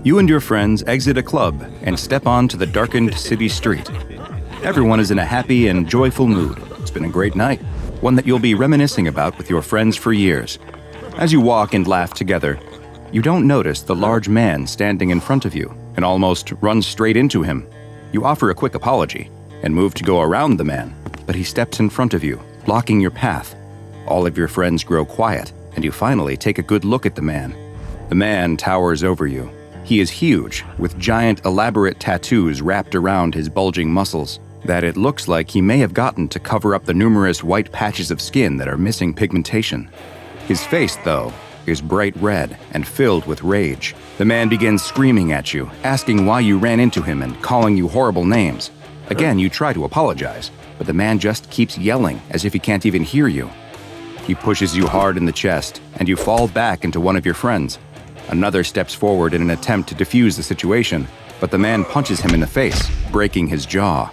You and your friends exit a club and step onto the darkened city street. Everyone is in a happy and joyful mood. It's been a great night, one that you'll be reminiscing about with your friends for years. As you walk and laugh together, you don't notice the large man standing in front of you and almost run straight into him. You offer a quick apology and move to go around the man, but he steps in front of you, blocking your path. All of your friends grow quiet, and you finally take a good look at the man. The man towers over you. He is huge, with giant, elaborate tattoos wrapped around his bulging muscles that it looks like he may have gotten to cover up the numerous white patches of skin that are missing pigmentation. His face, though, is bright red and filled with rage. The man begins screaming at you, asking why you ran into him and calling you horrible names. Again, you try to apologize, but the man just keeps yelling as if he can't even hear you. He pushes you hard in the chest, and you fall back into one of your friends. Another steps forward in an attempt to defuse the situation, but the man punches him in the face, breaking his jaw.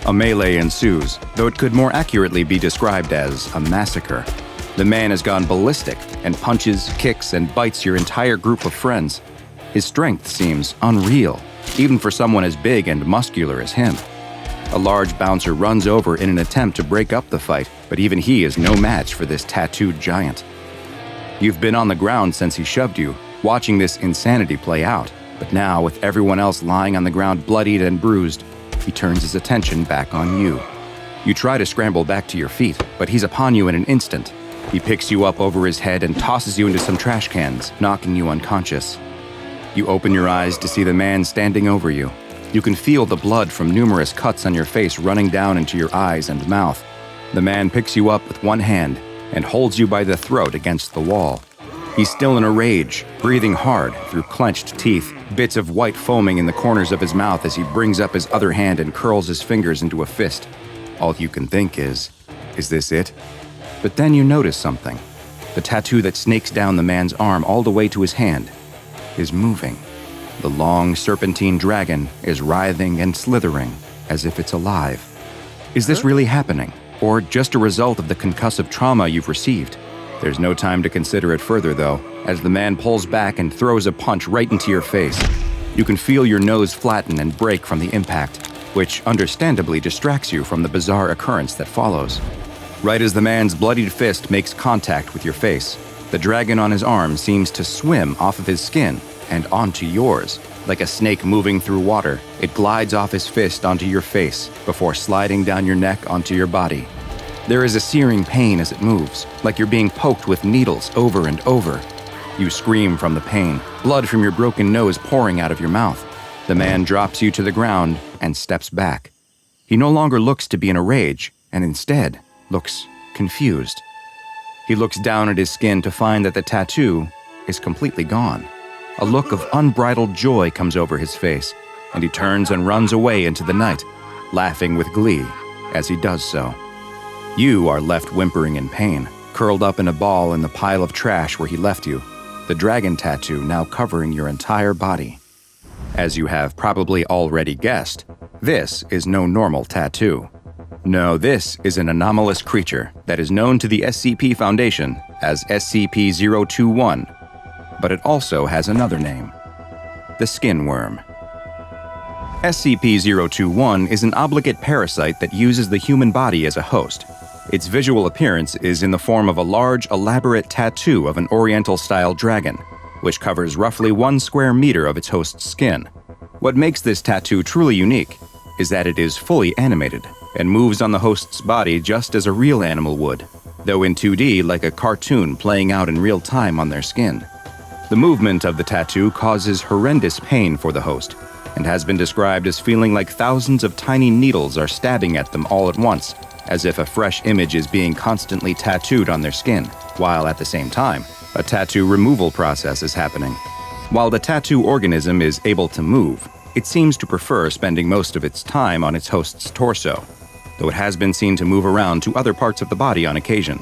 A melee ensues, though it could more accurately be described as a massacre. The man has gone ballistic and punches, kicks, and bites your entire group of friends. His strength seems unreal, even for someone as big and muscular as him. A large bouncer runs over in an attempt to break up the fight, but even he is no match for this tattooed giant. You've been on the ground since he shoved you, watching this insanity play out, but now, with everyone else lying on the ground bloodied and bruised, he turns his attention back on you. You try to scramble back to your feet, but he's upon you in an instant. He picks you up over his head and tosses you into some trash cans, knocking you unconscious. You open your eyes to see the man standing over you. You can feel the blood from numerous cuts on your face running down into your eyes and mouth. The man picks you up with one hand and holds you by the throat against the wall. He's still in a rage, breathing hard through clenched teeth, bits of white foaming in the corners of his mouth as he brings up his other hand and curls his fingers into a fist. All you can think is this it? But then you notice something. The tattoo that snakes down the man's arm all the way to his hand is moving. The long serpentine dragon is writhing and slithering as if it's alive. Is this really happening, or just a result of the concussive trauma you've received? There's no time to consider it further, though, as the man pulls back and throws a punch right into your face. You can feel your nose flatten and break from the impact, which understandably distracts you from the bizarre occurrence that follows. Right as the man's bloodied fist makes contact with your face, the dragon on his arm seems to swim off of his skin and onto yours. Like a snake moving through water, it glides off his fist onto your face before sliding down your neck onto your body. There is a searing pain as it moves, like you're being poked with needles over and over. You scream from the pain, blood from your broken nose pouring out of your mouth. The man drops you to the ground and steps back. He no longer looks to be in a rage, and instead looks confused. He looks down at his skin to find that the tattoo is completely gone. A look of unbridled joy comes over his face, and he turns and runs away into the night, laughing with glee as he does so. You are left whimpering in pain, curled up in a ball in the pile of trash where he left you, the dragon tattoo now covering your entire body. As you have probably already guessed, this is no normal tattoo. No, this is an anomalous creature that is known to the SCP Foundation as SCP-021, but it also has another name: the Skin Worm. SCP-021 is an obligate parasite that uses the human body as a host. Its visual appearance is in the form of a large, elaborate tattoo of an Oriental-style dragon, which covers roughly 1 square meter of its host's skin. What makes this tattoo truly unique is that it is fully animated and moves on the host's body just as a real animal would, though in 2D like a cartoon playing out in real time on their skin. The movement of the tattoo causes horrendous pain for the host, and has been described as feeling like thousands of tiny needles are stabbing at them all at once, as if a fresh image is being constantly tattooed on their skin, while at the same time, a tattoo removal process is happening. While the tattoo organism is able to move, it seems to prefer spending most of its time on its host's torso, though it has been seen to move around to other parts of the body on occasion.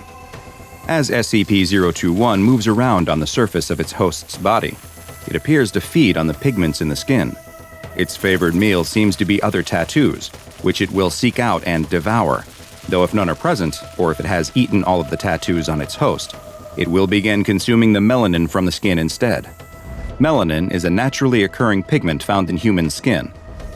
As SCP-021 moves around on the surface of its host's body, it appears to feed on the pigments in the skin. Its favored meal seems to be other tattoos, which it will seek out and devour, though if none are present, or if it has eaten all of the tattoos on its host, it will begin consuming the melanin from the skin instead. Melanin is a naturally occurring pigment found in human skin,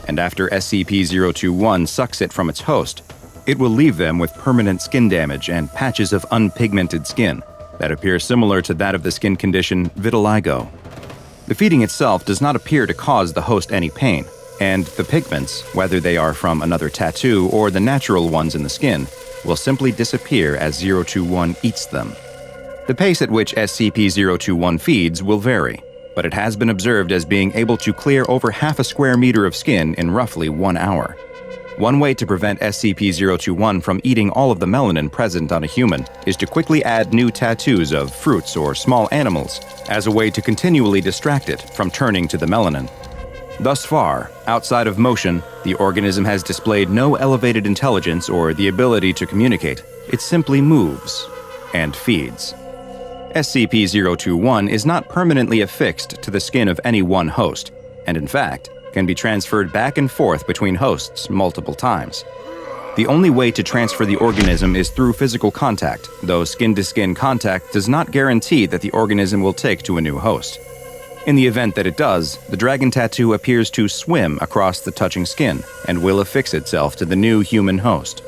and after SCP-021 sucks it from its host, it will leave them with permanent skin damage and patches of unpigmented skin that appear similar to that of the skin condition vitiligo. The feeding itself does not appear to cause the host any pain, and the pigments, whether they are from another tattoo or the natural ones in the skin, will simply disappear as 021 eats them. The pace at which SCP-021 feeds will vary, but it has been observed as being able to clear over half a square meter of skin in roughly 1 hour. One way to prevent SCP-021 from eating all of the melanin present on a human is to quickly add new tattoos of fruits or small animals as a way to continually distract it from turning to the melanin. Thus far, outside of motion, the organism has displayed no elevated intelligence or the ability to communicate. It simply moves and feeds. SCP-021 is not permanently affixed to the skin of any one host, and in fact, can be transferred back and forth between hosts multiple times. The only way to transfer the organism is through physical contact, though skin-to-skin contact does not guarantee that the organism will take to a new host. In the event that it does, the dragon tattoo appears to swim across the touching skin and will affix itself to the new human host.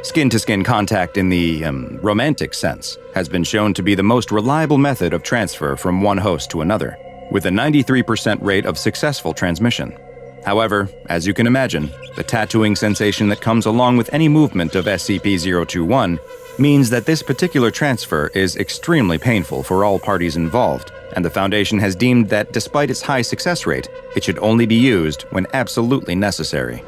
Skin-to-skin contact in the romantic sense has been shown to be the most reliable method of transfer from one host to another, with a 93% rate of successful transmission. However, as you can imagine, the tattooing sensation that comes along with any movement of SCP-021 means that this particular transfer is extremely painful for all parties involved, and the Foundation has deemed that despite its high success rate, it should only be used when absolutely necessary.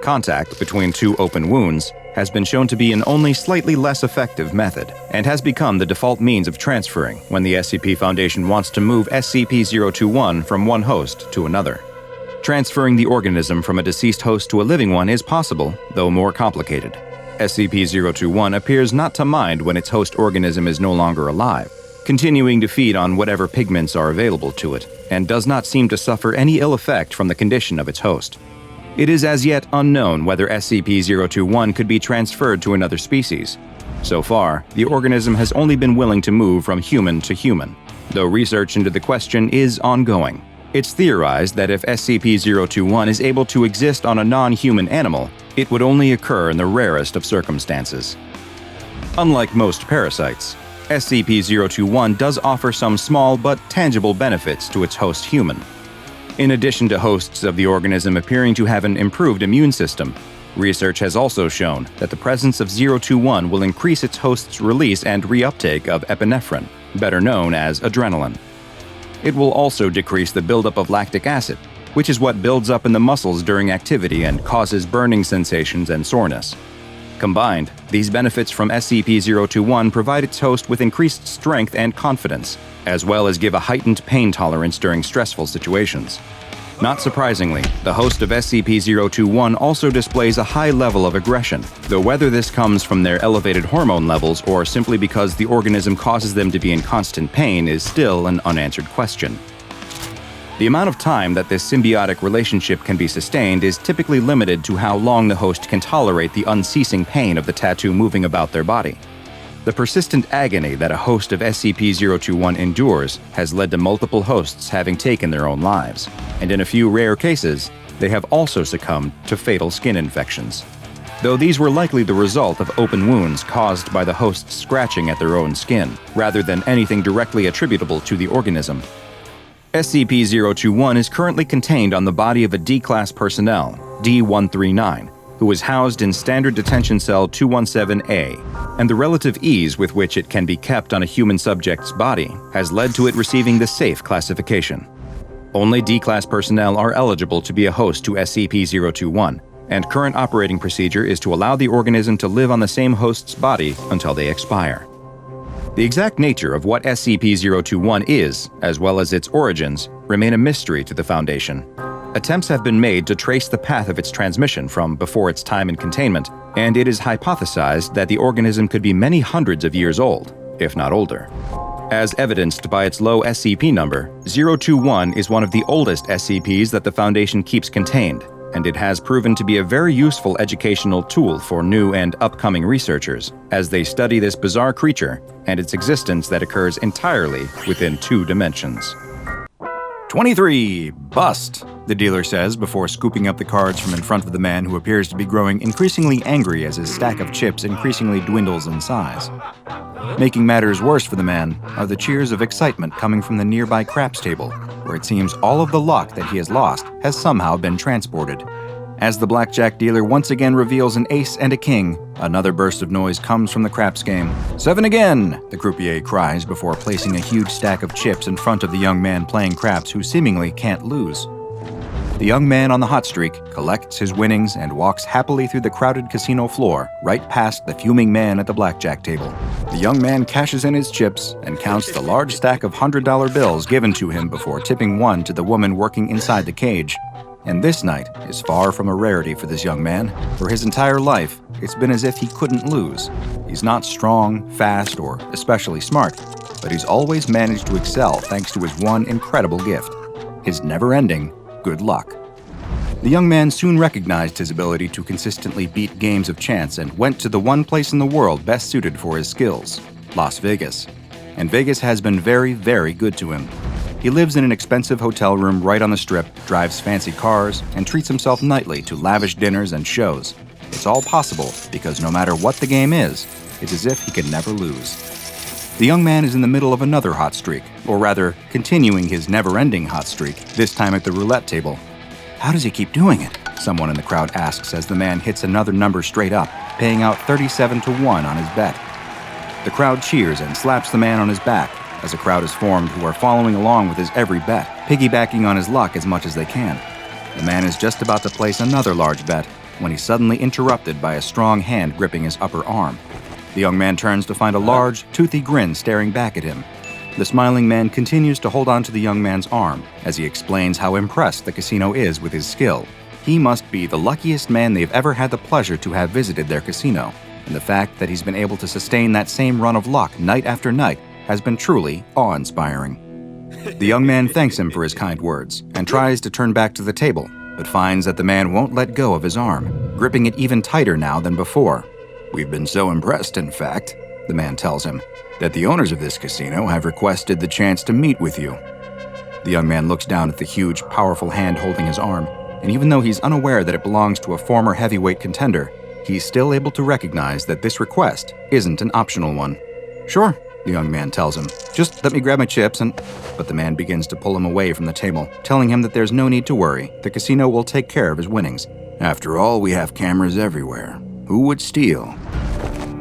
Contact between two open wounds has been shown to be an only slightly less effective method, and has become the default means of transferring when the SCP Foundation wants to move SCP-021 from one host to another. Transferring the organism from a deceased host to a living one is possible, though more complicated. SCP-021 appears not to mind when its host organism is no longer alive, continuing to feed on whatever pigments are available to it, and does not seem to suffer any ill effect from the condition of its host. It is as yet unknown whether SCP-021 could be transferred to another species. So far, the organism has only been willing to move from human to human, though research into the question is ongoing. It's theorized that if SCP-021 is able to exist on a non-human animal, it would only occur in the rarest of circumstances. Unlike most parasites, SCP-021 does offer some small but tangible benefits to its host human. In addition to hosts of the organism appearing to have an improved immune system, research has also shown that the presence of 021 will increase its host's release and reuptake of epinephrine, better known as adrenaline. It will also decrease the buildup of lactic acid, which is what builds up in the muscles during activity and causes burning sensations and soreness. Combined, these benefits from SCP-021 provide its host with increased strength and confidence, as well as give a heightened pain tolerance during stressful situations. Not surprisingly, the host of SCP-021 also displays a high level of aggression, though whether this comes from their elevated hormone levels or simply because the organism causes them to be in constant pain is still an unanswered question. The amount of time that this symbiotic relationship can be sustained is typically limited to how long the host can tolerate the unceasing pain of the tattoo moving about their body. The persistent agony that a host of SCP-021 endures has led to multiple hosts having taken their own lives, and in a few rare cases, they have also succumbed to fatal skin infections, though these were likely the result of open wounds caused by the hosts scratching at their own skin, rather than anything directly attributable to the organism. SCP-021 is currently contained on the body of a D-Class personnel, D-139, who is housed in Standard Detention Cell 217-A, and the relative ease with which it can be kept on a human subject's body has led to it receiving the Safe classification. Only D-Class personnel are eligible to be a host to SCP-021, and current operating procedure is to allow the organism to live on the same host's body until they expire. The exact nature of what SCP-021 is, as well as its origins, remain a mystery to the Foundation. Attempts have been made to trace the path of its transmission from before its time in containment, and it is hypothesized that the organism could be many hundreds of years old, if not older. As evidenced by its low SCP number, 021 is one of the oldest SCPs that the Foundation keeps contained, and it has proven to be a very useful educational tool for new and upcoming researchers as they study this bizarre creature and its existence that occurs entirely within 2 dimensions. "23, bust," the dealer says before scooping up the cards from in front of the man who appears to be growing increasingly angry as his stack of chips increasingly dwindles in size. Making matters worse for the man are the cheers of excitement coming from the nearby craps table, where it seems all of the luck that he has lost has somehow been transported. As the blackjack dealer once again reveals an ace and a king, another burst of noise comes from the craps game. "7 again!" the croupier cries before placing a huge stack of chips in front of the young man playing craps who seemingly can't lose. The young man on the hot streak collects his winnings and walks happily through the crowded casino floor, right past the fuming man at the blackjack table. The young man cashes in his chips and counts the large stack of $100 bills given to him before tipping one to the woman working inside the cage. And this night is far from a rarity for this young man. For his entire life, it's been as if he couldn't lose. He's not strong, fast, or especially smart, but he's always managed to excel thanks to his one incredible gift: his never-ending good luck. The young man soon recognized his ability to consistently beat games of chance and went to the one place in the world best suited for his skills: Las Vegas. And Vegas has been very, very good to him. He lives in an expensive hotel room right on the Strip, drives fancy cars, and treats himself nightly to lavish dinners and shows. It's all possible because no matter what the game is, it's as if he can never lose. The young man is in the middle of another hot streak, or rather, continuing his never-ending hot streak, this time at the roulette table. "How does he keep doing it?" someone in the crowd asks as the man hits another number straight up, paying out 37 to 1 on his bet. The crowd cheers and slaps the man on his back, as a crowd is formed who are following along with his every bet, piggybacking on his luck as much as they can. The man is just about to place another large bet when he's suddenly interrupted by a strong hand gripping his upper arm. The young man turns to find a large, toothy grin staring back at him. The smiling man continues to hold on to the young man's arm as he explains how impressed the casino is with his skill. He must be the luckiest man they've ever had the pleasure to have visited their casino, and the fact that he's been able to sustain that same run of luck night after night has been truly awe-inspiring. The young man thanks him for his kind words and tries to turn back to the table, but finds that the man won't let go of his arm, gripping it even tighter now than before. "We've been so impressed, in fact," the man tells him, "that the owners of this casino have requested the chance to meet with you." The young man looks down at the huge, powerful hand holding his arm, and even though he's unaware that it belongs to a former heavyweight contender, he's still able to recognize that this request isn't an optional one. "Sure," the young man tells him. "Just let me grab my chips and—" But the man begins to pull him away from the table, telling him that there's no need to worry. The casino will take care of his winnings. "After all, we have cameras everywhere. Who would steal?"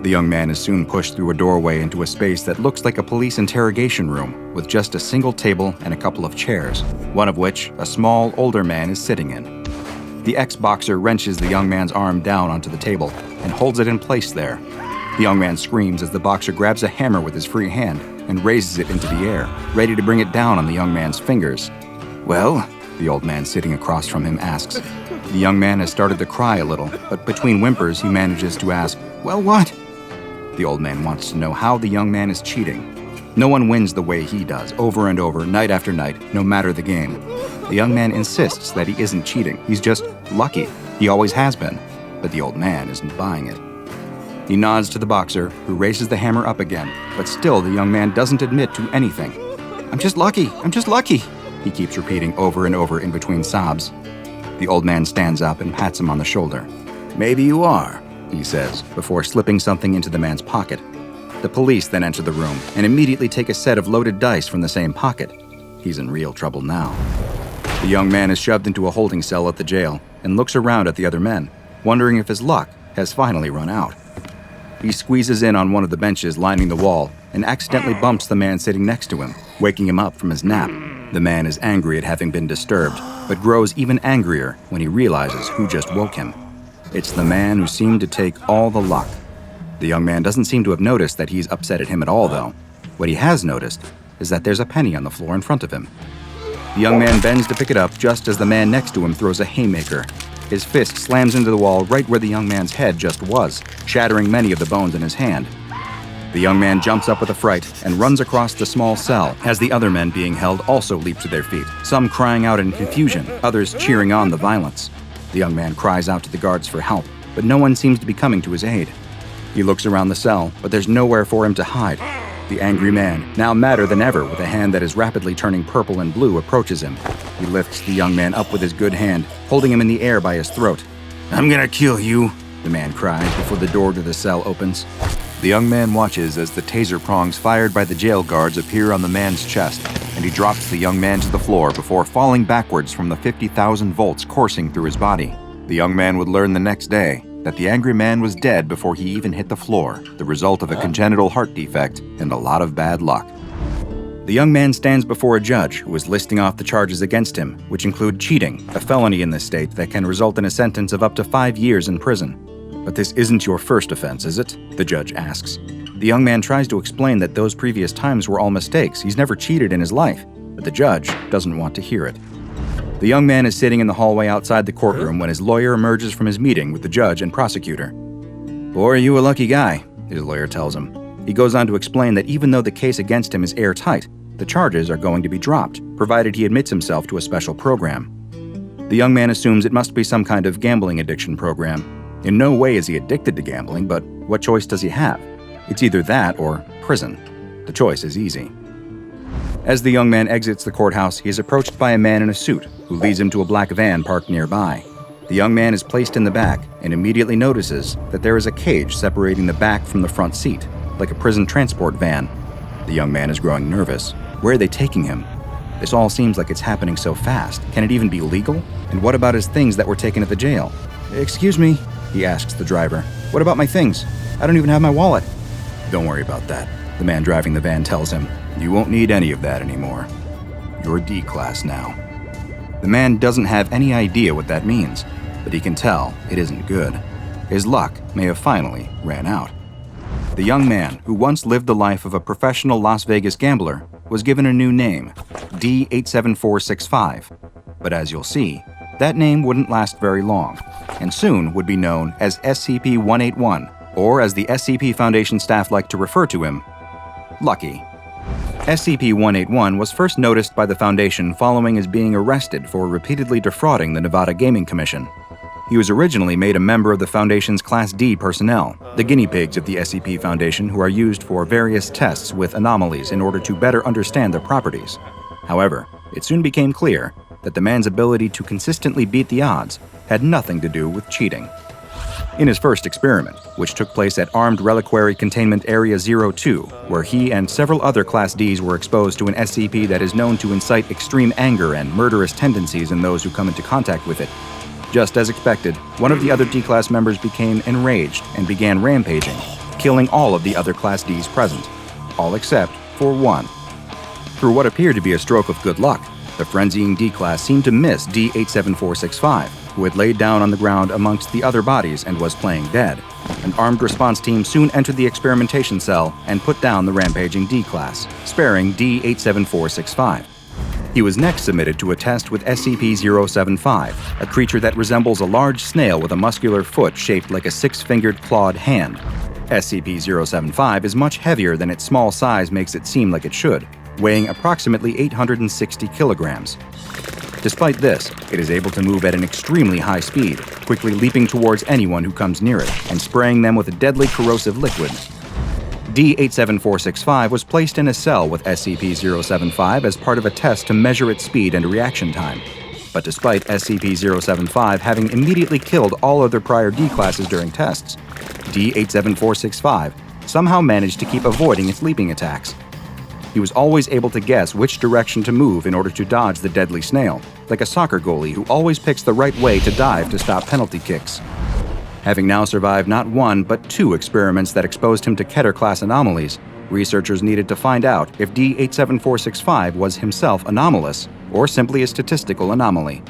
The young man is soon pushed through a doorway into a space that looks like a police interrogation room, with just a single table and a couple of chairs, one of which a small, older man is sitting in. The ex-boxer wrenches the young man's arm down onto the table and holds it in place there. The young man screams as the boxer grabs a hammer with his free hand and raises it into the air, ready to bring it down on the young man's fingers. "Well?" the old man sitting across from him asks. The young man has started to cry a little, but between whimpers he manages to ask, "Well, what?" The old man wants to know how the young man is cheating. No one wins the way he does, over and over, night after night, no matter the game. The young man insists that he isn't cheating, he's just lucky. He always has been, but the old man isn't buying it. He nods to the boxer, who raises the hammer up again, but still the young man doesn't admit to anything. I'm just lucky, he keeps repeating over and over in between sobs. The old man stands up and pats him on the shoulder. "Maybe you are," he says, before slipping something into the man's pocket. The police then enter the room and immediately take a set of loaded dice from the same pocket. He's in real trouble now. The young man is shoved into a holding cell at the jail and looks around at the other men, wondering if his luck has finally run out. He squeezes in on one of the benches lining the wall and accidentally bumps the man sitting next to him, waking him up from his nap. The man is angry at having been disturbed, but grows even angrier when he realizes who just woke him. It's the man who seemed to take all the luck. The young man doesn't seem to have noticed that he's upset at him at all, though. What he has noticed is that there's a penny on the floor in front of him. The young man bends to pick it up just as the man next to him throws a haymaker. His fist slams into the wall right where the young man's head just was, shattering many of the bones in his hand. The young man jumps up with a fright and runs across the small cell as the other men being held also leap to their feet, some crying out in confusion, others cheering on the violence. The young man cries out to the guards for help, but no one seems to be coming to his aid. He looks around the cell, but there's nowhere for him to hide. The angry man, now madder than ever with a hand that is rapidly turning purple and blue, approaches him. He lifts the young man up with his good hand, holding him in the air by his throat. "I'm gonna kill you," the man cries before the door to the cell opens. The young man watches as the taser prongs fired by the jail guards appear on the man's chest, and he drops the young man to the floor before falling backwards from the 50,000 volts coursing through his body. The young man would learn the next day that the angry man was dead before he even hit the floor, the result of a congenital heart defect and a lot of bad luck. The young man stands before a judge who is listing off the charges against him, which include cheating, a felony in this state that can result in a sentence of up to 5 years in prison. "But this isn't your first offense, is it?" the judge asks. The young man tries to explain that those previous times were all mistakes. He's never cheated in his life, but the judge doesn't want to hear it. The young man is sitting in the hallway outside the courtroom when his lawyer emerges from his meeting with the judge and prosecutor. "Boy, are you a lucky guy," his lawyer tells him. He goes on to explain that even though the case against him is airtight, the charges are going to be dropped, provided he admits himself to a special program. The young man assumes it must be some kind of gambling addiction program. In no way is he addicted to gambling, but what choice does he have? It's either that or prison. The choice is easy. As the young man exits the courthouse, he is approached by a man in a suit who leads him to a black van parked nearby. The young man is placed in the back and immediately notices that there is a cage separating the back from the front seat, like a prison transport van. The young man is growing nervous. Where are they taking him? This all seems like it's happening so fast. Can it even be legal? And what about his things that were taken at the jail? "Excuse me," he asks the driver. "What about my things? I don't even have my wallet." "Don't worry about that," the man driving the van tells him. "You won't need any of that anymore. You're D-class now." The man doesn't have any idea what that means, but he can tell it isn't good. His luck may have finally ran out. The young man, who once lived the life of a professional Las Vegas gambler, was given a new name, D87465. But as you'll see, that name wouldn't last very long, and soon would be known as SCP-181, or as the SCP Foundation staff like to refer to him, Lucky. SCP-181 was first noticed by the Foundation following his being arrested for repeatedly defrauding the Nevada Gaming Commission. He was originally made a member of the Foundation's Class D personnel, the guinea pigs of the SCP Foundation who are used for various tests with anomalies in order to better understand their properties. However, it soon became clear that the man's ability to consistently beat the odds had nothing to do with cheating. In his first experiment, which took place at Armed Reliquary Containment Area 02, where he and several other Class Ds were exposed to an SCP that is known to incite extreme anger and murderous tendencies in those who come into contact with it. Just as expected, one of the other D-Class members became enraged and began rampaging, killing all of the other Class Ds present, all except for one. Through what appeared to be a stroke of good luck, the frenzying D-Class seemed to miss D87465, who had laid down on the ground amongst the other bodies and was playing dead. An armed response team soon entered the experimentation cell and put down the rampaging D-Class, sparing D87465. He was next submitted to a test with SCP-075, a creature that resembles a large snail with a muscular foot shaped like a six-fingered clawed hand. SCP-075 is much heavier than its small size makes it seem like it should, weighing approximately 860 kilograms. Despite this, it is able to move at an extremely high speed, quickly leaping towards anyone who comes near it and spraying them with a deadly corrosive liquid. D87465 was placed in a cell with SCP-075 as part of a test to measure its speed and reaction time. But despite SCP-075 having immediately killed all other prior D-classes during tests, D87465 somehow managed to keep avoiding its leaping attacks. He was always able to guess which direction to move in order to dodge the deadly snail, like a soccer goalie who always picks the right way to dive to stop penalty kicks. Having now survived not one, but two experiments that exposed him to Keter-class anomalies, researchers needed to find out if D87465 was himself anomalous or simply a statistical anomaly.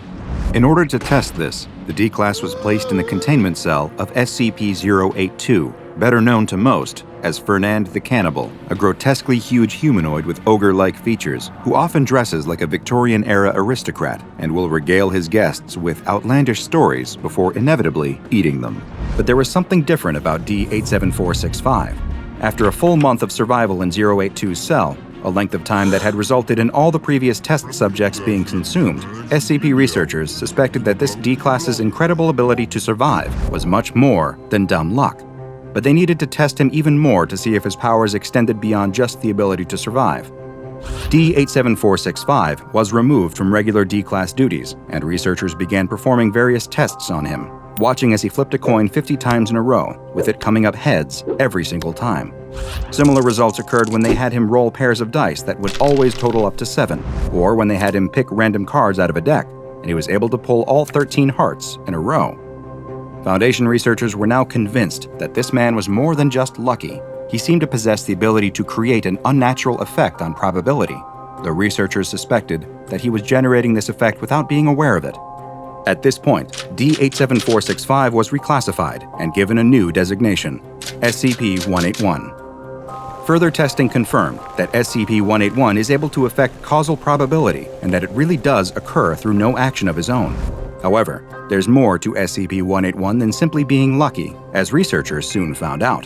In order to test this, the D-Class was placed in the containment cell of SCP-082, better known to most as Fernand the Cannibal, a grotesquely huge humanoid with ogre-like features who often dresses like a Victorian-era aristocrat and will regale his guests with outlandish stories before inevitably eating them. But there was something different about D87465. After a full month of survival in 082's cell, a length of time that had resulted in all the previous test subjects being consumed, SCP researchers suspected that this D-Class's incredible ability to survive was much more than dumb luck. but they needed to test him even more to see if his powers extended beyond just the ability to survive. D-87465 was removed from regular D-Class duties, and researchers began performing various tests on him, watching as he flipped a coin 50 times in a row, with it coming up heads every single time. Similar results occurred when they had him roll pairs of dice that would always total up to 7, or when they had him pick random cards out of a deck, and he was able to pull all 13 hearts in a row. Foundation researchers were now convinced that this man was more than just lucky. He seemed to possess the ability to create an unnatural effect on probability, though researchers suspected that he was generating this effect without being aware of it. At this point, D-87465 was reclassified and given a new designation, SCP-181. Further testing confirmed that SCP-181 is able to affect causal probability and that it really does occur through no action of his own. However, there's more to SCP-181 than simply being lucky, as researchers soon found out.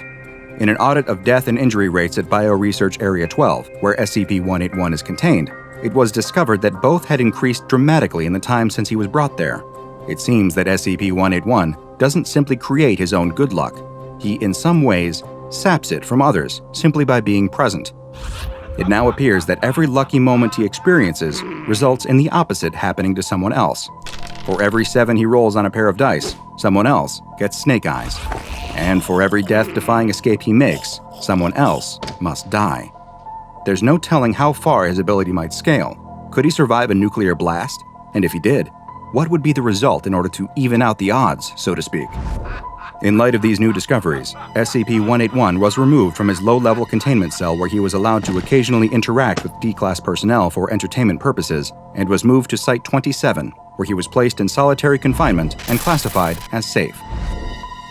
In an audit of death and injury rates at Bioresearch Area 12, where SCP-181 is contained, it was discovered that both had increased dramatically in the time since he was brought there. It seems that SCP-181 doesn't simply create his own good luck. He, in some ways, saps it from others simply by being present. It now appears that every lucky moment he experiences results in the opposite happening to someone else. For every 7 he rolls on a pair of dice, someone else gets snake eyes. And for every death-defying escape he makes, someone else must die. There's no telling how far his ability might scale. Could he survive a nuclear blast? And if he did, what would be the result in order to even out the odds, so to speak? In light of these new discoveries, SCP-181 was removed from his low-level containment cell where he was allowed to occasionally interact with D-Class personnel for entertainment purposes, and was moved to Site 27, where he was placed in solitary confinement and classified as safe.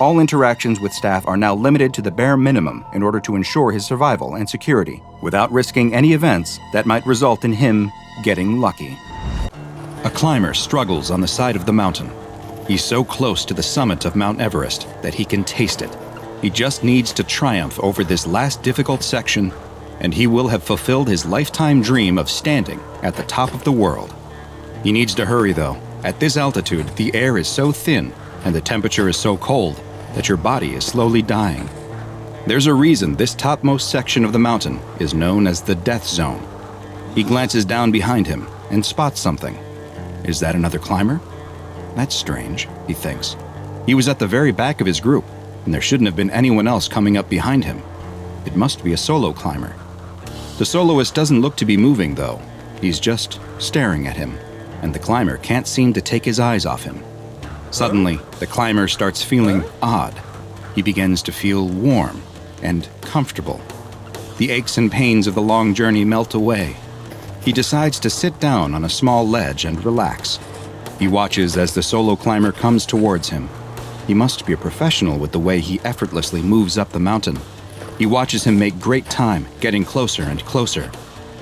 All interactions with staff are now limited to the bare minimum in order to ensure his survival and security, without risking any events that might result in him getting lucky. A climber struggles on the side of the mountain. He's so close to the summit of Mount Everest that he can taste it. He just needs to triumph over this last difficult section, and he will have fulfilled his lifetime dream of standing at the top of the world. He needs to hurry, though. At this altitude, the air is so thin and the temperature is so cold that your body is slowly dying. There's a reason this topmost section of the mountain is known as the Death Zone. He glances down behind him and spots something. Is that another climber? That's strange, he thinks. He was at the very back of his group, and there shouldn't have been anyone else coming up behind him. It must be a solo climber. The soloist doesn't look to be moving, though. He's just staring at him, and the climber can't seem to take his eyes off him. Suddenly, the climber starts feeling odd. He begins to feel warm and comfortable. The aches and pains of the long journey melt away. He decides to sit down on a small ledge and relax. He watches as the solo climber comes towards him. He must be a professional with the way he effortlessly moves up the mountain. He watches him make great time, getting closer and closer.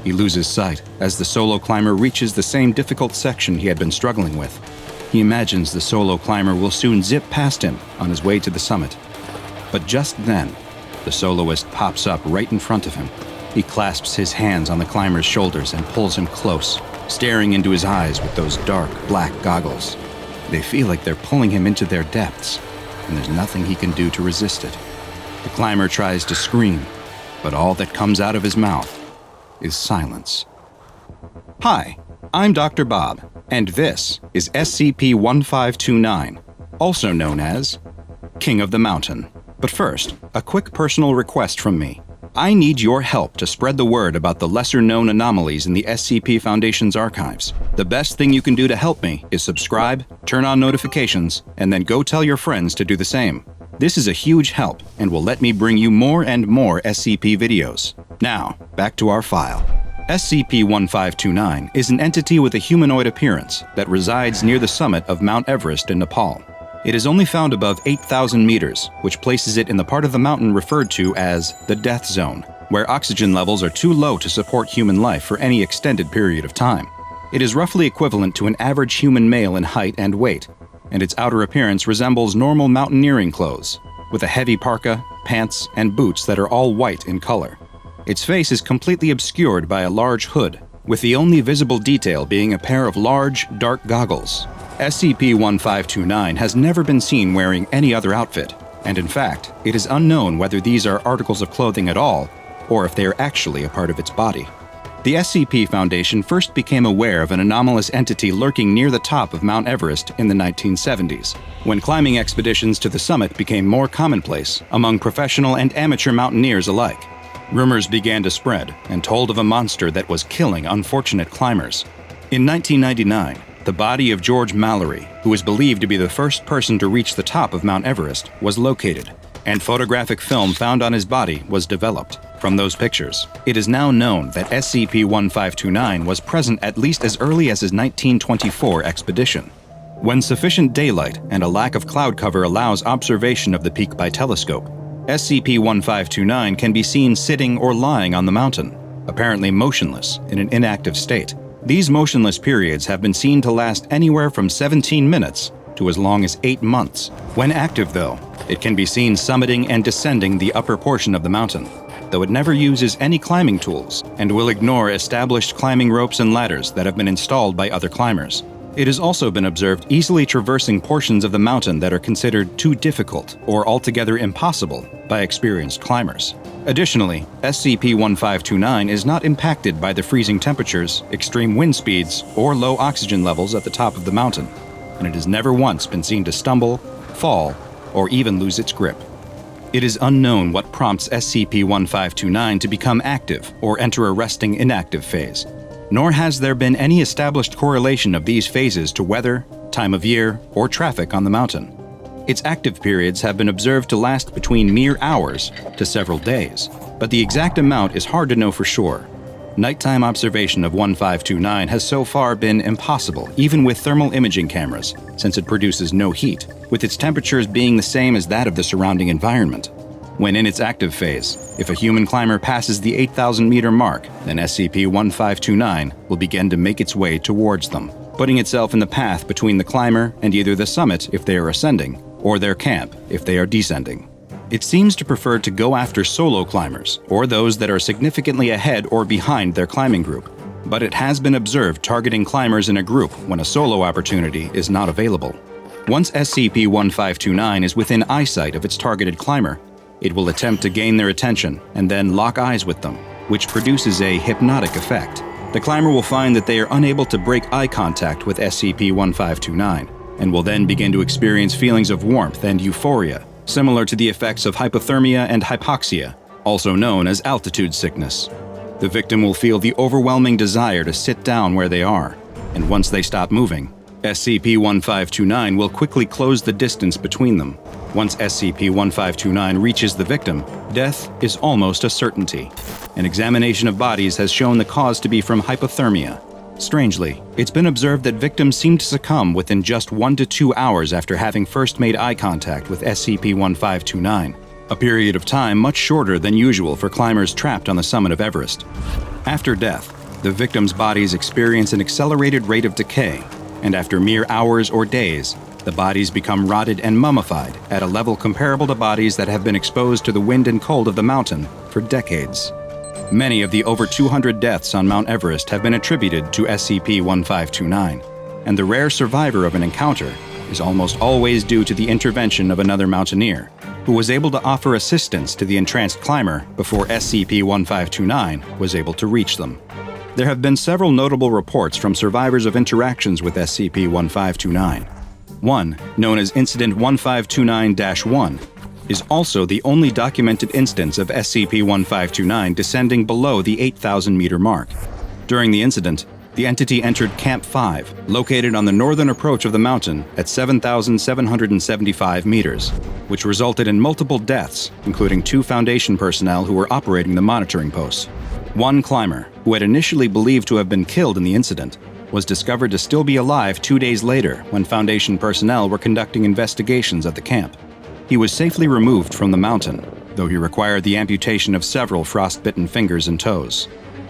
He loses sight as the solo climber reaches the same difficult section he had been struggling with. He imagines the solo climber will soon zip past him on his way to the summit. But just then, the soloist pops up right in front of him. He clasps his hands on the climber's shoulders and pulls him close, staring into his eyes with those dark, black goggles. They feel like they're pulling him into their depths, and there's nothing he can do to resist it. The climber tries to scream, but all that comes out of his mouth is silence. Hi, I'm Dr. Bob, and this is SCP-1529, also known as King of the Mountain. But first, a quick personal request from me. I need your help to spread the word about the lesser-known anomalies in the SCP Foundation's archives. The best thing you can do to help me is subscribe, turn on notifications, and then go tell your friends to do the same. This is a huge help and will let me bring you more and more SCP videos. Now, back to our file. SCP-1529 is an entity with a humanoid appearance that resides near the summit of Mount Everest in Nepal. It is only found above 8,000 meters, which places it in the part of the mountain referred to as the Death Zone, where oxygen levels are too low to support human life for any extended period of time. It is roughly equivalent to an average human male in height and weight, and its outer appearance resembles normal mountaineering clothes, with a heavy parka, pants, and boots that are all white in color. Its face is completely obscured by a large hood, with the only visible detail being a pair of large, dark goggles. SCP-1529 has never been seen wearing any other outfit. And in fact, it is unknown whether these are articles of clothing at all, or if they are actually a part of its body. The SCP Foundation first became aware of an anomalous entity lurking near the top of Mount Everest in the 1970s, when climbing expeditions to the summit became more commonplace among professional and amateur mountaineers alike. Rumors began to spread and told of a monster that was killing unfortunate climbers. In 1999, the body of George Mallory, who is believed to be the first person to reach the top of Mount Everest, was located, and photographic film found on his body was developed. From those pictures, it is now known that SCP-1529 was present at least as early as his 1924 expedition. When sufficient daylight and a lack of cloud cover allows observation of the peak by telescope, SCP-1529 can be seen sitting or lying on the mountain, apparently motionless in an inactive state. These motionless periods have been seen to last anywhere from 17 minutes to as long as 8 months. When active, though, it can be seen summiting and descending the upper portion of the mountain, though it never uses any climbing tools and will ignore established climbing ropes and ladders that have been installed by other climbers. It has also been observed easily traversing portions of the mountain that are considered too difficult or altogether impossible by experienced climbers. Additionally, SCP-1529 is not impacted by the freezing temperatures, extreme wind speeds, or low oxygen levels at the top of the mountain, and it has never once been seen to stumble, fall, or even lose its grip. It is unknown what prompts SCP-1529 to become active or enter a resting inactive phase, nor has there been any established correlation of these phases to weather, time of year, or traffic on the mountain. Its active periods have been observed to last between mere hours to several days, but the exact amount is hard to know for sure. Nighttime observation of 1529 has so far been impossible, even with thermal imaging cameras, since it produces no heat, with its temperatures being the same as that of the surrounding environment. When in its active phase, if a human climber passes the 8,000-meter mark, then SCP-1529 will begin to make its way towards them, putting itself in the path between the climber and either the summit if they are ascending, or their camp if they are descending. It seems to prefer to go after solo climbers, or those that are significantly ahead or behind their climbing group, but it has been observed targeting climbers in a group when a solo opportunity is not available. Once SCP-1529 is within eyesight of its targeted climber, it will attempt to gain their attention and then lock eyes with them, which produces a hypnotic effect. The climber will find that they are unable to break eye contact with SCP-1529, and will then begin to experience feelings of warmth and euphoria, similar to the effects of hypothermia and hypoxia, also known as altitude sickness. The victim will feel the overwhelming desire to sit down where they are, and once they stop moving, SCP-1529 will quickly close the distance between them. Once SCP-1529 reaches the victim, death is almost a certainty. An examination of bodies has shown the cause to be from hypothermia. Strangely, it's been observed that victims seem to succumb within just 1 to 2 hours after having first made eye contact with SCP-1529, a period of time much shorter than usual for climbers trapped on the summit of Everest. After death, the victims' bodies experience an accelerated rate of decay, and after mere hours or days, the bodies become rotted and mummified at a level comparable to bodies that have been exposed to the wind and cold of the mountain for decades. Many of the over 200 deaths on Mount Everest have been attributed to SCP-1529, and the rare survivor of an encounter is almost always due to the intervention of another mountaineer, who was able to offer assistance to the entranced climber before SCP-1529 was able to reach them. There have been several notable reports from survivors of interactions with SCP-1529. One, known as Incident 1529-1, is also the only documented instance of SCP-1529 descending below the 8,000-meter mark. During the incident, the entity entered Camp 5, located on the northern approach of the mountain at 7,775 meters, which resulted in multiple deaths, including 2 Foundation personnel who were operating the monitoring posts. One climber, who had initially believed to have been killed in the incident, was discovered to still be alive 2 days later when Foundation personnel were conducting investigations at the camp. He was safely removed from the mountain, though he required the amputation of several frostbitten fingers and toes.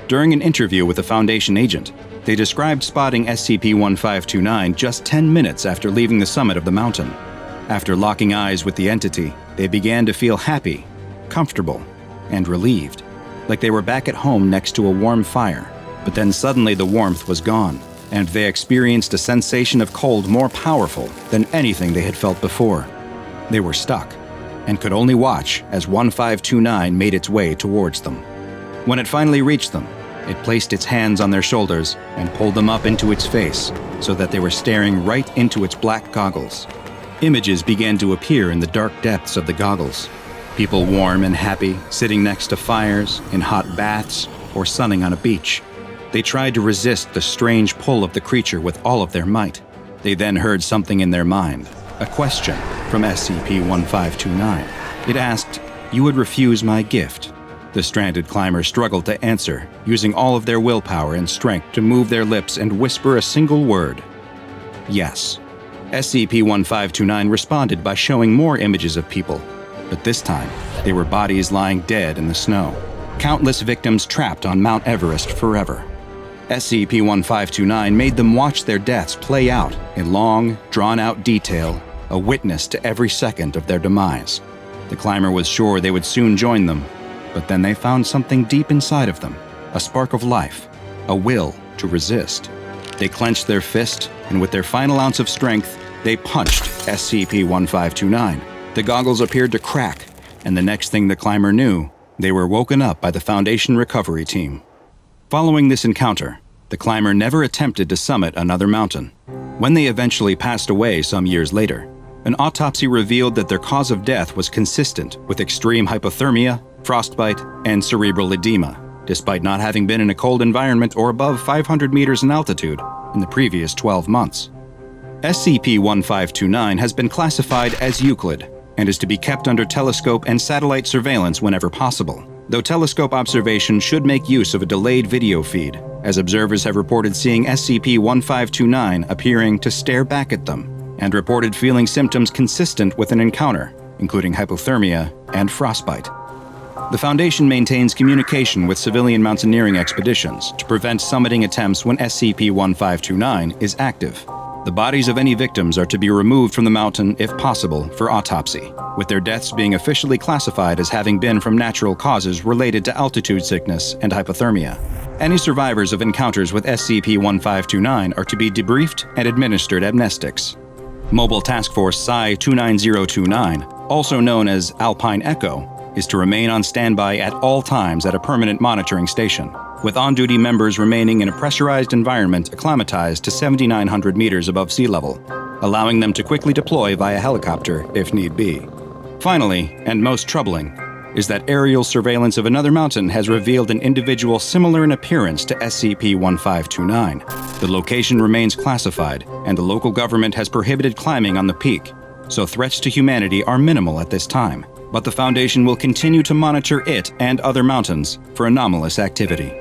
During an interview with a Foundation agent, they described spotting SCP-1529 just 10 minutes after leaving the summit of the mountain. After locking eyes with the entity, they began to feel happy, comfortable, and relieved, like they were back at home next to a warm fire. But then suddenly the warmth was gone, and they experienced a sensation of cold more powerful than anything they had felt before. They were stuck. and could only watch as 1529 made its way towards them. When it finally reached them, it placed its hands on their shoulders and pulled them up into its face so that they were staring right into its black goggles. Images began to appear in the dark depths of the goggles. People warm and happy, sitting next to fires, in hot baths, or sunning on a beach. They tried to resist the strange pull of the creature with all of their might. They then heard something in their mind, a question from SCP-1529. It asked, "You would refuse my gift?" The stranded climber struggled to answer, using all of their willpower and strength to move their lips and whisper a single word. Yes. SCP-1529 responded by showing more images of people, but this time, they were bodies lying dead in the snow. Countless victims trapped on Mount Everest forever. SCP-1529 made them watch their deaths play out in long, drawn-out detail, a witness to every second of their demise. The climber was sure they would soon join them, but then they found something deep inside of them, a spark of life, a will to resist. They clenched their fist, and with their final ounce of strength, they punched SCP-1529. The goggles appeared to crack, and the next thing the climber knew, they were woken up by the Foundation recovery team. Following this encounter, the climber never attempted to summit another mountain. When they eventually passed away some years later, an autopsy revealed that their cause of death was consistent with extreme hypothermia, frostbite, and cerebral edema, despite not having been in a cold environment or above 500 meters in altitude in the previous 12 months. SCP-1529 has been classified as Euclid and is to be kept under telescope and satellite surveillance whenever possible, though telescope observation should make use of a delayed video feed, as observers have reported seeing SCP-1529 appearing to stare back at them, and reported feeling symptoms consistent with an encounter, including hypothermia and frostbite. The Foundation maintains communication with civilian mountaineering expeditions to prevent summiting attempts when SCP-1529 is active. The bodies of any victims are to be removed from the mountain if possible for autopsy, with their deaths being officially classified as having been from natural causes related to altitude sickness and hypothermia. Any survivors of encounters with SCP-1529 are to be debriefed and administered amnestics. Mobile Task Force Psi-29029, also known as Alpine Echo, is to remain on standby at all times at a permanent monitoring station, with on-duty members remaining in a pressurized environment acclimatized to 7,900 meters above sea level, allowing them to quickly deploy via helicopter if need be. Finally, and most troubling, is that aerial surveillance of another mountain has revealed an individual similar in appearance to SCP-1529. The location remains classified, and the local government has prohibited climbing on the peak, so threats to humanity are minimal at this time. But the Foundation will continue to monitor it and other mountains for anomalous activity.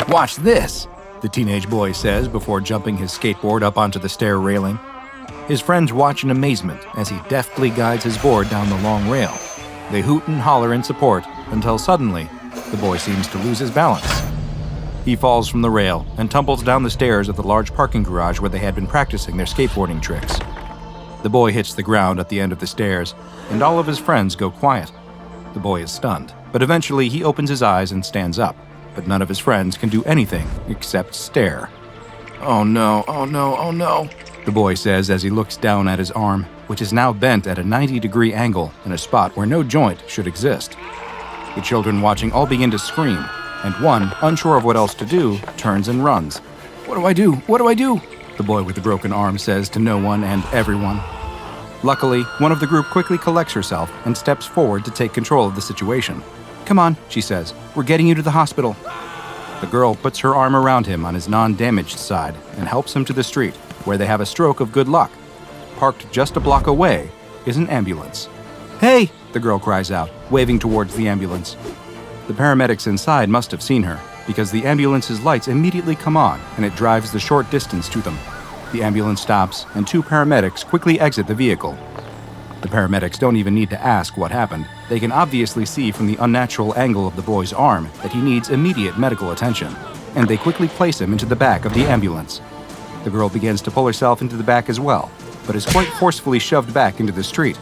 "Watch this," the teenage boy says before jumping his skateboard up onto the stair railing. His friends watch in amazement as he deftly guides his board down the long rail. They hoot and holler in support until suddenly, the boy seems to lose his balance. He falls from the rail and tumbles down the stairs of the large parking garage where they had been practicing their skateboarding tricks. The boy hits the ground at the end of the stairs, and all of his friends go quiet. The boy is stunned, but eventually he opens his eyes and stands up, but none of his friends can do anything except stare. "Oh no, oh no, oh no," the boy says as he looks down at his arm, which is now bent at a 90-degree angle in a spot where no joint should exist. The children watching all begin to scream, and one, unsure of what else to do, turns and runs. "What do I do? What do I do?" the boy with the broken arm says to no one and everyone. Luckily, one of the group quickly collects herself and steps forward to take control of the situation. "Come on," she says. "We're getting you to the hospital." The girl puts her arm around him on his non-damaged side and helps him to the street, where they have a stroke of good luck. Parked just a block away is an ambulance. "Hey!" the girl cries out, waving towards the ambulance. The paramedics inside must have seen her, because the ambulance's lights immediately come on and it drives the short distance to them. The ambulance stops, and two paramedics quickly exit the vehicle. The paramedics don't even need to ask what happened. They can obviously see from the unnatural angle of the boy's arm that he needs immediate medical attention, and they quickly place him into the back of the ambulance. The girl begins to pull herself into the back as well, but is quite forcefully shoved back into the street.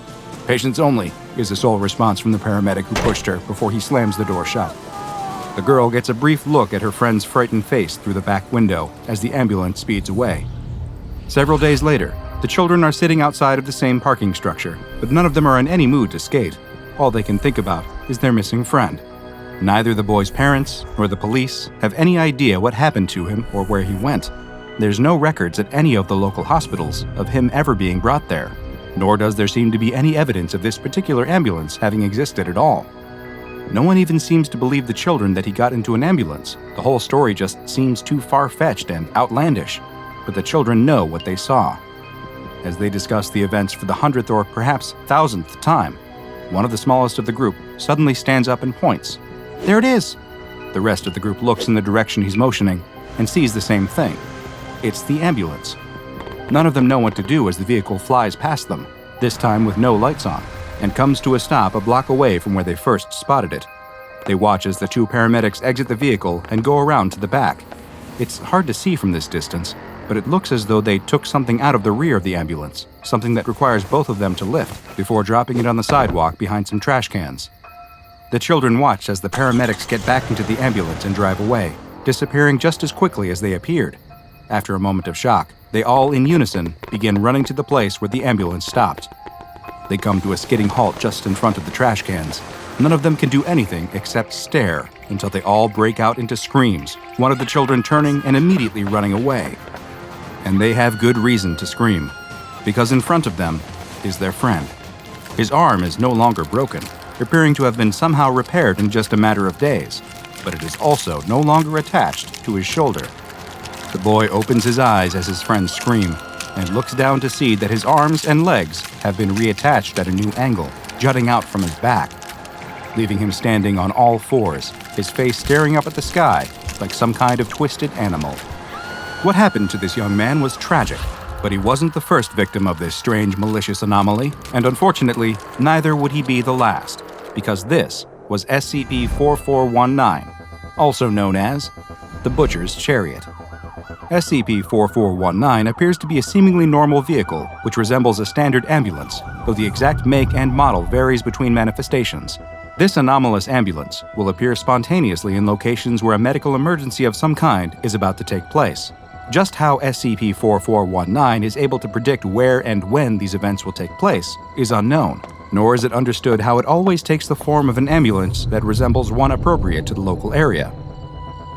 "Patients only," is the sole response from the paramedic who pushed her before he slams the door shut. The girl gets a brief look at her friend's frightened face through the back window as the ambulance speeds away. Several days later, The children are sitting outside of the same parking structure, but none of them are in any mood to skate. All they can think about is their missing friend. Neither the boy's parents nor the police have any idea what happened to him or where he went. There's no records at any of the local hospitals of him ever being brought there, nor does there seem to be any evidence of this particular ambulance having existed at all. No one even seems to believe the children that he got into an ambulance. The whole story just seems too far-fetched and outlandish, but the children know what they saw. As they discuss the events for the 100th or perhaps 1000th time, one of the smallest of the group suddenly stands up and points. "There it is!" The rest of the group looks in the direction he's motioning and sees the same thing. It's the ambulance. None of them know what to do as the vehicle flies past them, this time with no lights on, and comes to a stop a block away from where they first spotted it. They watch as the two paramedics exit the vehicle and go around to the back. It's hard to see from this distance, but it looks as though they took something out of the rear of the ambulance, something that requires both of them to lift before dropping it on the sidewalk behind some trash cans. The children watch as the paramedics get back into the ambulance and drive away, disappearing just as quickly as they appeared. After a moment of shock, they all in unison begin running to the place where the ambulance stopped. They come to a skidding halt just in front of the trash cans. None of them can do anything except stare until they all break out into screams, one of the children turning and immediately running away. And they have good reason to scream, because in front of them is their friend. His arm is no longer broken, appearing to have been somehow repaired in just a matter of days, but it is also no longer attached to his shoulder. The boy opens his eyes as his friends scream, and looks down to see that his arms and legs have been reattached at a new angle, jutting out from his back, leaving him standing on all fours, his face staring up at the sky like some kind of twisted animal. What happened to this young man was tragic, but he wasn't the first victim of this strange, malicious anomaly, and unfortunately, neither would he be the last, because this was SCP-4419, also known as the Butcher's Chariot. SCP-4419 appears to be a seemingly normal vehicle which resembles a standard ambulance, though the exact make and model varies between manifestations. This anomalous ambulance will appear spontaneously in locations where a medical emergency of some kind is about to take place. Just how SCP-4419 is able to predict where and when these events will take place is unknown, nor is it understood how it always takes the form of an ambulance that resembles one appropriate to the local area.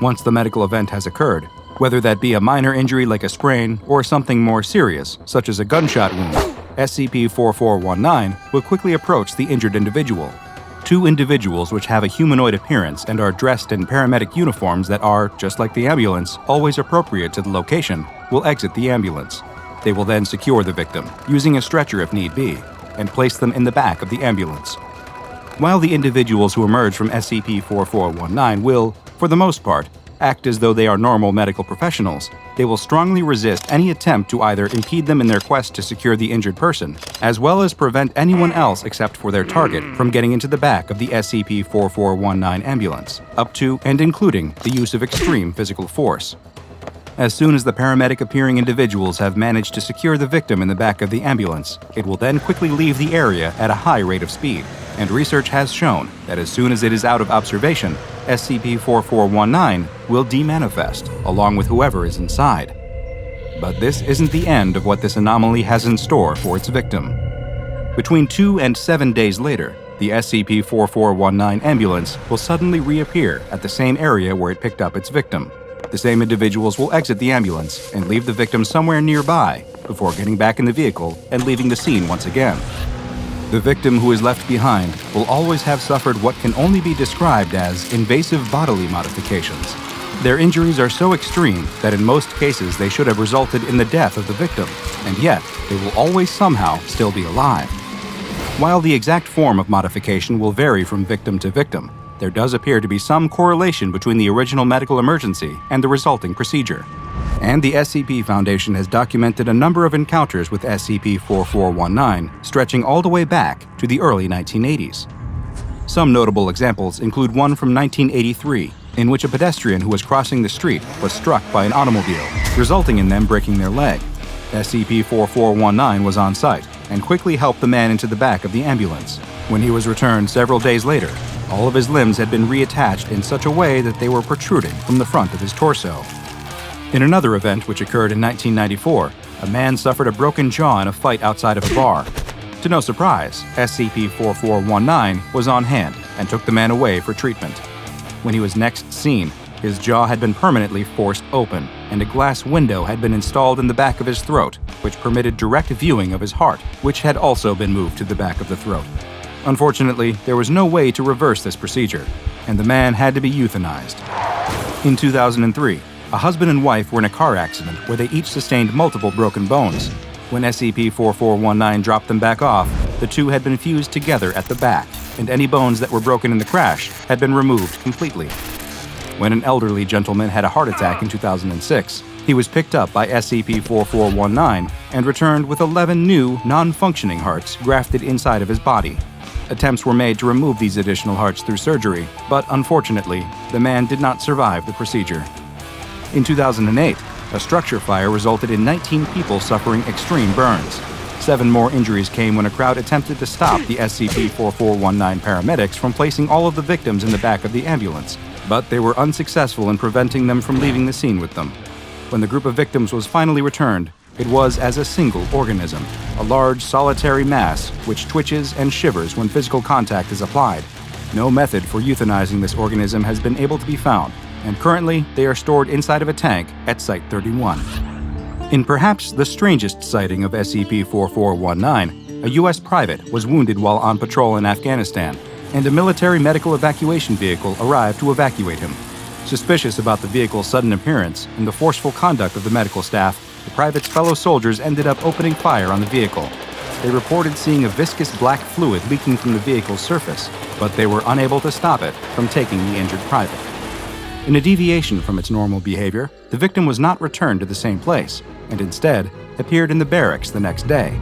Once the medical event has occurred, whether that be a minor injury like a sprain or something more serious, such as a gunshot wound, SCP-4419 will quickly approach the injured individual. Two individuals which have a humanoid appearance and are dressed in paramedic uniforms that are, just like the ambulance, always appropriate to the location, will exit the ambulance. They will then secure the victim, using a stretcher if need be, and place them in the back of the ambulance. While the individuals who emerge from SCP-4419 will, for the most part, act as though they are normal medical professionals, they will strongly resist any attempt to either impede them in their quest to secure the injured person, as well as prevent anyone else except for their target from getting into the back of the SCP-4419 ambulance, up to and including the use of extreme physical force. As soon as the paramedic-appearing individuals have managed to secure the victim in the back of the ambulance, it will then quickly leave the area at a high rate of speed, and research has shown that as soon as it is out of observation, SCP-4419 will demanifest, along with whoever is inside. But this isn't the end of what this anomaly has in store for its victim. Between 2 and 7 days later, the SCP-4419 ambulance will suddenly reappear at the same area where it picked up its victim. The same individuals will exit the ambulance and leave the victim somewhere nearby before getting back in the vehicle and leaving the scene once again. The victim who is left behind will always have suffered what can only be described as invasive bodily modifications. Their injuries are so extreme that in most cases they should have resulted in the death of the victim, and yet they will always somehow still be alive. While the exact form of modification will vary from victim to victim, there does appear to be some correlation between the original medical emergency and the resulting procedure. And the SCP Foundation has documented a number of encounters with SCP-4419, stretching all the way back to the early 1980s. Some notable examples include one from 1983, in which a pedestrian who was crossing the street was struck by an automobile, resulting in them breaking their leg. SCP-4419 was on site and quickly helped the man into the back of the ambulance. When he was returned several days later, all of his limbs had been reattached in such a way that they were protruding from the front of his torso. In another event which occurred in 1994, a man suffered a broken jaw in a fight outside of a bar. To no surprise, SCP-4419 was on hand and took the man away for treatment. When he was next seen, his jaw had been permanently forced open, and a glass window had been installed in the back of his throat, which permitted direct viewing of his heart, which had also been moved to the back of the throat. Unfortunately, there was no way to reverse this procedure, and the man had to be euthanized. In 2003, a husband and wife were in a car accident where they each sustained multiple broken bones. When SCP-4419 dropped them back off, the two had been fused together at the back, and any bones that were broken in the crash had been removed completely. When an elderly gentleman had a heart attack in 2006, he was picked up by SCP-4419 and returned with 11 new, non-functioning hearts grafted inside of his body. Attempts were made to remove these additional hearts through surgery, but unfortunately, the man did not survive the procedure. In 2008, a structure fire resulted in 19 people suffering extreme burns. 7 more injuries came when a crowd attempted to stop the SCP-4419 paramedics from placing all of the victims in the back of the ambulance, but they were unsuccessful in preventing them from leaving the scene with them. When the group of victims was finally returned, it was as a single organism, a large solitary mass which twitches and shivers when physical contact is applied. No method for euthanizing this organism has been able to be found, and currently they are stored inside of a tank at Site-31. In perhaps the strangest sighting of SCP-4419, a U.S. private was wounded while on patrol in Afghanistan, and a military medical evacuation vehicle arrived to evacuate him. Suspicious about the vehicle's sudden appearance and the forceful conduct of the medical staff, the private's fellow soldiers ended up opening fire on the vehicle. They reported seeing a viscous black fluid leaking from the vehicle's surface, but they were unable to stop it from taking the injured private. In a deviation from its normal behavior, the victim was not returned to the same place, and instead appeared in the barracks the next day.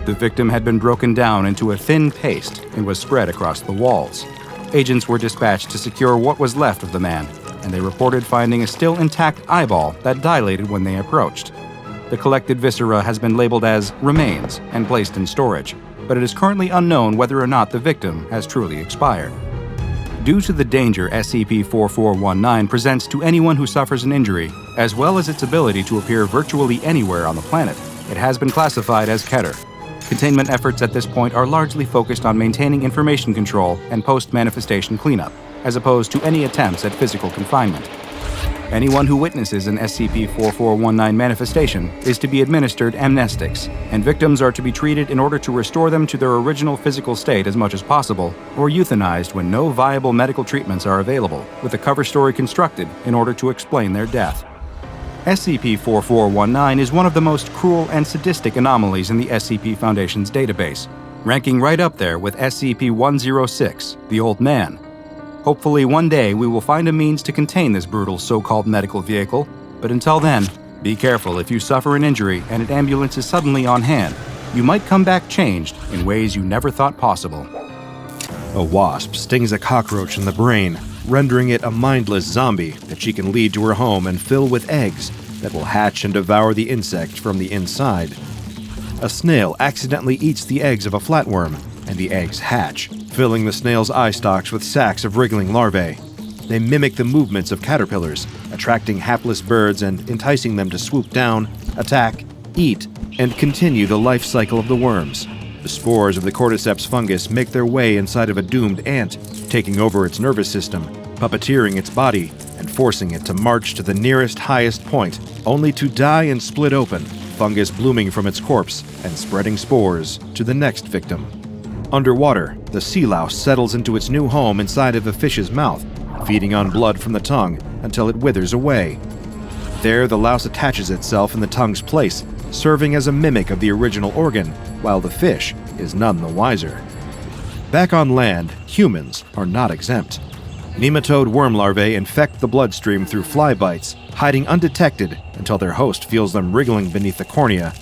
The victim had been broken down into a thin paste and was spread across the walls. Agents were dispatched to secure what was left of the man, and they reported finding a still intact eyeball that dilated when they approached. The collected viscera has been labeled as remains and placed in storage, but it is currently unknown whether or not the victim has truly expired. Due to the danger SCP-4419 presents to anyone who suffers an injury, as well as its ability to appear virtually anywhere on the planet, it has been classified as Keter. Containment efforts at this point are largely focused on maintaining information control and post-manifestation cleanup, as opposed to any attempts at physical confinement. Anyone who witnesses an SCP-4419 manifestation is to be administered amnestics, and victims are to be treated in order to restore them to their original physical state as much as possible, or euthanized when no viable medical treatments are available, with a cover story constructed in order to explain their death. SCP-4419 is one of the most cruel and sadistic anomalies in the SCP Foundation's database, ranking right up there with SCP-106, the Old Man. Hopefully one day we will find a means to contain this brutal so-called medical vehicle, but until then, be careful if you suffer an injury and an ambulance is suddenly on hand. You might come back changed in ways you never thought possible. A wasp stings a cockroach in the brain, rendering it a mindless zombie that she can lead to her home and fill with eggs that will hatch and devour the insect from the inside. A snail accidentally eats the eggs of a flatworm, and the eggs hatch, filling the snail's eye stalks with sacs of wriggling larvae. They mimic the movements of caterpillars, attracting hapless birds and enticing them to swoop down, attack, eat, and continue the life cycle of the worms. The spores of the cordyceps fungus make their way inside of a doomed ant, taking over its nervous system, puppeteering its body, and forcing it to march to the nearest highest point, only to die and split open, fungus blooming from its corpse and spreading spores to the next victim. Underwater, the sea louse settles into its new home inside of a fish's mouth, feeding on blood from the tongue until it withers away. There, the louse attaches itself in the tongue's place, serving as a mimic of the original organ, while the fish is none the wiser. Back on land, humans are not exempt. Nematode worm larvae infect the bloodstream through fly bites, hiding undetected until their host feels them wriggling beneath the cornea.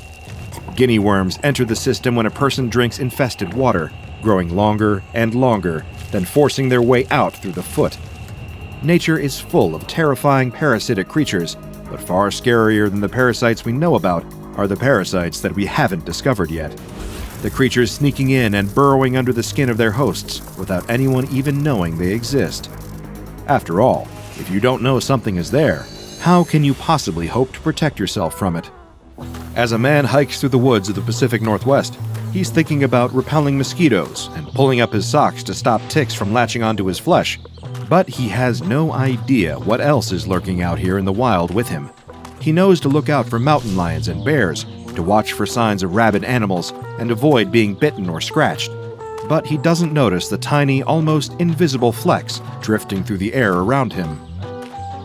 Guinea worms enter the system when a person drinks infested water, growing longer and longer, then forcing their way out through the foot. Nature is full of terrifying parasitic creatures, but far scarier than the parasites we know about are the parasites that we haven't discovered yet. The creatures sneaking in and burrowing under the skin of their hosts without anyone even knowing they exist. After all, if you don't know something is there, how can you possibly hope to protect yourself from it? As a man hikes through the woods of the Pacific Northwest, he's thinking about repelling mosquitoes and pulling up his socks to stop ticks from latching onto his flesh. But he has no idea what else is lurking out here in the wild with him. He knows to look out for mountain lions and bears, to watch for signs of rabid animals, and avoid being bitten or scratched. But he doesn't notice the tiny, almost invisible flecks drifting through the air around him.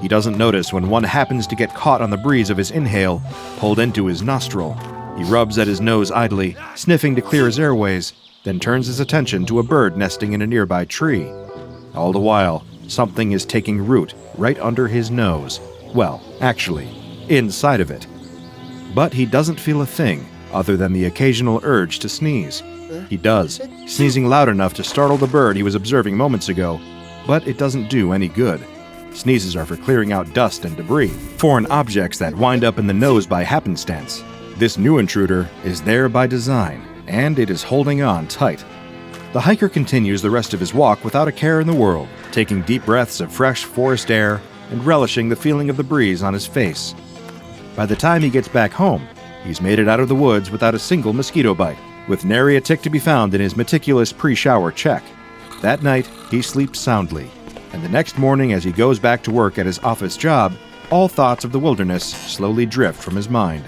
He doesn't notice when one happens to get caught on the breeze of his inhale, pulled into his nostril. He rubs at his nose idly, sniffing to clear his airways, then turns his attention to a bird nesting in a nearby tree. All the while, something is taking root right under his nose. Well, actually, inside of it. But he doesn't feel a thing other than the occasional urge to sneeze. He does, sneezing loud enough to startle the bird he was observing moments ago, but it doesn't do any good. Sneezes are for clearing out dust and debris, foreign objects that wind up in the nose by happenstance. This new intruder is there by design, and it is holding on tight. The hiker continues the rest of his walk without a care in the world, taking deep breaths of fresh forest air and relishing the feeling of the breeze on his face. By the time he gets back home, he's made it out of the woods without a single mosquito bite, with nary a tick to be found in his meticulous pre-shower check. That night, he sleeps soundly, and the next morning as he goes back to work at his office job, all thoughts of the wilderness slowly drift from his mind.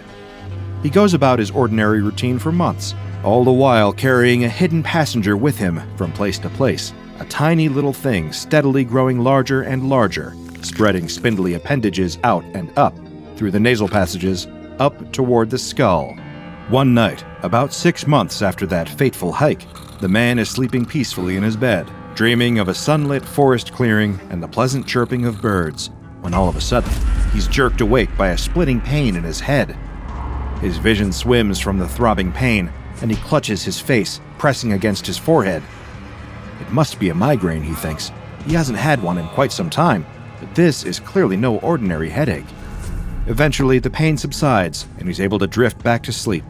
He goes about his ordinary routine for months, all the while carrying a hidden passenger with him from place to place, a tiny little thing steadily growing larger and larger, spreading spindly appendages out and up, through the nasal passages, up toward the skull. One night, about 6 months after that fateful hike, the man is sleeping peacefully in his bed, dreaming of a sunlit forest clearing and the pleasant chirping of birds, when all of a sudden, he's jerked awake by a splitting pain in his head. His vision swims from the throbbing pain, and he clutches his face, pressing against his forehead. It must be a migraine, he thinks. He hasn't had one in quite some time, but this is clearly no ordinary headache. Eventually, the pain subsides, and he's able to drift back to sleep.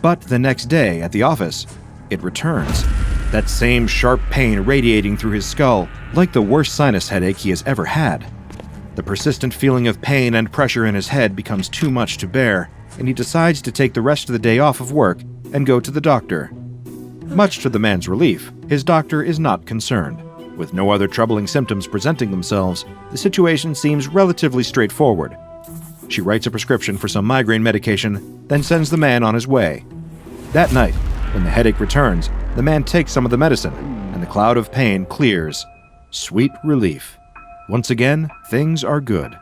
But the next day, at the office, it returns. That same sharp pain radiating through his skull, like the worst sinus headache he has ever had. The persistent feeling of pain and pressure in his head becomes too much to bear, and he decides to take the rest of the day off of work and go to the doctor. Much to the man's relief, his doctor is not concerned. With no other troubling symptoms presenting themselves, the situation seems relatively straightforward. She writes a prescription for some migraine medication, then sends the man on his way. That night, when the headache returns, the man takes some of the medicine, and the cloud of pain clears. Sweet relief. Once again, things are good.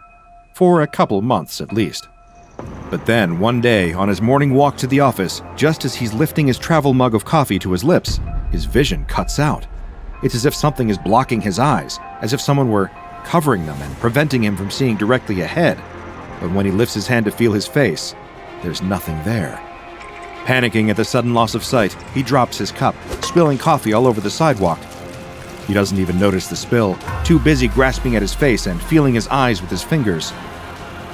For a couple months, at least. But then, one day, on his morning walk to the office, just as he's lifting his travel mug of coffee to his lips, his vision cuts out. It's as if something is blocking his eyes, as if someone were covering them and preventing him from seeing directly ahead. But when he lifts his hand to feel his face, there's nothing there. Panicking at the sudden loss of sight, he drops his cup, spilling coffee all over the sidewalk. He doesn't even notice the spill, too busy grasping at his face and feeling his eyes with his fingers.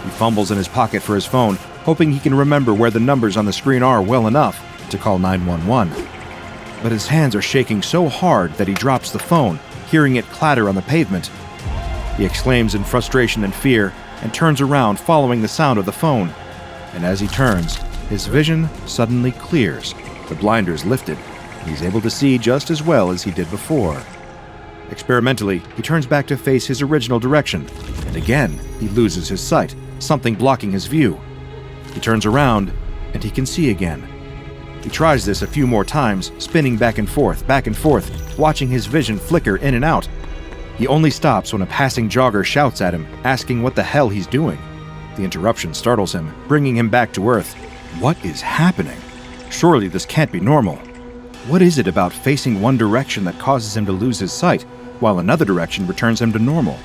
He fumbles in his pocket for his phone, hoping he can remember where the numbers on the screen are well enough to call 911. But his hands are shaking so hard that he drops the phone, hearing it clatter on the pavement. He exclaims in frustration and fear, and turns around following the sound of the phone. And as he turns, his vision suddenly clears, the blinders lifted, and he's able to see just as well as he did before. Experimentally, he turns back to face his original direction, and again he loses his sight, something blocking his view. He turns around, and he can see again. He tries this a few more times, spinning back and forth, watching his vision flicker in and out. He only stops when a passing jogger shouts at him, asking what the hell he's doing. The interruption startles him, bringing him back to earth. What is happening? Surely this can't be normal. What is it about facing one direction that causes him to lose his sight, while another direction returns him to normal?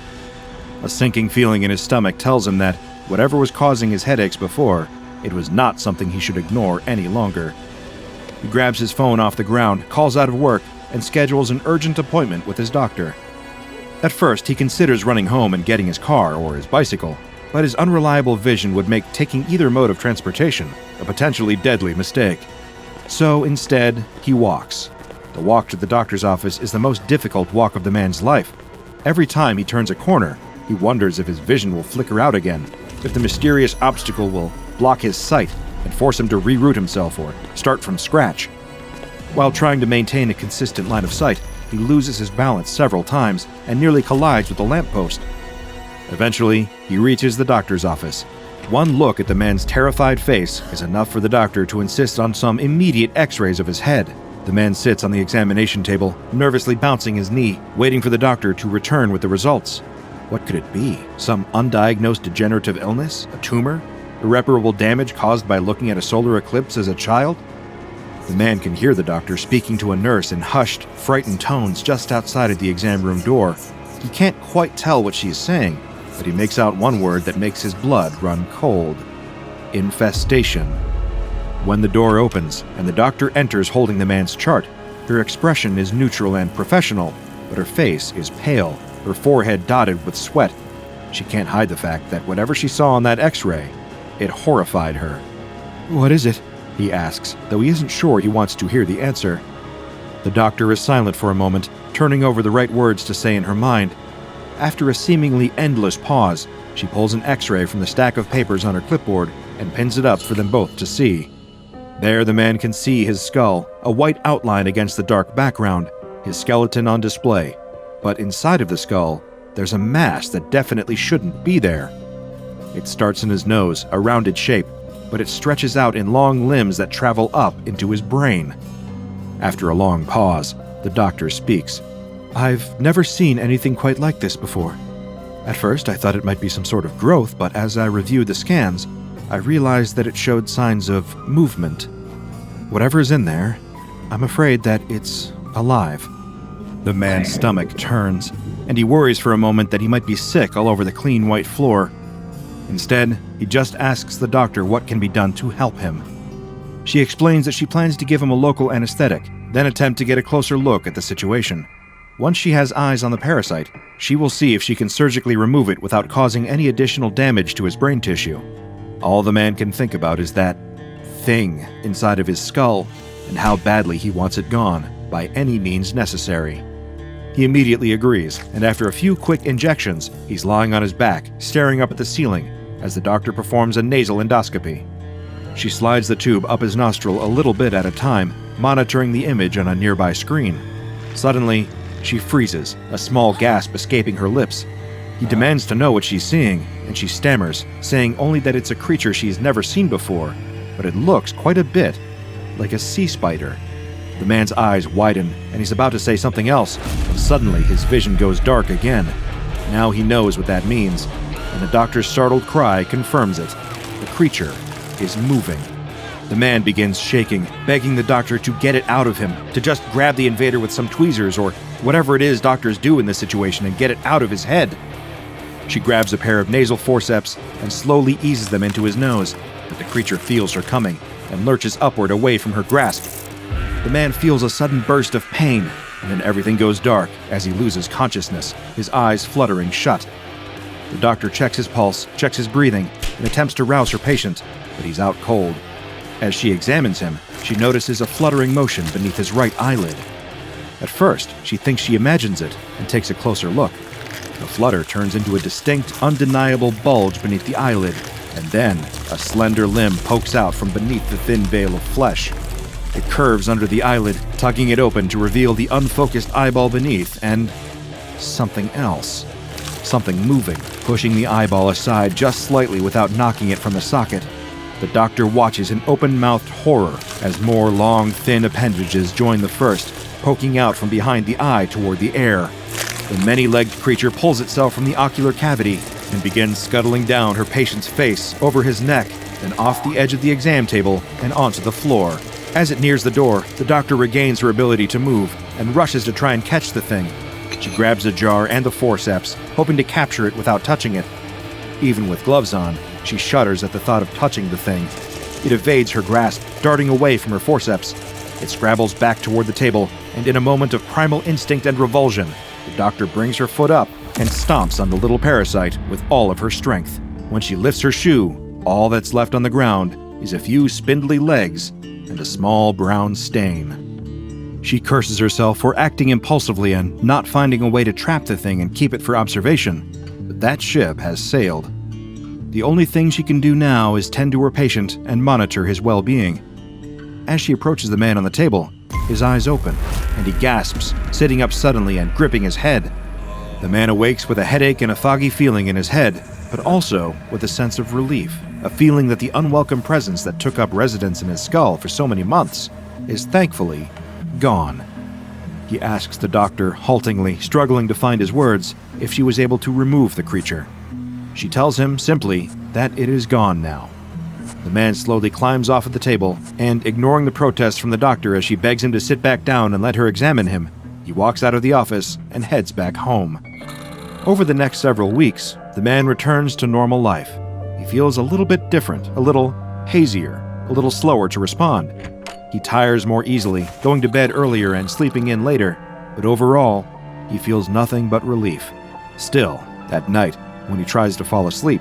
A sinking feeling in his stomach tells him that whatever was causing his headaches before, it was not something he should ignore any longer. He grabs his phone off the ground, calls out of work, and schedules an urgent appointment with his doctor. At first, he considers running home and getting his car or his bicycle, but his unreliable vision would make taking either mode of transportation a potentially deadly mistake. So instead, he walks. The walk to the doctor's office is the most difficult walk of the man's life. Every time he turns a corner, he wonders if his vision will flicker out again, if the mysterious obstacle will block his sight, and force him to reroute himself or start from scratch. While trying to maintain a consistent line of sight, he loses his balance several times and nearly collides with the lamppost. Eventually, he reaches the doctor's office. One look at the man's terrified face is enough for the doctor to insist on some immediate x-rays of his head. The man sits on the examination table, nervously bouncing his knee, waiting for the doctor to return with the results. What could it be? Some undiagnosed degenerative illness? A tumor? Irreparable damage caused by looking at a solar eclipse as a child? The man can hear the doctor speaking to a nurse in hushed, frightened tones just outside of the exam room door. He can't quite tell what she is saying, but he makes out one word that makes his blood run cold. Infestation. When the door opens and the doctor enters holding the man's chart, her expression is neutral and professional, but her face is pale, her forehead dotted with sweat. She can't hide the fact that whatever she saw on that x-ray, it horrified her. "What is it?" he asks, though he isn't sure he wants to hear the answer. The doctor is silent for a moment, turning over the right words to say in her mind. After a seemingly endless pause, she pulls an x-ray from the stack of papers on her clipboard and pins it up for them both to see. There the man can see his skull, a white outline against the dark background, his skeleton on display. But inside of the skull, there's a mass that definitely shouldn't be there. It starts in his nose, a rounded shape, but it stretches out in long limbs that travel up into his brain. After a long pause, the doctor speaks. "I've never seen anything quite like this before. At first, I thought it might be some sort of growth, but as I reviewed the scans, I realized that it showed signs of movement. Whatever is in there, I'm afraid that it's alive." The man's stomach turns, and he worries for a moment that he might be sick all over the clean white floor. Instead, he just asks the doctor what can be done to help him. She explains that she plans to give him a local anesthetic, then attempt to get a closer look at the situation. Once she has eyes on the parasite, she will see if she can surgically remove it without causing any additional damage to his brain tissue. All the man can think about is that thing inside of his skull and how badly he wants it gone by any means necessary. He immediately agrees, and after a few quick injections, he's lying on his back, staring up at the ceiling as the doctor performs a nasal endoscopy. She slides the tube up his nostril a little bit at a time, monitoring the image on a nearby screen. Suddenly, she freezes, a small gasp escaping her lips. He demands to know what she's seeing, and she stammers, saying only that it's a creature she's never seen before, but it looks quite a bit like a sea spider. The man's eyes widen, and he's about to say something else, but suddenly his vision goes dark again. Now he knows what that means, and the doctor's startled cry confirms it. The creature is moving. The man begins shaking, begging the doctor to get it out of him, to just grab the invader with some tweezers or whatever it is doctors do in this situation and get it out of his head. She grabs a pair of nasal forceps and slowly eases them into his nose, but the creature feels her coming and lurches upward away from her grasp. The man feels a sudden burst of pain, and then everything goes dark as he loses consciousness, his eyes fluttering shut. The doctor checks his pulse, checks his breathing, and attempts to rouse her patient, but he's out cold. As she examines him, she notices a fluttering motion beneath his right eyelid. At first, she thinks she imagines it and takes a closer look. The flutter turns into a distinct, undeniable bulge beneath the eyelid, and then a slender limb pokes out from beneath the thin veil of flesh. It curves under the eyelid, tugging it open to reveal the unfocused eyeball beneath, and something else. Something moving, pushing the eyeball aside just slightly without knocking it from the socket. The doctor watches in open-mouthed horror as more long, thin appendages join the first, poking out from behind the eye toward the air. The many-legged creature pulls itself from the ocular cavity and begins scuttling down her patient's face, over his neck, then off the edge of the exam table and onto the floor. As it nears the door, the doctor regains her ability to move and rushes to try and catch the thing. She grabs the jar and the forceps, hoping to capture it without touching it. Even with gloves on, she shudders at the thought of touching the thing. It evades her grasp, darting away from her forceps. It scrabbles back toward the table, and in a moment of primal instinct and revulsion, the doctor brings her foot up and stomps on the little parasite with all of her strength. When she lifts her shoe, all that's left on the ground is a few spindly legs and a small brown stain. She curses herself for acting impulsively and not finding a way to trap the thing and keep it for observation, but that ship has sailed. The only thing she can do now is tend to her patient and monitor his well-being. As she approaches the man on the table, his eyes open, and he gasps, sitting up suddenly and gripping his head. The man awakes with a headache and a foggy feeling in his head, but also with a sense of relief, a feeling that the unwelcome presence that took up residence in his skull for so many months is thankfully gone. He asks the doctor, haltingly, struggling to find his words, if she was able to remove the creature. She tells him simply that it is gone now. The man slowly climbs off of the table, and ignoring the protests from the doctor as she begs him to sit back down and let her examine him, he walks out of the office and heads back home. Over the next several weeks, the man returns to normal life. He feels a little bit different, a little hazier, a little slower to respond. He tires more easily, going to bed earlier and sleeping in later, but overall, he feels nothing but relief. Still, at night, when he tries to fall asleep,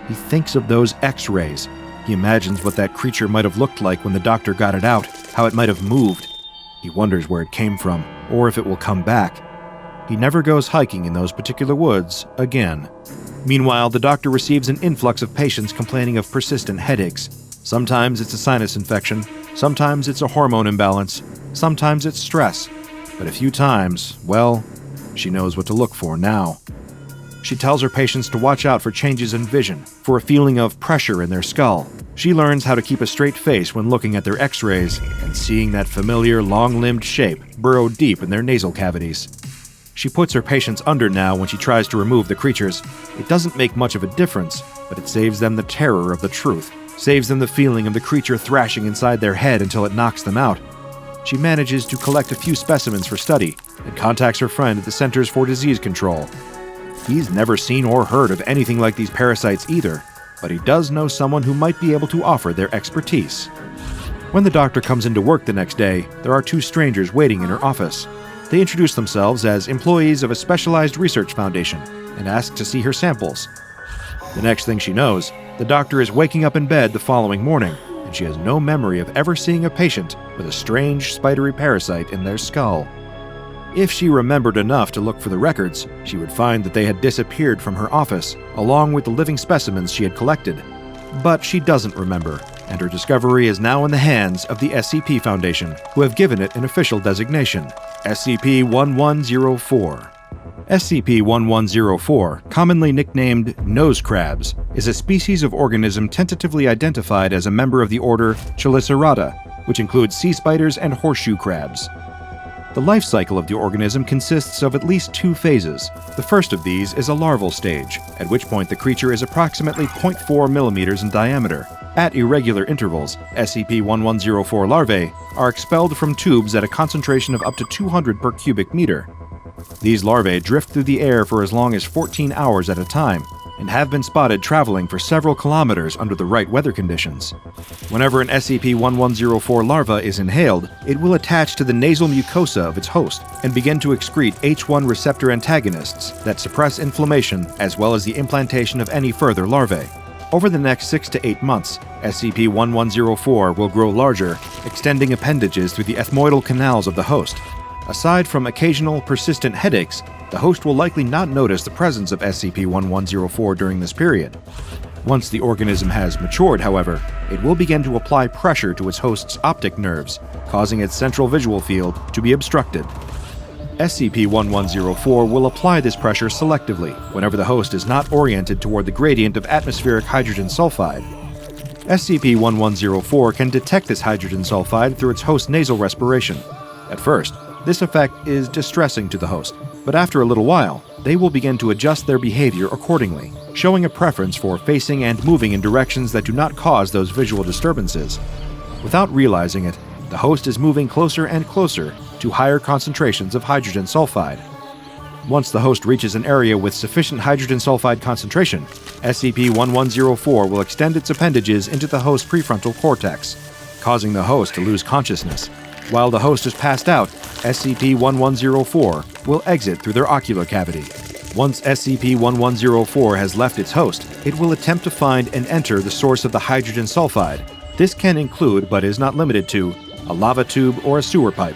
he thinks of those X-rays. He imagines what that creature might have looked like when the doctor got it out, how it might have moved. He wonders where it came from, or if it will come back. He never goes hiking in those particular woods again. Meanwhile, the doctor receives an influx of patients complaining of persistent headaches. Sometimes it's a sinus infection, sometimes it's a hormone imbalance, sometimes it's stress. But a few times, well, she knows what to look for now. She tells her patients to watch out for changes in vision, for a feeling of pressure in their skull. She learns how to keep a straight face when looking at their X-rays and seeing that familiar long-limbed shape burrow deep in their nasal cavities. She puts her patients under now when she tries to remove the creatures. It doesn't make much of a difference, but it saves them the terror of the truth, saves them the feeling of the creature thrashing inside their head until it knocks them out. She manages to collect a few specimens for study and contacts her friend at the Centers for Disease Control. He's never seen or heard of anything like these parasites either, but he does know someone who might be able to offer their expertise. When the doctor comes into work the next day, there are two strangers waiting in her office. They introduce themselves as employees of a specialized research foundation and ask to see her samples. The next thing she knows, the doctor is waking up in bed the following morning, and she has no memory of ever seeing a patient with a strange spidery parasite in their skull. If she remembered enough to look for the records, she would find that they had disappeared from her office, along with the living specimens she had collected. But she doesn't remember, and her discovery is now in the hands of the SCP Foundation, who have given it an official designation, SCP-1104. SCP-1104, commonly nicknamed nose crabs, is a species of organism tentatively identified as a member of the order Chalicerata, which includes sea spiders and horseshoe crabs. The life cycle of the organism consists of at least two phases. The first of these is a larval stage, at which point the creature is approximately 0.4 millimeters in diameter. At irregular intervals, SCP-1104 larvae are expelled from tubes at a concentration of up to 200 per cubic meter. These larvae drift through the air for as long as 14 hours at a time, and have been spotted traveling for several kilometers under the right weather conditions. Whenever an SCP-1104 larva is inhaled, it will attach to the nasal mucosa of its host and begin to excrete H1 receptor antagonists that suppress inflammation as well as the implantation of any further larvae. Over the next 6 to 8 months, SCP-1104 will grow larger, extending appendages through the ethmoidal canals of the host. Aside from occasional persistent headaches, the host will likely not notice the presence of SCP-1104 during this period. Once the organism has matured, however, it will begin to apply pressure to its host's optic nerves, causing its central visual field to be obstructed. SCP-1104 will apply this pressure selectively whenever the host is not oriented toward the gradient of atmospheric hydrogen sulfide. SCP-1104 can detect this hydrogen sulfide through its host's nasal respiration. At first, this effect is distressing to the host, but after a little while, they will begin to adjust their behavior accordingly, showing a preference for facing and moving in directions that do not cause those visual disturbances. Without realizing it, the host is moving closer and closer to higher concentrations of hydrogen sulfide. Once the host reaches an area with sufficient hydrogen sulfide concentration, SCP-1104 will extend its appendages into the host's prefrontal cortex, causing the host to lose consciousness. While the host is passed out, SCP-1104 will exit through their ocular cavity. Once SCP-1104 has left its host, it will attempt to find and enter the source of the hydrogen sulfide. This can include, but is not limited to, a lava tube or a sewer pipe.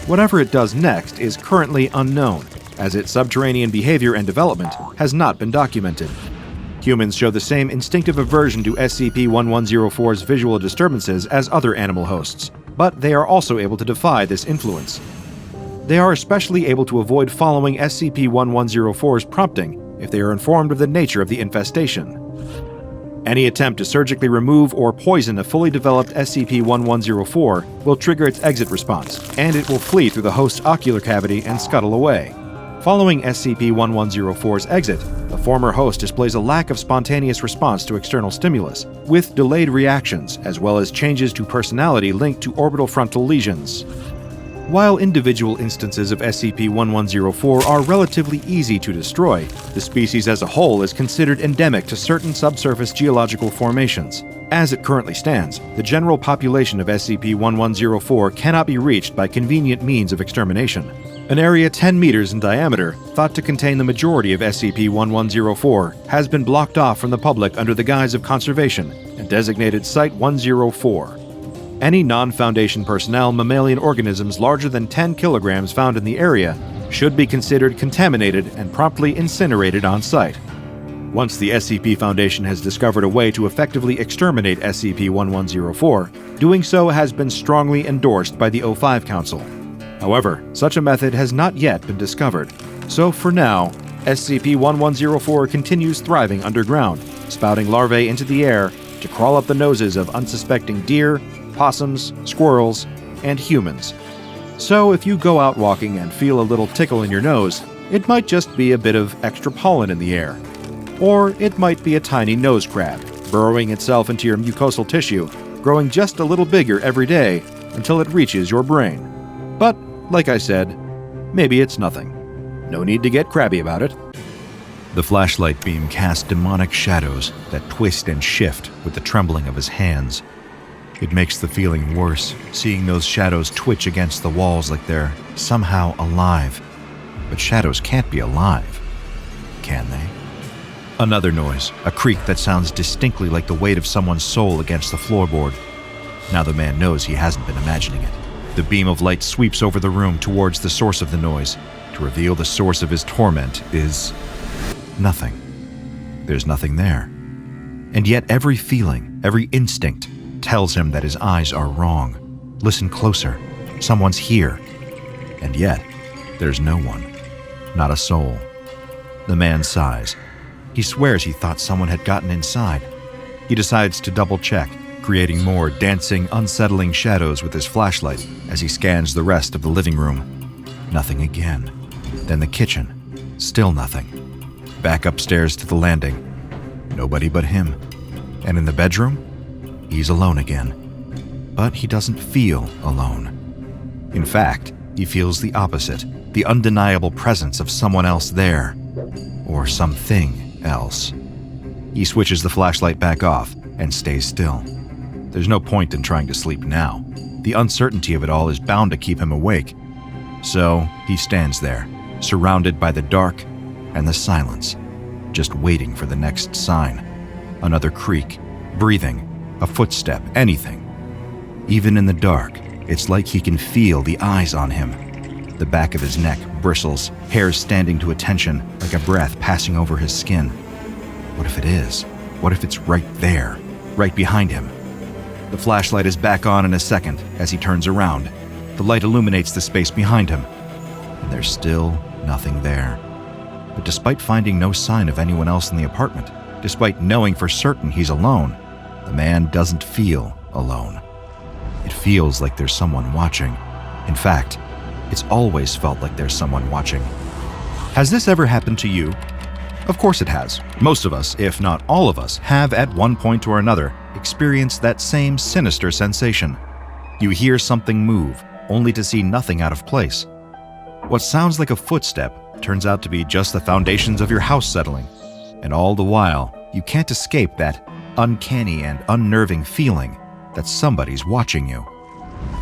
Whatever it does next is currently unknown, as its subterranean behavior and development has not been documented. Humans show the same instinctive aversion to SCP-1104's visual disturbances as other animal hosts, but they are also able to defy this influence. They are especially able to avoid following SCP-1104's prompting if they are informed of the nature of the infestation. Any attempt to surgically remove or poison a fully developed SCP-1104 will trigger its exit response, and it will flee through the host's ocular cavity and scuttle away. Following SCP-1104's exit, the former host displays a lack of spontaneous response to external stimulus, with delayed reactions as well as changes to personality linked to orbital frontal lesions. While individual instances of SCP-1104 are relatively easy to destroy, the species as a whole is considered endemic to certain subsurface geological formations. As it currently stands, the general population of SCP-1104 cannot be reached by convenient means of extermination. An area 10 meters in diameter, thought to contain the majority of SCP-1104, has been blocked off from the public under the guise of conservation and designated Site-104. Any non-Foundation personnel mammalian organisms larger than 10 kilograms found in the area should be considered contaminated and promptly incinerated on site. Once the SCP Foundation has discovered a way to effectively exterminate SCP-1104, doing so has been strongly endorsed by the O5 Council. However, such a method has not yet been discovered, so for now, SCP-1104 continues thriving underground, spouting larvae into the air to crawl up the noses of unsuspecting deer, possums, squirrels, and humans. So if you go out walking and feel a little tickle in your nose, it might just be a bit of extra pollen in the air. Or it might be a tiny nose crab, burrowing itself into your mucosal tissue, growing just a little bigger every day until it reaches your brain. But, like I said, maybe it's nothing. No need to get crabby about it. The flashlight beam casts demonic shadows that twist and shift with the trembling of his hands. It makes the feeling worse, seeing those shadows twitch against the walls like they're somehow alive. But shadows can't be alive, can they? Another noise, a creak that sounds distinctly like the weight of someone's soul against the floorboard. Now the man knows he hasn't been imagining it. The beam of light sweeps over the room towards the source of the noise, to reveal the source of his torment is nothing. There's nothing there. And yet every feeling, every instinct, tells him that his eyes are wrong. Listen closer. Someone's here. And yet, there's no one. Not a soul. The man sighs. He swears he thought someone had gotten inside. He decides to double-check, creating more dancing, unsettling shadows with his flashlight as he scans the rest of the living room. Nothing again. Then the kitchen. Still nothing. Back upstairs to the landing. Nobody but him. And in the bedroom? He's alone again. But he doesn't feel alone. In fact, he feels the opposite, the undeniable presence of someone else there. Or something else. He switches the flashlight back off and stays still. There's no point in trying to sleep now. The uncertainty of it all is bound to keep him awake. So he stands there, surrounded by the dark and the silence, just waiting for the next sign. Another creak, breathing, a footstep, anything. Even in the dark, it's like he can feel the eyes on him. The back of his neck bristles, hairs standing to attention like a breath passing over his skin. What if it is? What if it's right there, right behind him? The flashlight is back on in a second as he turns around. The light illuminates the space behind him, and there's still nothing there. But despite finding no sign of anyone else in the apartment, despite knowing for certain he's alone, the man doesn't feel alone. It feels like there's someone watching. In fact, it's always felt like there's someone watching. Has this ever happened to you? Of course it has. Most of us, if not all of us, have at one point or another experienced that same sinister sensation. You hear something move, only to see nothing out of place. What sounds like a footstep turns out to be just the foundations of your house settling. And all the while, you can't escape that uncanny and unnerving feeling that somebody's watching you.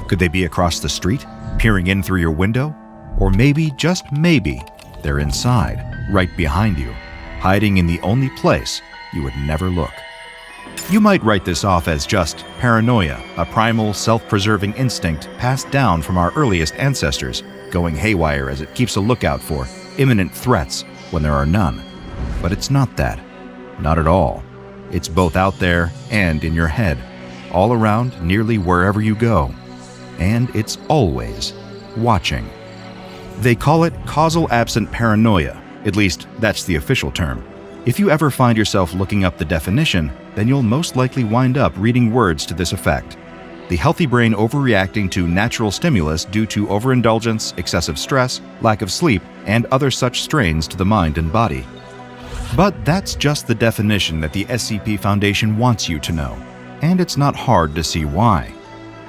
Could they be across the street, peering in through your window? Or maybe, just maybe, they're inside, right behind you, hiding in the only place you would never look. You might write this off as just paranoia, a primal, self-preserving instinct passed down from our earliest ancestors, going haywire as it keeps a lookout for imminent threats when there are none. But it's not that. Not at all. It's both out there and in your head, all around nearly wherever you go. And it's always watching. They call it causal absent paranoia. At least, that's the official term. If you ever find yourself looking up the definition, then you'll most likely wind up reading words to this effect. The healthy brain overreacting to natural stimulus due to overindulgence, excessive stress, lack of sleep, and other such strains to the mind and body. But that's just the definition that the SCP Foundation wants you to know, and it's not hard to see why.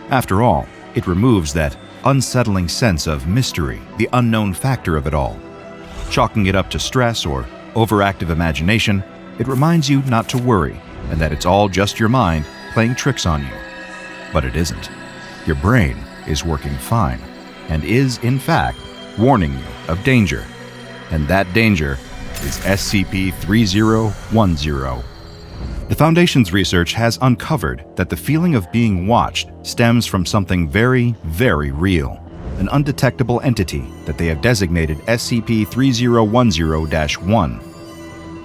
After all, it removes that unsettling sense of mystery, the unknown factor of it all. Chalking it up to stress or overactive imagination, it reminds you not to worry, and that it's all just your mind playing tricks on you. But it isn't. Your brain is working fine, and is, in fact, warning you of danger. And that danger is SCP-1010. The Foundation's research has uncovered that the feeling of being watched stems from something very, very real. An undetectable entity that they have designated SCP-3010-1.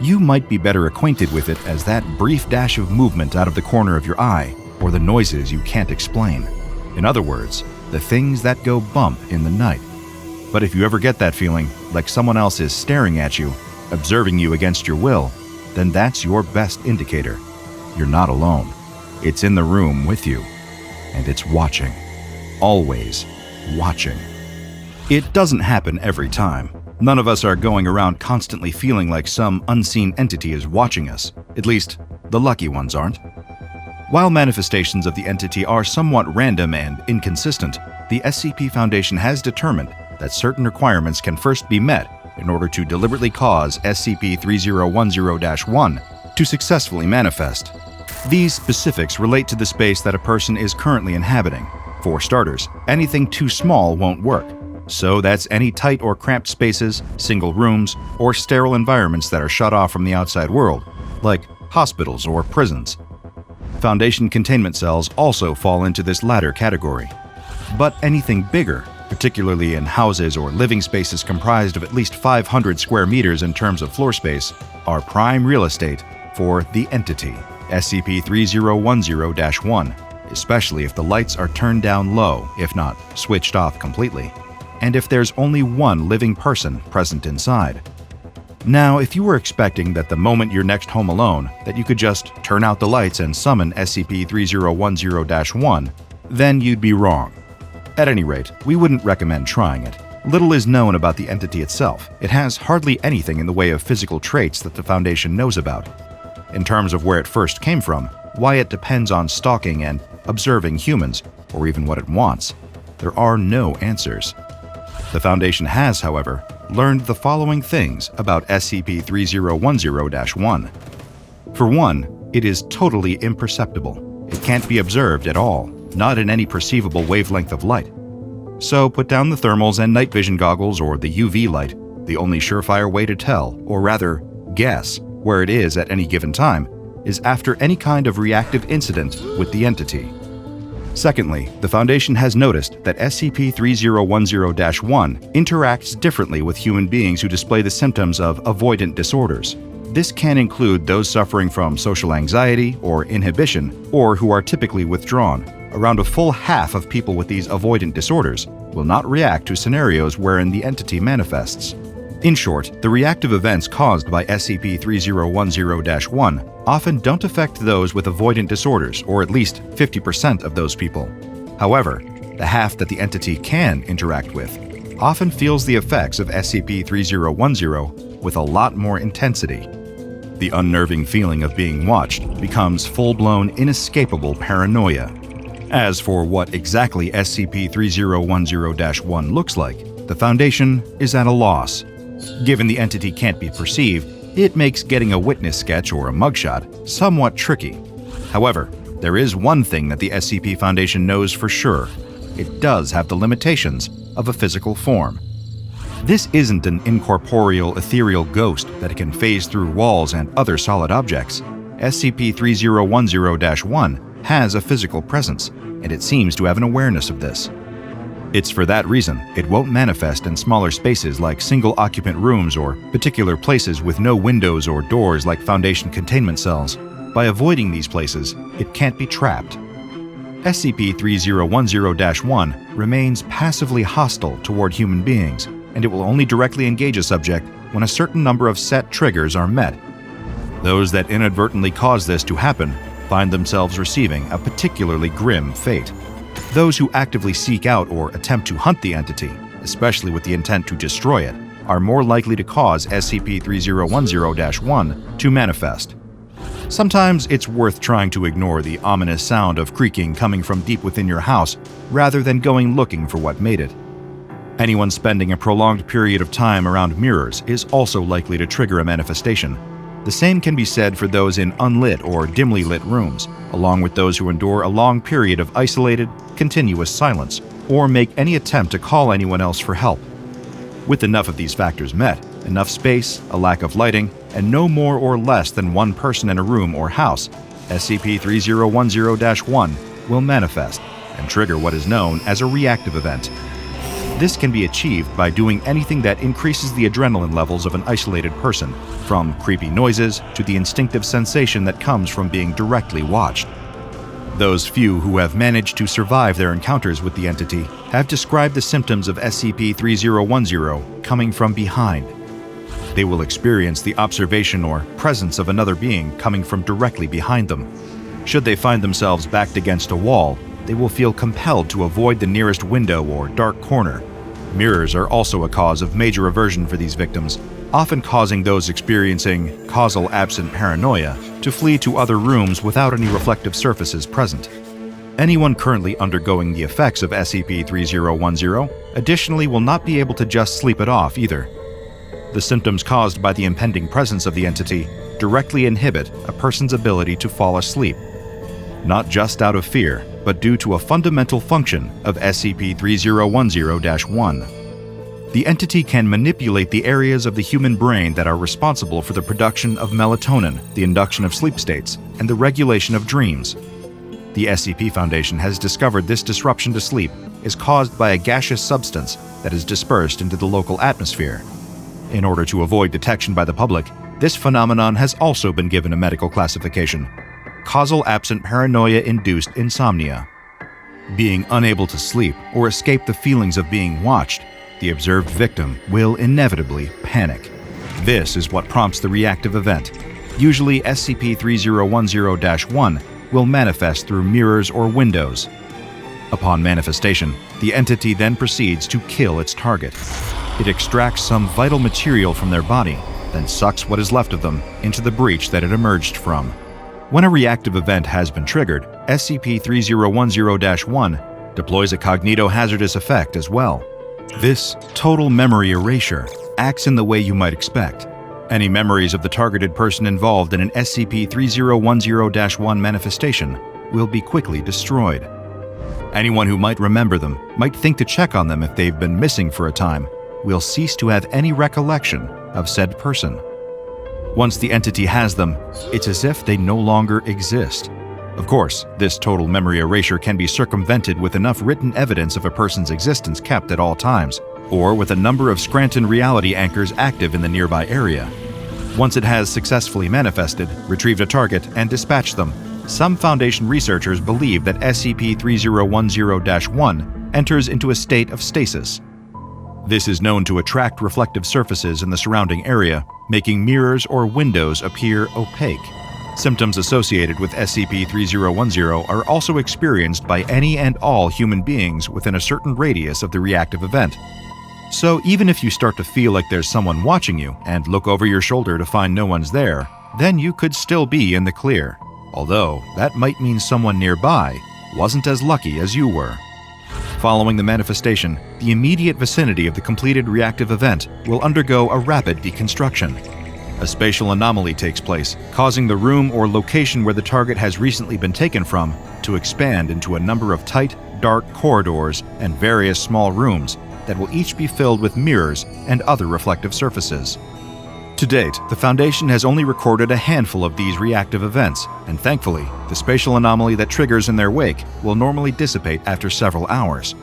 You might be better acquainted with it as that brief dash of movement out of the corner of your eye, or the noises you can't explain. In other words, the things that go bump in the night. But if you ever get that feeling, like someone else is staring at you, observing you against your will, then that's your best indicator. You're not alone. It's in the room with you, and it's watching. Always watching. It doesn't happen every time. None of us are going around constantly feeling like some unseen entity is watching us. At least, the lucky ones aren't. While manifestations of the entity are somewhat random and inconsistent, the SCP Foundation has determined that certain requirements can first be met in order to deliberately cause SCP-3010-1 to successfully manifest. These specifics relate to the space that a person is currently inhabiting. For starters, anything too small won't work. So that's any tight or cramped spaces, single rooms, or sterile environments that are shut off from the outside world, like hospitals or prisons. Foundation containment cells also fall into this latter category. But anything bigger, particularly in houses or living spaces comprised of at least 500 square meters in terms of floor space, are prime real estate for the entity, SCP-3010-1, especially if the lights are turned down low, if not switched off completely, and if there's only one living person present inside. Now, if you were expecting that the moment you're next home alone, that you could just turn out the lights and summon SCP-3010-1, then you'd be wrong. At any rate, we wouldn't recommend trying it. Little is known about the entity itself. It has hardly anything in the way of physical traits that the Foundation knows about. In terms of where it first came from, why it depends on stalking and observing humans, or even what it wants, there are no answers. The Foundation has, however, learned the following things about SCP-3010-1. For one, it is totally imperceptible. It can't be observed at all, not in any perceivable wavelength of light. So put down the thermals and night vision goggles or the UV light. The only surefire way to tell, or rather, guess, where it is at any given time, is after any kind of reactive incident with the entity. Secondly, the Foundation has noticed that SCP-3010-1 interacts differently with human beings who display the symptoms of avoidant disorders. This can include those suffering from social anxiety or inhibition, or who are typically withdrawn. Around a full half of people with these avoidant disorders will not react to scenarios wherein the entity manifests. In short, the reactive events caused by SCP-3010-1 often don't affect those with avoidant disorders, or at least 50% of those people. However, the half that the entity can interact with often feels the effects of SCP-3010 with a lot more intensity. The unnerving feeling of being watched becomes full-blown, inescapable paranoia. As for what exactly SCP-3010-1 looks like, the Foundation is at a loss. Given the entity can't be perceived, it makes getting a witness sketch or a mugshot somewhat tricky. However, there is one thing that the SCP Foundation knows for sure. It does have the limitations of a physical form. This isn't an incorporeal, ethereal ghost that can phase through walls and other solid objects. SCP-3010-1 has a physical presence, and it seems to have an awareness of this. It's for that reason it won't manifest in smaller spaces like single-occupant rooms or particular places with no windows or doors like Foundation containment cells. By avoiding these places, it can't be trapped. SCP-3010-1 remains passively hostile toward human beings, and it will only directly engage a subject when a certain number of set triggers are met. Those that inadvertently cause this to happen find themselves receiving a particularly grim fate. Those who actively seek out or attempt to hunt the entity, especially with the intent to destroy it, are more likely to cause SCP-3010-1 to manifest. Sometimes it's worth trying to ignore the ominous sound of creaking coming from deep within your house rather than going looking for what made it. Anyone spending a prolonged period of time around mirrors is also likely to trigger a manifestation. The same can be said for those in unlit or dimly lit rooms, along with those who endure a long period of isolated, continuous silence, or make any attempt to call anyone else for help. With enough of these factors met, enough space, a lack of lighting, and no more or less than one person in a room or house, SCP-3010-1 will manifest and trigger what is known as a reactive event. This can be achieved by doing anything that increases the adrenaline levels of an isolated person, from creepy noises to the instinctive sensation that comes from being directly watched. Those few who have managed to survive their encounters with the entity have described the symptoms of SCP-3010 coming from behind. They will experience the observation or presence of another being coming from directly behind them. Should they find themselves backed against a wall, they will feel compelled to avoid the nearest window or dark corner. Mirrors are also a cause of major aversion for these victims, often causing those experiencing causal absent paranoia to flee to other rooms without any reflective surfaces present. Anyone currently undergoing the effects of SCP-3010 additionally will not be able to just sleep it off either. The symptoms caused by the impending presence of the entity directly inhibit a person's ability to fall asleep, not just out of fear, but due to a fundamental function of SCP-3010-1. The entity can manipulate the areas of the human brain that are responsible for the production of melatonin, the induction of sleep states, and the regulation of dreams. The SCP Foundation has discovered this disruption to sleep is caused by a gaseous substance that is dispersed into the local atmosphere. In order to avoid detection by the public, this phenomenon has also been given a medical classification: causal absent paranoia-induced insomnia. Being unable to sleep or escape the feelings of being watched, the observed victim will inevitably panic. This is what prompts the reactive event. Usually, SCP-3010-1 will manifest through mirrors or windows. Upon manifestation, the entity then proceeds to kill its target. It extracts some vital material from their body, then sucks what is left of them into the breach that it emerged from. When a reactive event has been triggered, SCP-3010-1 deploys a cognitohazardous effect as well. This total memory erasure acts in the way you might expect. Any memories of the targeted person involved in an SCP-3010-1 manifestation will be quickly destroyed. Anyone who might remember them, might think to check on them if they've been missing for a time, will cease to have any recollection of said person. Once the entity has them, it's as if they no longer exist. Of course, this total memory erasure can be circumvented with enough written evidence of a person's existence kept at all times, or with a number of Scranton reality anchors active in the nearby area. Once it has successfully manifested, retrieved a target, and dispatched them, some Foundation researchers believe that SCP-3010-1 enters into a state of stasis. This is known to attract reflective surfaces in the surrounding area, making mirrors or windows appear opaque. Symptoms associated with SCP-3010 are also experienced by any and all human beings within a certain radius of the reactive event. So even if you start to feel like there's someone watching you and look over your shoulder to find no one's there, then you could still be in the clear. Although, that might mean someone nearby wasn't as lucky as you were. Following the manifestation, the immediate vicinity of the completed reactive event will undergo a rapid deconstruction. A spatial anomaly takes place, causing the room or location where the target has recently been taken from to expand into a number of tight, dark corridors and various small rooms that will each be filled with mirrors and other reflective surfaces. To date, the Foundation has only recorded a handful of these reactive events, and thankfully, the spatial anomaly that triggers in their wake will normally dissipate after several hours.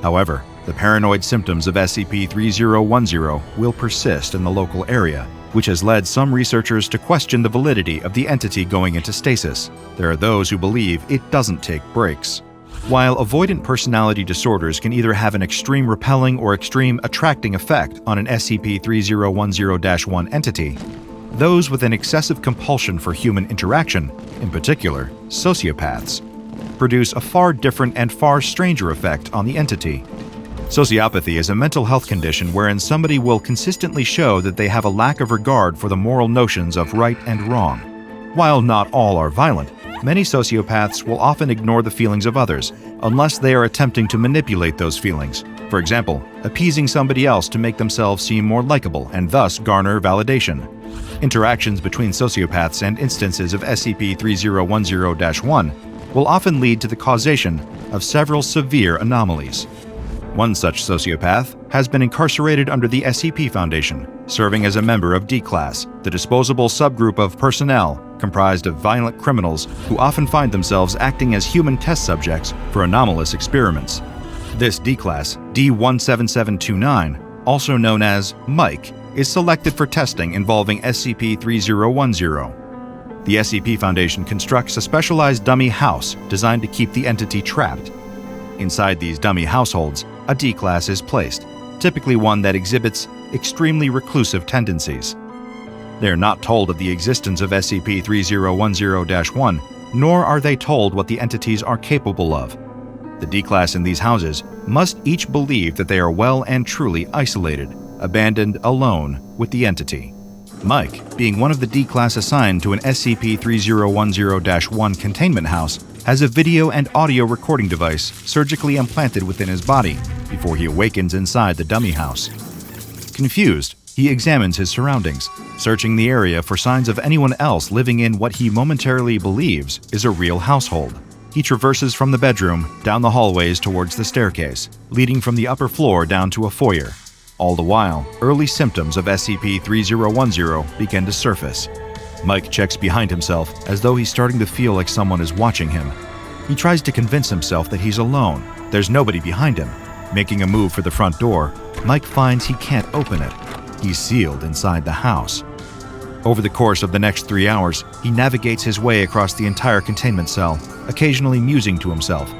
However, the paranoid symptoms of SCP-3010 will persist in the local area, which has led some researchers to question the validity of the entity going into stasis. There are those who believe it doesn't take breaks. While avoidant personality disorders can either have an extreme repelling or extreme attracting effect on an SCP-3010-1 entity, those with an excessive compulsion for human interaction, in particular sociopaths, produce a far different and far stranger effect on the entity. Sociopathy is a mental health condition wherein somebody will consistently show that they have a lack of regard for the moral notions of right and wrong. While not all are violent, many sociopaths will often ignore the feelings of others, unless they are attempting to manipulate those feelings. For example, appeasing somebody else to make themselves seem more likable and thus garner validation. Interactions between sociopaths and instances of SCP-3010-1 will often lead to the causation of several severe anomalies. One such sociopath has been incarcerated under the SCP Foundation, serving as a member of D-Class, the disposable subgroup of personnel comprised of violent criminals who often find themselves acting as human test subjects for anomalous experiments. This D-Class, D17729, also known as Mike, is selected for testing involving SCP-3010. The SCP Foundation constructs a specialized dummy house designed to keep the entity trapped. Inside these dummy households, a D-Class is placed, typically one that exhibits extremely reclusive tendencies. They are not told of the existence of SCP-3010-1, nor are they told what the entities are capable of. The D-Class in these houses must each believe that they are well and truly isolated, abandoned alone with the entity. Mike, being one of the D-Class assigned to an SCP-3010-1 containment house, has a video and audio recording device surgically implanted within his body before he awakens inside the dummy house. Confused, he examines his surroundings, searching the area for signs of anyone else living in what he momentarily believes is a real household. He traverses from the bedroom down the hallways towards the staircase, leading from the upper floor down to a foyer. All the while, early symptoms of SCP-3010 begin to surface. Mike checks behind himself as though he's starting to feel like someone is watching him. He tries to convince himself that he's alone. There's nobody behind him. Making a move for the front door, Mike finds he can't open it. He's sealed inside the house. Over the course of the next 3 hours, he navigates his way across the entire containment cell, occasionally musing to himself.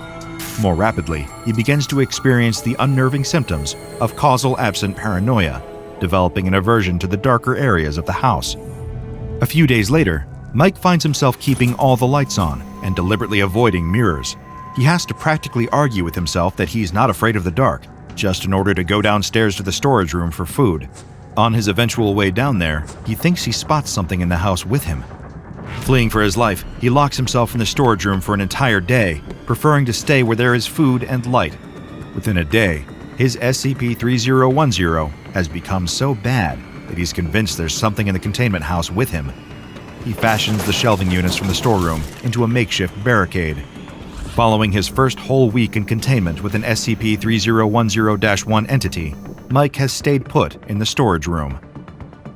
More rapidly, he begins to experience the unnerving symptoms of causal absent paranoia, developing an aversion to the darker areas of the house. A few days later, Mike finds himself keeping all the lights on and deliberately avoiding mirrors. He has to practically argue with himself that he's not afraid of the dark, just in order to go downstairs to the storage room for food. On his eventual way down there, he thinks he spots something in the house with him. Fleeing for his life, he locks himself in the storage room for an entire day, preferring to stay where there is food and light. Within a day, his SCP-3010 has become so bad that he's convinced there's something in the containment house with him. He fashions the shelving units from the storeroom into a makeshift barricade. Following his first whole week in containment with an SCP-3010-1 entity, Mike has stayed put in the storage room.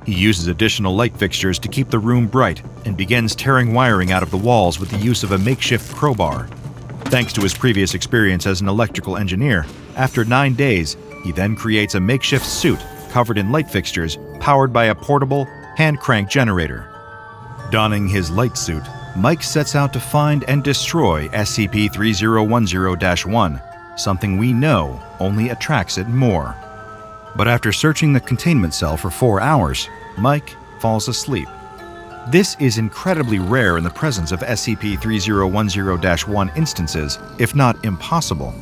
He uses additional light fixtures to keep the room bright and begins tearing wiring out of the walls with the use of a makeshift crowbar. Thanks to his previous experience as an electrical engineer, after 9 days, he then creates a makeshift suit covered in light fixtures powered by a portable, hand-crank generator. Donning his light suit, Mike sets out to find and destroy SCP-3010-1, something we know only attracts it more. But after searching the containment cell for 4 hours, Mike falls asleep. This is incredibly rare in the presence of SCP-3010-1 instances, if not impossible.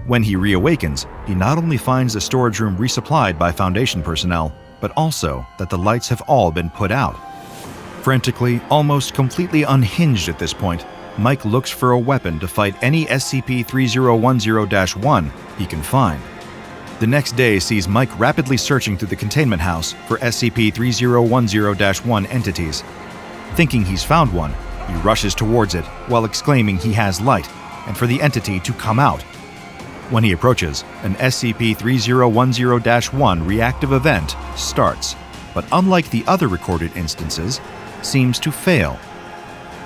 When he reawakens, he not only finds the storage room resupplied by Foundation personnel, but also that the lights have all been put out. Frantically, almost completely unhinged at this point, Mike looks for a weapon to fight any SCP-3010-1 he can find. The next day sees Mike rapidly searching through the containment house for SCP-3010-1 entities. Thinking he's found one, he rushes towards it while exclaiming he has light and for the entity to come out. When he approaches, an SCP-3010-1 reactive event starts, but unlike the other recorded instances, seems to fail.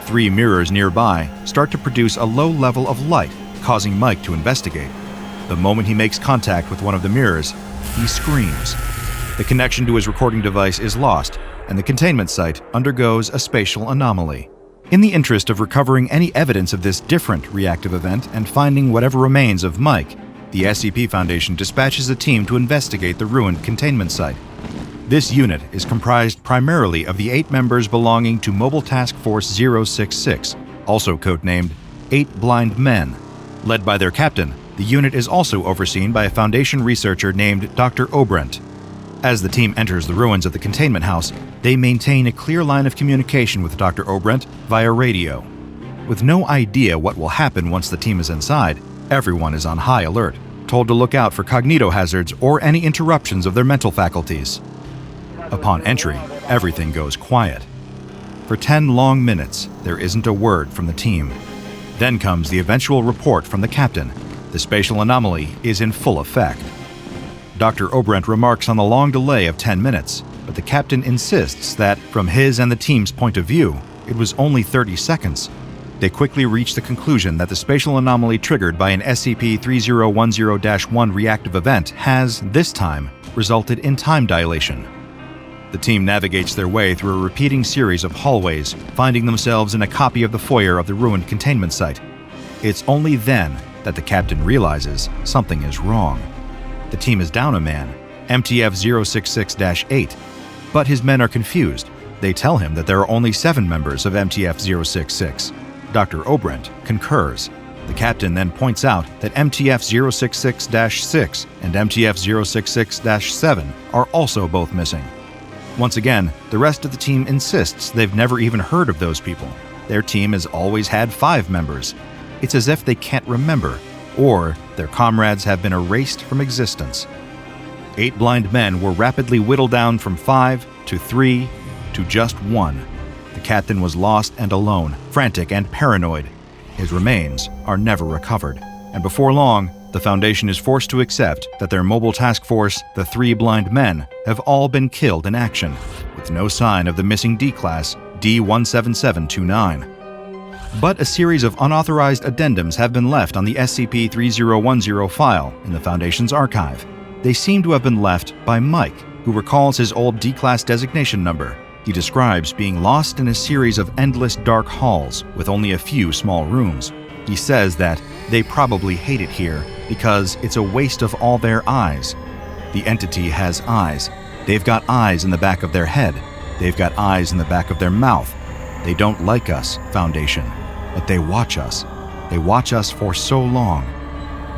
3 mirrors nearby start to produce a low level of light, causing Mike to investigate. The moment he makes contact with one of the mirrors, he screams. The connection to his recording device is lost, and the containment site undergoes a spatial anomaly. In the interest of recovering any evidence of this different reactive event and finding whatever remains of Mike, the SCP Foundation dispatches a team to investigate the ruined containment site. This unit is comprised primarily of the 8 members belonging to Mobile Task Force 066, also codenamed 8 Blind Men. Led by their captain, the unit is also overseen by a Foundation researcher named Dr. Obrent. As the team enters the ruins of the containment house, they maintain a clear line of communication with Dr. Obrent via radio. With no idea what will happen once the team is inside, everyone is on high alert, told to look out for cognito hazards or any interruptions of their mental faculties. Upon entry, everything goes quiet. For 10 long minutes, there isn't a word from the team. Then comes the eventual report from the captain. The spatial anomaly is in full effect. Dr. Obrent remarks on the long delay of 10 minutes, but the captain insists that, from his and the team's point of view, it was only 30 seconds. They quickly reach the conclusion that the spatial anomaly triggered by an SCP-3010-1 reactive event has, this time, resulted in time dilation. The team navigates their way through a repeating series of hallways, finding themselves in a copy of the foyer of the ruined containment site. It's only then that the captain realizes something is wrong. The team is down a man, MTF-066-8, but his men are confused. They tell him that there are only 7 members of MTF-066. Dr. Obrent concurs. The captain then points out that MTF-066-6 and MTF-066-7 are also both missing. Once again, the rest of the team insists they've never even heard of those people. Their team has always had 5 members. It's as if they can't remember, or their comrades have been erased from existence. 8 blind men were rapidly whittled down from 5 to 3 to just 1. The captain was lost and alone, frantic and paranoid. His remains are never recovered, and before long, the Foundation is forced to accept that their mobile task force, the 3 blind men, have all been killed in action, with no sign of the missing D-Class D-17729. But a series of unauthorized addendums have been left on the SCP-3010 file in the Foundation's archive. They seem to have been left by Mike, who recalls his old D-Class designation number. He describes being lost in a series of endless dark halls with only a few small rooms. He says that they probably hate it here because it's a waste of all their eyes. The entity has eyes. They've got eyes in the back of their head. They've got eyes in the back of their mouth. They don't like us, Foundation, but they watch us. They watch us for so long.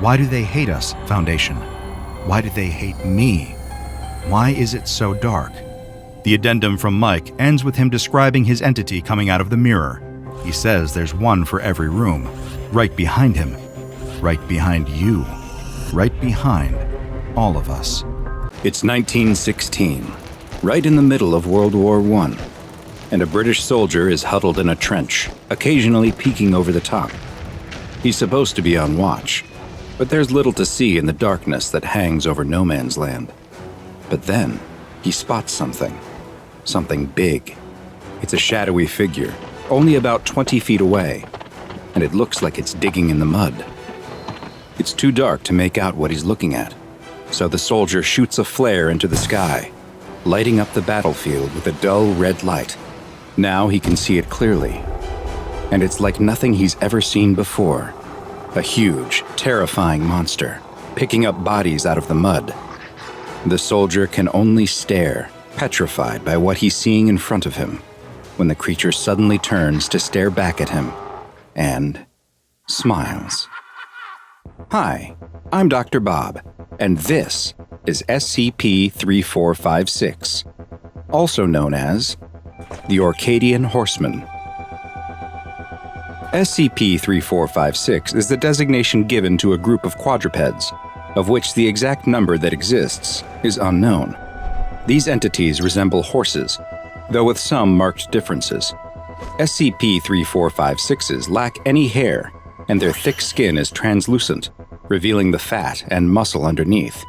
Why do they hate us, Foundation? Why do they hate me? Why is it so dark? The addendum from Mike ends with him describing his entity coming out of the mirror. He says there's one for every room. Right behind him. Right behind you. Right behind all of us. It's 1916, right in the middle of World War I, and a British soldier is huddled in a trench, occasionally peeking over the top. He's supposed to be on watch, but there's little to see in the darkness that hangs over no man's land. But then, he spots something big. It's a shadowy figure, only about 20 feet away, and it looks like it's digging in the mud. It's too dark to make out what he's looking at, so the soldier shoots a flare into the sky, lighting up the battlefield with a dull red light. Now he can see it clearly, and it's like nothing he's ever seen before. A huge, terrifying monster, picking up bodies out of the mud. The soldier can only stare, petrified by what he's seeing in front of him, when the creature suddenly turns to stare back at him, and smiles. Hi, I'm Dr. Bob, and this is SCP-3456, also known as the Orcadian Horsemen. SCP-3456 is the designation given to a group of quadrupeds, of which the exact number that exists is unknown. These entities resemble horses, though with some marked differences. SCP-3456s lack any hair, and their thick skin is translucent, revealing the fat and muscle underneath.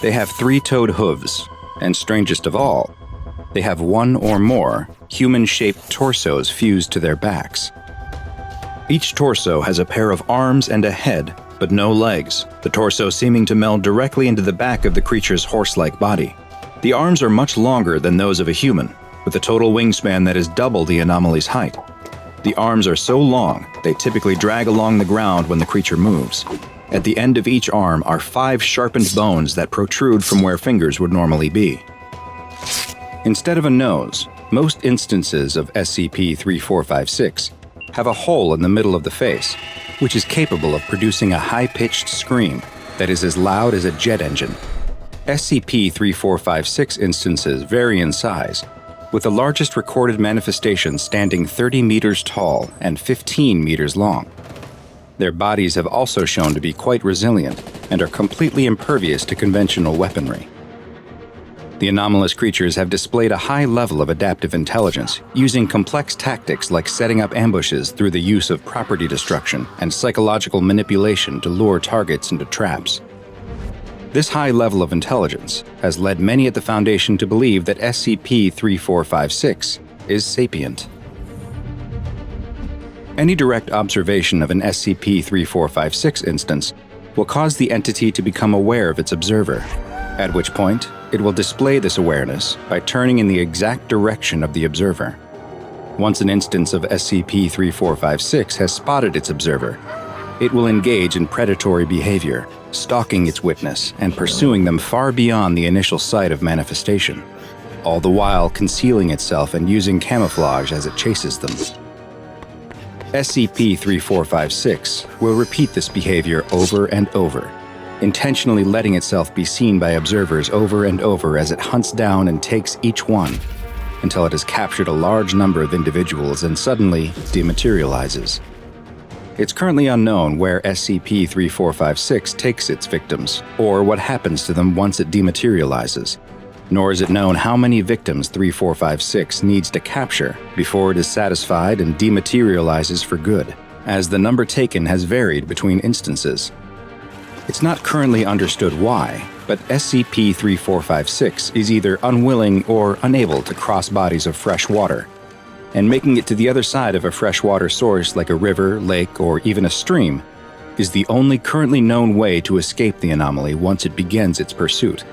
They have 3-toed hooves, and strangest of all, they have 1 or more human-shaped torsos fused to their backs. Each torso has a pair of arms and a head, but but no legs, the torso seeming to meld directly into the back of the creature's horse-like body. The arms are much longer than those of a human, with a total wingspan that is double the anomaly's height. The arms are so long, they typically drag along the ground when the creature moves. At the end of each arm are 5 sharpened bones that protrude from where fingers would normally be. Instead of a nose, most instances of SCP-3456 have a hole in the middle of the face, which is capable of producing a high-pitched scream that is as loud as a jet engine. SCP-3456 instances vary in size, with the largest recorded manifestation standing 30 meters tall and 15 meters long. Their bodies have also shown to be quite resilient and are completely impervious to conventional weaponry. The anomalous creatures have displayed a high level of adaptive intelligence, using complex tactics like setting up ambushes through the use of property destruction and psychological manipulation to lure targets into traps. This high level of intelligence has led many at the Foundation to believe that SCP-3456 is sapient. Any direct observation of an SCP-3456 instance will cause the entity to become aware of its observer, at which point it will display this awareness by turning in the exact direction of the observer. Once an instance of SCP-3456 has spotted its observer, it will engage in predatory behavior, stalking its witness and pursuing them far beyond the initial site of manifestation, all the while concealing itself and using camouflage as it chases them. SCP-3456 will repeat this behavior over and over, intentionally letting itself be seen by observers over and over as it hunts down and takes each one, until it has captured a large number of individuals and suddenly dematerializes. It's currently unknown where SCP-3456 takes its victims, or what happens to them once it dematerializes, nor is it known how many victims 3456 needs to capture before it is satisfied and dematerializes for good, as the number taken has varied between instances. It's not currently understood why, but SCP-3456 is either unwilling or unable to cross bodies of fresh water, and making it to the other side of a freshwater source like a river, lake, or even a stream is the only currently known way to escape the anomaly once it begins its pursuit.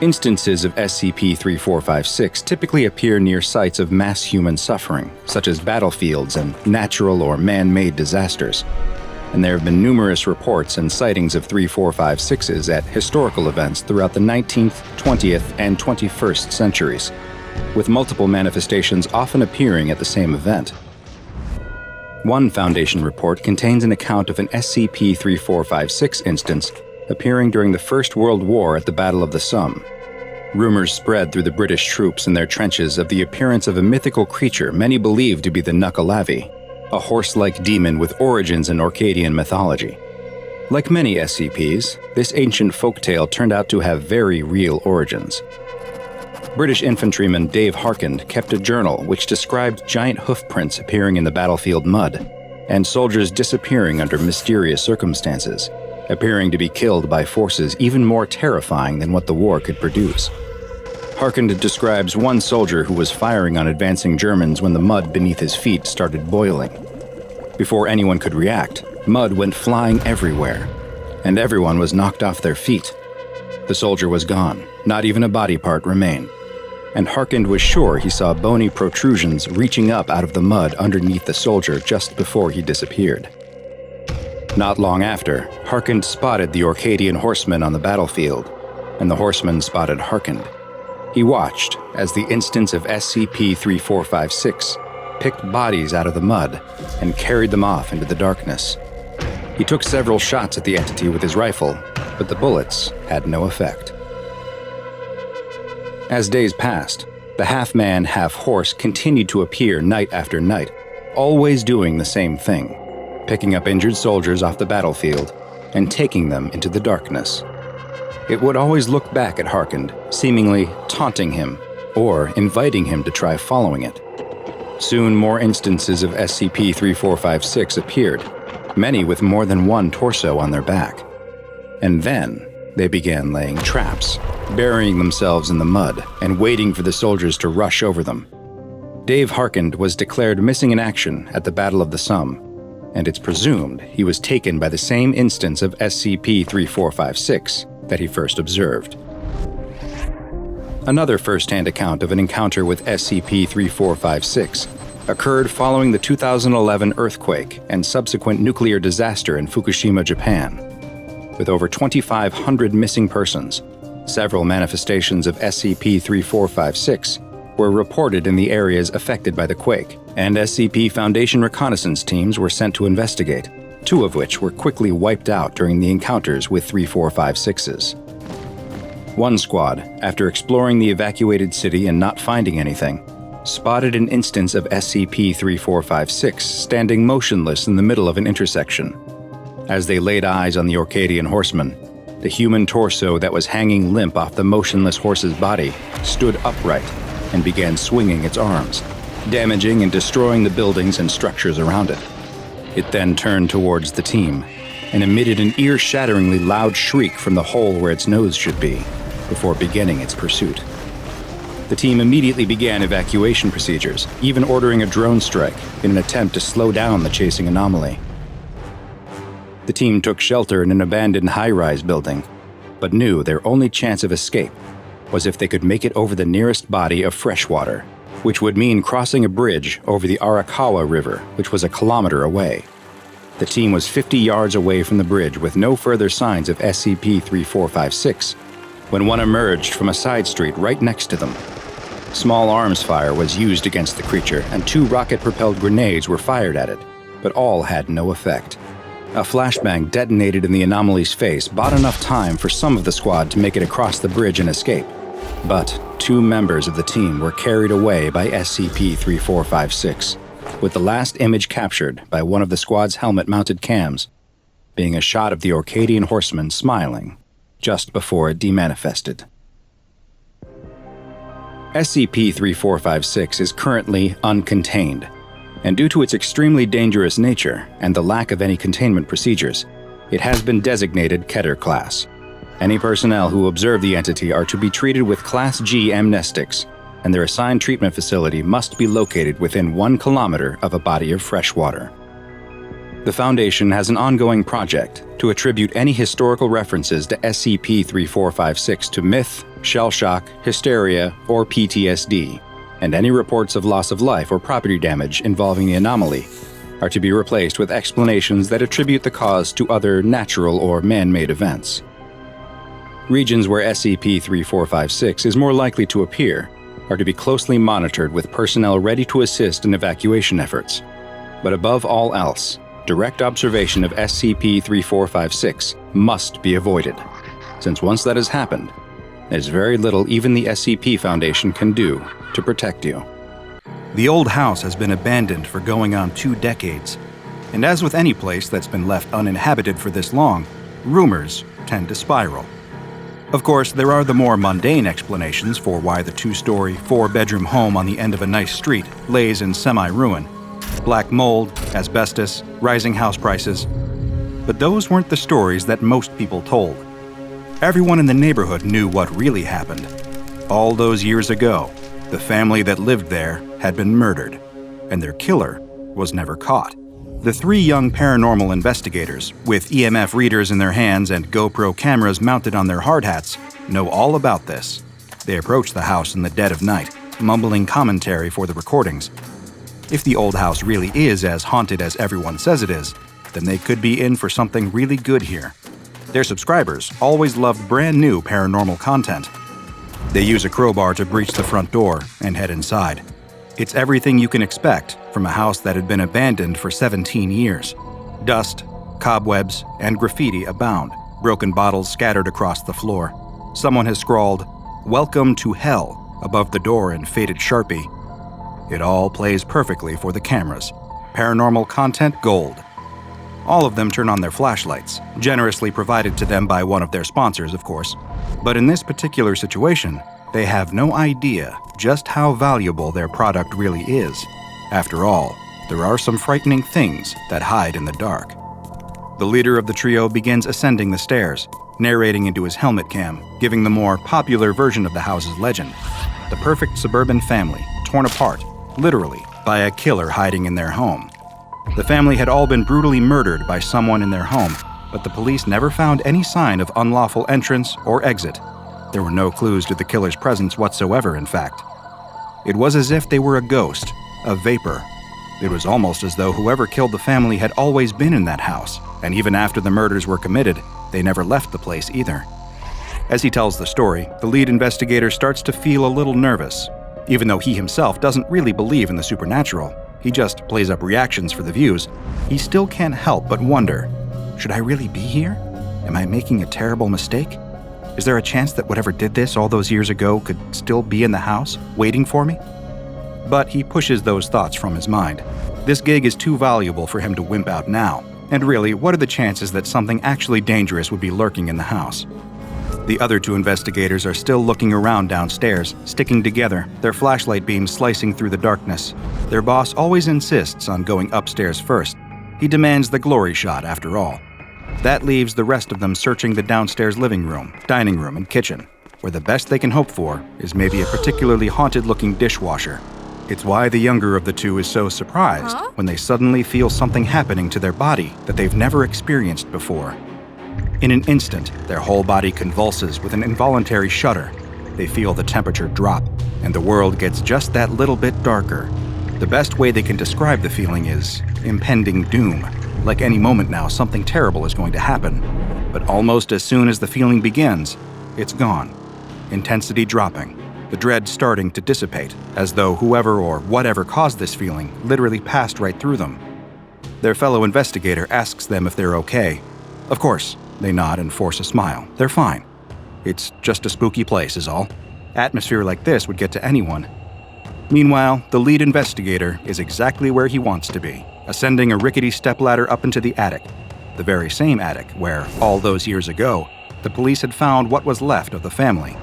Instances of SCP-3456 typically appear near sites of mass human suffering, such as battlefields and natural or man-made disasters, and there have been numerous reports and sightings of 3456s at historical events throughout the 19th, 20th, and 21st centuries, with multiple manifestations often appearing at the same event. One Foundation report contains an account of an SCP-3456 instance appearing during the First World War at the Battle of the Somme. Rumors spread through the British troops in their trenches of the appearance of a mythical creature many believed to be the Nukkalavi, a horse-like demon with origins in Orcadian mythology. Like many SCPs, this ancient folktale turned out to have very real origins. British infantryman Dave Harkand kept a journal which described giant hoofprints appearing in the battlefield mud, and soldiers disappearing under mysterious circumstances, appearing to be killed by forces even more terrifying than what the war could produce. Harkand describes one soldier who was firing on advancing Germans when the mud beneath his feet started boiling. Before anyone could react, mud went flying everywhere, and everyone was knocked off their feet. The soldier was gone, not even a body part remained, and Harkand was sure he saw bony protrusions reaching up out of the mud underneath the soldier just before he disappeared. Not long after, Harkand spotted the Orcadian Horsemen on the battlefield, and the Horsemen spotted Harkand. He watched as the instance of SCP-3456 picked bodies out of the mud and carried them off into the darkness. He took several shots at the entity with his rifle, but the bullets had no effect. As days passed, the half-man, half-horse continued to appear night after night, always doing the same thing, picking up injured soldiers off the battlefield and taking them into the darkness. It would always look back at Harkand, seemingly taunting him or inviting him to try following it. Soon more instances of SCP-3456 appeared, many with more than one torso on their back. And then they began laying traps, burying themselves in the mud and waiting for the soldiers to rush over them. Dave Harkand was declared missing in action at the Battle of the Somme, and it's presumed he was taken by the same instance of SCP-3456 that he first observed. Another first-hand account of an encounter with SCP-3456 occurred following the 2011 earthquake and subsequent nuclear disaster in Fukushima, Japan. With over 2,500 missing persons, several manifestations of SCP-3456 were reported in the areas affected by the quake, and SCP Foundation reconnaissance teams were sent to investigate, 2 of which were quickly wiped out during the encounters with 3456s. One squad, after exploring the evacuated city and not finding anything, spotted an instance of SCP-3456 standing motionless in the middle of an intersection. As they laid eyes on the Orcadian Horsemen, the human torso that was hanging limp off the motionless horse's body stood upright and began swinging its arms, damaging and destroying the buildings and structures around it. It then turned towards the team and emitted an ear-shatteringly loud shriek from the hole where its nose should be, before beginning its pursuit. The team immediately began evacuation procedures, even ordering a drone strike in an attempt to slow down the chasing anomaly. The team took shelter in an abandoned high-rise building, but knew their only chance of escape was if they could make it over the nearest body of fresh water, which would mean crossing a bridge over the Arakawa River, which was a kilometer away. The team was 50 yards away from the bridge with no further signs of SCP-3456 when one emerged from a side street right next to them. Small arms fire was used against the creature, and 2 rocket-propelled grenades were fired at it, but all had no effect. A flashbang detonated in the anomaly's face bought enough time for some of the squad to make it across the bridge and escape. But 2 members of the team were carried away by SCP-3456, with the last image captured by one of the squad's helmet-mounted cams being a shot of the Orcadian Horseman smiling just before it demanifested. SCP-3456 is currently uncontained, and due to its extremely dangerous nature and the lack of any containment procedures, it has been designated Keter Class. Any personnel who observe the entity are to be treated with Class G amnestics, and their assigned treatment facility must be located within 1 kilometer of a body of fresh water. The Foundation has an ongoing project to attribute any historical references to SCP-3456 to myth, shell shock, hysteria, or PTSD, and any reports of loss of life or property damage involving the anomaly are to be replaced with explanations that attribute the cause to other natural or man-made events. Regions where SCP-3456 is more likely to appear are to be closely monitored with personnel ready to assist in evacuation efforts. But above all else, direct observation of SCP-3456 must be avoided, since once that has happened, there's very little even the SCP Foundation can do to protect you. The old house has been abandoned for going on 2 decades, and as with any place that's been left uninhabited for this long, rumors tend to spiral. Of course, there are the more mundane explanations for why the 2-story, 4-bedroom home on the end of a nice street lays in semi-ruin. Black mold, asbestos, rising house prices. But those weren't the stories that most people told. Everyone in the neighborhood knew what really happened. All those years ago, the family that lived there had been murdered, and their killer was never caught. The 3 young paranormal investigators, with EMF readers in their hands and GoPro cameras mounted on their hard hats, know all about this. They approach the house in the dead of night, mumbling commentary for the recordings. If the old house really is as haunted as everyone says it is, then they could be in for something really good here. Their subscribers always loved brand new paranormal content. They use a crowbar to breach the front door and head inside. It's everything you can expect from a house that had been abandoned for 17 years. Dust, cobwebs, and graffiti abound, broken bottles scattered across the floor. Someone has scrawled, "Welcome to Hell," above the door in faded Sharpie. It all plays perfectly for the cameras. Paranormal content gold. All of them turn on their flashlights, generously provided to them by one of their sponsors, of course. But in this particular situation, they have no idea just how valuable their product really is. After all, there are some frightening things that hide in the dark. The leader of the trio begins ascending the stairs, narrating into his helmet cam, giving the more popular version of the house's legend. The perfect suburban family, torn apart, literally, by a killer hiding in their home. The family had all been brutally murdered by someone in their home, but the police never found any sign of unlawful entrance or exit. There were no clues to the killer's presence whatsoever, in fact. It was as if they were a ghost, a vapor. It was almost as though whoever killed the family had always been in that house, and even after the murders were committed, they never left the place either. As he tells the story, the lead investigator starts to feel a little nervous. Even though he himself doesn't really believe in the supernatural, he just plays up reactions for the views, he still can't help but wonder, should I really be here? Am I making a terrible mistake? Is there a chance that whatever did this all those years ago could still be in the house, waiting for me? But he pushes those thoughts from his mind. This gig is too valuable for him to wimp out now. And really, what are the chances that something actually dangerous would be lurking in the house? The other two investigators are still looking around downstairs, sticking together, their flashlight beams slicing through the darkness. Their boss always insists on going upstairs first. He demands the glory shot, after all. That leaves the rest of them searching the downstairs living room, dining room, and kitchen, where the best they can hope for is maybe a particularly haunted-looking dishwasher. It's why the younger of the two is so surprised when they suddenly feel something happening to their body that they've never experienced before. In an instant, their whole body convulses with an involuntary shudder. They feel the temperature drop, and the world gets just that little bit darker. The best way they can describe the feeling is impending doom. Like any moment now, something terrible is going to happen. But almost as soon as the feeling begins, it's gone. Intensity dropping, the dread starting to dissipate, as though whoever or whatever caused this feeling literally passed right through them. Their fellow investigator asks them if they're okay. Of course, they nod and force a smile. They're fine. It's just a spooky place, is all. Atmosphere like this would get to anyone. Meanwhile, the lead investigator is exactly where he wants to be, ascending a rickety stepladder up into the attic, the very same attic where, all those years ago, the police had found what was left of the family.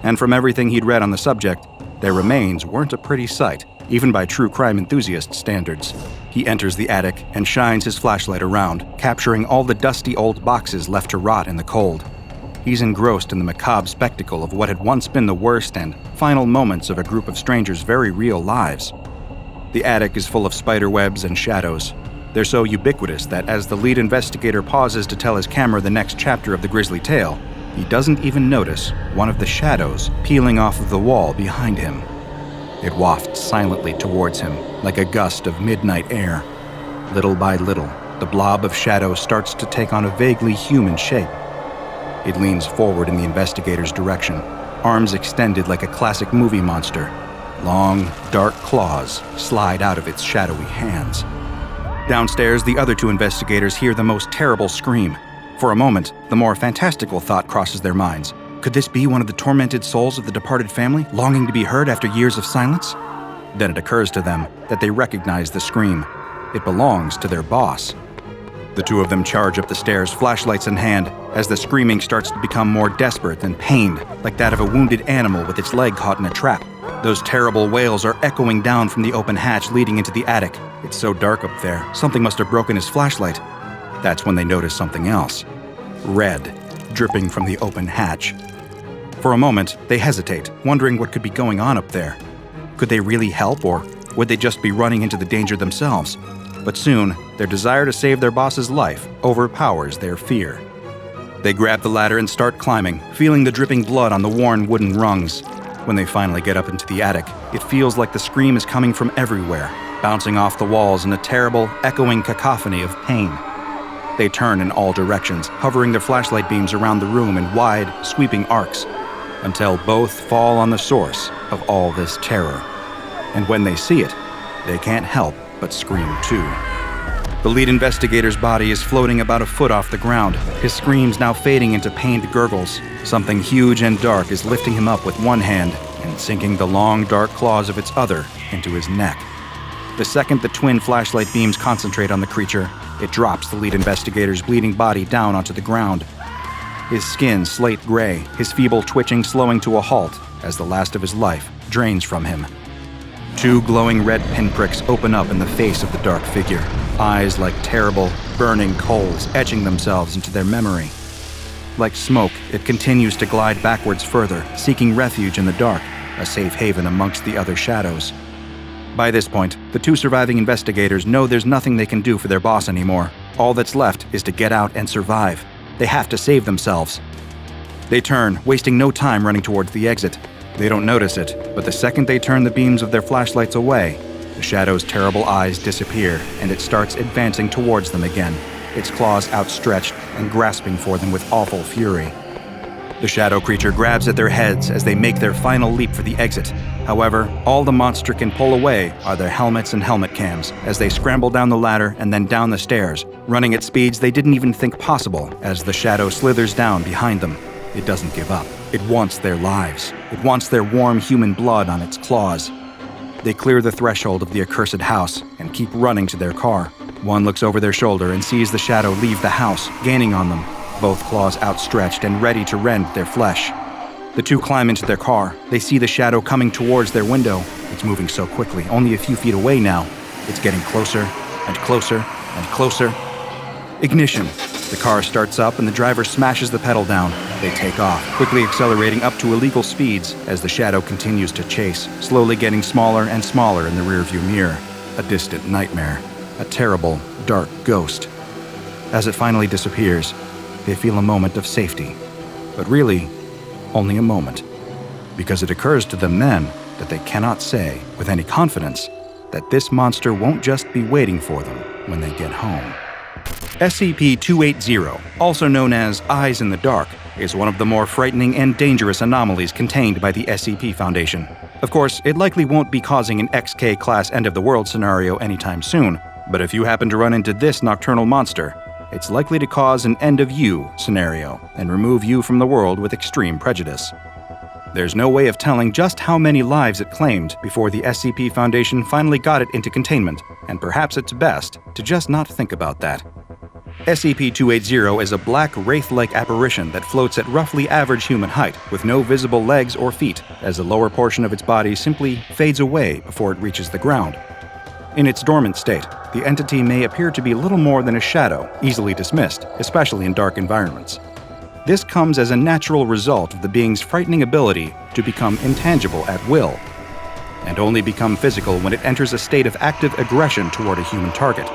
And from everything he'd read on the subject, their remains weren't a pretty sight, even by true crime enthusiast standards. He enters the attic and shines his flashlight around, capturing all the dusty old boxes left to rot in the cold. He's engrossed in the macabre spectacle of what had once been the worst and final moments of a group of strangers' very real lives. The attic is full of spider webs and shadows. They're so ubiquitous that as the lead investigator pauses to tell his camera the next chapter of the grisly tale, he doesn't even notice one of the shadows peeling off of the wall behind him. It wafts silently towards him like a gust of midnight air. Little by little, the blob of shadow starts to take on a vaguely human shape. It leans forward in the investigator's direction, arms extended like a classic movie monster. Long, dark claws slide out of its shadowy hands. Downstairs, the other two investigators hear the most terrible scream. For a moment, the more fantastical thought crosses their minds. Could this be one of the tormented souls of the departed family, longing to be heard after years of silence? Then it occurs to them that they recognize the scream. It belongs to their boss. The two of them charge up the stairs, flashlights in hand, as the screaming starts to become more desperate and pained, like that of a wounded animal with its leg caught in a trap. Those terrible wails are echoing down from the open hatch leading into the attic. It's so dark up there, something must have broken his flashlight. That's when they notice something else. Red, dripping from the open hatch. For a moment, they hesitate, wondering what could be going on up there. Could they really help, or would they just be running into the danger themselves? But soon, their desire to save their boss's life overpowers their fear. They grab the ladder and start climbing, feeling the dripping blood on the worn wooden rungs. When they finally get up into the attic, it feels like the scream is coming from everywhere, bouncing off the walls in a terrible, echoing cacophony of pain. They turn in all directions, hovering their flashlight beams around the room in wide, sweeping arcs, until both fall on the source of all this terror. And when they see it, they can't help but scream too. The lead investigator's body is floating about a foot off the ground, his screams now fading into pained gurgles. Something huge and dark is lifting him up with one hand and sinking the long, dark claws of its other into his neck. The second the twin flashlight beams concentrate on the creature, it drops the lead investigator's bleeding body down onto the ground. His skin slate gray, his feeble twitching slowing to a halt as the last of his life drains from him. Two glowing red pinpricks open up in the face of the dark figure, eyes like terrible, burning coals etching themselves into their memory. Like smoke, it continues to glide backwards further, seeking refuge in the dark, a safe haven amongst the other shadows. By this point, the two surviving investigators know there's nothing they can do for their boss anymore. All that's left is to get out and survive. They have to save themselves. They turn, wasting no time running towards the exit. They don't notice it, but the second they turn the beams of their flashlights away, the shadow's terrible eyes disappear, and it starts advancing towards them again, its claws outstretched and grasping for them with awful fury. The shadow creature grabs at their heads as they make their final leap for the exit. However, all the monster can pull away are their helmets and helmet cams as they scramble down the ladder and then down the stairs, running at speeds they didn't even think possible as the shadow slithers down behind them. It doesn't give up. It wants their lives. It wants their warm human blood on its claws. They clear the threshold of the accursed house and keep running to their car. One looks over their shoulder and sees the shadow leave the house, gaining on them, both claws outstretched and ready to rend their flesh. The two climb into their car. They see the shadow coming towards their window. It's moving so quickly, only a few feet away now. It's getting closer and closer and closer. Ignition. The car starts up and the driver smashes the pedal down. They take off, quickly accelerating up to illegal speeds as the shadow continues to chase, slowly getting smaller and smaller in the rearview mirror. A distant nightmare. A terrible, dark ghost. As it finally disappears, they feel a moment of safety. But really, only a moment. Because it occurs to them then that they cannot say, with any confidence, that this monster won't just be waiting for them when they get home. SCP-280, also known as Eyes in the Dark, is one of the more frightening and dangerous anomalies contained by the SCP Foundation. Of course, it likely won't be causing an XK-class end-of-the-world scenario anytime soon, but if you happen to run into this nocturnal monster, it's likely to cause an end-of-you scenario and remove you from the world with extreme prejudice. There's no way of telling just how many lives it claimed before the SCP Foundation finally got it into containment, and perhaps it's best to just not think about that. SCP-280 is a black wraith-like apparition that floats at roughly average human height, with no visible legs or feet, as the lower portion of its body simply fades away before it reaches the ground. In its dormant state, the entity may appear to be little more than a shadow, easily dismissed, especially in dark environments. This comes as a natural result of the being's frightening ability to become intangible at will, and only become physical when it enters a state of active aggression toward a human target.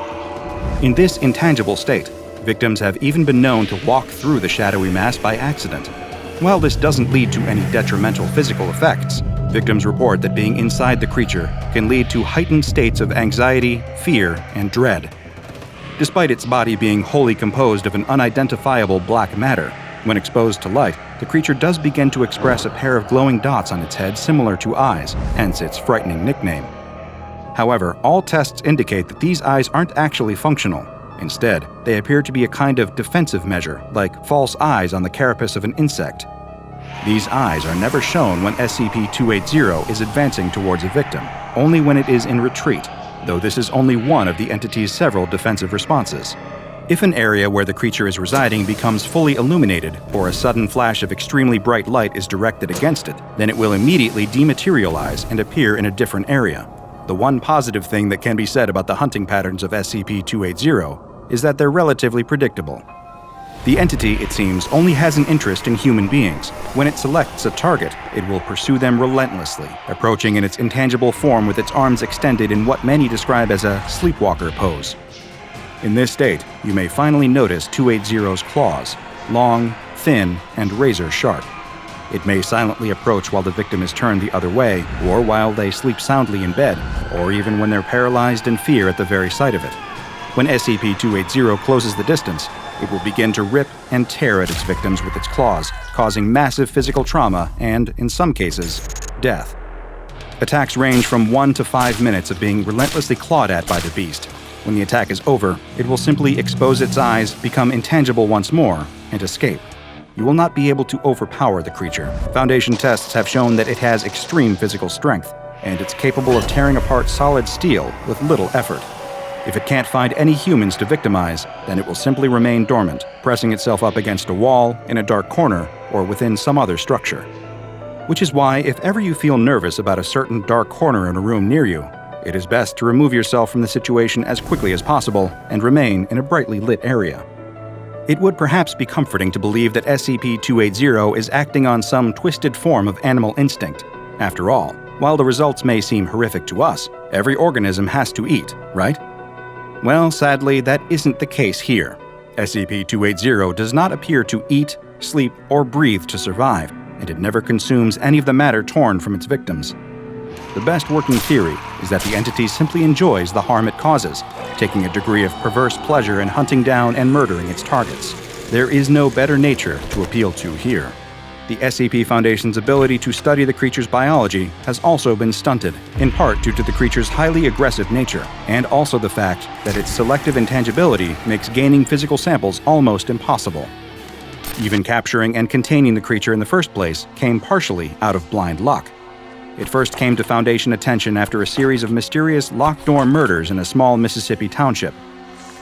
In this intangible state, victims have even been known to walk through the shadowy mass by accident. While this doesn't lead to any detrimental physical effects, victims report that being inside the creature can lead to heightened states of anxiety, fear, and dread. Despite its body being wholly composed of an unidentifiable black matter, when exposed to light, the creature does begin to express a pair of glowing dots on its head similar to eyes, hence its frightening nickname. However, all tests indicate that these eyes aren't actually functional. Instead, they appear to be a kind of defensive measure, like false eyes on the carapace of an insect. These eyes are never shown when SCP-280 is advancing towards a victim, only when it is in retreat, though this is only one of the entity's several defensive responses. If an area where the creature is residing becomes fully illuminated, or a sudden flash of extremely bright light is directed against it, then it will immediately dematerialize and appear in a different area. The one positive thing that can be said about the hunting patterns of SCP-280 is that they're relatively predictable. The entity, it seems, only has an interest in human beings. When it selects a target, it will pursue them relentlessly, approaching in its intangible form with its arms extended in what many describe as a sleepwalker pose. In this state, you may finally notice 280's claws, long, thin, and razor-sharp. It may silently approach while the victim is turned the other way, or while they sleep soundly in bed, or even when they're paralyzed in fear at the very sight of it. When SCP-280 closes the distance, it will begin to rip and tear at its victims with its claws, causing massive physical trauma and, in some cases, death. Attacks range from 1 to 5 minutes of being relentlessly clawed at by the beast. When the attack is over, it will simply expose its eyes, become intangible once more, and escape. You will not be able to overpower the creature. Foundation tests have shown that it has extreme physical strength, and it's capable of tearing apart solid steel with little effort. If it can't find any humans to victimize, then it will simply remain dormant, pressing itself up against a wall, in a dark corner, or within some other structure. Which is why, if ever you feel nervous about a certain dark corner in a room near you, it is best to remove yourself from the situation as quickly as possible and remain in a brightly lit area. It would perhaps be comforting to believe that SCP-280 is acting on some twisted form of animal instinct. After all, while the results may seem horrific to us, Every organism has to eat, right? Well, sadly, that isn't the case here. SCP-280 does not appear to eat, sleep, or breathe to survive, and it never consumes any of the matter torn from its victims. The best working theory is that the entity simply enjoys the harm it causes, taking a degree of perverse pleasure in hunting down and murdering its targets. There is no better nature to appeal to here. The SCP Foundation's ability to study the creature's biology has also been stunted, in part due to the creature's highly aggressive nature, and also the fact that its selective intangibility makes gaining physical samples almost impossible. Even capturing and containing the creature in the first place came partially out of blind luck. It first came to Foundation attention after a series of mysterious locked-door murders in a small Mississippi township.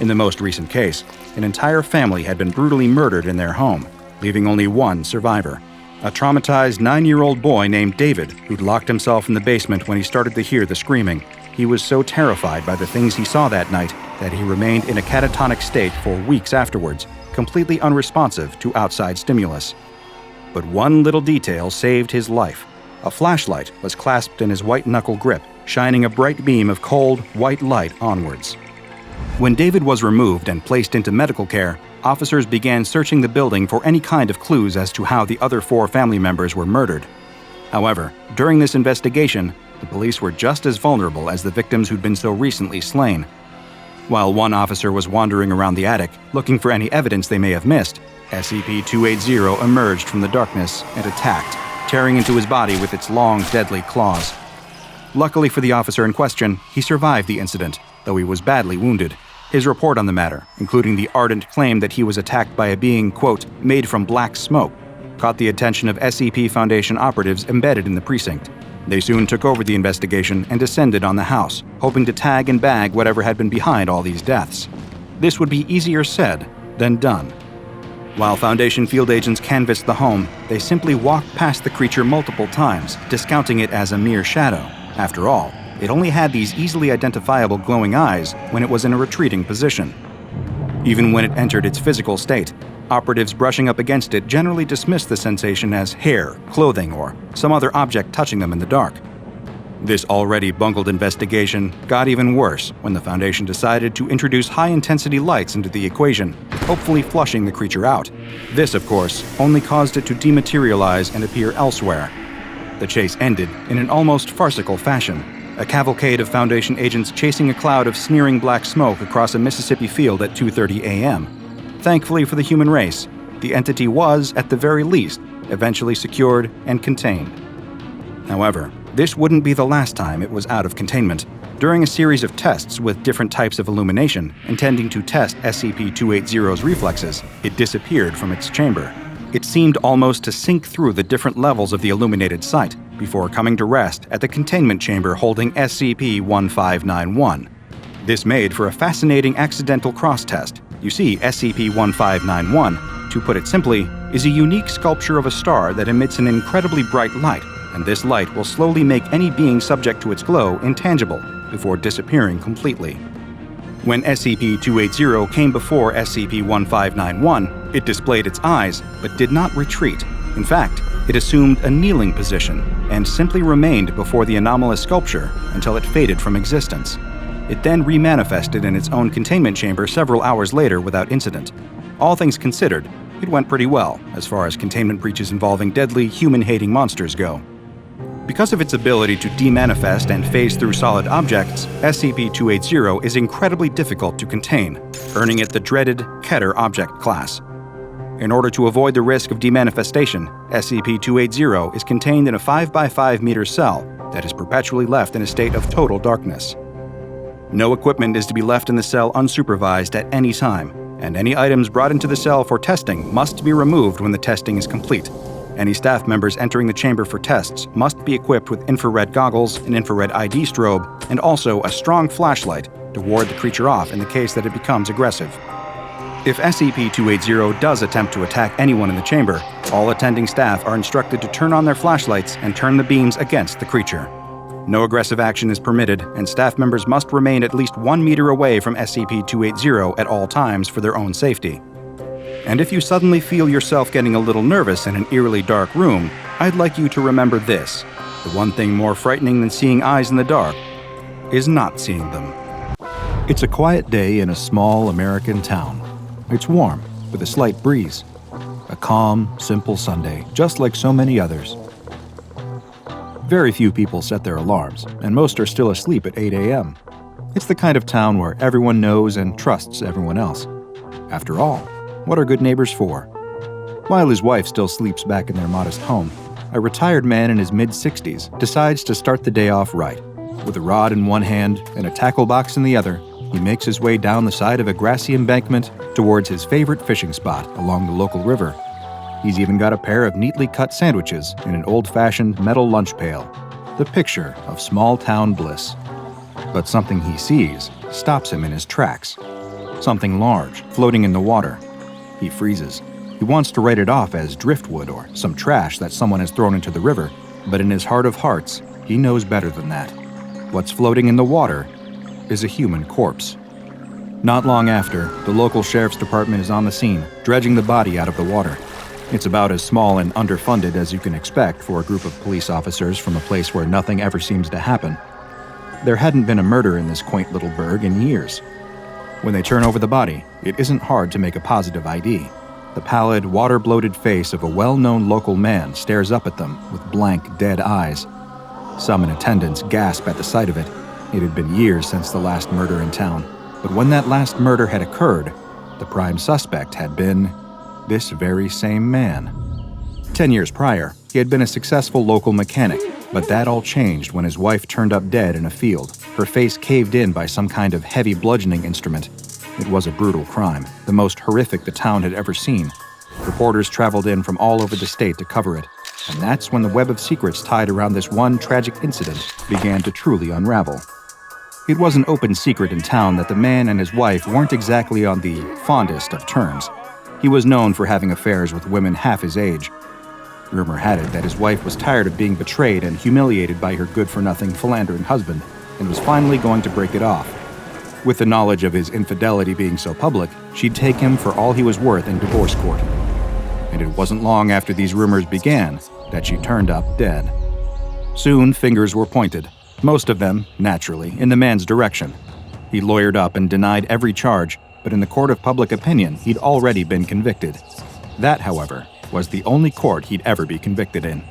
In the most recent case, an entire family had been brutally murdered in their home, leaving only one survivor. A traumatized 9-year-old boy named David, who'd locked himself in the basement when he started to hear the screaming. He was so terrified by the things he saw that night that he remained in a catatonic state for weeks afterwards, completely unresponsive to outside stimulus. But one little detail saved his life. A flashlight was clasped in his white-knuckle grip, shining a bright beam of cold, white light onwards. When David was removed and placed into medical care, officers began searching the building for any kind of clues as to how the other 4 family members were murdered. However, during this investigation, the police were just as vulnerable as the victims who'd been so recently slain. While one officer was wandering around the attic, looking for any evidence they may have missed, SCP-280 emerged from the darkness and attacked, tearing into his body with its long, deadly claws. Luckily for the officer in question, he survived the incident, though he was badly wounded. His report on the matter, including the ardent claim that he was attacked by a being, quote, made from black smoke, caught the attention of SCP Foundation operatives embedded in the precinct. They soon took over the investigation and descended on the house, hoping to tag and bag whatever had been behind all these deaths. This would be easier said than done. While Foundation field agents canvassed the home, they simply walked past the creature multiple times, discounting it as a mere shadow. After all, it only had these easily identifiable glowing eyes when it was in a retreating position. Even when it entered its physical state, operatives brushing up against it generally dismissed the sensation as hair, clothing, or some other object touching them in the dark. This already bungled investigation got even worse when the Foundation decided to introduce high-intensity lights into the equation, hopefully flushing the creature out. This, of course, only caused it to dematerialize and appear elsewhere. The chase ended in an almost farcical fashion, a cavalcade of Foundation agents chasing a cloud of sneering black smoke across a Mississippi field at 2:30 a.m. Thankfully for the human race, the entity was, at the very least, eventually secured and contained. However, this wouldn't be the last time it was out of containment. During a series of tests with different types of illumination, intending to test SCP-280's reflexes, it disappeared from its chamber. It seemed almost to sink through the different levels of the illuminated site before coming to rest at the containment chamber holding SCP-1591. This made for a fascinating accidental cross-test. You see, SCP-1591, to put it simply, is a unique sculpture of a star that emits an incredibly bright light, and this light will slowly make any being subject to its glow intangible before disappearing completely. When SCP-280 came before SCP-1591, it displayed its eyes, but did not retreat. In fact, it assumed a kneeling position and simply remained before the anomalous sculpture until it faded from existence. It then remanifested in its own containment chamber several hours later without incident. All things considered, it went pretty well as far as containment breaches involving deadly, human-hating monsters go. Because of its ability to demanifest and phase through solid objects, SCP-280 is incredibly difficult to contain, earning it the dreaded Keter object class. In order to avoid the risk of demanifestation, SCP-280 is contained in a 5x5 meter cell that is perpetually left in a state of total darkness. No equipment is to be left in the cell unsupervised at any time, and any items brought into the cell for testing must be removed when the testing is complete. Any staff members entering the chamber for tests must be equipped with infrared goggles, an infrared ID strobe, and also a strong flashlight to ward the creature off in the case that it becomes aggressive. If SCP-280 does attempt to attack anyone in the chamber, all attending staff are instructed to turn on their flashlights and turn the beams against the creature. No aggressive action is permitted, and staff members must remain at least 1 meter away from SCP-280 at all times for their own safety. And if you suddenly feel yourself getting a little nervous in an eerily dark room, I'd like you to remember this, the one thing more frightening than seeing eyes in the dark. is not seeing them. It's a quiet day in a small American town. It's warm, with a slight breeze. A calm, simple Sunday, just like so many others. Very few people set their alarms, and most are still asleep at 8 a.m. It's the kind of town where everyone knows and trusts everyone else. After all, what are good neighbors for? While his wife still sleeps back in their modest home, a retired man in his mid-60s decides to start the day off right. With a rod in one hand and a tackle box in the other, he makes his way down the side of a grassy embankment towards his favorite fishing spot along the local river. He's even got a pair of neatly cut sandwiches in an old-fashioned metal lunch pail, the picture of small-town bliss. But something he sees stops him in his tracks. Something large, floating in the water. He freezes. He wants to write it off as driftwood or some trash that someone has thrown into the river, but in his heart of hearts, he knows better than that. What's floating in the water is a human corpse. Not long after, the local sheriff's department is on the scene, dredging the body out of the water. It's about as small and underfunded as you can expect for a group of police officers from a place where nothing ever seems to happen. There hadn't been a murder in this quaint little burg in years. When they turn over the body, it isn't hard to make a positive ID. The pallid, water-bloated face of a well-known local man stares up at them with blank, dead eyes. Some in attendance gasp at the sight of it. It had been years since the last murder in town, but when that last murder had occurred, the prime suspect had been this very same man. 10 years prior, he had been a successful local mechanic, but that all changed when his wife turned up dead in a field, her face caved in by some kind of heavy bludgeoning instrument. It was a brutal crime, the most horrific the town had ever seen. Reporters traveled in from all over the state to cover it, and that's when the web of secrets tied around this one tragic incident began to truly unravel. It was an open secret in town that the man and his wife weren't exactly on the fondest of terms. He was known for having affairs with women half his age. Rumor had it that his wife was tired of being betrayed and humiliated by her good-for-nothing philandering husband, and was finally going to break it off. With the knowledge of his infidelity being so public, she'd take him for all he was worth in divorce court. And it wasn't long after these rumors began that she turned up dead. Soon, fingers were pointed, most of them, naturally, in the man's direction. He lawyered up and denied every charge, but in the court of public opinion, he'd already been convicted. That, however, was the only court he'd ever be convicted in.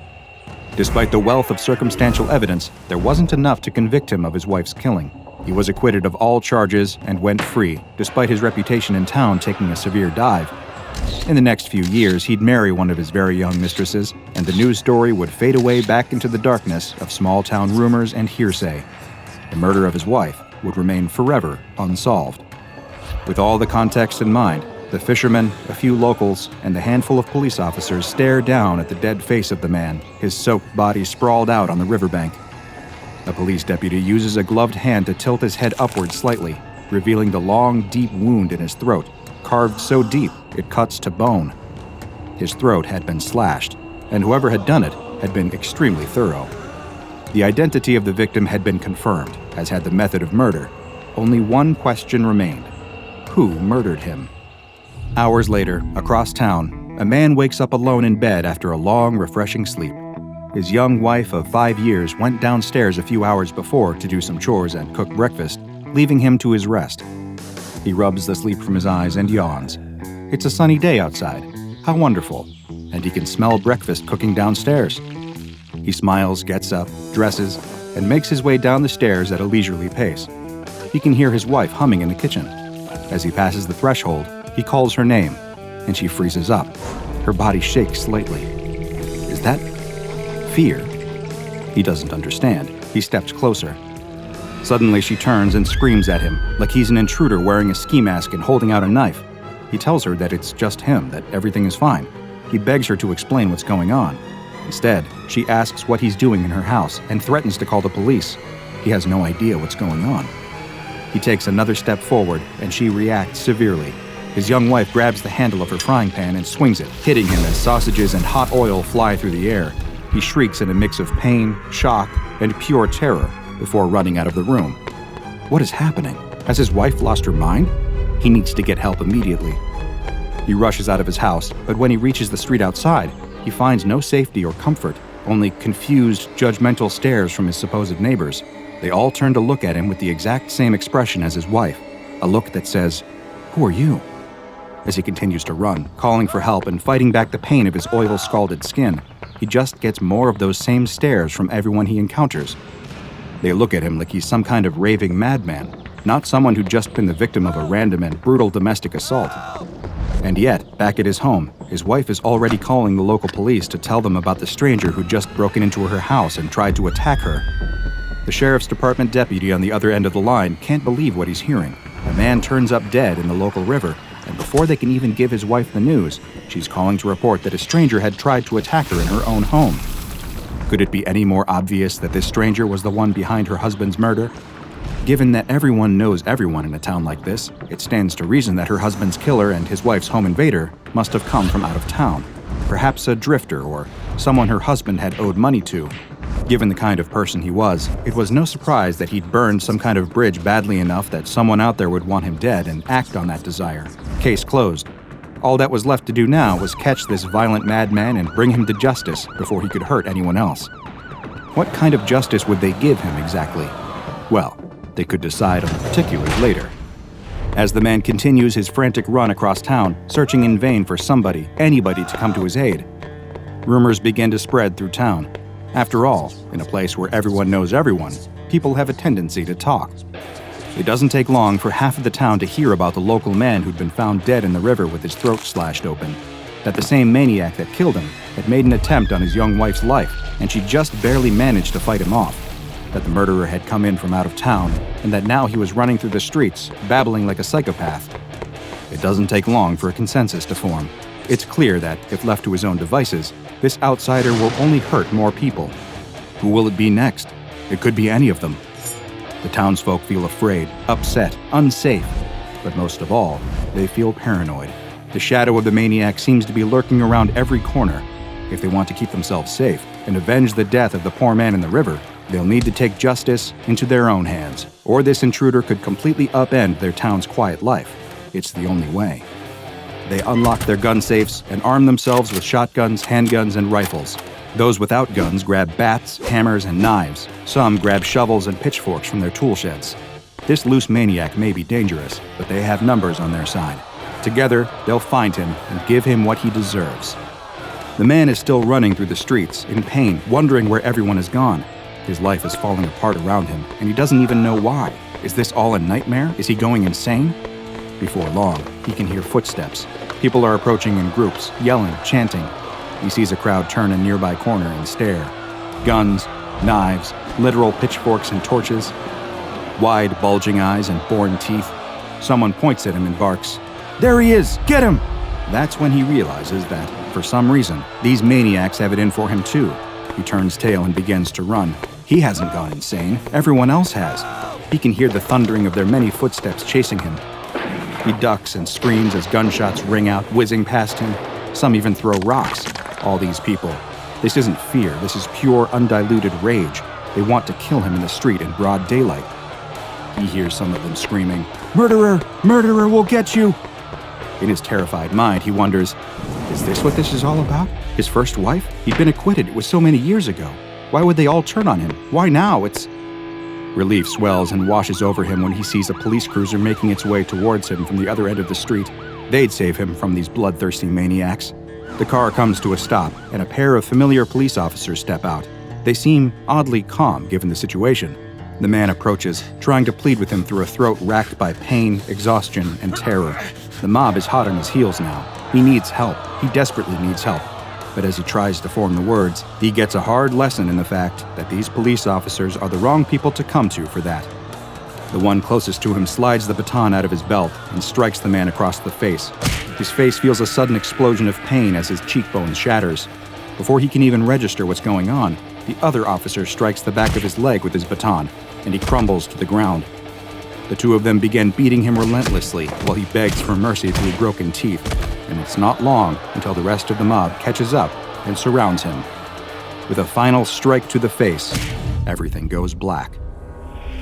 Despite the wealth of circumstantial evidence, there wasn't enough to convict him of his wife's killing. He was acquitted of all charges and went free, despite his reputation in town taking a severe dive. In the next few years, he'd marry one of his very young mistresses, and the news story would fade away back into the darkness of small-town rumors and hearsay. The murder of his wife would remain forever unsolved. With all the context in mind, the fishermen, a few locals, and a handful of police officers stare down at the dead face of the man, his soaked body sprawled out on the riverbank. A police deputy uses a gloved hand to tilt his head upward slightly, revealing the long, deep wound in his throat, carved so deep it cuts to bone. His throat had been slashed, and whoever had done it had been extremely thorough. The identity of the victim had been confirmed, as had the method of murder. Only one question remained. Who murdered him? Hours later, across town, a man wakes up alone in bed after a long, refreshing sleep. His young wife of 5 years went downstairs a few hours before to do some chores and cook breakfast, leaving him to his rest. He rubs the sleep from his eyes and yawns. It's a sunny day outside. How wonderful. And he can smell breakfast cooking downstairs. He smiles, gets up, dresses, and makes his way down the stairs at a leisurely pace. He can hear his wife humming in the kitchen. As he passes the threshold, he calls her name, and she freezes up. Her body shakes slightly. Is that fear? He doesn't understand. He steps closer. Suddenly she turns and screams at him, like he's an intruder wearing a ski mask and holding out a knife. He tells her that it's just him, that everything is fine. He begs her to explain what's going on. Instead, she asks what he's doing in her house and threatens to call the police. He has no idea what's going on. He takes another step forward, and she reacts severely. His young wife grabs the handle of her frying pan and swings it, hitting him as sausages and hot oil fly through the air. He shrieks in a mix of pain, shock, and pure terror before running out of the room. What is happening? Has his wife lost her mind? He needs to get help immediately. He rushes out of his house, but when he reaches the street outside, he finds no safety or comfort, only confused, judgmental stares from his supposed neighbors. They all turn to look at him with the exact same expression as his wife, a look that says, "Who are you?" As he continues to run, calling for help and fighting back the pain of his oil-scalded skin, he just gets more of those same stares from everyone he encounters. They look at him like he's some kind of raving madman, not someone who'd just been the victim of a random and brutal domestic assault. And yet, back at his home, his wife is already calling the local police to tell them about the stranger who'd just broken into her house and tried to attack her. The sheriff's department deputy on the other end of the line can't believe what he's hearing. A man turns up dead in the local river, and before they can even give his wife the news, she's calling to report that a stranger had tried to attack her in her own home. Could it be any more obvious that this stranger was the one behind her husband's murder? Given that everyone knows everyone in a town like this, it stands to reason that her husband's killer and his wife's home invader must have come from out of town, perhaps a drifter or someone her husband had owed money to. Given the kind of person he was, it was no surprise that he'd burned some kind of bridge badly enough that someone out there would want him dead and act on that desire. Case closed. All that was left to do now was catch this violent madman and bring him to justice before he could hurt anyone else. What kind of justice would they give him exactly? Well, they could decide on the particulars later. As the man continues his frantic run across town, searching in vain for somebody, anybody to come to his aid, rumors begin to spread through town. After all, in a place where everyone knows everyone, people have a tendency to talk. It doesn't take long for half of the town to hear about the local man who'd been found dead in the river with his throat slashed open, that the same maniac that killed him had made an attempt on his young wife's life, and she just barely managed to fight him off, that the murderer had come in from out of town, and that now he was running through the streets, babbling like a psychopath. It doesn't take long for a consensus to form. It's clear that, if left to his own devices, this outsider will only hurt more people. Who will it be next? It could be any of them. The townsfolk feel afraid, upset, unsafe, but most of all, they feel paranoid. The shadow of the maniac seems to be lurking around every corner. If they want to keep themselves safe and avenge the death of the poor man in the river, they'll need to take justice into their own hands, or this intruder could completely upend their town's quiet life. It's the only way. They unlock their gun safes and arm themselves with shotguns, handguns, and rifles. Those without guns grab bats, hammers, and knives. Some grab shovels and pitchforks from their tool sheds. This loose maniac may be dangerous, but they have numbers on their side. Together, they'll find him and give him what he deserves. The man is still running through the streets, in pain, wondering where everyone has gone. His life is falling apart around him, and he doesn't even know why. Is this all a nightmare? Is he going insane? Before long, he can hear footsteps. People are approaching in groups, yelling, chanting. He sees a crowd turn a nearby corner and stare. Guns, knives, literal pitchforks and torches. Wide, bulging eyes and boring teeth. Someone points at him and barks, "There he is! Get him!" That's when he realizes that, for some reason, these maniacs have it in for him too. He turns tail and begins to run. He hasn't gone insane. Everyone else has. He can hear the thundering of their many footsteps chasing him. He ducks and screams as gunshots ring out, whizzing past him. Some even throw rocks. All these people. This isn't fear. This is pure, undiluted rage. They want to kill him in the street in broad daylight. He hears some of them screaming, "Murderer! Murderer will get you!" In his terrified mind, he wonders, is this what this is all about? His first wife? He'd been acquitted. It was so many years ago. Why would they all turn on him? Why now? Relief swells and washes over him when he sees a police cruiser making its way towards him from the other end of the street. They'd save him from these bloodthirsty maniacs. The car comes to a stop, and a pair of familiar police officers step out. They seem oddly calm given the situation. The man approaches, trying to plead with him through a throat racked by pain, exhaustion, and terror. The mob is hot on his heels now. He needs help. He desperately needs help. But as he tries to form the words, he gets a hard lesson in the fact that these police officers are the wrong people to come to for that. The one closest to him slides the baton out of his belt and strikes the man across the face. His face feels a sudden explosion of pain as his cheekbone shatters. Before he can even register what's going on, the other officer strikes the back of his leg with his baton, and he crumbles to the ground. The two of them begin beating him relentlessly while he begs for mercy through broken teeth, and it's not long until the rest of the mob catches up and surrounds him. With a final strike to the face, everything goes black.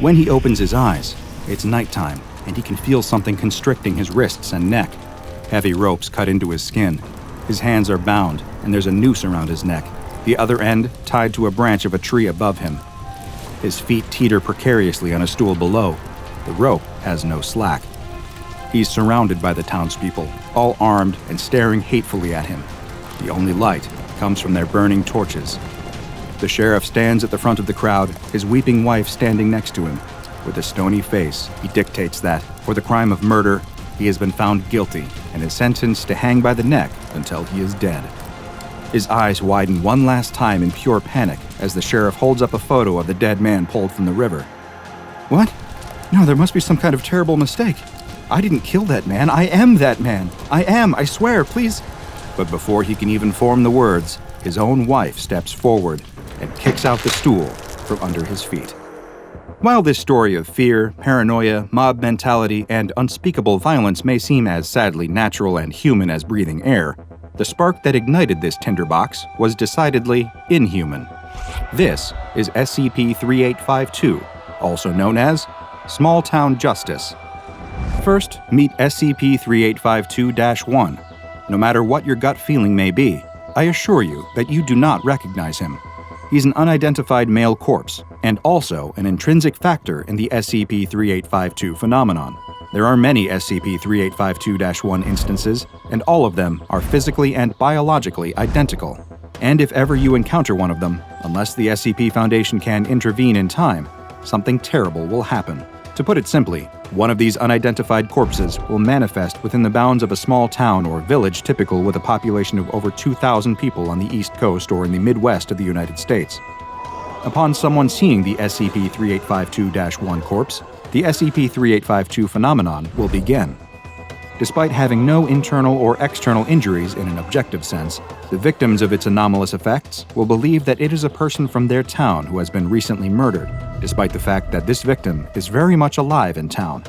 When he opens his eyes, it's nighttime, and he can feel something constricting his wrists and neck. Heavy ropes cut into his skin. His hands are bound, and there's a noose around his neck, the other end tied to a branch of a tree above him. His feet teeter precariously on a stool below. The rope has no slack. He's surrounded by the townspeople, all armed and staring hatefully at him. The only light comes from their burning torches. The sheriff stands at the front of the crowd, his weeping wife standing next to him. With a stony face, he dictates that, for the crime of murder, he has been found guilty and is sentenced to hang by the neck until he is dead. His eyes widen one last time in pure panic as the sheriff holds up a photo of the dead man pulled from the river. What? No, there must be some kind of terrible mistake. I didn't kill that man. I am that man. I swear, please. But before he can even form the words, his own wife steps forward and kicks out the stool from under his feet. While this story of fear, paranoia, mob mentality, and unspeakable violence may seem as sadly natural and human as breathing air, the spark that ignited this tinderbox was decidedly inhuman. This is SCP-3852, also known as Small Town Justice. First, meet SCP-3852-1. No matter what your gut feeling may be, I assure you that you do not recognize him. He's an unidentified male corpse, and also an intrinsic factor in the SCP-3852 phenomenon. There are many SCP-3852-1 instances, and all of them are physically and biologically identical. And if ever you encounter one of them, unless the SCP Foundation can intervene in time, something terrible will happen. To put it simply, one of these unidentified corpses will manifest within the bounds of a small town or village typical with a population of over 2,000 people on the East Coast or in the Midwest of the United States. Upon someone seeing the SCP-3852-1 corpse, the SCP-3852 phenomenon will begin. Despite having no internal or external injuries in an objective sense, the victims of its anomalous effects will believe that it is a person from their town who has been recently murdered, despite the fact that this victim is very much alive in town.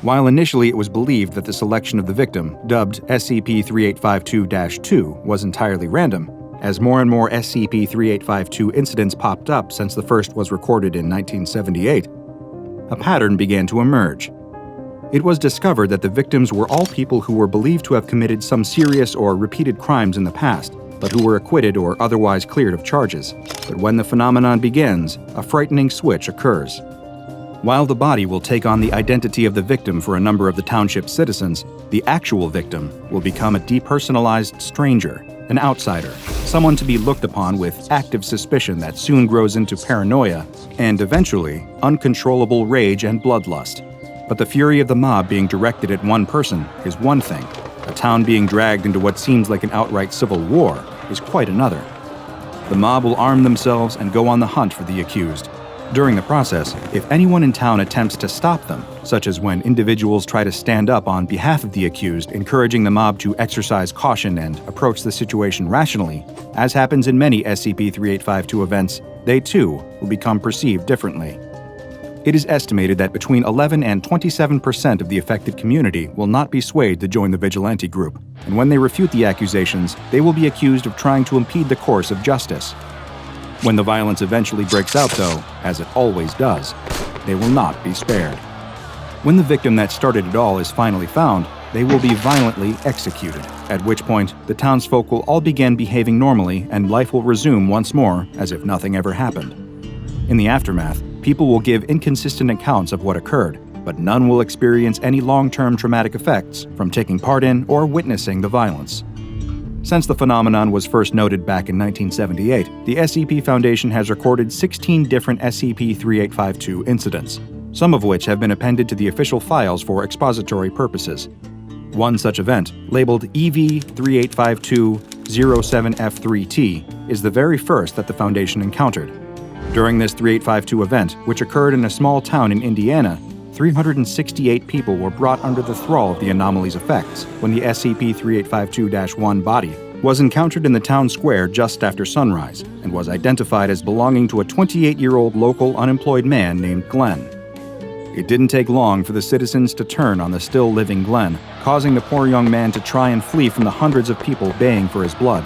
While initially it was believed that the selection of the victim, dubbed SCP-3852-2, was entirely random, as more and more SCP-3852 incidents popped up since the first was recorded in 1978, a pattern began to emerge. It was discovered that the victims were all people who were believed to have committed some serious or repeated crimes in the past, but who were acquitted or otherwise cleared of charges. But when the phenomenon begins, a frightening switch occurs. While the body will take on the identity of the victim for a number of the township's citizens, the actual victim will become a depersonalized stranger, an outsider, someone to be looked upon with active suspicion that soon grows into paranoia and, eventually, uncontrollable rage and bloodlust. But the fury of the mob being directed at one person is one thing. A town being dragged into what seems like an outright civil war is quite another. The mob will arm themselves and go on the hunt for the accused. During the process, if anyone in town attempts to stop them, such as when individuals try to stand up on behalf of the accused, encouraging the mob to exercise caution and approach the situation rationally, as happens in many SCP-3852 events, they too will become perceived differently. It is estimated that between 11 and 27% of the affected community will not be swayed to join the vigilante group, and when they refute the accusations, they will be accused of trying to impede the course of justice. When the violence eventually breaks out, though, as it always does, they will not be spared. When the victim that started it all is finally found, they will be violently executed, at which point the townsfolk will all begin behaving normally and life will resume once more as if nothing ever happened. In the aftermath, people will give inconsistent accounts of what occurred, but none will experience any long-term traumatic effects from taking part in or witnessing the violence. Since the phenomenon was first noted back in 1978, the SCP Foundation has recorded 16 different SCP-3852 incidents, some of which have been appended to the official files for expository purposes. One such event, labeled EV-3852-07F3T, is the very first that the Foundation encountered. During this 3852 event, which occurred in a small town in Indiana, 368 people were brought under the thrall of the anomaly's effects when the SCP-3852-1 body was encountered in the town square just after sunrise and was identified as belonging to a 28-year-old local unemployed man named Glenn. It didn't take long for the citizens to turn on the still-living Glenn, causing the poor young man to try and flee from the hundreds of people baying for his blood.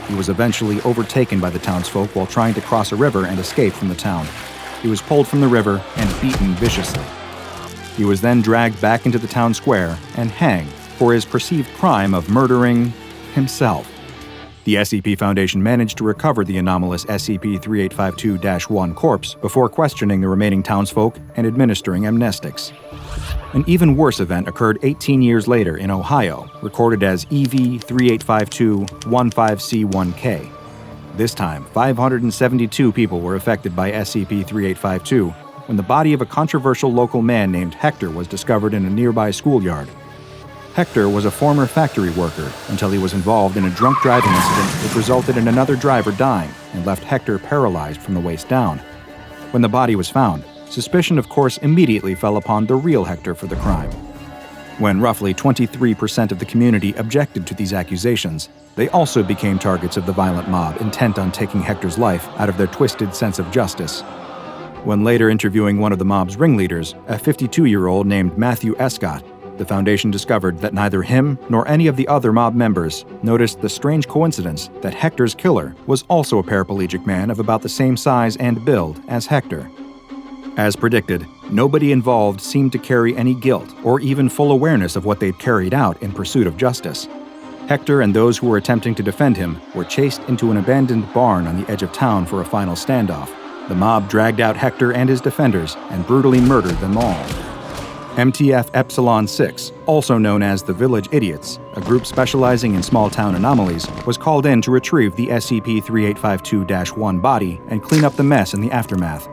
He was eventually overtaken by the townsfolk while trying to cross a river and escape from the town. He was pulled from the river and beaten viciously. He was then dragged back into the town square and hanged for his perceived crime of murdering himself. The SCP Foundation managed to recover the anomalous SCP-3852-1 corpse before questioning the remaining townsfolk and administering amnestics. An even worse event occurred 18 years later in Ohio, recorded as EV-3852-15C1K. This time, 572 people were affected by SCP-3852 when the body of a controversial local man named Hector was discovered in a nearby schoolyard. Hector was a former factory worker until he was involved in a drunk driving incident which resulted in another driver dying and left Hector paralyzed from the waist down. When the body was found, suspicion of course immediately fell upon the real Hector for the crime. When roughly 23% of the community objected to these accusations, they also became targets of the violent mob intent on taking Hector's life out of their twisted sense of justice. When later interviewing one of the mob's ringleaders, a 52-year-old named Matthew Escott, the Foundation discovered that neither him nor any of the other mob members noticed the strange coincidence that Hector's killer was also a paraplegic man of about the same size and build as Hector. As predicted, nobody involved seemed to carry any guilt or even full awareness of what they'd carried out in pursuit of justice. Hector and those who were attempting to defend him were chased into an abandoned barn on the edge of town for a final standoff. The mob dragged out Hector and his defenders and brutally murdered them all. MTF Epsilon 6, also known as the Village Idiots, a group specializing in small-town anomalies, was called in to retrieve the SCP-3852-1 body and clean up the mess in the aftermath.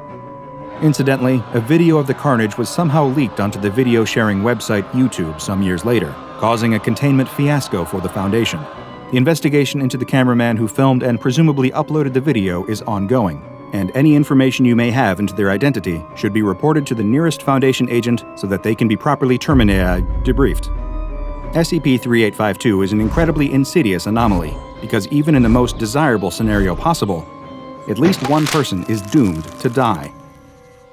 Incidentally, a video of the carnage was somehow leaked onto the video-sharing website YouTube some years later, causing a containment fiasco for the Foundation. The investigation into the cameraman who filmed and presumably uploaded the video is ongoing, and any information you may have into their identity should be reported to the nearest Foundation agent so that they can be properly debriefed. SCP-3852 is an incredibly insidious anomaly, because even in the most desirable scenario possible, at least one person is doomed to die.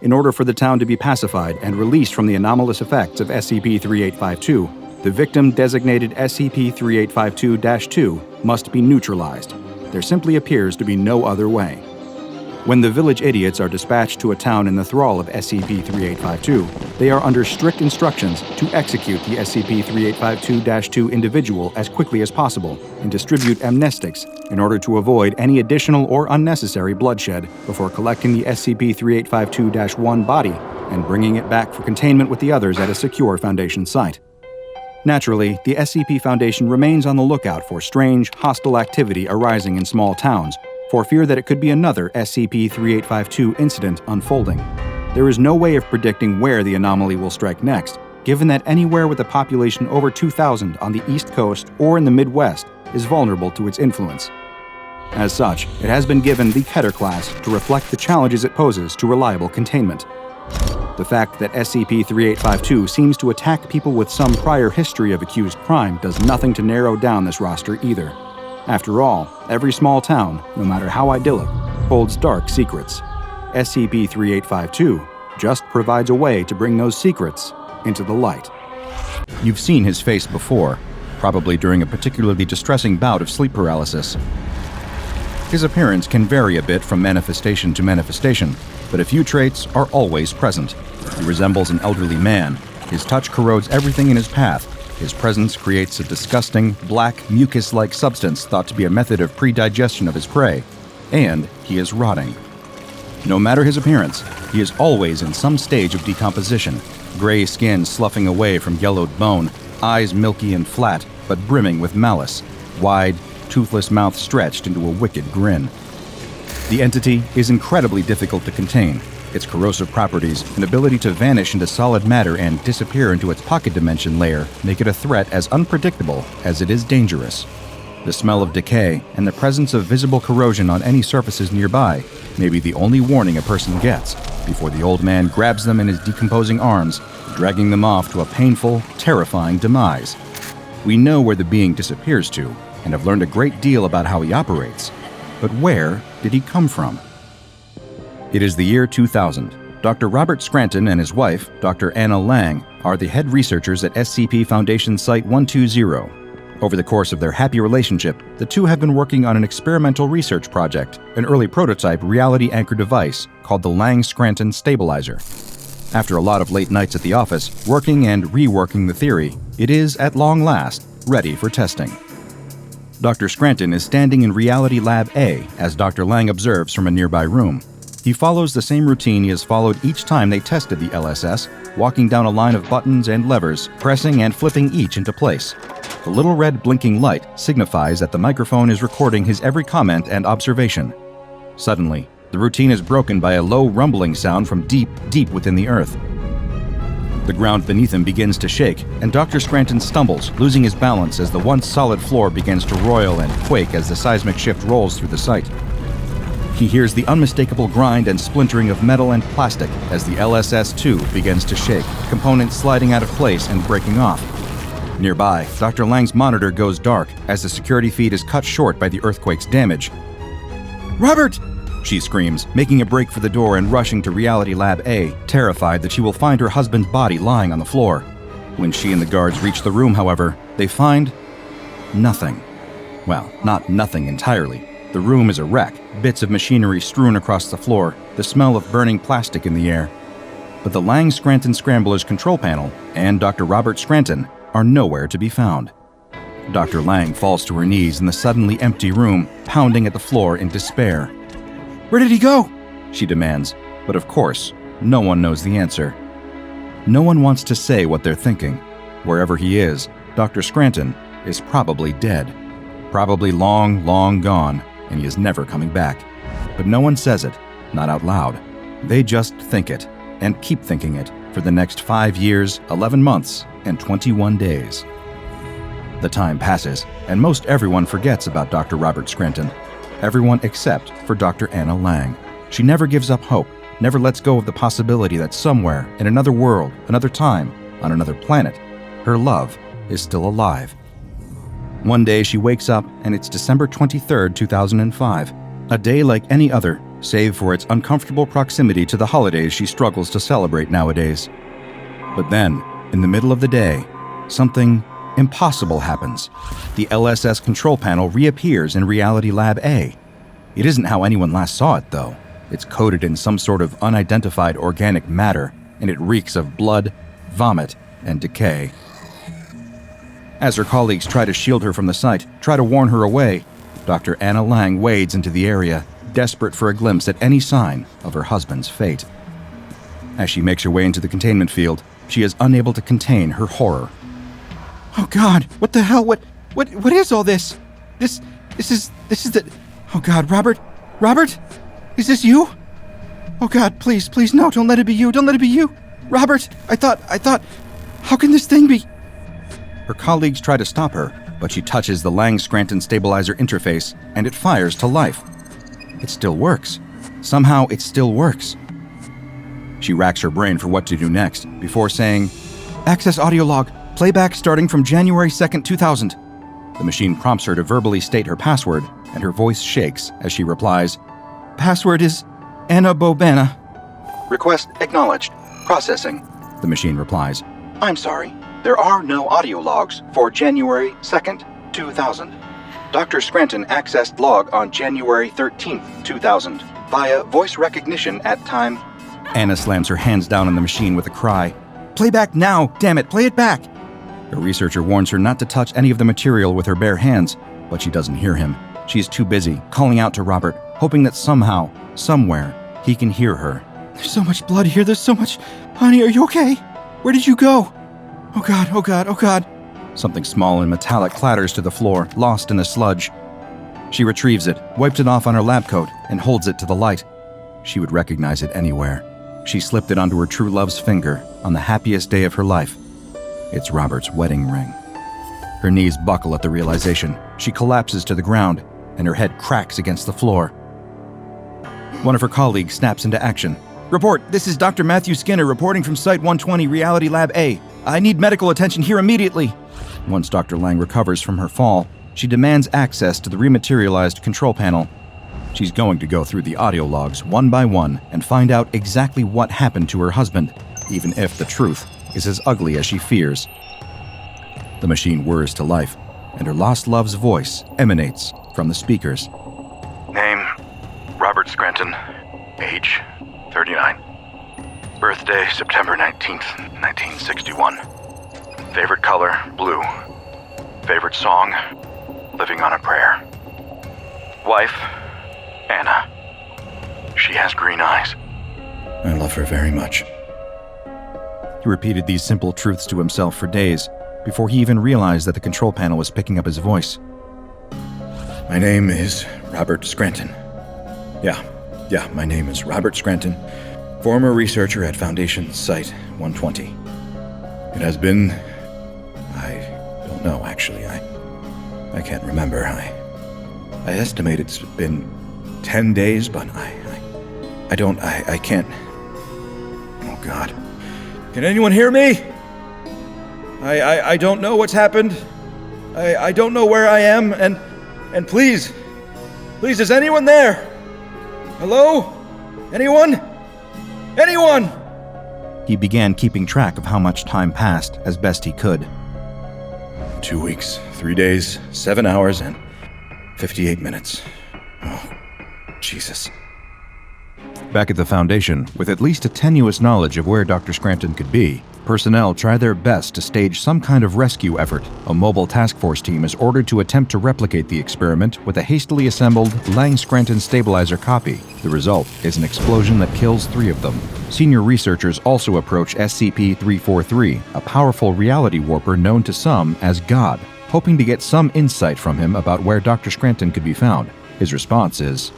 In order for the town to be pacified and released from the anomalous effects of SCP-3852, the victim designated SCP-3852-2 must be neutralized. There simply appears to be no other way. When the Village Idiots are dispatched to a town in the thrall of SCP-3852, they are under strict instructions to execute the SCP-3852-2 individual as quickly as possible and distribute amnestics in order to avoid any additional or unnecessary bloodshed before collecting the SCP-3852-1 body and bringing it back for containment with the others at a secure Foundation site. Naturally, the SCP Foundation remains on the lookout for strange, hostile activity arising in small towns, for fear that it could be another SCP-3852 incident unfolding. There is no way of predicting where the anomaly will strike next, given that anywhere with a population over 2,000 on the East Coast or in the Midwest is vulnerable to its influence. As such, it has been given the Keter class to reflect the challenges it poses to reliable containment. The fact that SCP-3852 seems to attack people with some prior history of accused crime does nothing to narrow down this roster either. After all, every small town, no matter how idyllic, holds dark secrets. SCP-3852 just provides a way to bring those secrets into the light. You've seen his face before, probably during a particularly distressing bout of sleep paralysis. His appearance can vary a bit from manifestation to manifestation, but a few traits are always present. He resembles an elderly man. His touch corrodes everything in his path. His presence creates a disgusting, black, mucus-like substance thought to be a method of pre-digestion of his prey. And he is rotting. No matter his appearance, he is always in some stage of decomposition. Gray skin sloughing away from yellowed bone, eyes milky and flat, but brimming with malice, wide, toothless mouth stretched into a wicked grin. The entity is incredibly difficult to contain. Its corrosive properties and ability to vanish into solid matter and disappear into its pocket dimension layer make it a threat as unpredictable as it is dangerous. The smell of decay and the presence of visible corrosion on any surfaces nearby may be the only warning a person gets before the old man grabs them in his decomposing arms, dragging them off to a painful, terrifying demise. We know where the being disappears to and have learned a great deal about how he operates. But where did he come from? It is the year 2000. Dr. Robert Scranton and his wife, Dr. Anna Lang, are the head researchers at SCP Foundation Site 120. Over the course of their happy relationship, the two have been working on an experimental research project, an early prototype reality-anchored device called the Lang-Scranton Stabilizer. After a lot of late nights at the office, working and reworking the theory, it is, at long last, ready for testing. Dr. Scranton is standing in Reality Lab A as Dr. Lang observes from a nearby room. He follows the same routine he has followed each time they tested the LSS, walking down a line of buttons and levers, pressing and flipping each into place. The little red blinking light signifies that the microphone is recording his every comment and observation. Suddenly, the routine is broken by a low rumbling sound from deep, deep within the earth. The ground beneath him begins to shake, and Dr. Scranton stumbles, losing his balance as the once solid floor begins to roil and quake as the seismic shift rolls through the site. He hears the unmistakable grind and splintering of metal and plastic as the LSS-2 begins to shake, components sliding out of place and breaking off. Nearby, Dr. Lang's monitor goes dark as the security feed is cut short by the earthquake's damage. "Robert!" she screams, making a break for the door and rushing to Reality Lab A, terrified that she will find her husband's body lying on the floor. When she and the guards reach the room, however, they find nothing. Well, not nothing entirely. The room is a wreck, bits of machinery strewn across the floor, the smell of burning plastic in the air. But the Lang-Scranton Scrambler's control panel and Dr. Robert Scranton are nowhere to be found. Dr. Lang falls to her knees in the suddenly empty room, pounding at the floor in despair. "Where did he go?" she demands, but of course, no one knows the answer. No one wants to say what they're thinking. Wherever he is, Dr. Scranton is probably dead. Probably long, long gone, and he is never coming back. But no one says it, not out loud. They just think it, and keep thinking it, for the next 5 years, 11 months, and 21 days. The time passes, and most everyone forgets about Dr. Robert Scranton. Everyone except for Dr. Anna Lang. She never gives up hope, never lets go of the possibility that somewhere, in another world, another time, on another planet, her love is still alive. One day she wakes up, and it's December 23rd, 2005. A day like any other, save for its uncomfortable proximity to the holidays she struggles to celebrate nowadays. But then, in the middle of the day, something impossible happens. The LSS control panel reappears in Reality Lab A. It isn't how anyone last saw it, though. It's coated in some sort of unidentified organic matter, and it reeks of blood, vomit, and decay. As her colleagues try to shield her from the sight, try to warn her away, Dr. Anna Lang wades into the area, desperate for a glimpse at any sign of her husband's fate. As she makes her way into the containment field, she is unable to contain her horror. "Oh God, what the hell? What is all this? This is the... Oh God, Robert? Is this you? Oh God, please, no, don't let it be you, Robert, I thought, how can this thing be?" Her colleagues try to stop her, but she touches the Lang-Scranton stabilizer interface, and it fires to life. It still works. Somehow, it still works. She racks her brain for what to do next, before saying, "Access audio log. Playback starting from January 2nd, 2000. The machine prompts her to verbally state her password, and her voice shakes as she replies, "Password is Anna Bobana." "Request acknowledged. Processing," the machine replies. "I'm sorry. There are no audio logs for January 2nd, 2000. Dr. Scranton accessed log on January 13th, 2000, via voice recognition at time." Anna slams her hands down on the machine with a cry. "Playback now! Damn it, play it back!" A researcher warns her not to touch any of the material with her bare hands, but she doesn't hear him. She's too busy, calling out to Robert, hoping that somehow, somewhere, he can hear her. "There's so much blood here, there's so much... Honey, are you okay? Where did you go? Oh God, oh God, oh God." Something small and metallic clatters to the floor, lost in the sludge. She retrieves it, wipes it off on her lab coat, and holds it to the light. She would recognize it anywhere. She slipped it onto her true love's finger on the happiest day of her life. It's Robert's wedding ring. Her knees buckle at the realization. She collapses to the ground, and her head cracks against the floor. One of her colleagues snaps into action. "Report, this is Dr. Matthew Skinner reporting from Site 120 Reality Lab A. I need medical attention here immediately." Once Dr. Lang recovers from her fall, she demands access to the rematerialized control panel. She's going to go through the audio logs one by one and find out exactly what happened to her husband, even if the truth is as ugly as she fears. The machine whirs to life, and her lost love's voice emanates from the speakers. Name, Robert Scranton. Age, 39. Birthday, September 19th, 1961. Favorite color, blue. Favorite song, living on a prayer. Wife, Anna. She has green eyes. I love her very much. He repeated these simple truths to himself for days, before he even realized that the control panel was picking up his voice. My name is Robert Scranton. Yeah, my name is Robert Scranton, former researcher at Foundation Site 120. It has been... I don't know, actually. I can't remember. I estimate it's been 10 days, but I can't... Oh, God. Can anyone hear me? I don't know what's happened. I don't know where I am, and please, is anyone there? Hello? Anyone? Anyone? He began keeping track of how much time passed as best he could. 2 weeks, 3 days, 7 hours, and 58 minutes. Oh, Jesus. Back at the Foundation, with at least a tenuous knowledge of where Dr. Scranton could be, personnel try their best to stage some kind of rescue effort. A mobile task force team is ordered to attempt to replicate the experiment with a hastily assembled Lang-Scranton stabilizer copy. The result is an explosion that kills 3 of them. Senior researchers also approach SCP-343, a powerful reality warper known to some as God, hoping to get some insight from him about where Dr. Scranton could be found. His response is,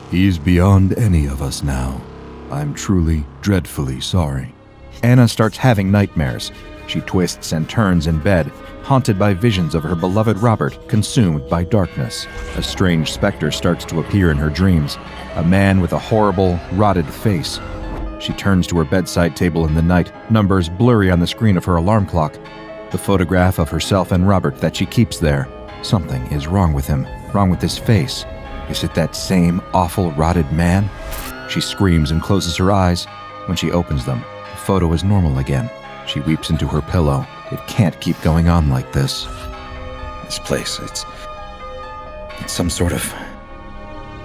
He's beyond any of us now. I'm truly, dreadfully sorry. Anna starts having nightmares. She twists and turns in bed, haunted by visions of her beloved Robert consumed by darkness. A strange specter starts to appear in her dreams, a man with a horrible, rotted face. She turns to her bedside table in the night, numbers blurry on the screen of her alarm clock. The photograph of herself and Robert that she keeps there. Something is wrong with him, wrong with his face. Is it that same awful, rotted man? She screams and closes her eyes. When she opens them, the photo is normal again. She weeps into her pillow. It can't keep going on like this. This place, it's some sort of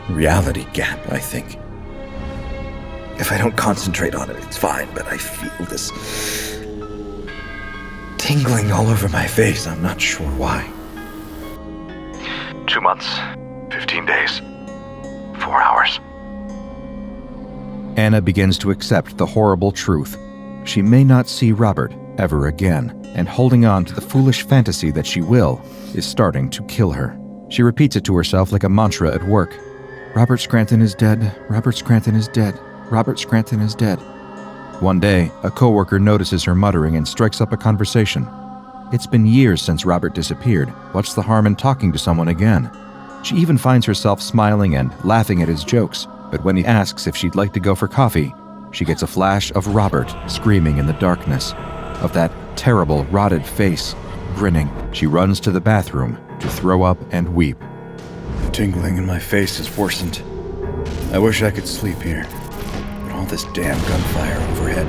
reality gap, I think. If I don't concentrate on it, it's fine, but I feel this tingling all over my face. I'm not sure why. 2 months, 15 days, 4 hours. Anna begins to accept the horrible truth. She may not see Robert ever again, and holding on to the foolish fantasy that she will is starting to kill her. She repeats it to herself like a mantra at work. Robert Scranton is dead. Robert Scranton is dead. Robert Scranton is dead. One day, a coworker notices her muttering and strikes up a conversation. It's been years since Robert disappeared. What's the harm in talking to someone again? She even finds herself smiling and laughing at his jokes, but when he asks if she'd like to go for coffee, she gets a flash of Robert screaming in the darkness, of that terrible, rotted face, grinning. She runs to the bathroom to throw up and weep. The tingling in my face has worsened. I wish I could sleep here, but all this damn gunfire overhead,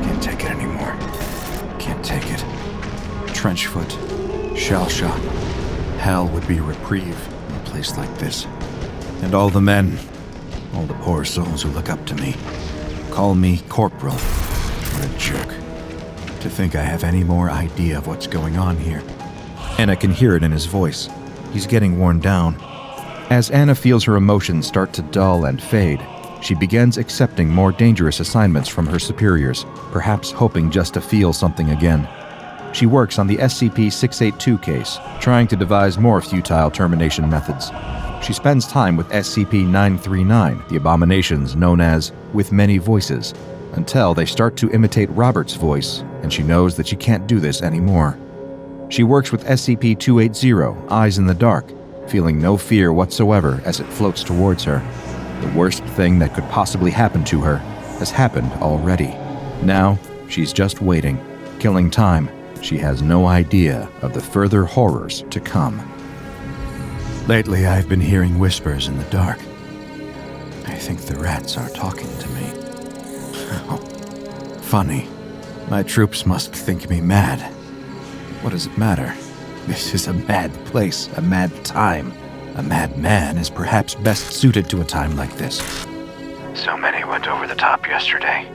can't take it anymore. Can't take it. Trenchfoot, shell shock. Hell would be a reprieve in a place like this. And all the men, all the poor souls who look up to me, call me Corporal. What a jerk. To think I have any more idea of what's going on here. Anna can hear it in his voice. He's getting worn down. As Anna feels her emotions start to dull and fade, she begins accepting more dangerous assignments from her superiors, perhaps hoping just to feel something again. She works on the SCP-682 case, trying to devise more futile termination methods. She spends time with SCP-939, the abominations known as With Many Voices, until they start to imitate Robert's voice, and she knows that she can't do this anymore. She works with SCP-280, Eyes in the Dark, feeling no fear whatsoever as it floats towards her. The worst thing that could possibly happen to her has happened already. Now, she's just waiting, killing time. She has no idea of the further horrors to come. Lately, I've been hearing whispers in the dark. I think the rats are talking to me. Oh, funny. My troops must think me mad. What does it matter? This is a mad place, a mad time. A mad man is perhaps best suited to a time like this. So many went over the top yesterday,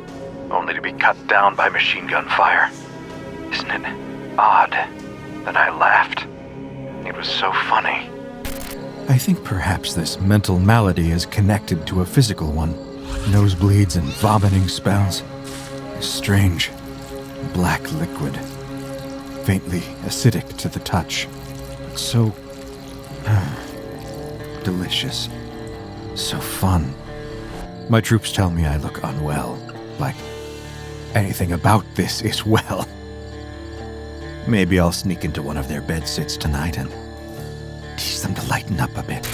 only to be cut down by machine gun fire. Isn't it odd that I laughed? It was so funny. I think perhaps this mental malady is connected to a physical one. Nosebleeds and vomiting spells. A strange, black liquid. Faintly acidic to the touch. But so delicious. So fun. My troops tell me I look unwell. Like anything about this is well. Maybe I'll sneak into one of their bedsits tonight and teach them to lighten up a bit.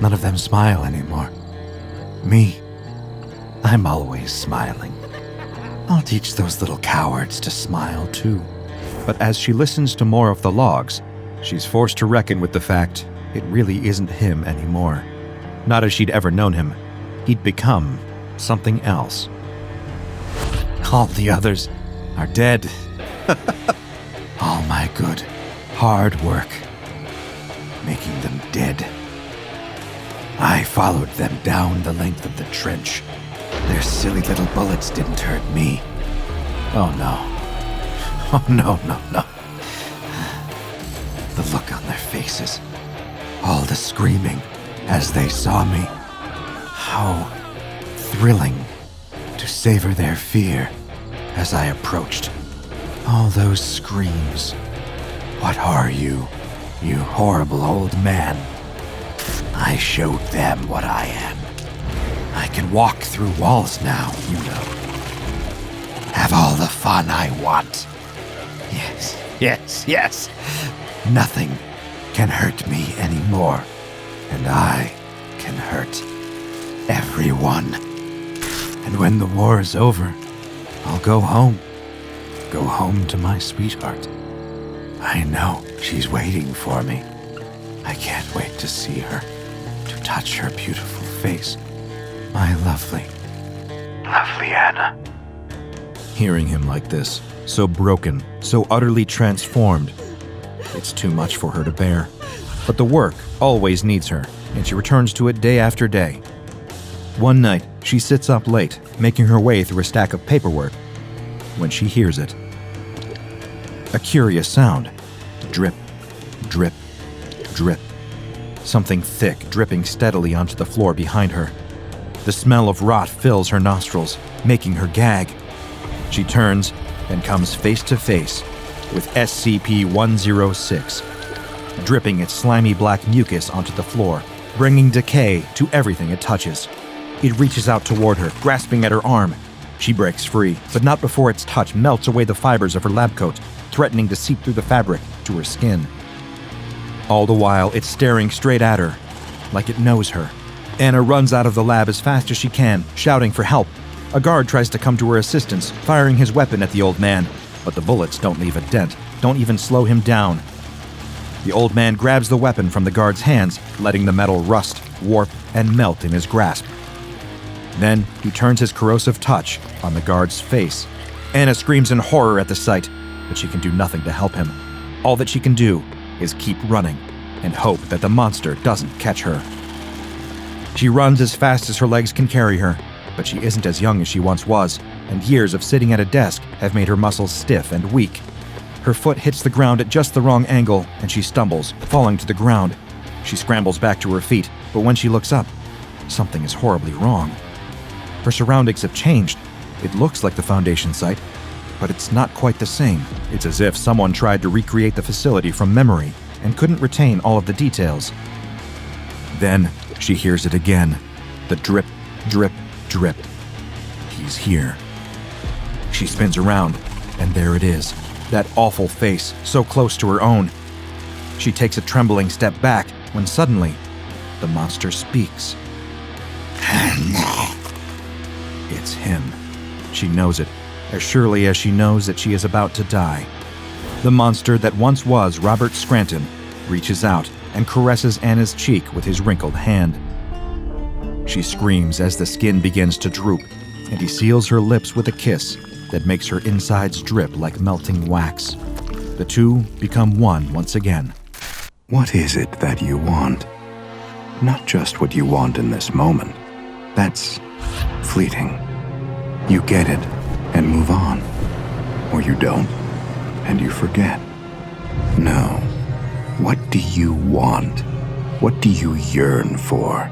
None of them smile anymore. Me, I'm always smiling. I'll teach those little cowards to smile too. But as she listens to more of the logs, she's forced to reckon with the fact it really isn't him anymore. Not as she'd ever known him. He'd become something else. All the others are dead. All my good, hard work, making them dead. I followed them down the length of the trench. Their silly little bullets didn't hurt me. Oh no. Oh no. The look on their faces. All the screaming as they saw me. How thrilling to savor their fear as I approached. All those screams. What are you, you horrible old man? I showed them what I am. I can walk through walls now, you know. Have all the fun I want. Yes. Nothing can hurt me anymore. And I can hurt everyone. And when the war is over, I'll go home. Go home to my sweetheart. I know she's waiting for me. I can't wait to see her, to touch her beautiful face. My lovely Anna. Hearing him like this, so broken, so utterly transformed, it's too much for her to bear. But the work always needs her, and she returns to it day after day. One night, she sits up late, making her way through a stack of paperwork, when she hears it. A curious sound. Drip, drip, drip. Something thick dripping steadily onto the floor behind her. The smell of rot fills her nostrils, making her gag. She turns and comes face to face with SCP-106, dripping its slimy black mucus onto the floor, bringing decay to everything it touches. It reaches out toward her, grasping at her arm. She breaks free, but not before its touch melts away the fibers of her lab coat, threatening to seep through the fabric to her skin. All the while, it's staring straight at her, like it knows her. Anna runs out of the lab as fast as she can, shouting for help. A guard tries to come to her assistance, firing his weapon at the old man, but the bullets don't leave a dent, don't even slow him down. The old man grabs the weapon from the guard's hands, letting the metal rust, warp, and melt in his grasp. Then he turns his corrosive touch on the guard's face. Anna screams in horror at the sight, but she can do nothing to help him. All that she can do is keep running and hope that the monster doesn't catch her. She runs as fast as her legs can carry her, but she isn't as young as she once was, and years of sitting at a desk have made her muscles stiff and weak. Her foot hits the ground at just the wrong angle, and she stumbles, falling to the ground. She scrambles back to her feet, but when she looks up, something is horribly wrong. Her surroundings have changed. It looks like the Foundation site, but it's not quite the same. It's as if someone tried to recreate the facility from memory and couldn't retain all of the details. Then she hears it again. The drip, drip, drip. He's here. She spins around, and there it is. That awful face, so close to her own. She takes a trembling step back when suddenly, the monster speaks. It's him. She knows it, as surely as she knows that she is about to die. The monster that once was Robert Scranton reaches out and caresses Anna's cheek with his wrinkled hand. She screams as the skin begins to droop, and he seals her lips with a kiss that makes her insides drip like melting wax. The two become one once again. What is it that you want? Not just what you want in this moment. That's fleeting. You get it and move on. Or you don't, and you forget. No. What do you want? What do you yearn for?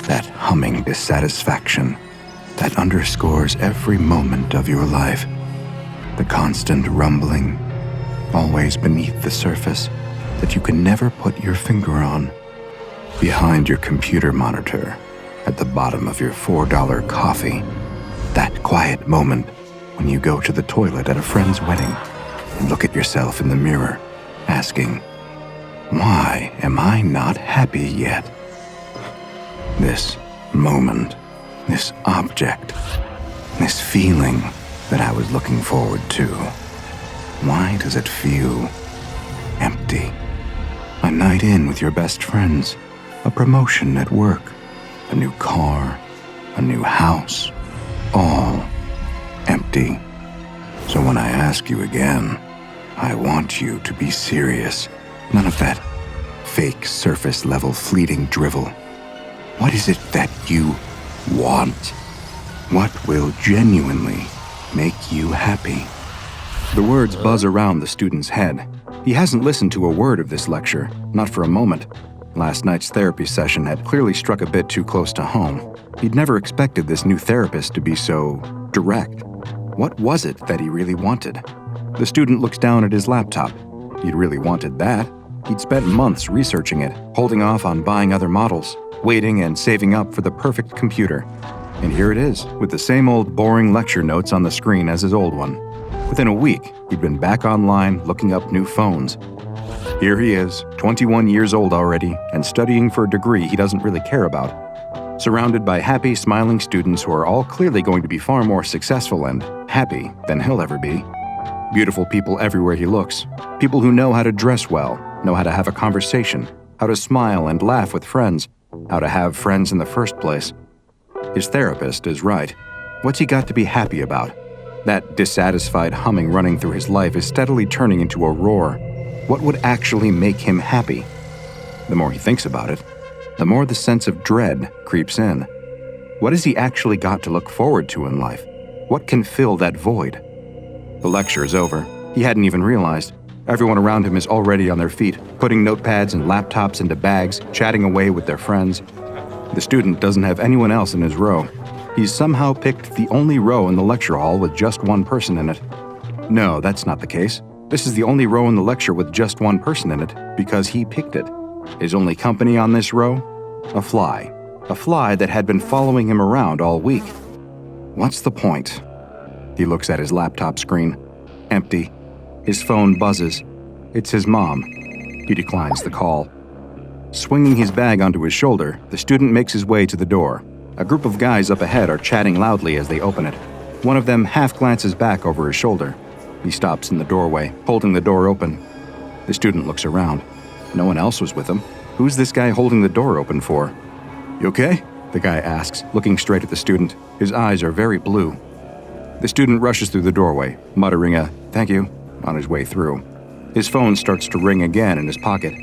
That humming dissatisfaction that underscores every moment of your life. The constant rumbling, always beneath the surface, that you can never put your finger on. Behind your computer monitor, at the bottom of your $4 coffee. That quiet moment when you go to the toilet at a friend's wedding and look at yourself in the mirror, asking, why am I not happy yet? This moment, this object, this feeling that I was looking forward to, why does it feel empty? A night in with your best friends, a promotion at work, a new car, a new house, all empty. So when I ask you again, I want you to be serious. None of that fake surface-level fleeting drivel. What is it that you want? What will genuinely make you happy? The words buzz around the student's head. He hasn't listened to a word of this lecture, not for a moment. Last night's therapy session had clearly struck a bit too close to home. He'd never expected this new therapist to be so direct. What was it that he really wanted? The student looks down at his laptop. He'd really wanted that. He'd spent months researching it, holding off on buying other models, waiting and saving up for the perfect computer. And here it is, with the same old boring lecture notes on the screen as his old one. Within a week, he'd been back online looking up new phones. Here he is, 21 years old already, and studying for a degree he doesn't really care about. Surrounded by happy, smiling students who are all clearly going to be far more successful and happy than he'll ever be. Beautiful people everywhere he looks. People who know how to dress well, know how to have a conversation, how to smile and laugh with friends, how to have friends in the first place. His therapist is right. What's he got to be happy about? That dissatisfied humming running through his life is steadily turning into a roar. What would actually make him happy? The more he thinks about it, the more the sense of dread creeps in. What has he actually got to look forward to in life? What can fill that void? The lecture is over. He hadn't even realized. Everyone around him is already on their feet, putting notepads and laptops into bags, chatting away with their friends. The student doesn't have anyone else in his row. He's somehow picked the only row in the lecture hall with just one person in it. No, that's not the case. This is the only row in the lecture with just one person in it because he picked it. His only company on this row? A fly. A fly that had been following him around all week. What's the point? He looks at his laptop screen. Empty. His phone buzzes. It's his mom. He declines the call. Swinging his bag onto his shoulder, the student makes his way to the door. A group of guys up ahead are chatting loudly as they open it. One of them half glances back over his shoulder. He stops in the doorway, holding the door open. The student looks around. No one else was with him. Who's this guy holding the door open for? You okay? The guy asks, looking straight at the student. His eyes are very blue. The student rushes through the doorway, muttering a "thank you" on his way through. His phone starts to ring again in his pocket.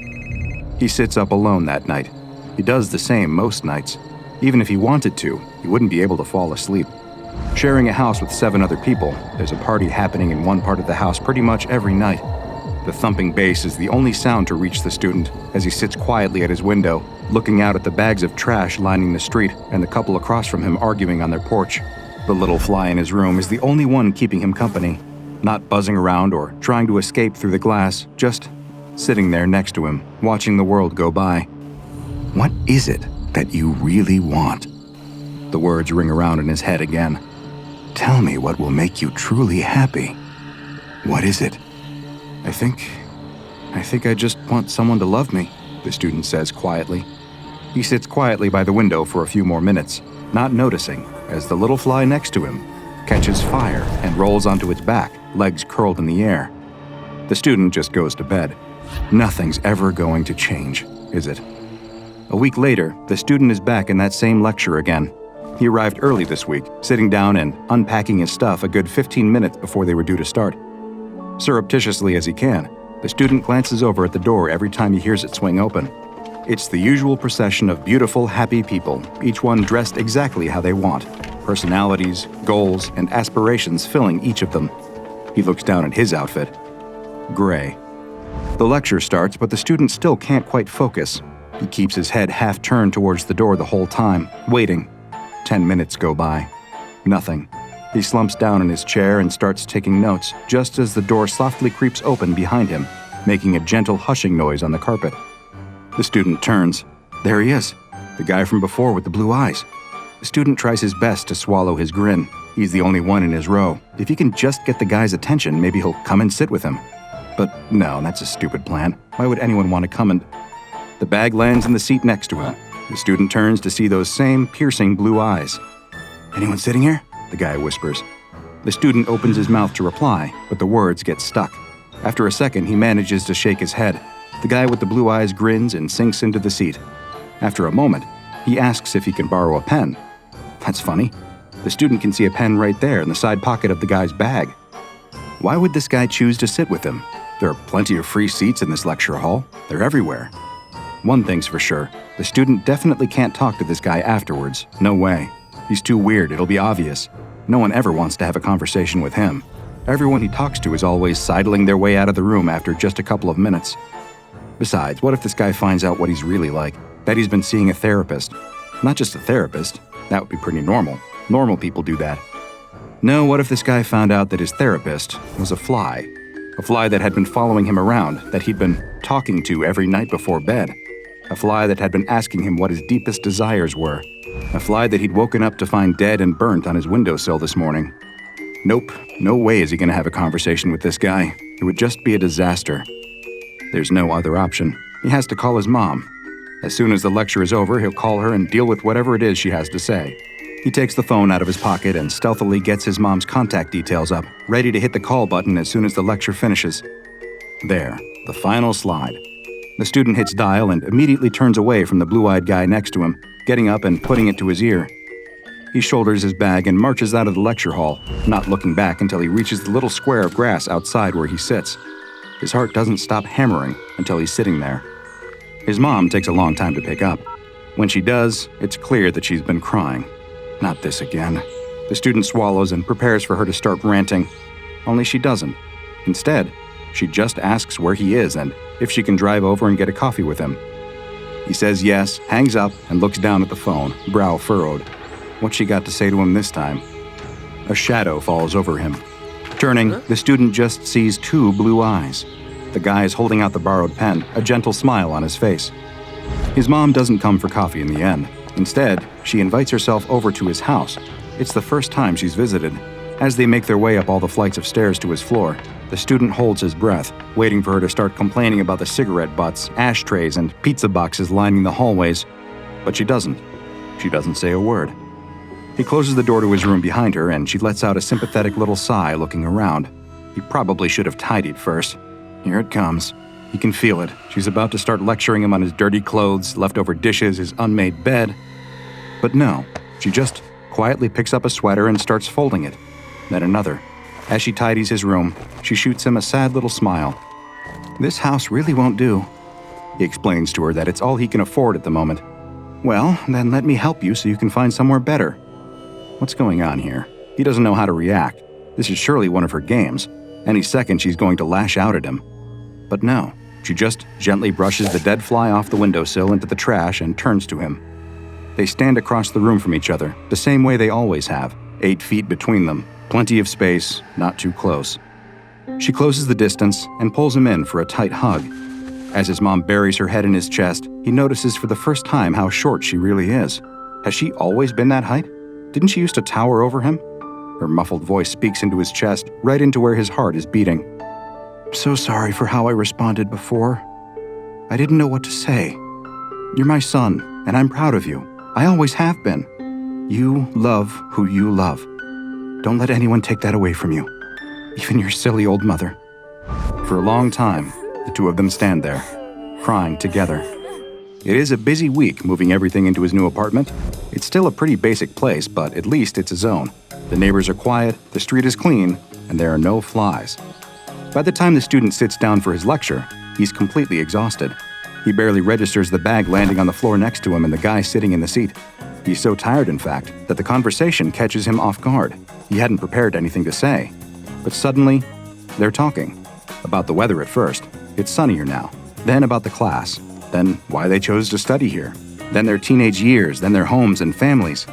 He sits up alone that night. He does the same most nights. Even if he wanted to, he wouldn't be able to fall asleep. Sharing a house with 7 other people, there's a party happening in one part of the house pretty much every night. The thumping bass is the only sound to reach the student as he sits quietly at his window, looking out at the bags of trash lining the street and the couple across from him arguing on their porch. The little fly in his room is the only one keeping him company, not buzzing around or trying to escape through the glass, just sitting there next to him, watching the world go by. What is it that you really want? The words ring around in his head again. Tell me what will make you truly happy. What is it? I think I just want someone to love me, the student says quietly. He sits quietly by the window for a few more minutes, not noticing as the little fly next to him catches fire and rolls onto its back, legs curled in the air. The student just goes to bed. Nothing's ever going to change, is it? A week later, the student is back in that same lecture again. He arrived early this week, sitting down and unpacking his stuff a good 15 minutes before they were due to start. Surreptitiously as he can, the student glances over at the door every time he hears it swing open. It's the usual procession of beautiful, happy people, each one dressed exactly how they want, personalities, goals, and aspirations filling each of them. He looks down at his outfit. Gray. The lecture starts, but the student still can't quite focus. He keeps his head half turned towards the door the whole time, waiting. 10 minutes go by. Nothing. He slumps down in his chair and starts taking notes just as the door softly creeps open behind him, making a gentle hushing noise on the carpet. The student turns. There he is, the guy from before with the blue eyes. The student tries his best to swallow his grin. He's the only one in his row. If he can just get the guy's attention, maybe he'll come and sit with him. But no, that's a stupid plan. Why would anyone want to come and... The bag lands in the seat next to him. The student turns to see those same piercing blue eyes. "Anyone sitting here?" the guy whispers. The student opens his mouth to reply, but the words get stuck. After a second, he manages to shake his head. The guy with the blue eyes grins and sinks into the seat. After a moment, he asks if he can borrow a pen. That's funny. The student can see a pen right there in the side pocket of the guy's bag. Why would this guy choose to sit with him? There are plenty of free seats in this lecture hall. They're everywhere. One thing's for sure, the student definitely can't talk to this guy afterwards. No way. He's too weird, it'll be obvious. No one ever wants to have a conversation with him. Everyone he talks to is always sidling their way out of the room after just a couple of minutes. Besides, what if this guy finds out what he's really like? That he's been seeing a therapist. Not just a therapist. That would be pretty normal. Normal people do that. No, what if this guy found out that his therapist was a fly? A fly that had been following him around, that he'd been talking to every night before bed. A fly that had been asking him what his deepest desires were. A fly that he'd woken up to find dead and burnt on his windowsill this morning. Nope, no way is he going to have a conversation with this guy. It would just be a disaster. There's no other option. He has to call his mom. As soon as the lecture is over, he'll call her and deal with whatever it is she has to say. He takes the phone out of his pocket and stealthily gets his mom's contact details up, ready to hit the call button as soon as the lecture finishes. There, the final slide. The student hits dial and immediately turns away from the blue-eyed guy next to him, getting up and putting it to his ear. He shoulders his bag and marches out of the lecture hall, not looking back until he reaches the little square of grass outside where he sits. His heart doesn't stop hammering until he's sitting there. His mom takes a long time to pick up. When she does, it's clear that she's been crying. Not this again. The student swallows and prepares for her to start ranting. Only she doesn't. Instead, she just asks where he is and if she can drive over and get a coffee with him. He says yes, hangs up, and looks down at the phone, brow furrowed. What's she got to say to him this time? A shadow falls over him. Turning, the student just sees two blue eyes. The guy is holding out the borrowed pen, a gentle smile on his face. His mom doesn't come for coffee in the end. Instead, she invites herself over to his house. It's the first time she's visited. As they make their way up all the flights of stairs to his floor, the student holds his breath, waiting for her to start complaining about the cigarette butts, ashtrays, and pizza boxes lining the hallways. But she doesn't. She doesn't say a word. He closes the door to his room behind her, and she lets out a sympathetic little sigh looking around. He probably should have tidied first. Here it comes. He can feel it. She's about to start lecturing him on his dirty clothes, leftover dishes, his unmade bed. But no, she just quietly picks up a sweater and starts folding it. Then another. As she tidies his room, she shoots him a sad little smile. This house really won't do. He explains to her that it's all he can afford at the moment. Well, then let me help you so you can find somewhere better. What's going on here? He doesn't know how to react. This is surely one of her games. Any second she's going to lash out at him. But no, she just gently brushes the dead fly off the windowsill into the trash and turns to him. They stand across the room from each other, the same way they always have, 8 feet between them. Plenty of space, not too close. She closes the distance and pulls him in for a tight hug. As his mom buries her head in his chest, he notices for the first time how short she really is. Has she always been that height? Didn't she used to tower over him? Her muffled voice speaks into his chest, right into where his heart is beating. I'm so sorry for how I responded before. I didn't know what to say. You're my son, and I'm proud of you. I always have been. You love who you love. Don't let anyone take that away from you. Even your silly old mother. For a long time, the two of them stand there, crying together. It is a busy week moving everything into his new apartment. It's still a pretty basic place, but at least it's his own. The neighbors are quiet, the street is clean, and there are no flies. By the time the student sits down for his lecture, he's completely exhausted. He barely registers the bag landing on the floor next to him and the guy sitting in the seat. He's so tired, in fact, that the conversation catches him off guard. He hadn't prepared anything to say. But suddenly, they're talking. About the weather at first. It's sunnier now. Then about the class. then why they chose to study here, then their teenage years, then their homes and families.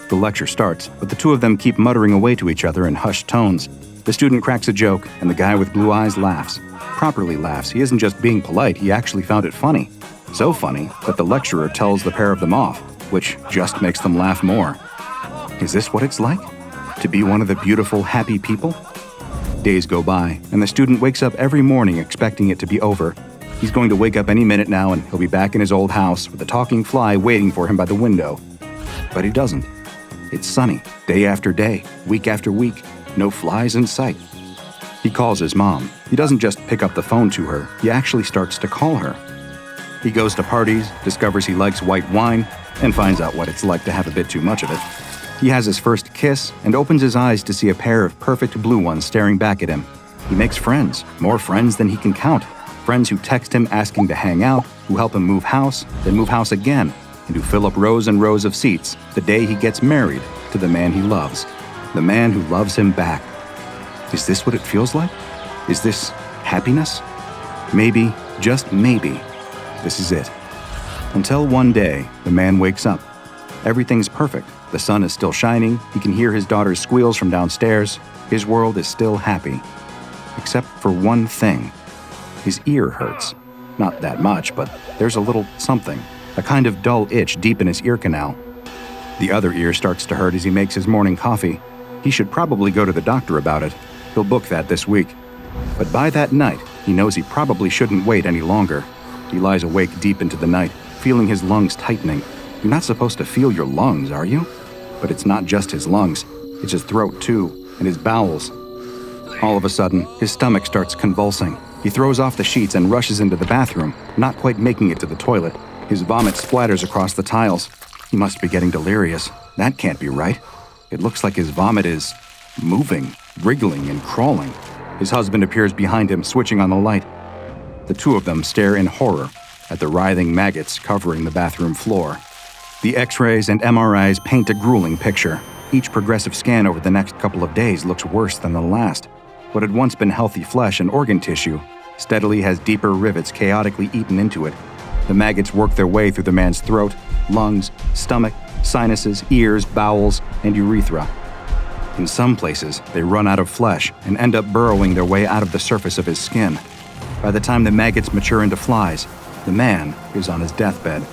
The lecture starts, but the two of them keep muttering away to each other in hushed tones. The student cracks a joke, and the guy with blue eyes laughs. Properly laughs. He isn't just being polite, he actually found it funny. So funny that the lecturer tells the pair of them off, which just makes them laugh more. Is this what it's like? To be one of the beautiful, happy people? Days go by, and the student wakes up every morning expecting it to be over. He's going to wake up any minute now, and he'll be back in his old house with a talking fly waiting for him by the window. But he doesn't. It's sunny, day after day, week after week, no flies in sight. He calls his mom. He doesn't just pick up the phone to her, he actually starts to call her. He goes to parties, discovers he likes white wine, and finds out what it's like to have a bit too much of it. He has his first kiss and opens his eyes to see a pair of perfect blue ones staring back at him. He makes friends, more friends than he can count. Friends who text him asking to hang out, who help him move house, then move house again, and who fill up rows and rows of seats the day he gets married to the man he loves, the man who loves him back. Is this what it feels like? Is this happiness? Maybe, just maybe, this is it. Until one day, the man wakes up. Everything's perfect. The sun is still shining. He can hear his daughter's squeals from downstairs. His world is still happy. Except for one thing. His ear hurts. Not that much, but there's a little something, a kind of dull itch deep in his ear canal. The other ear starts to hurt as he makes his morning coffee. He should probably go to the doctor about it. He'll book that this week. But by that night, he knows he probably shouldn't wait any longer. He lies awake deep into the night, feeling his lungs tightening. You're not supposed to feel your lungs, are you? But it's not just his lungs. It's his throat, too, and his bowels. All of a sudden, his stomach starts convulsing. He throws off the sheets and rushes into the bathroom, not quite making it to the toilet. His vomit splatters across the tiles. He must be getting delirious. That can't be right. It looks like his vomit is moving, wriggling, and crawling. His husband appears behind him, switching on the light. The two of them stare in horror at the writhing maggots covering the bathroom floor. The X-rays and MRIs paint a grueling picture. Each progressive scan over the next couple of days looks worse than the last. What had once been healthy flesh and organ tissue steadily has deeper rivets chaotically eaten into it. The maggots work their way through the man's throat, lungs, stomach, sinuses, ears, bowels, and urethra. In some places, they run out of flesh and end up burrowing their way out of the surface of his skin. By the time the maggots mature into flies, the man is on his deathbed.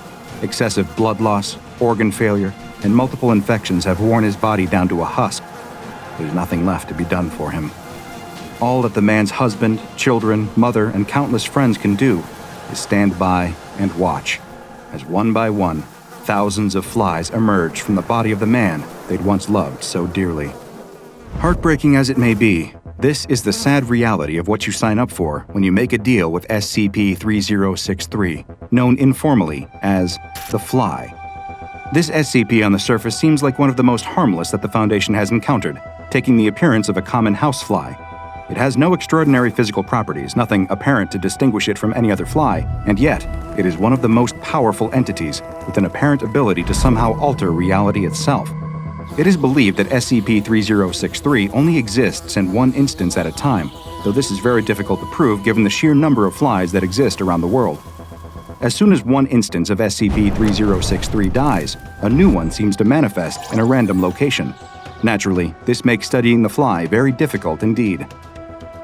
Excessive blood loss, organ failure, and multiple infections have worn his body down to a husk. There's nothing left to be done for him. All that the man's husband, children, mother, and countless friends can do is stand by and watch, as one by one, thousands of flies emerge from the body of the man they'd once loved so dearly. Heartbreaking as it may be, this is the sad reality of what you sign up for when you make a deal with SCP-3063, known informally as the Fly. This SCP on the surface seems like one of the most harmless that the Foundation has encountered, taking the appearance of a common housefly. It has no extraordinary physical properties, nothing apparent to distinguish it from any other fly, and yet, it is one of the most powerful entities with an apparent ability to somehow alter reality itself. It is believed that SCP-3063 only exists in one instance at a time, though this is very difficult to prove given the sheer number of flies that exist around the world. As soon as one instance of SCP-3063 dies, a new one seems to manifest in a random location. Naturally, this makes studying the fly very difficult indeed.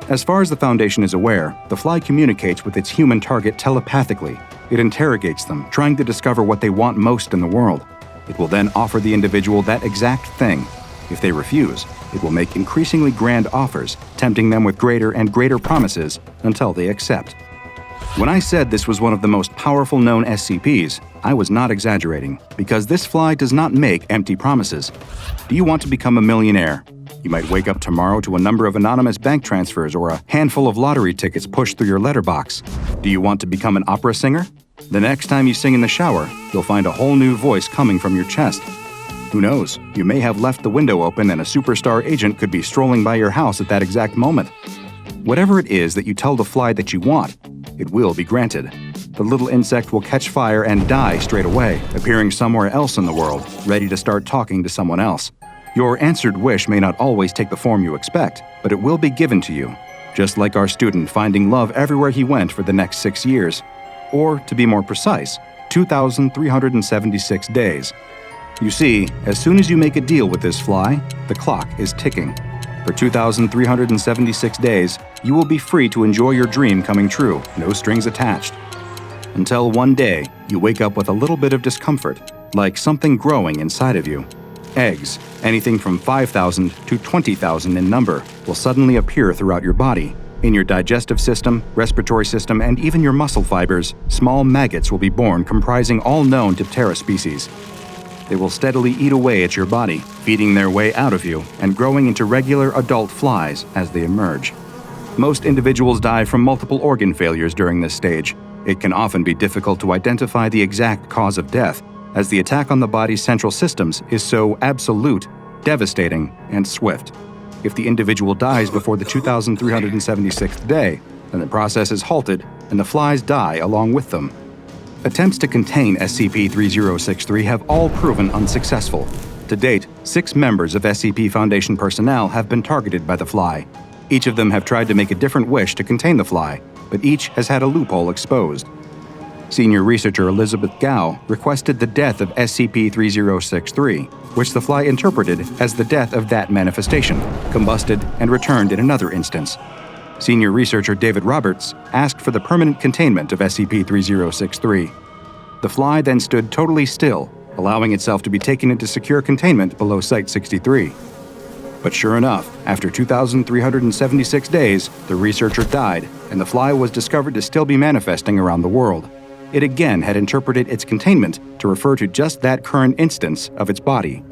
As far as the Foundation is aware, the fly communicates with its human target telepathically. It interrogates them, trying to discover what they want most in the world. It will then offer the individual that exact thing. If they refuse, it will make increasingly grand offers, tempting them with greater and greater promises until they accept. When I said this was one of the most powerful known SCPs, I was not exaggerating, because this fly does not make empty promises. Do you want to become a millionaire? You might wake up tomorrow to a number of anonymous bank transfers or a handful of lottery tickets pushed through your letterbox. Do you want to become an opera singer? The next time you sing in the shower, you'll find a whole new voice coming from your chest. Who knows, you may have left the window open and a superstar agent could be strolling by your house at that exact moment. Whatever it is that you tell the fly that you want, it will be granted. The little insect will catch fire and die straight away, appearing somewhere else in the world, ready to start talking to someone else. Your answered wish may not always take the form you expect, but it will be given to you, just like our student finding love everywhere he went for the next 6 years. or, to be more precise, 2,376 days. You see, as soon as you make a deal with this fly, the clock is ticking. For 2,376 days, you will be free to enjoy your dream coming true, no strings attached. Until one day, you wake up with a little bit of discomfort, like something growing inside of you. Eggs, anything from 5,000 to 20,000 in number, will suddenly appear throughout your body. In your digestive system, respiratory system, and even your muscle fibers, small maggots will be born comprising all known Diptera species. They will steadily eat away at your body, feeding their way out of you and growing into regular adult flies as they emerge. Most individuals die from multiple organ failures during this stage. It can often be difficult to identify the exact cause of death, as the attack on the body's central systems is so absolute, devastating, and swift. If the individual dies before the 2,376th day, then the process is halted and the flies die along with them. Attempts to contain SCP-3063 have all proven unsuccessful. To date, 6 members of SCP Foundation personnel have been targeted by the fly. Each of them have tried to make a different wish to contain the fly, but each has had a loophole exposed. Senior researcher Elizabeth Gao requested the death of SCP-3063, which the fly interpreted as the death of that manifestation, combusted and returned in another instance. Senior researcher David Roberts asked for the permanent containment of SCP-3063. The fly then stood totally still, allowing itself to be taken into secure containment below Site-63. But sure enough, after 2,376 days, the researcher died, and the fly was discovered to still be manifesting around the world. It again had interpreted its containment to refer to just that current instance of its body.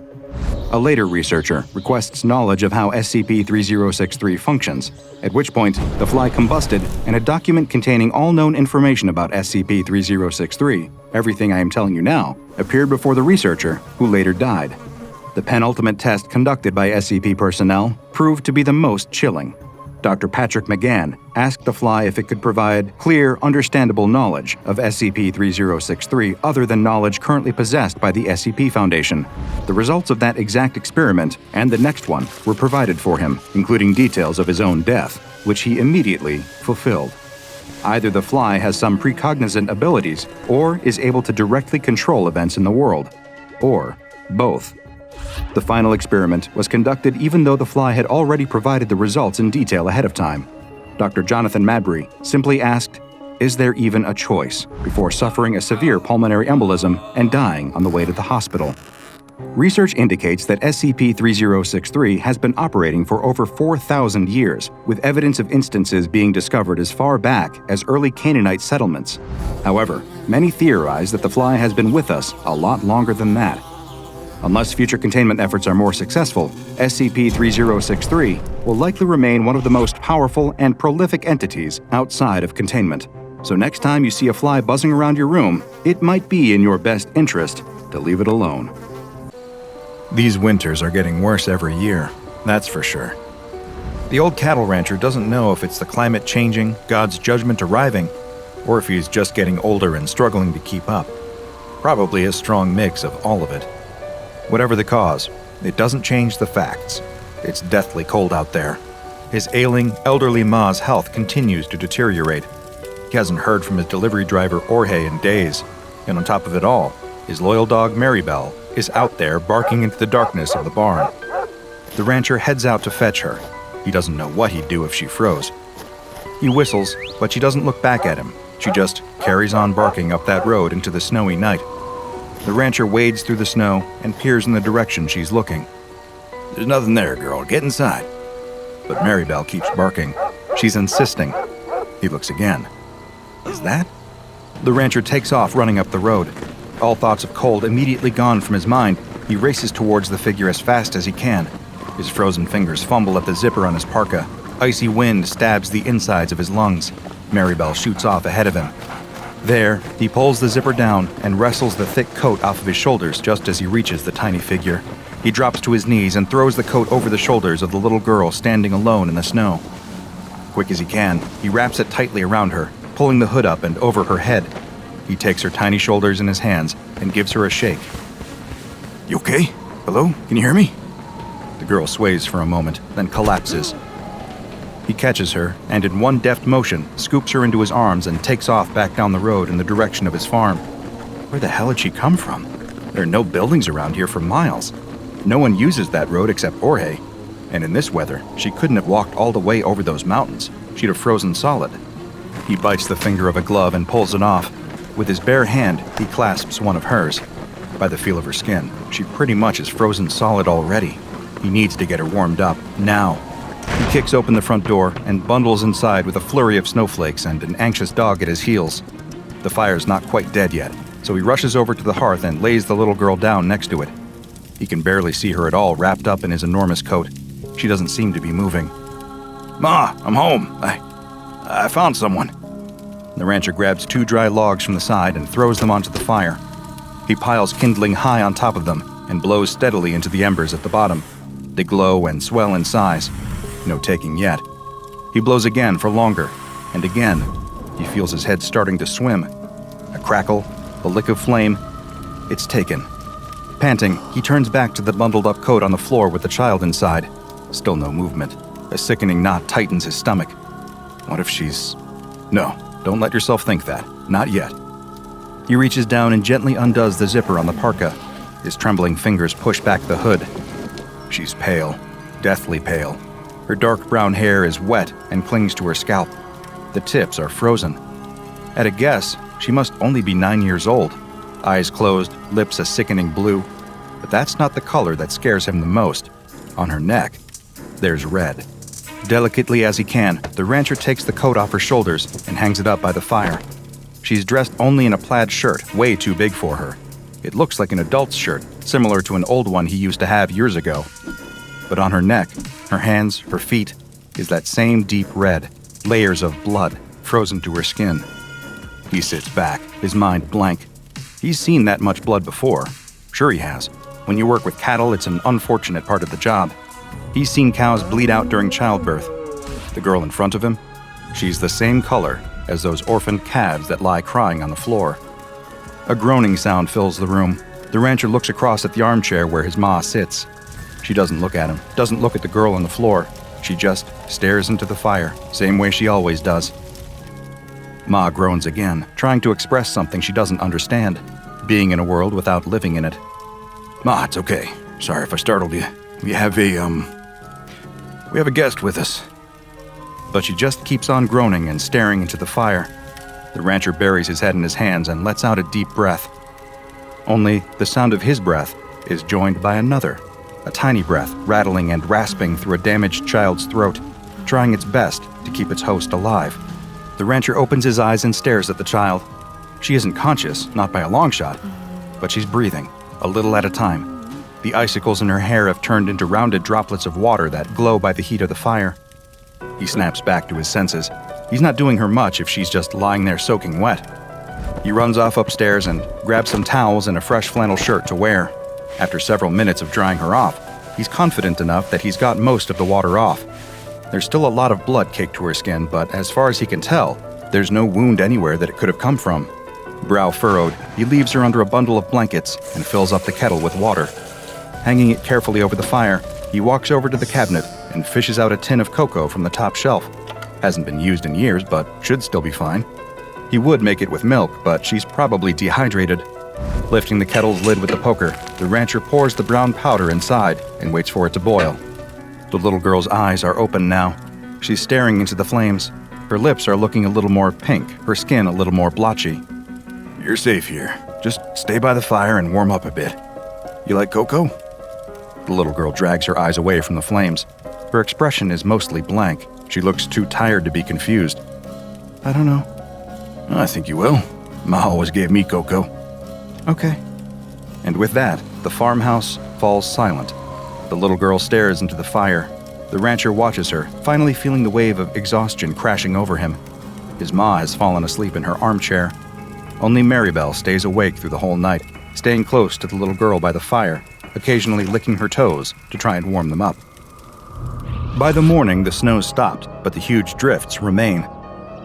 A later researcher requests knowledge of how SCP-3063 functions, at which point the fly combusted and a document containing all known information about SCP-3063, everything I am telling you now, appeared before the researcher, who later died. The penultimate test conducted by SCP personnel proved to be the most chilling. Dr. Patrick McGann asked the fly if it could provide clear, understandable knowledge of SCP-3063 other than knowledge currently possessed by the SCP Foundation. The results of that exact experiment and the next one were provided for him, including details of his own death, which he immediately fulfilled. Either the fly has some precognizant abilities or is able to directly control events in the world, or both. The final experiment was conducted even though the fly had already provided the results in detail ahead of time. Dr. Jonathan Mabry simply asked, "Is there even a choice?" before suffering a severe pulmonary embolism and dying on the way to the hospital. Research indicates that SCP-3063 has been operating for over 4,000 years, with evidence of instances being discovered as far back as early Canaanite settlements. However, many theorize that the fly has been with us a lot longer than that. Unless future containment efforts are more successful, SCP-3063 will likely remain one of the most powerful and prolific entities outside of containment. So next time you see a fly buzzing around your room, it might be in your best interest to leave it alone. These winters are getting worse every year, that's for sure. The old cattle rancher doesn't know if it's the climate changing, God's judgment arriving, or if he's just getting older and struggling to keep up. Probably a strong mix of all of it. Whatever the cause, it doesn't change the facts. It's deathly cold out there. His ailing, elderly ma's health continues to deteriorate. He hasn't heard from his delivery driver Jorge in days, and on top of it all, his loyal dog Maribel is out there barking into the darkness of the barn. The rancher heads out to fetch her. He doesn't know what he'd do if she froze. He whistles, but she doesn't look back at him. She just carries on barking up that road into the snowy night. The rancher wades through the snow and peers in the direction she's looking. "There's nothing there, girl. Get inside." But Maribel keeps barking. She's insisting. He looks again. Is that? The rancher takes off running up the road. All thoughts of cold immediately gone from his mind, he races towards the figure as fast as he can. His frozen fingers fumble at the zipper on his parka. Icy wind stabs the insides of his lungs. Maribel shoots off ahead of him. There, he pulls the zipper down and wrestles the thick coat off of his shoulders just as he reaches the tiny figure. He drops to his knees and throws the coat over the shoulders of the little girl standing alone in the snow. Quick as he can, he wraps it tightly around her, pulling the hood up and over her head. He takes her tiny shoulders in his hands and gives her a shake. "You okay? Hello? Can you hear me?" The girl sways for a moment, then collapses. He catches her, and in one deft motion, scoops her into his arms and takes off back down the road in the direction of his farm. Where the hell had she come from? There are no buildings around here for miles. No one uses that road except Jorge. And in this weather, she couldn't have walked all the way over those mountains. She'd have frozen solid. He bites the finger of a glove and pulls it off. With his bare hand, he clasps one of hers. By the feel of her skin, she pretty much is frozen solid already. He needs to get her warmed up, now. He kicks open the front door and bundles inside with a flurry of snowflakes and an anxious dog at his heels. The fire's not quite dead yet, so he rushes over to the hearth and lays the little girl down next to it. He can barely see her at all wrapped up in his enormous coat. She doesn't seem to be moving. "Ma, I'm home. I found someone." The rancher grabs 2 dry logs from the side and throws them onto the fire. He piles kindling high on top of them and blows steadily into the embers at the bottom. They glow and swell in size. No taking yet. He blows again for longer, and again. He feels his head starting to swim. A crackle, a lick of flame. It's taken. Panting, he turns back to the bundled-up coat on the floor with the child inside. Still no movement. A sickening knot tightens his stomach. What if she's... No, don't let yourself think that. Not yet. He reaches down and gently undoes the zipper on the parka. His trembling fingers push back the hood. She's pale. Deathly pale. Her dark brown hair is wet and clings to her scalp. The tips are frozen. At a guess, she must only be 9 years old. Eyes closed, lips a sickening blue. But that's not the color that scares him the most. On her neck, there's red. Delicately as he can, the rancher takes the coat off her shoulders and hangs it up by the fire. She's dressed only in a plaid shirt, way too big for her. It looks like an adult's shirt, similar to an old one he used to have years ago. But on her neck, her hands, her feet, is that same deep red, layers of blood frozen to her skin. He sits back, his mind blank. He's seen that much blood before. Sure he has. When you work with cattle, it's an unfortunate part of the job. He's seen cows bleed out during childbirth. The girl in front of him, she's the same color as those orphaned calves that lie crying on the floor. A groaning sound fills the room. The rancher looks across at the armchair where his ma sits. She doesn't look at him, doesn't look at the girl on the floor. She just stares into the fire, same way she always does. Ma groans again, trying to express something she doesn't understand, being in a world without living in it. "Ma, it's okay. Sorry if I startled you. We have a guest with us." But she just keeps on groaning and staring into the fire. The rancher buries his head in his hands and lets out a deep breath. Only the sound of his breath is joined by another, a tiny breath rattling and rasping through a damaged child's throat, trying its best to keep its host alive. The rancher opens his eyes and stares at the child. She isn't conscious, not by a long shot, but she's breathing, a little at a time. The icicles in her hair have turned into rounded droplets of water that glow by the heat of the fire. He snaps back to his senses. He's not doing her much if she's just lying there soaking wet. He runs off upstairs and grabs some towels and a fresh flannel shirt to wear. After several minutes of drying her off, he's confident enough that he's got most of the water off. There's still a lot of blood caked to her skin, but as far as he can tell, there's no wound anywhere that it could have come from. Brow furrowed, he leaves her under a bundle of blankets and fills up the kettle with water. Hanging it carefully over the fire, he walks over to the cabinet and fishes out a tin of cocoa from the top shelf. Hasn't been used in years, but should still be fine. He would make it with milk, but she's probably dehydrated. Lifting the kettle's lid with the poker, the rancher pours the brown powder inside and waits for it to boil. The little girl's eyes are open now. She's staring into the flames. Her lips are looking a little more pink, her skin a little more blotchy. "You're safe here. Just stay by the fire and warm up a bit. You like cocoa?" The little girl drags her eyes away from the flames. Her expression is mostly blank. She looks too tired to be confused. "I don't know." "I think you will. Ma always gave me cocoa." "Okay." And with that, the farmhouse falls silent. The little girl stares into the fire. The rancher watches her, finally feeling the wave of exhaustion crashing over him. His ma has fallen asleep in her armchair. Only Maribel stays awake through the whole night, staying close to the little girl by the fire, occasionally licking her toes to try and warm them up. By the morning, the snow stopped, but the huge drifts remain.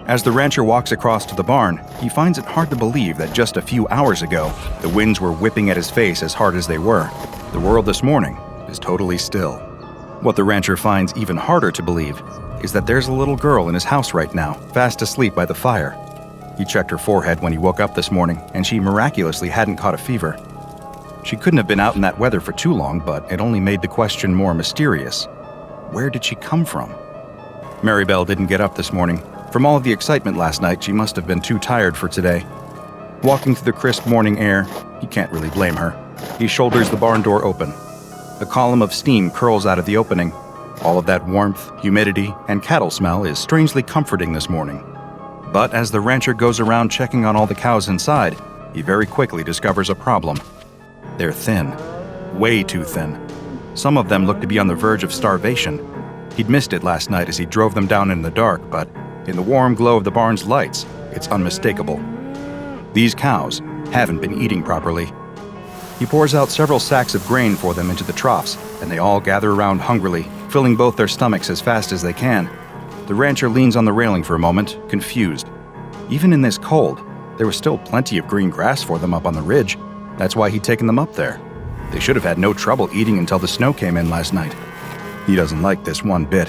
As the rancher walks across to the barn, he finds it hard to believe that just a few hours ago, the winds were whipping at his face as hard as they were. The world this morning is totally still. What the rancher finds even harder to believe is that there's a little girl in his house right now, fast asleep by the fire. He checked her forehead when he woke up this morning, and she miraculously hadn't caught a fever. She couldn't have been out in that weather for too long, but it only made the question more mysterious. Where did she come from? Maribel didn't get up this morning. From all of the excitement last night, she must have been too tired for today. Walking through the crisp morning air, he can't really blame her. He shoulders the barn door open. A column of steam curls out of the opening. All of that warmth, humidity, and cattle smell is strangely comforting this morning. But as the rancher goes around checking on all the cows inside, he very quickly discovers a problem. They're thin. Way too thin. Some of them look to be on the verge of starvation. He'd missed it last night as he drove them down in the dark, but in the warm glow of the barn's lights, it's unmistakable. These cows haven't been eating properly. He pours out several sacks of grain for them into the troughs, and they all gather around hungrily, filling both their stomachs as fast as they can. The rancher leans on the railing for a moment, confused. Even in this cold, there was still plenty of green grass for them up on the ridge. That's why he'd taken them up there. They should have had no trouble eating until the snow came in last night. He doesn't like this one bit.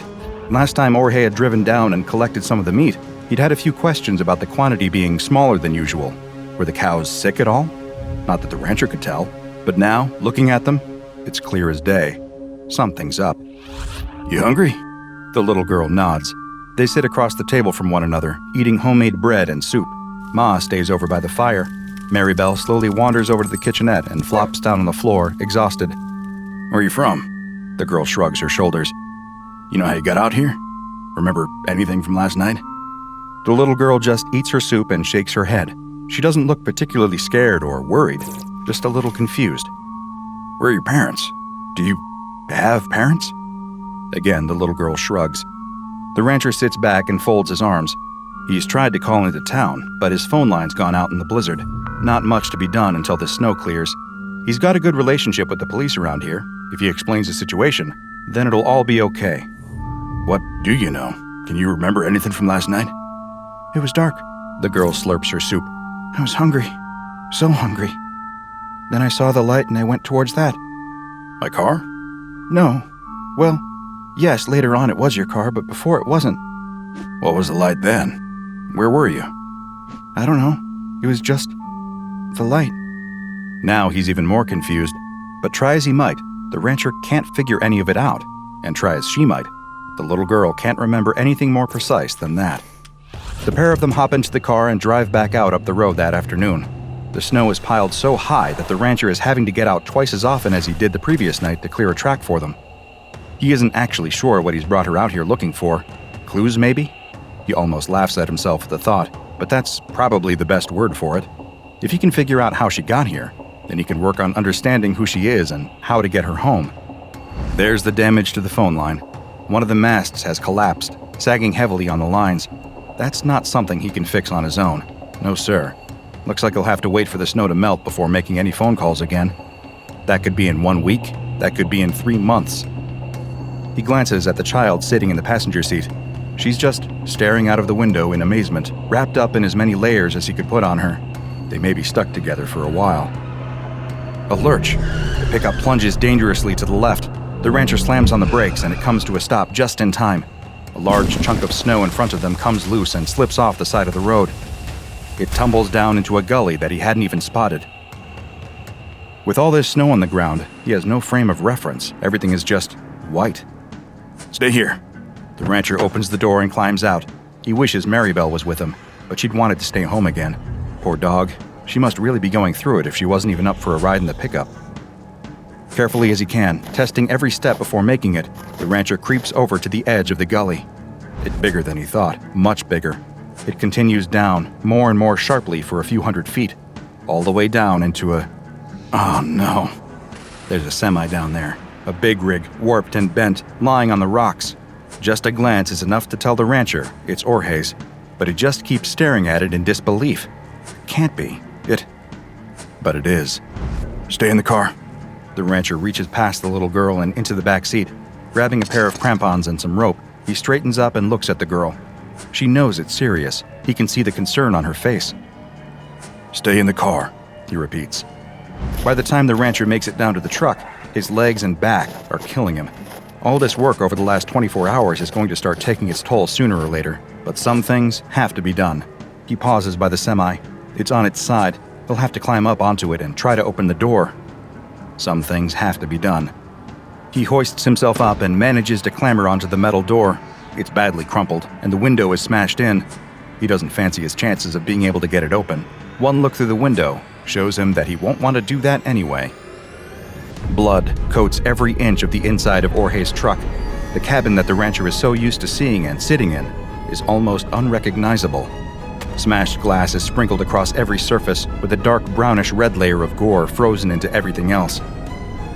Last time Jorge had driven down and collected some of the meat, he'd had a few questions about the quantity being smaller than usual. Were the cows sick at all? Not that the rancher could tell. But now, looking at them, it's clear as day. Something's up. You hungry? The little girl nods. They sit across the table from one another, eating homemade bread and soup. Ma stays over by the fire. Maribel slowly wanders over to the kitchenette and flops down on the floor, exhausted. Where are you from? The girl shrugs her shoulders. You know how you got out here? Remember anything from last night? The little girl just eats her soup and shakes her head. She doesn't look particularly scared or worried, just a little confused. Where are your parents? Do you have parents? Again, the little girl shrugs. The rancher sits back and folds his arms. He's tried to call into town, but his phone line's gone out in the blizzard. Not much to be done until the snow clears. He's got a good relationship with the police around here. If he explains the situation, then it'll all be okay. What do you know? Can you remember anything from last night? It was dark. The girl slurps her soup. I was hungry. So hungry. Then I saw the light and I went towards that. My car? No. Well, yes, later on it was your car, but before it wasn't. What was the light then? Where were you? I don't know. It was just the light. Now he's even more confused, but try as he might, the rancher can't figure any of it out, and try as she might, the little girl can't remember anything more precise than that. The pair of them hop into the car and drive back out up the road that afternoon. The snow is piled so high that the rancher is having to get out twice as often as he did the previous night to clear a track for them. He isn't actually sure what he's brought her out here looking for. Clues, maybe? He almost laughs at himself at the thought, but that's probably the best word for it. If he can figure out how she got here, then he can work on understanding who she is and how to get her home. There's the damage to the phone line. One of the masts has collapsed, sagging heavily on the lines. That's not something he can fix on his own. No, sir. Looks like he'll have to wait for the snow to melt before making any phone calls again. That could be in 1 week. That could be in 3 months. He glances at the child sitting in the passenger seat. She's just staring out of the window in amazement, wrapped up in as many layers as he could put on her. They may be stuck together for a while. A lurch. The pickup plunges dangerously to the left. The rancher slams on the brakes and it comes to a stop just in time. A large chunk of snow in front of them comes loose and slips off the side of the road. It tumbles down into a gully that he hadn't even spotted. With all this snow on the ground, he has no frame of reference. Everything is just white. Stay here. The rancher opens the door and climbs out. He wishes Maribel was with him, but she'd wanted to stay home again. Poor dog. She must really be going through it if she wasn't even up for a ride in the pickup. Carefully as he can, testing every step before making it, the rancher creeps over to the edge of the gully. It's bigger than he thought, much bigger. It continues down, more and more sharply for a few hundred feet, all the way down into a... Oh no. There's a semi down there, a big rig, warped and bent, lying on the rocks. Just a glance is enough to tell the rancher it's Jorge's, but he just keeps staring at it in disbelief. Can't be. But it is. Stay in the car. The rancher reaches past the little girl and into the back seat. Grabbing a pair of crampons and some rope, he straightens up and looks at the girl. She knows it's serious. He can see the concern on her face. Stay in the car, he repeats. By the time the rancher makes it down to the truck, his legs and back are killing him. All this work over the last 24 hours is going to start taking its toll sooner or later, but some things have to be done. He pauses by the semi. It's on its side. He'll have to climb up onto it and try to open the door. Some things have to be done. He hoists himself up and manages to clamber onto the metal door. It's badly crumpled, and the window is smashed in. He doesn't fancy his chances of being able to get it open. One look through the window shows him that he won't want to do that anyway. Blood coats every inch of the inside of Jorge's truck. The cabin that the rancher is so used to seeing and sitting in is almost unrecognizable. Smashed glass is sprinkled across every surface with a dark brownish-red layer of gore frozen into everything else.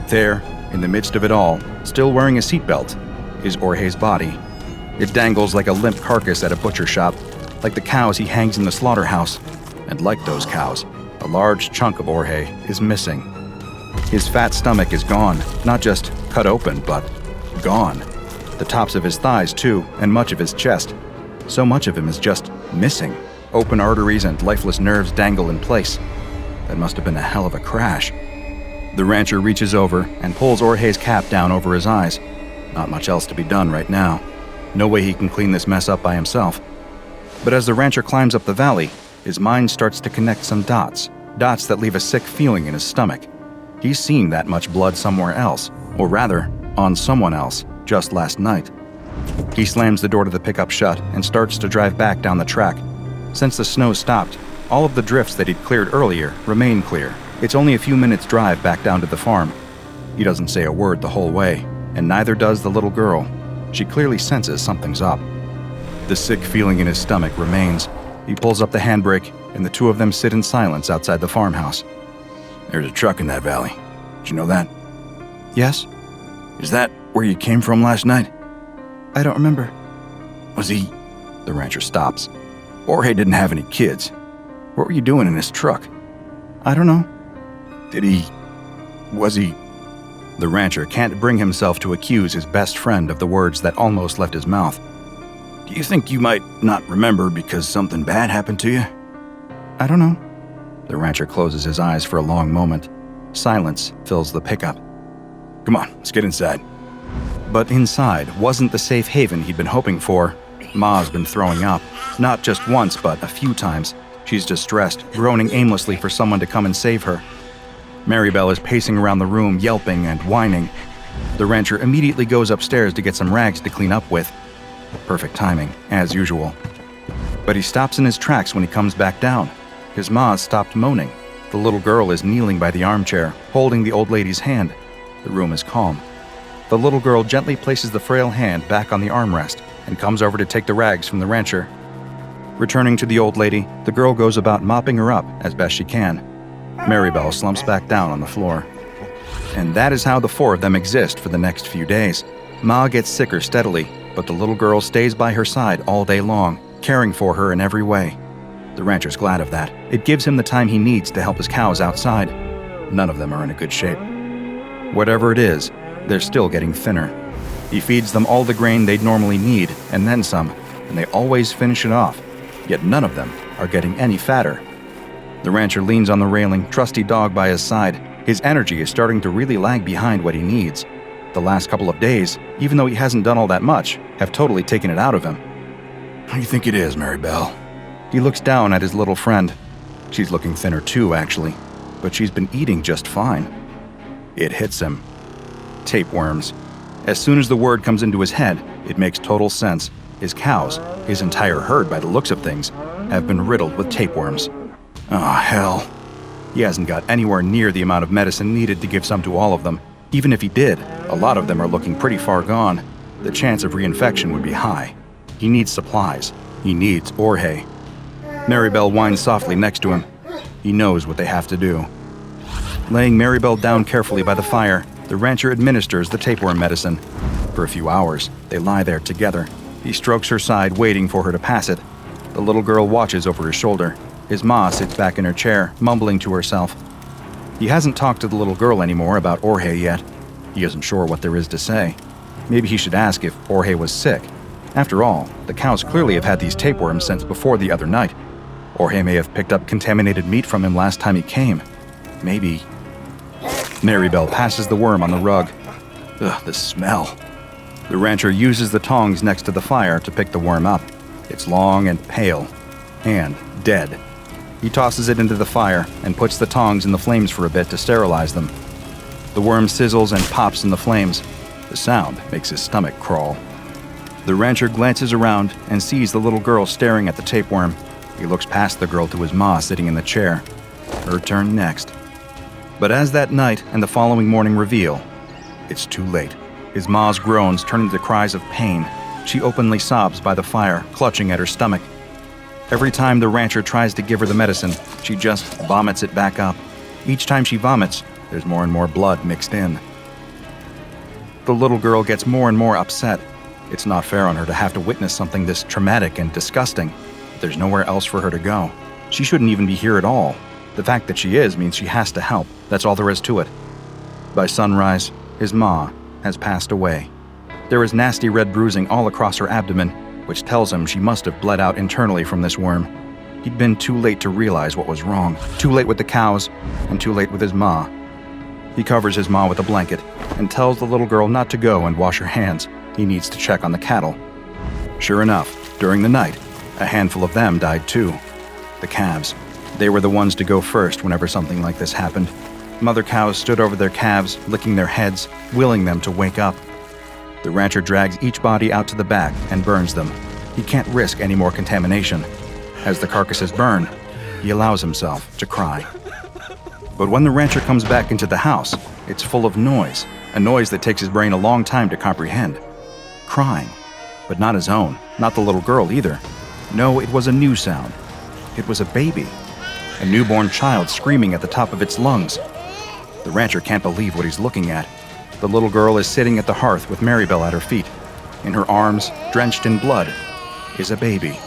There, in the midst of it all, still wearing a seatbelt, is Jorge's body. It dangles like a limp carcass at a butcher shop, like the cows he hangs in the slaughterhouse. And like those cows, a large chunk of Jorge is missing. His fat stomach is gone, not just cut open, but gone. The tops of his thighs, too, and much of his chest. So much of him is just missing. Open arteries and lifeless nerves dangle in place. That must have been a hell of a crash. The rancher reaches over and pulls Jorge's cap down over his eyes. Not much else to be done right now. No way he can clean this mess up by himself. But as the rancher climbs up the valley, his mind starts to connect some dots that leave a sick feeling in his stomach. He's seen that much blood somewhere else, or rather, on someone else, just last night. He slams the door to the pickup shut and starts to drive back down the track. Since the snow stopped, all of the drifts that he'd cleared earlier remain clear. It's only a few minutes' drive back down to the farm. He doesn't say a word the whole way, and neither does the little girl. She clearly senses something's up. The sick feeling in his stomach remains. He pulls up the handbrake, and the two of them sit in silence outside the farmhouse. There's a truck in that valley. Did you know that? Yes? Is that where you came from last night? I don't remember. Was he... The rancher stops. Jorge didn't have any kids. What were you doing in his truck? I don't know. Was he... The rancher can't bring himself to accuse his best friend of the words that almost left his mouth. Do you think you might not remember because something bad happened to you? I don't know. The rancher closes his eyes for a long moment. Silence fills the pickup. Come on, let's get inside. But inside wasn't the safe haven he'd been hoping for. Ma's been throwing up. Not just once, but a few times. She's distressed, groaning aimlessly for someone to come and save her. Maribel is pacing around the room, yelping and whining. The rancher immediately goes upstairs to get some rags to clean up with. Perfect timing, as usual. But he stops in his tracks when he comes back down. His ma's stopped moaning. The little girl is kneeling by the armchair, holding the old lady's hand. The room is calm. The little girl gently places the frail hand back on the armrest and comes over to take the rags from the rancher. Returning to the old lady, the girl goes about mopping her up as best she can. Maribel slumps back down on the floor. And that is how the four of them exist for the next few days. Ma gets sicker steadily, but the little girl stays by her side all day long, caring for her in every way. The rancher's glad of that. It gives him the time he needs to help his cows outside. None of them are in a good shape. Whatever it is, they're still getting thinner. He feeds them all the grain they'd normally need, and then some, and they always finish it off. Yet none of them are getting any fatter. The rancher leans on the railing, trusty dog by his side. His energy is starting to really lag behind what he needs. The last couple of days, even though he hasn't done all that much, have totally taken it out of him. What do you think it is, Maribel? He looks down at his little friend. She's looking thinner too, actually, but she's been eating just fine. It hits him. Tapeworms. As soon as the word comes into his head, it makes total sense. His cows, his entire herd by the looks of things, have been riddled with tapeworms. Oh, hell. He hasn't got anywhere near the amount of medicine needed to give some to all of them. Even if he did, a lot of them are looking pretty far gone. The chance of reinfection would be high. He needs supplies. He needs Jorge. Maribel whines softly next to him. He knows what they have to do. Laying Maribel down carefully by the fire, the rancher administers the tapeworm medicine. For a few hours, they lie there together. He strokes her side, waiting for her to pass it. The little girl watches over his shoulder. His ma sits back in her chair, mumbling to herself. He hasn't talked to the little girl anymore about Jorge yet. He isn't sure what there is to say. Maybe he should ask if Jorge was sick. After all, the cows clearly have had these tapeworms since before the other night. Jorge may have picked up contaminated meat from him last time he came. Maybe. Maribel passes the worm on the rug. Ugh, the smell. The rancher uses the tongs next to the fire to pick the worm up. It's long and pale, and dead. He tosses it into the fire and puts the tongs in the flames for a bit to sterilize them. The worm sizzles and pops in the flames. The sound makes his stomach crawl. The rancher glances around and sees the little girl staring at the tapeworm. He looks past the girl to his ma sitting in the chair. Her turn next. But as that night and the following morning reveal, it's too late. His ma's groans turn into cries of pain. She openly sobs by the fire, clutching at her stomach. Every time the rancher tries to give her the medicine, she just vomits it back up. Each time she vomits, there's more and more blood mixed in. The little girl gets more and more upset. It's not fair on her to have to witness something this traumatic and disgusting. There's nowhere else for her to go. She shouldn't even be here at all. The fact that she is means she has to help. That's all there is to it. By sunrise, his ma has passed away. There is nasty red bruising all across her abdomen, which tells him she must have bled out internally from this worm. He'd been too late to realize what was wrong. Too late with the cows, and too late with his ma. He covers his ma with a blanket and tells the little girl not to go and wash her hands. He needs to check on the cattle. Sure enough, during the night, a handful of them died too. The calves. They were the ones to go first whenever something like this happened. Mother cows stood over their calves, licking their heads, willing them to wake up. The rancher drags each body out to the back and burns them. He can't risk any more contamination. As the carcasses burn, he allows himself to cry. But when the rancher comes back into the house, it's full of noise, a noise that takes his brain a long time to comprehend. Crying, but not his own, not the little girl either. No, it was a new sound. It was a baby, a newborn child screaming at the top of its lungs. The rancher can't believe what he's looking at. The little girl is sitting at the hearth with Maribel at her feet. In her arms, drenched in blood, is a baby.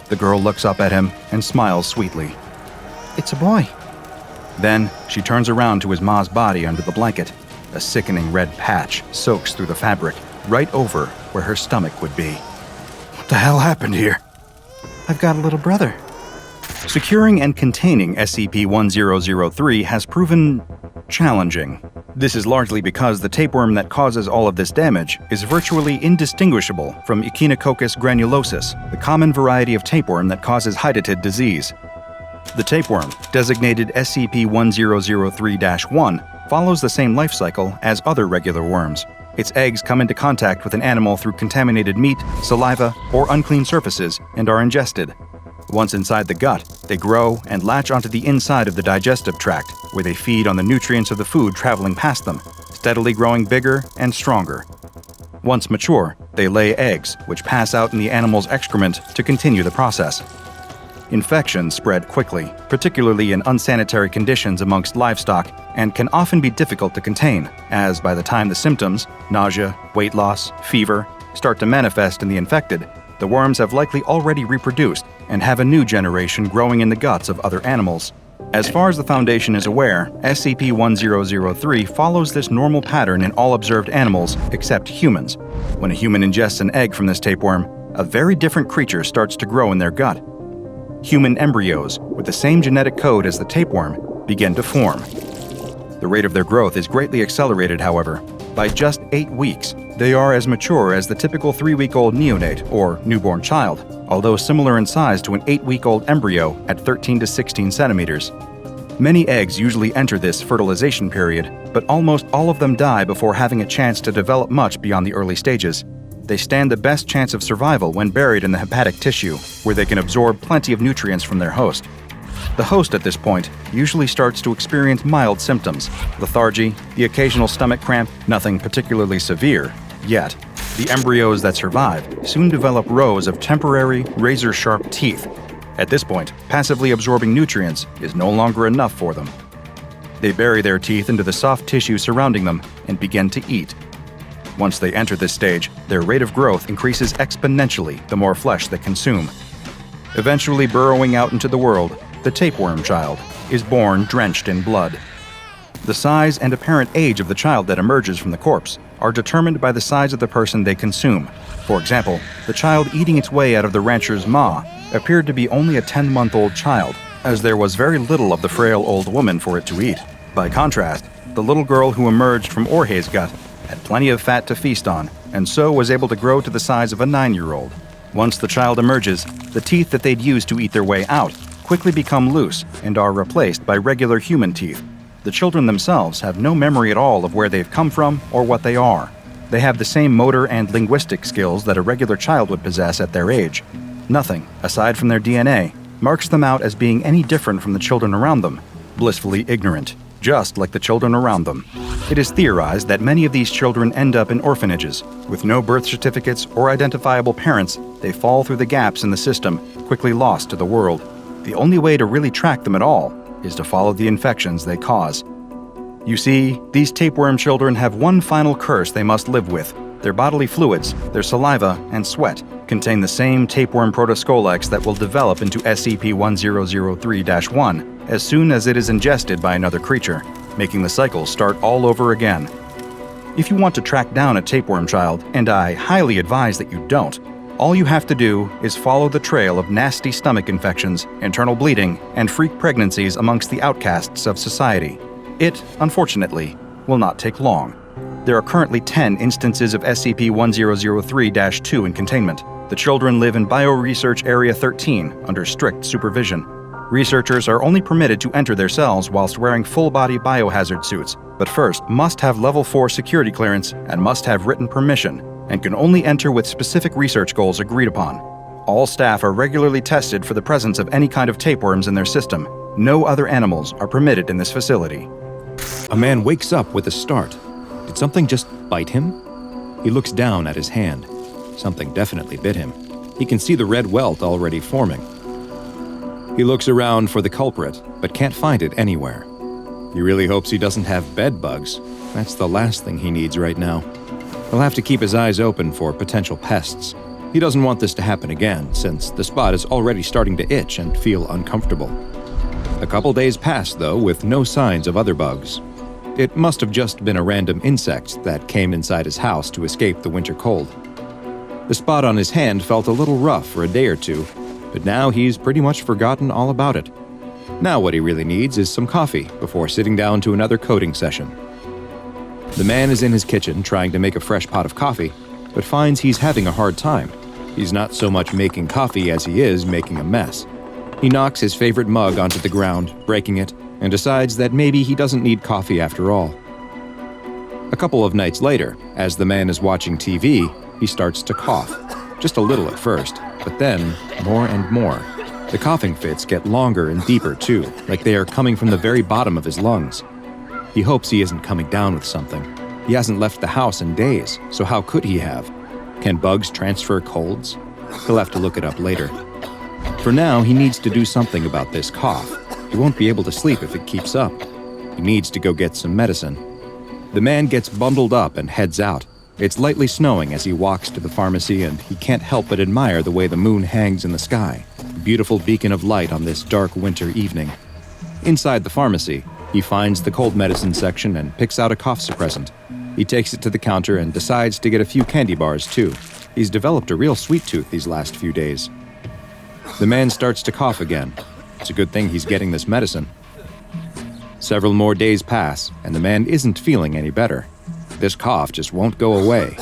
The girl looks up at him and smiles sweetly. "It's a boy." Then she turns around to his ma's body under the blanket. A sickening red patch soaks through the fabric, right over where her stomach would be. "What the hell happened here?" "I've got a little brother." Securing and containing SCP-1003 has proven challenging. This is largely because the tapeworm that causes all of this damage is virtually indistinguishable from Echinococcus granulosus, the common variety of tapeworm that causes hydatid disease. The tapeworm, designated SCP-1003-1, follows the same life cycle as other regular worms. Its eggs come into contact with an animal through contaminated meat, saliva, or unclean surfaces and are ingested. Once inside the gut, they grow and latch onto the inside of the digestive tract, where they feed on the nutrients of the food traveling past them, steadily growing bigger and stronger. Once mature, they lay eggs, which pass out in the animal's excrement to continue the process. Infections spread quickly, particularly in unsanitary conditions amongst livestock, and can often be difficult to contain, as by the time the symptoms, nausea, weight loss, fever, start to manifest in the infected, the worms have likely already reproduced and have a new generation growing in the guts of other animals. As far as the Foundation is aware, SCP-1003 follows this normal pattern in all observed animals except humans. When a human ingests an egg from this tapeworm, a very different creature starts to grow in their gut. Human embryos, with the same genetic code as the tapeworm, begin to form. The rate of their growth is greatly accelerated, however. By just 8 weeks, they are as mature as the typical 3-week-old neonate or newborn child, although similar in size to an 8-week-old embryo at 13 to 16 centimeters. Many eggs usually enter this fertilization period, but almost all of them die before having a chance to develop much beyond the early stages. They stand the best chance of survival when buried in the hepatic tissue, where they can absorb plenty of nutrients from their host. The host at this point usually starts to experience mild symptoms, lethargy, the occasional stomach cramp, nothing particularly severe, yet. The embryos that survive soon develop rows of temporary, razor-sharp teeth. At this point, passively absorbing nutrients is no longer enough for them. They bury their teeth into the soft tissue surrounding them and begin to eat. Once they enter this stage, their rate of growth increases exponentially the more flesh they consume. Eventually burrowing out into the world, the tapeworm child is born drenched in blood. The size and apparent age of the child that emerges from the corpse are determined by the size of the person they consume. For example, the child eating its way out of the rancher's maw appeared to be only a 10-month-old child, as there was very little of the frail old woman for it to eat. By contrast, the little girl who emerged from Orhe's gut had plenty of fat to feast on, and so was able to grow to the size of a 9-year-old. Once the child emerges, the teeth that they'd used to eat their way out quickly become loose and are replaced by regular human teeth. The children themselves have no memory at all of where they've come from or what they are. They have the same motor and linguistic skills that a regular child would possess at their age. Nothing, aside from their DNA, marks them out as being any different from the children around them, blissfully ignorant, just like the children around them. It is theorized that many of these children end up in orphanages. With no birth certificates or identifiable parents, they fall through the gaps in the system, quickly lost to the world. The only way to really track them at all is to follow the infections they cause. You see, these tapeworm children have one final curse they must live with. Their bodily fluids, their saliva, and sweat contain the same tapeworm protoscolex that will develop into SCP-1013-1 as soon as it is ingested by another creature, making the cycle start all over again. If you want to track down a tapeworm child, and I highly advise that you don't, all you have to do is follow the trail of nasty stomach infections, internal bleeding, and freak pregnancies amongst the outcasts of society. It, unfortunately, will not take long. There are currently 10 instances of SCP-1003-2 in containment. The children live in Bioresearch Area 13 under strict supervision. Researchers are only permitted to enter their cells whilst wearing full-body biohazard suits, but first must have Level 4 security clearance and must have written permission, and can only enter with specific research goals agreed upon. All staff are regularly tested for the presence of any kind of tapeworms in their system. No other animals are permitted in this facility. A man wakes up with a start. Did something just bite him? He looks down at his hand. Something definitely bit him. He can see the red welt already forming. He looks around for the culprit, but can't find it anywhere. He really hopes he doesn't have bed bugs. That's the last thing he needs right now. He'll have to keep his eyes open for potential pests. He doesn't want this to happen again, since the spot is already starting to itch and feel uncomfortable. A couple days pass, though, with no signs of other bugs. It must have just been a random insect that came inside his house to escape the winter cold. The spot on his hand felt a little rough for a day or two, but now he's pretty much forgotten all about it. Now what he really needs is some coffee before sitting down to another coding session. The man is in his kitchen trying to make a fresh pot of coffee, but finds he's having a hard time. He's not so much making coffee as he is making a mess. He knocks his favorite mug onto the ground, breaking it, and decides that maybe he doesn't need coffee after all. A couple of nights later, as the man is watching TV, he starts to cough. Just a little at first, but then more and more. The coughing fits get longer and deeper too, like they are coming from the very bottom of his lungs. He hopes he isn't coming down with something. He hasn't left the house in days, so how could he have? Can bugs transfer colds? He'll have to look it up later. For now, he needs to do something about this cough. He won't be able to sleep if it keeps up. He needs to go get some medicine. The man gets bundled up and heads out. It's lightly snowing as he walks to the pharmacy, and he can't help but admire the way the moon hangs in the sky, a beautiful beacon of light on this dark winter evening. Inside the pharmacy, he finds the cold medicine section and picks out a cough suppressant. He takes it to the counter and decides to get a few candy bars too. He's developed a real sweet tooth these last few days. The man starts to cough again. It's a good thing he's getting this medicine. Several more days pass, and the man isn't feeling any better. This cough just won't go away.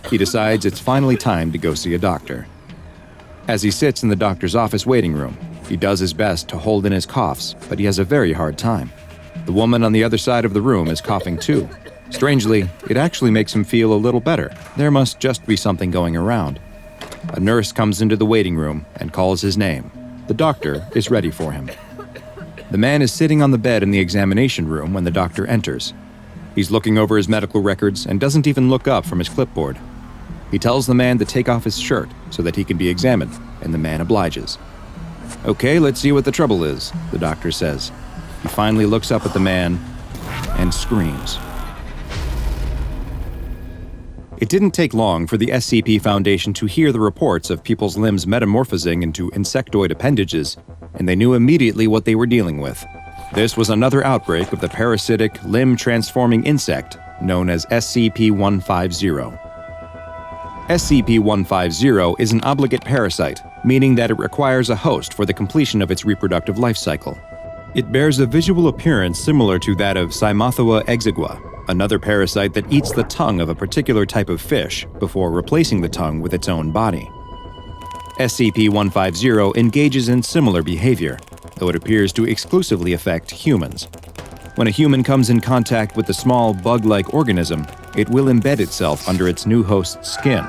He decides it's finally time to go see a doctor. As he sits in the doctor's office waiting room, he does his best to hold in his coughs, but he has a very hard time. The woman on the other side of the room is coughing too. Strangely, it actually makes him feel a little better. There must just be something going around. A nurse comes into the waiting room and calls his name. The doctor is ready for him. The man is sitting on the bed in the examination room when the doctor enters. He's looking over his medical records and doesn't even look up from his clipboard. He tells the man to take off his shirt so that he can be examined, and the man obliges. "Okay, let's see what the trouble is," the doctor says. He finally looks up at the man and screams. It didn't take long for the SCP Foundation to hear the reports of people's limbs metamorphosing into insectoid appendages, and they knew immediately what they were dealing with. This was another outbreak of the parasitic, limb-transforming insect known as SCP-150. SCP-150 is an obligate parasite, meaning that it requires a host for the completion of its reproductive life cycle. It bears a visual appearance similar to that of Cymathoa exigua, another parasite that eats the tongue of a particular type of fish before replacing the tongue with its own body. SCP-150 engages in similar behavior, though it appears to exclusively affect humans. When a human comes in contact with the small bug-like organism, it will embed itself under its new host's skin.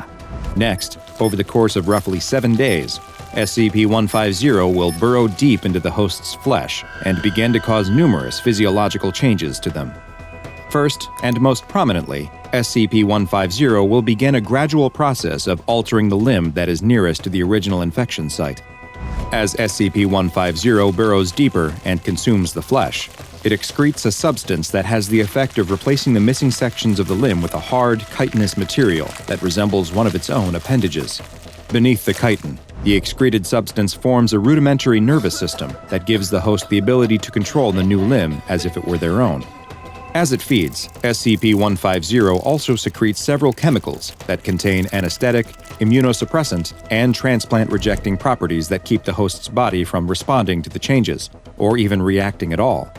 Next, over the course of roughly 7 days, SCP-150 will burrow deep into the host's flesh and begin to cause numerous physiological changes to them. First, and most prominently, SCP-150 will begin a gradual process of altering the limb that is nearest to the original infection site. As SCP-150 burrows deeper and consumes the flesh, it excretes a substance that has the effect of replacing the missing sections of the limb with a hard, chitinous material that resembles one of its own appendages. Beneath the chitin, the excreted substance forms a rudimentary nervous system that gives the host the ability to control the new limb as if it were their own. As it feeds, SCP-150 also secretes several chemicals that contain anesthetic, immunosuppressant, and transplant-rejecting properties that keep the host's body from responding to the changes, or even reacting at all.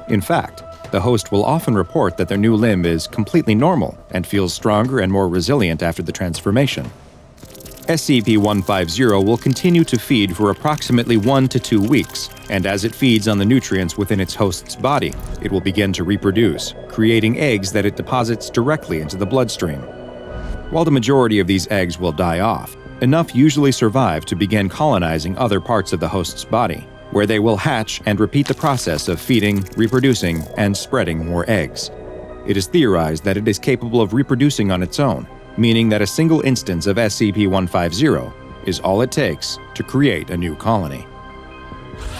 In fact, the host will often report that their new limb is completely normal and feels stronger and more resilient after the transformation. SCP-150 will continue to feed for approximately 1 to 2 weeks, and as it feeds on the nutrients within its host's body, it will begin to reproduce, creating eggs that it deposits directly into the bloodstream. While the majority of these eggs will die off, enough usually survive to begin colonizing other parts of the host's body, where they will hatch and repeat the process of feeding, reproducing, and spreading more eggs. It is theorized that it is capable of reproducing on its own, meaning that a single instance of SCP-150 is all it takes to create a new colony.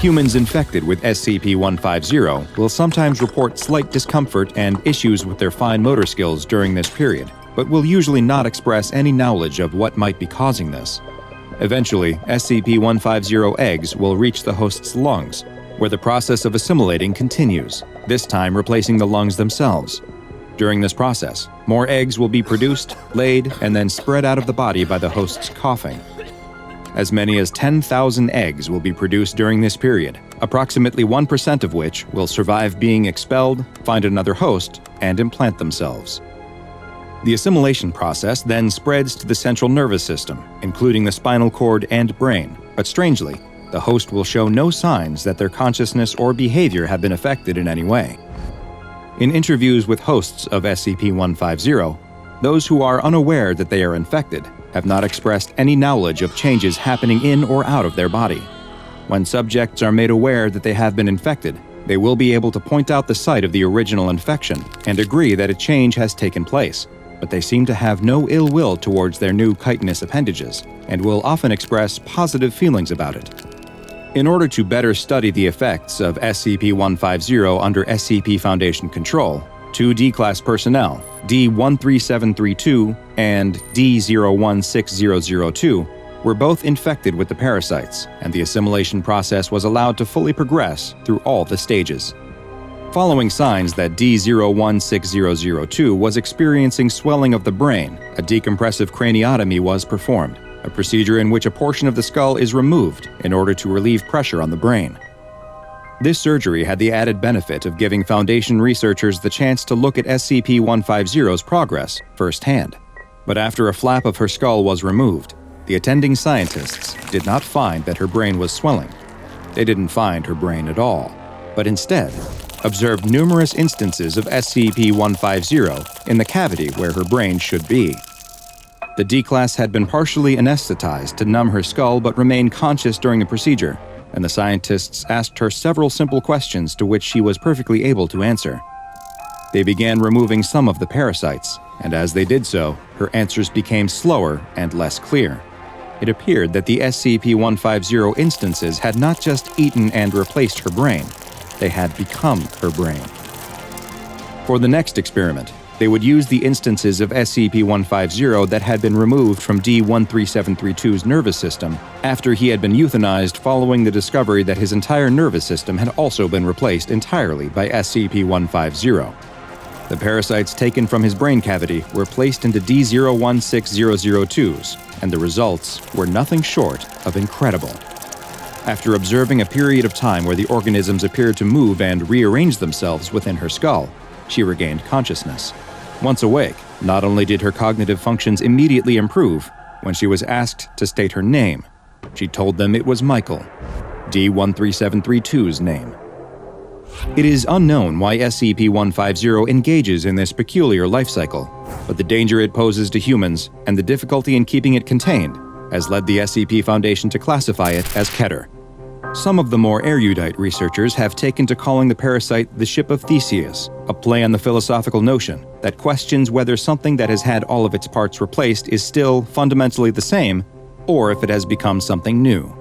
Humans infected with SCP-150 will sometimes report slight discomfort and issues with their fine motor skills during this period, but will usually not express any knowledge of what might be causing this. Eventually, SCP-150 eggs will reach the host's lungs, where the process of assimilating continues, this time replacing the lungs themselves. During this process, more eggs will be produced, laid, and then spread out of the body by the host's coughing. As many as 10,000 eggs will be produced during this period, approximately 1% of which will survive being expelled, find another host, and implant themselves. The assimilation process then spreads to the central nervous system, including the spinal cord and brain, but strangely, the host will show no signs that their consciousness or behavior have been affected in any way. In interviews with hosts of SCP-150, those who are unaware that they are infected have not expressed any knowledge of changes happening in or out of their body. When subjects are made aware that they have been infected, they will be able to point out the site of the original infection and agree that a change has taken place, but they seem to have no ill will towards their new chitinous appendages and will often express positive feelings about it. In order to better study the effects of SCP-150 under SCP Foundation control, 2 D-Class personnel, D-13732 and D-016002, were both infected with the parasites, and the assimilation process was allowed to fully progress through all the stages. Following signs that D-016002 was experiencing swelling of the brain, a decompressive craniotomy was performed, a procedure in which a portion of the skull is removed in order to relieve pressure on the brain. This surgery had the added benefit of giving Foundation researchers the chance to look at SCP-150's progress firsthand. But after a flap of her skull was removed, the attending scientists did not find that her brain was swelling. They didn't find her brain at all, but instead observed numerous instances of SCP-150 in the cavity where her brain should be. The D-Class had been partially anesthetized to numb her skull but remained conscious during the procedure, and the scientists asked her several simple questions to which she was perfectly able to answer. They began removing some of the parasites, and as they did so, her answers became slower and less clear. It appeared that the SCP-150 instances had not just eaten and replaced her brain, they had become her brain. For the next experiment, they would use the instances of SCP-150 that had been removed from D-13732's nervous system after he had been euthanized following the discovery that his entire nervous system had also been replaced entirely by SCP-150. The parasites taken from his brain cavity were placed into D-016002's, and the results were nothing short of incredible. After observing a period of time where the organisms appeared to move and rearrange themselves within her skull, she regained consciousness. Once awake, not only did her cognitive functions immediately improve, when she was asked to state her name, she told them it was Michael, D13732's name. It is unknown why SCP-150 engages in this peculiar life cycle, but the danger it poses to humans and the difficulty in keeping it contained has led the SCP Foundation to classify it as Keter. Some of the more erudite researchers have taken to calling the parasite the Ship of Theseus, a play on the philosophical notion that questions whether something that has had all of its parts replaced is still fundamentally the same, or if it has become something new.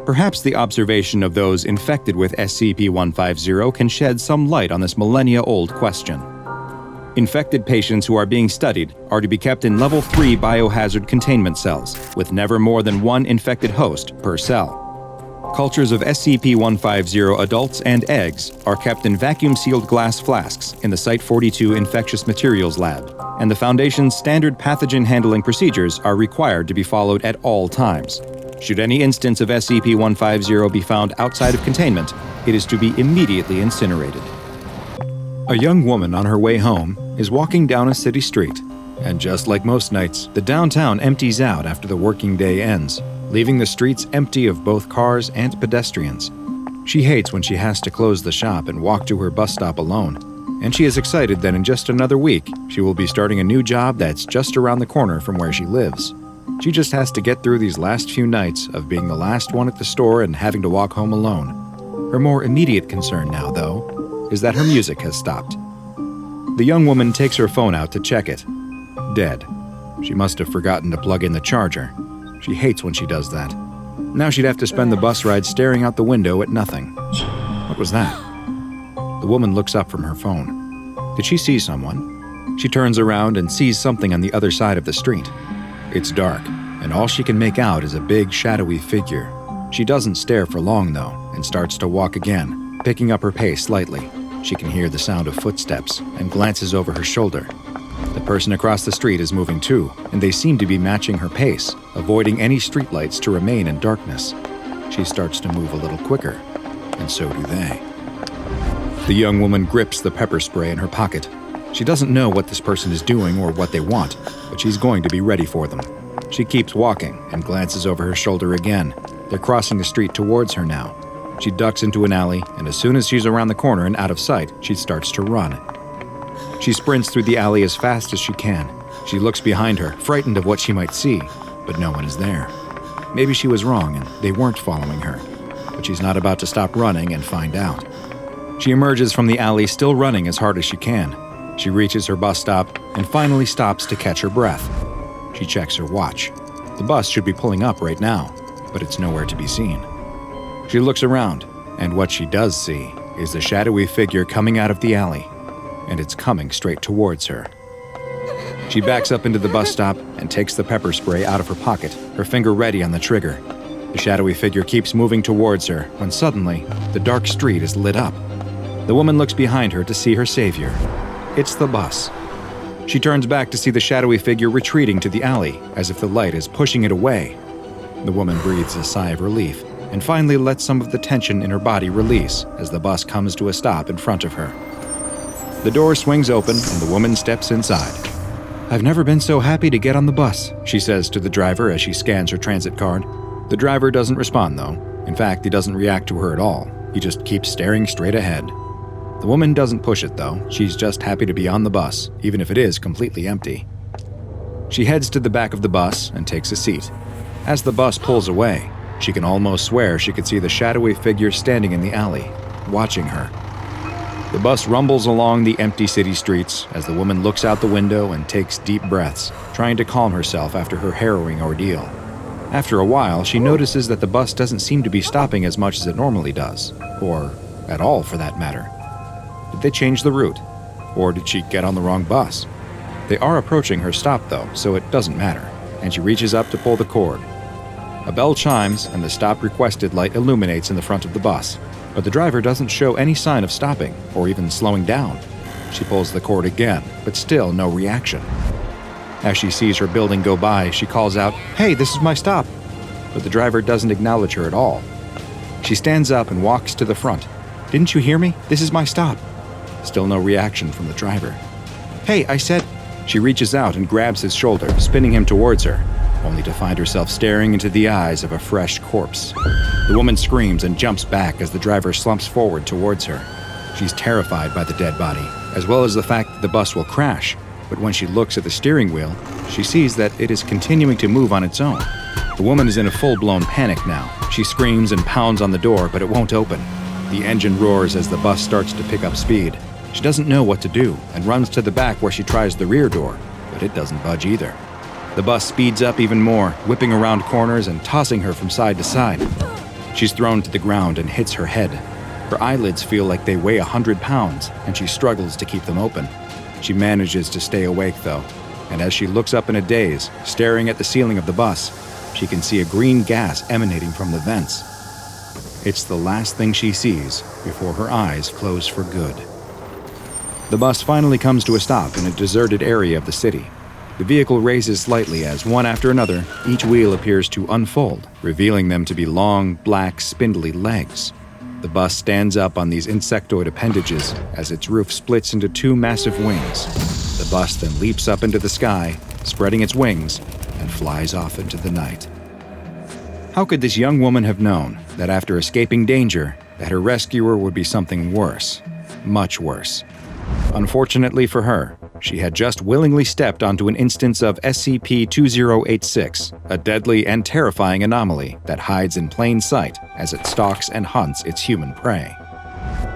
Perhaps the observation of those infected with SCP-150 can shed some light on this millennia-old question. Infected patients who are being studied are to be kept in Level 3 biohazard containment cells, with never more than one infected host per cell. Cultures of SCP-150 adults and eggs are kept in vacuum-sealed glass flasks in the Site-42 Infectious Materials Lab, and the Foundation's standard pathogen handling procedures are required to be followed at all times. Should any instance of SCP-150 be found outside of containment, it is to be immediately incinerated. A young woman on her way home is walking down a city street, and just like most nights, the downtown empties out after the working day ends, leaving the streets empty of both cars and pedestrians. She hates when she has to close the shop and walk to her bus stop alone, and she is excited that in just another week, she will be starting a new job that's just around the corner from where she lives. She just has to get through these last few nights of being the last one at the store and having to walk home alone. Her more immediate concern now, though, is that her music has stopped. The young woman takes her phone out to check it. Dead. She must have forgotten to plug in the charger. She hates when she does that. Now she'd have to spend the bus ride staring out the window at nothing. What was that? The woman looks up from her phone. Did she see someone? She turns around and sees something on the other side of the street. It's dark, and all she can make out is a big, shadowy figure. She doesn't stare for long, though, and starts to walk again, picking up her pace slightly. She can hear the sound of footsteps and glances over her shoulder. The person across the street is moving too, and they seem to be matching her pace, avoiding any streetlights to remain in darkness. She starts to move a little quicker, and so do they. The young woman grips the pepper spray in her pocket. She doesn't know what this person is doing or what they want, but she's going to be ready for them. She keeps walking and glances over her shoulder again. They're crossing the street towards her now. She ducks into an alley, and as soon as she's around the corner and out of sight, she starts to run. She sprints through the alley as fast as she can. She looks behind her, frightened of what she might see, but no one is there. Maybe she was wrong and they weren't following her, but she's not about to stop running and find out. She emerges from the alley still running as hard as she can. She reaches her bus stop and finally stops to catch her breath. She checks her watch. The bus should be pulling up right now, but it's nowhere to be seen. She looks around, and what she does see is a shadowy figure coming out of the alley, and it's coming straight towards her. She backs up into the bus stop and takes the pepper spray out of her pocket, her finger ready on the trigger. The shadowy figure keeps moving towards her when suddenly, the dark street is lit up. The woman looks behind her to see her savior. It's the bus. She turns back to see the shadowy figure retreating to the alley, as if the light is pushing it away. The woman breathes a sigh of relief, and finally lets some of the tension in her body release as the bus comes to a stop in front of her. The door swings open, and the woman steps inside. "I've never been so happy to get on the bus," she says to the driver as she scans her transit card. The driver doesn't respond, though. In fact, he doesn't react to her at all. He just keeps staring straight ahead. The woman doesn't push it, though. She's just happy to be on the bus, even if it is completely empty. She heads to the back of the bus and takes a seat. As the bus pulls away, she can almost swear she could see the shadowy figure standing in the alley, watching her. The bus rumbles along the empty city streets as the woman looks out the window and takes deep breaths, trying to calm herself after her harrowing ordeal. After a while, she notices that the bus doesn't seem to be stopping as much as it normally does, or at all for that matter. Did they change the route? Or did she get on the wrong bus? They are approaching her stop, though, so it doesn't matter, and she reaches up to pull the cord. A bell chimes, and the stop requested light illuminates in the front of the bus, but the driver doesn't show any sign of stopping or even slowing down. She pulls the cord again, but still no reaction. As she sees her building go by, she calls out, "Hey, this is my stop!" But the driver doesn't acknowledge her at all. She stands up and walks to the front. "Didn't you hear me? This is my stop." Still no reaction from the driver. "Hey, I said..." She reaches out and grabs his shoulder, spinning him towards her, only to find herself staring into the eyes of a fresh corpse. The woman screams and jumps back as the driver slumps forward towards her. She's terrified by the dead body, as well as the fact that the bus will crash, but when she looks at the steering wheel, she sees that it is continuing to move on its own. The woman is in a full-blown panic now. She screams and pounds on the door, but it won't open. The engine roars as the bus starts to pick up speed. She doesn't know what to do and runs to the back where she tries the rear door, but it doesn't budge either. The bus speeds up even more, whipping around corners and tossing her from side to side. She's thrown to the ground and hits her head. Her eyelids feel like they weigh 100 pounds, and she struggles to keep them open. She manages to stay awake, though, and as she looks up in a daze, staring at the ceiling of the bus, she can see a green gas emanating from the vents. It's the last thing she sees before her eyes close for good. The bus finally comes to a stop in a deserted area of the city. The vehicle raises slightly as, one after another, each wheel appears to unfold, revealing them to be long, black, spindly legs. The bus stands up on these insectoid appendages as its roof splits into two massive wings. The bus then leaps up into the sky, spreading its wings, and flies off into the night. How could this young woman have known that after escaping danger, that her rescuer would be something worse, much worse? Unfortunately for her, she had just willingly stepped onto an instance of SCP-2086, a deadly and terrifying anomaly that hides in plain sight as it stalks and hunts its human prey.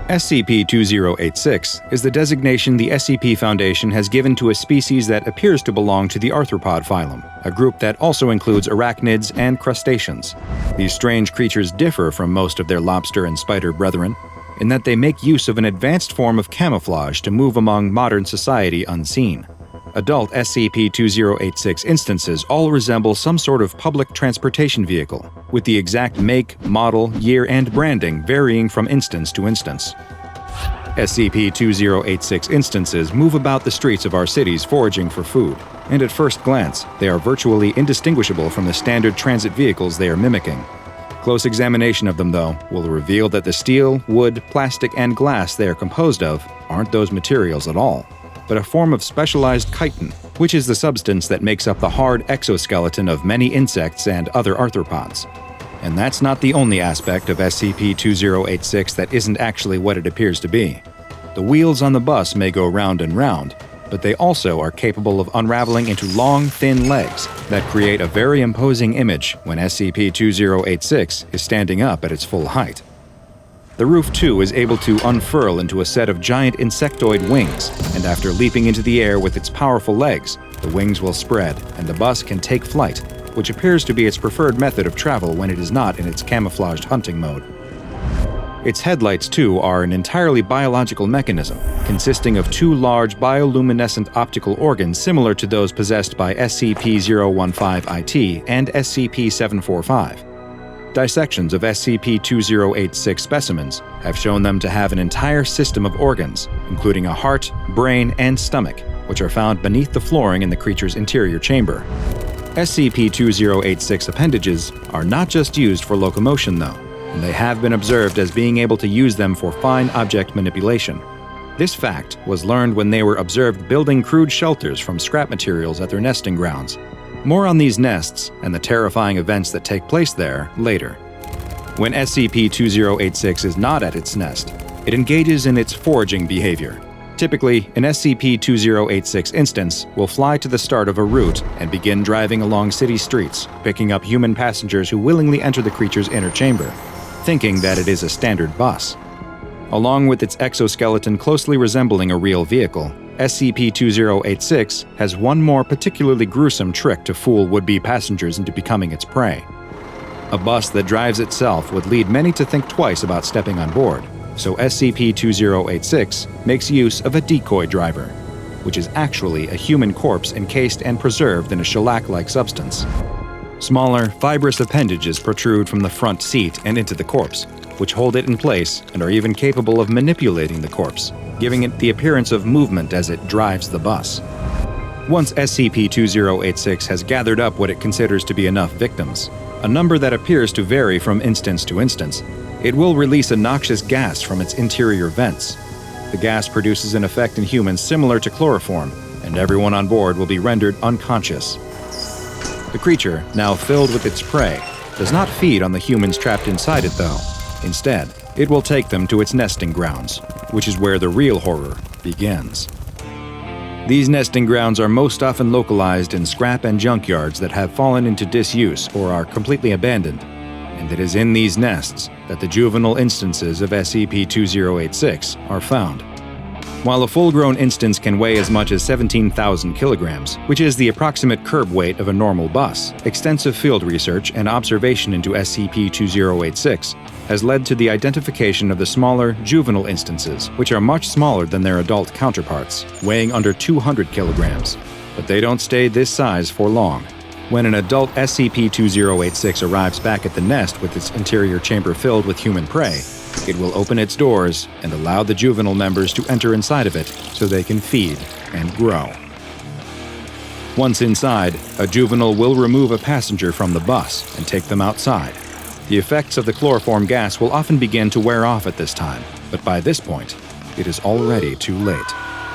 SCP-2086 is the designation the SCP Foundation has given to a species that appears to belong to the arthropod phylum, a group that also includes arachnids and crustaceans. These strange creatures differ from most of their lobster and spider brethren, in that they make use of an advanced form of camouflage to move among modern society unseen. Adult SCP-2086 instances all resemble some sort of public transportation vehicle, with the exact make, model, year, and branding varying from instance to instance. SCP-2086 instances move about the streets of our cities foraging for food, and at first glance, they are virtually indistinguishable from the standard transit vehicles they are mimicking. Close examination of them, though, will reveal that the steel, wood, plastic, and glass they are composed of aren't those materials at all, but a form of specialized chitin, which is the substance that makes up the hard exoskeleton of many insects and other arthropods. And that's not the only aspect of SCP-2086 that isn't actually what it appears to be. The wheels on the bus may go round and round, but they also are capable of unraveling into long, thin legs that create a very imposing image when SCP-2086 is standing up at its full height. The roof, too, is able to unfurl into a set of giant insectoid wings, and after leaping into the air with its powerful legs, the wings will spread, and the bus can take flight, which appears to be its preferred method of travel when it is not in its camouflaged hunting mode. Its headlights, too, are an entirely biological mechanism, consisting of two large bioluminescent optical organs similar to those possessed by SCP-015-IT and SCP-745. Dissections of SCP-2086 specimens have shown them to have an entire system of organs, including a heart, brain, and stomach, which are found beneath the flooring in the creature's interior chamber. SCP-2086 appendages are not just used for locomotion, though, and they have been observed as being able to use them for fine object manipulation. This fact was learned when they were observed building crude shelters from scrap materials at their nesting grounds. More on these nests and the terrifying events that take place there later. When SCP-2086 is not at its nest, it engages in its foraging behavior. Typically, an SCP-2086 instance will fly to the start of a route and begin driving along city streets, picking up human passengers who willingly enter the creature's inner chamber, thinking that it is a standard bus. Along with its exoskeleton closely resembling a real vehicle, SCP-2086 has one more particularly gruesome trick to fool would-be passengers into becoming its prey. A bus that drives itself would lead many to think twice about stepping on board, so SCP-2086 makes use of a decoy driver, which is actually a human corpse encased and preserved in a shellac-like substance. Smaller, fibrous appendages protrude from the front seat and into the corpse, which hold it in place and are even capable of manipulating the corpse, giving it the appearance of movement as it drives the bus. Once SCP-2086 has gathered up what it considers to be enough victims, a number that appears to vary from instance to instance, it will release a noxious gas from its interior vents. the gas produces an effect in humans similar to chloroform, and everyone on board will be rendered unconscious. The creature, now filled with its prey, does not feed on the humans trapped inside it though. Instead, it will take them to its nesting grounds, which is where the real horror begins. These nesting grounds are most often localized in scrap and junkyards that have fallen into disuse or are completely abandoned, and it is in these nests that the juvenile instances of SCP-2086 are found. While a full-grown instance can weigh as much as 17,000 kilograms, which is the approximate curb weight of a normal bus, extensive field research and observation into SCP-2086 has led to the identification of the smaller, juvenile instances, which are much smaller than their adult counterparts, weighing under 200 kilograms. But they don't stay this size for long. When an adult SCP-2086 arrives back at the nest with its interior chamber filled with human prey, it will open its doors and allow the juvenile members to enter inside of it so they can feed and grow. Once inside, a juvenile will remove a passenger from the bus and take them outside. The effects of the chloroform gas will often begin to wear off at this time, but by this point, it is already too late.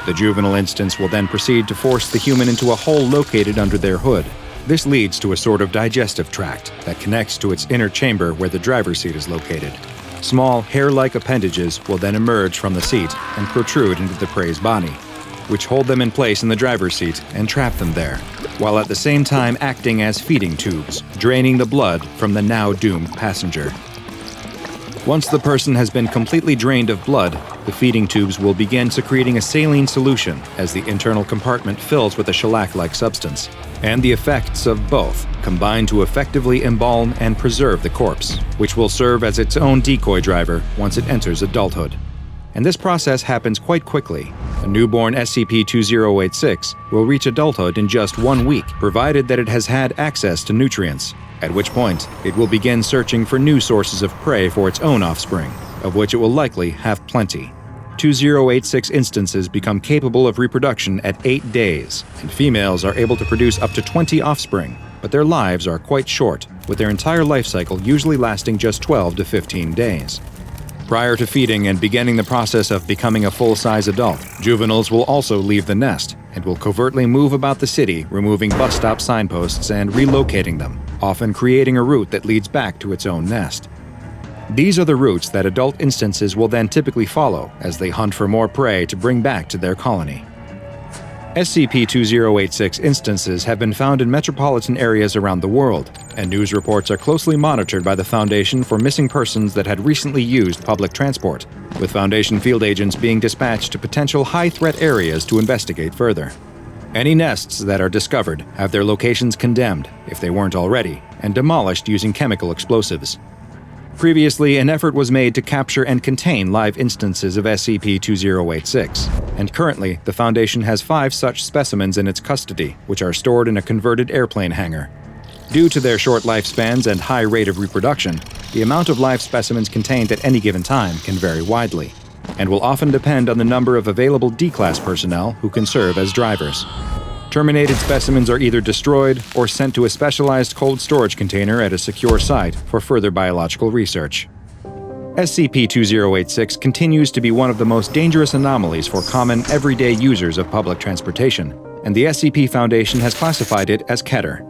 The juvenile instance will then proceed to force the human into a hole located under their hood. This leads to a sort of digestive tract that connects to its inner chamber where the driver's seat is located. Small, hair-like appendages will then emerge from the seat and protrude into the prey's body, which hold them in place in the driver's seat and trap them there, while at the same time acting as feeding tubes, draining the blood from the now doomed passenger. Once the person has been completely drained of blood, the feeding tubes will begin secreting a saline solution as the internal compartment fills with a shellac-like substance, and the effects of both combine to effectively embalm and preserve the corpse, which will serve as its own decoy driver once it enters adulthood. And this process happens quite quickly. A newborn SCP-2086 will reach adulthood in just 1 week, provided that it has had access to nutrients, at which point it will begin searching for new sources of prey for its own offspring, of which it will likely have plenty. 2086 instances become capable of reproduction at 8 days, and females are able to produce up to 20 offspring, but their lives are quite short, with their entire life cycle usually lasting just 12 to 15 days. Prior to feeding and beginning the process of becoming a full-size adult, juveniles will also leave the nest and will covertly move about the city, removing bus stop signposts and relocating them, often creating a route that leads back to its own nest. These are the routes that adult instances will then typically follow as they hunt for more prey to bring back to their colony. SCP-2086 instances have been found in metropolitan areas around the world, and news reports are closely monitored by the Foundation for missing persons that had recently used public transport, with Foundation field agents being dispatched to potential high-threat areas to investigate further. Any nests that are discovered have their locations condemned, if they weren't already, and demolished using chemical explosives. Previously, an effort was made to capture and contain live instances of SCP-2086, and currently the Foundation has 5 such specimens in its custody, which are stored in a converted airplane hangar. Due to their short lifespans and high rate of reproduction, the amount of live specimens contained at any given time can vary widely, and will often depend on the number of available D-Class personnel who can serve as drivers. Terminated specimens are either destroyed or sent to a specialized cold storage container at a secure site for further biological research. SCP-2086 continues to be one of the most dangerous anomalies for common, everyday users of public transportation, and the SCP Foundation has classified it as Keter.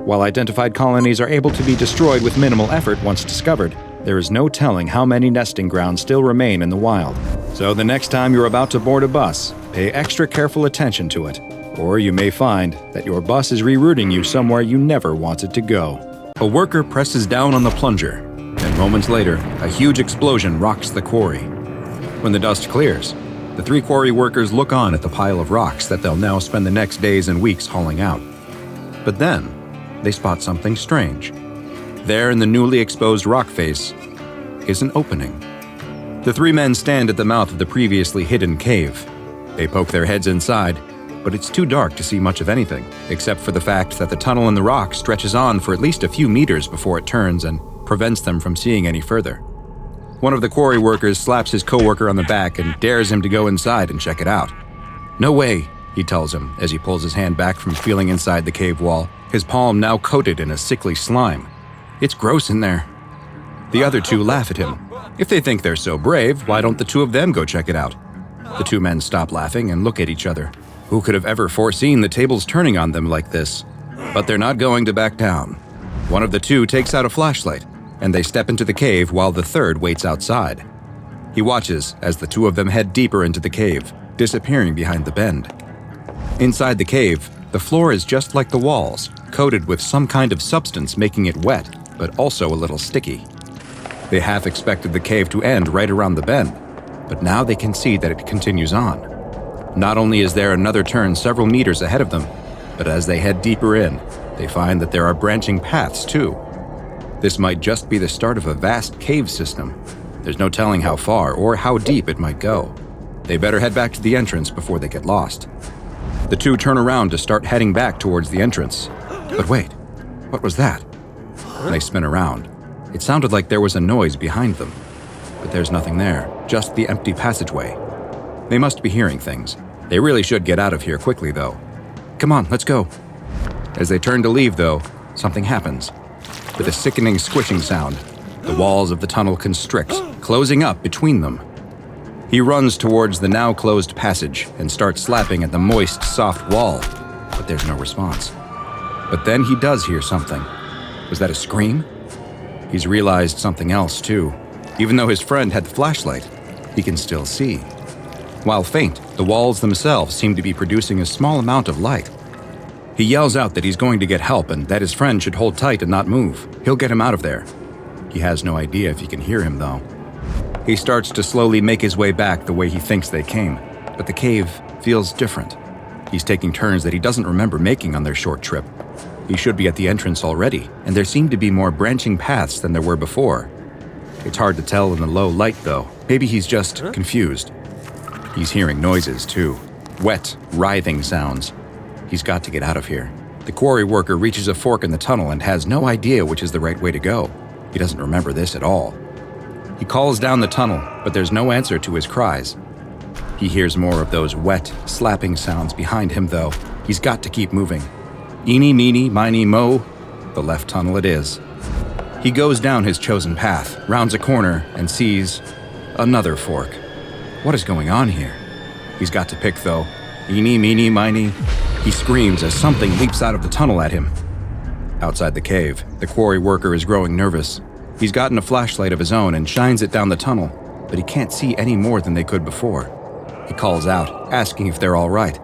While identified colonies are able to be destroyed with minimal effort once discovered, there is no telling how many nesting grounds still remain in the wild. So the next time you're about to board a bus, pay extra careful attention to it. Or you may find that your bus is rerouting you somewhere you never wanted to go. A worker presses down on the plunger, and moments later, a huge explosion rocks the quarry. When the dust clears, the 3 quarry workers look on at the pile of rocks that they'll now spend the next days and weeks hauling out. But then, they spot something strange. There in the newly exposed rock face is an opening. The 3 men stand at the mouth of the previously hidden cave. They poke their heads inside, but it's too dark to see much of anything, except for the fact that the tunnel in the rock stretches on for at least a few meters before it turns and prevents them from seeing any further. One of the quarry workers slaps his coworker on the back and dares him to go inside and check it out. "No way," he tells him as he pulls his hand back from feeling inside the cave wall, his palm now coated in a sickly slime. "It's gross in there." The other 2 laugh at him. If they think they're so brave, why don't the 2 of them go check it out? The two men stop laughing and look at each other. Who could have ever foreseen the tables turning on them like this? But they're not going to back down. One of the two takes out a flashlight, and they step into the cave while the third waits outside. He watches as the two of them head deeper into the cave, disappearing behind the bend. Inside the cave, the floor is just like the walls, coated with some kind of substance making it wet, but also a little sticky. They half expected the cave to end right around the bend, but now they can see that it continues on. Not only is there another turn several meters ahead of them, but as they head deeper in, they find that there are branching paths too. This might just be the start of a vast cave system. There's no telling how far or how deep it might go. They better head back to the entrance before they get lost. The two turn around to start heading back towards the entrance. But wait, what was that? They spin around. It sounded like there was a noise behind them. But there's nothing there, just the empty passageway. They must be hearing things. They really should get out of here quickly, though. Come on, let's go. As they turn to leave, though, something happens. With a sickening squishing sound, the walls of the tunnel constrict, closing up between them. He runs towards the now closed passage and starts slapping at the moist, soft wall, but there's no response. But then he does hear something. Was that a scream? He's realized something else, too. Even though his friend had the flashlight, he can still see. While faint, the walls themselves seem to be producing a small amount of light. He yells out that he's going to get help and that his friend should hold tight and not move. He'll get him out of there. He has no idea if he can hear him, though. He starts to slowly make his way back the way he thinks they came, but the cave feels different. He's taking turns that he doesn't remember making on their short trip. He should be at the entrance already, and there seem to be more branching paths than there were before. It's hard to tell in the low light, though. Maybe he's just confused. He's hearing noises, too. Wet, writhing sounds. He's got to get out of here. The quarry worker reaches a fork in the tunnel and has no idea which is the right way to go. He doesn't remember this at all. He calls down the tunnel, but there's no answer to his cries. He hears more of those wet, slapping sounds behind him, though. He's got to keep moving. Eeny, meeny, miny, mo. The left tunnel it is. He goes down his chosen path, rounds a corner, and sees another fork. What is going on here? He's got to pick, though. Eeny, meeny, miny. He screams as something leaps out of the tunnel at him. Outside the cave, the quarry worker is growing nervous. He's gotten a flashlight of his own and shines it down the tunnel, but he can't see any more than they could before. He calls out, asking if they're all right,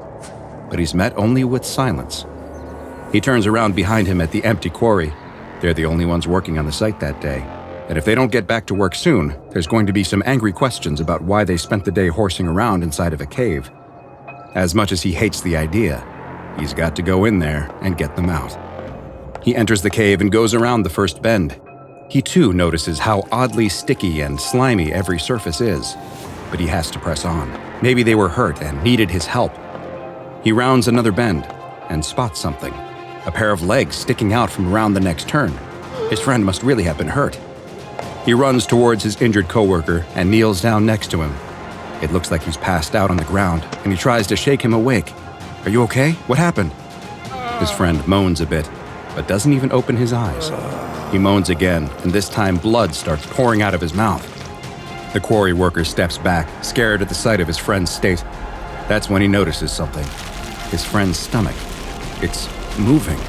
but he's met only with silence. He turns around behind him at the empty quarry. They're the only ones working on the site that day, and if they don't get back to work soon, there's going to be some angry questions about why they spent the day horsing around inside of a cave. As much as he hates the idea, he's got to go in there and get them out. He enters the cave and goes around the first bend. He too notices how oddly sticky and slimy every surface is, but he has to press on. Maybe they were hurt and needed his help. He rounds another bend and spots something, a pair of legs sticking out from around the next turn. His friend must really have been hurt. He runs towards his injured coworker and kneels down next to him. It looks like he's passed out on the ground, and he tries to shake him awake. "Are you okay? What happened?" His friend moans a bit, but doesn't even open his eyes. He moans again, and this time blood starts pouring out of his mouth. The quarry worker steps back, scared at the sight of his friend's state. That's when he notices something. His friend's stomach. It's moving.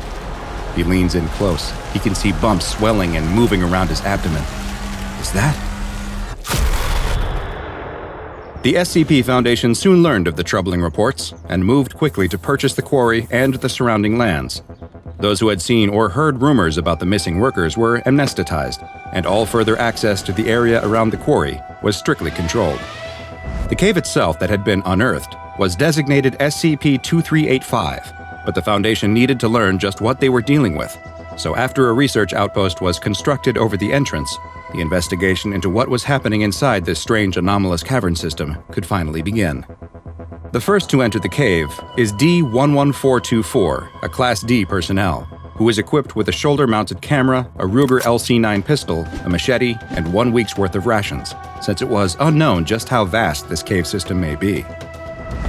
He leans in close. He can see bumps swelling and moving around his abdomen. Is that? The SCP Foundation soon learned of the troubling reports and moved quickly to purchase the quarry and the surrounding lands. Those who had seen or heard rumors about the missing workers were amnesticized, and all further access to the area around the quarry was strictly controlled. The cave itself that had been unearthed was designated SCP-2385, but the Foundation needed to learn just what they were dealing with. So after a research outpost was constructed over the entrance, the investigation into what was happening inside this strange anomalous cavern system could finally begin. The first to enter the cave is D-11424, a Class D personnel, who is equipped with a shoulder-mounted camera, a Ruger LC-9 pistol, a machete, and 1 week's worth of rations, since it was unknown just how vast this cave system may be.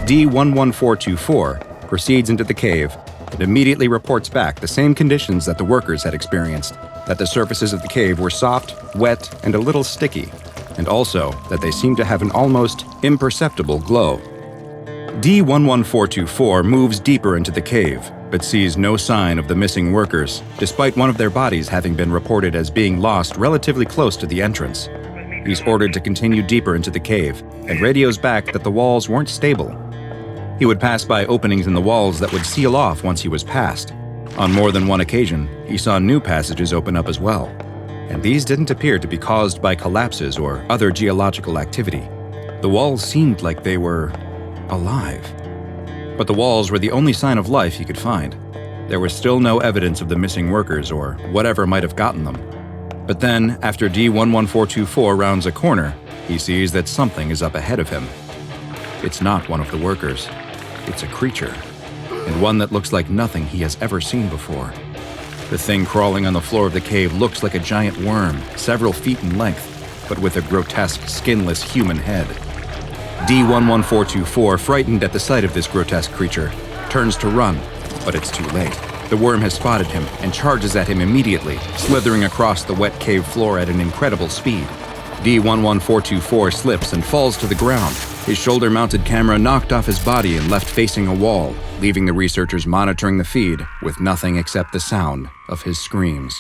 D-11424 proceeds into the cave and immediately reports back the same conditions that the workers had experienced, that the surfaces of the cave were soft, wet, and a little sticky. and also that they seem to have an almost imperceptible glow. D-11424 moves deeper into the cave, but sees no sign of the missing workers, despite one of their bodies having been reported as being lost relatively close to the entrance. He's ordered to continue deeper into the cave, and radios back that the walls weren't stable. He would pass by openings in the walls that would seal off once he was past. On more than one occasion, he saw new passages open up as well, and these didn't appear to be caused by collapses or other geological activity. The walls seemed like they were alive. But the walls were the only sign of life he could find. There was still no evidence of the missing workers or whatever might have gotten them. But then, after D-11424 rounds a corner, he sees that something is up ahead of him. It's not one of the workers. It's a creature, and one that looks like nothing he has ever seen before. The thing crawling on the floor of the cave looks like a giant worm, several feet in length, but with a grotesque, skinless human head. D-11424, frightened at the sight of this grotesque creature, turns to run, but it's too late. The worm has spotted him and charges at him immediately, slithering across the wet cave floor at an incredible speed. D-11424 slips and falls to the ground, his shoulder-mounted camera knocked off his body and left facing a wall, leaving the researchers monitoring the feed with nothing except the sound of his screams.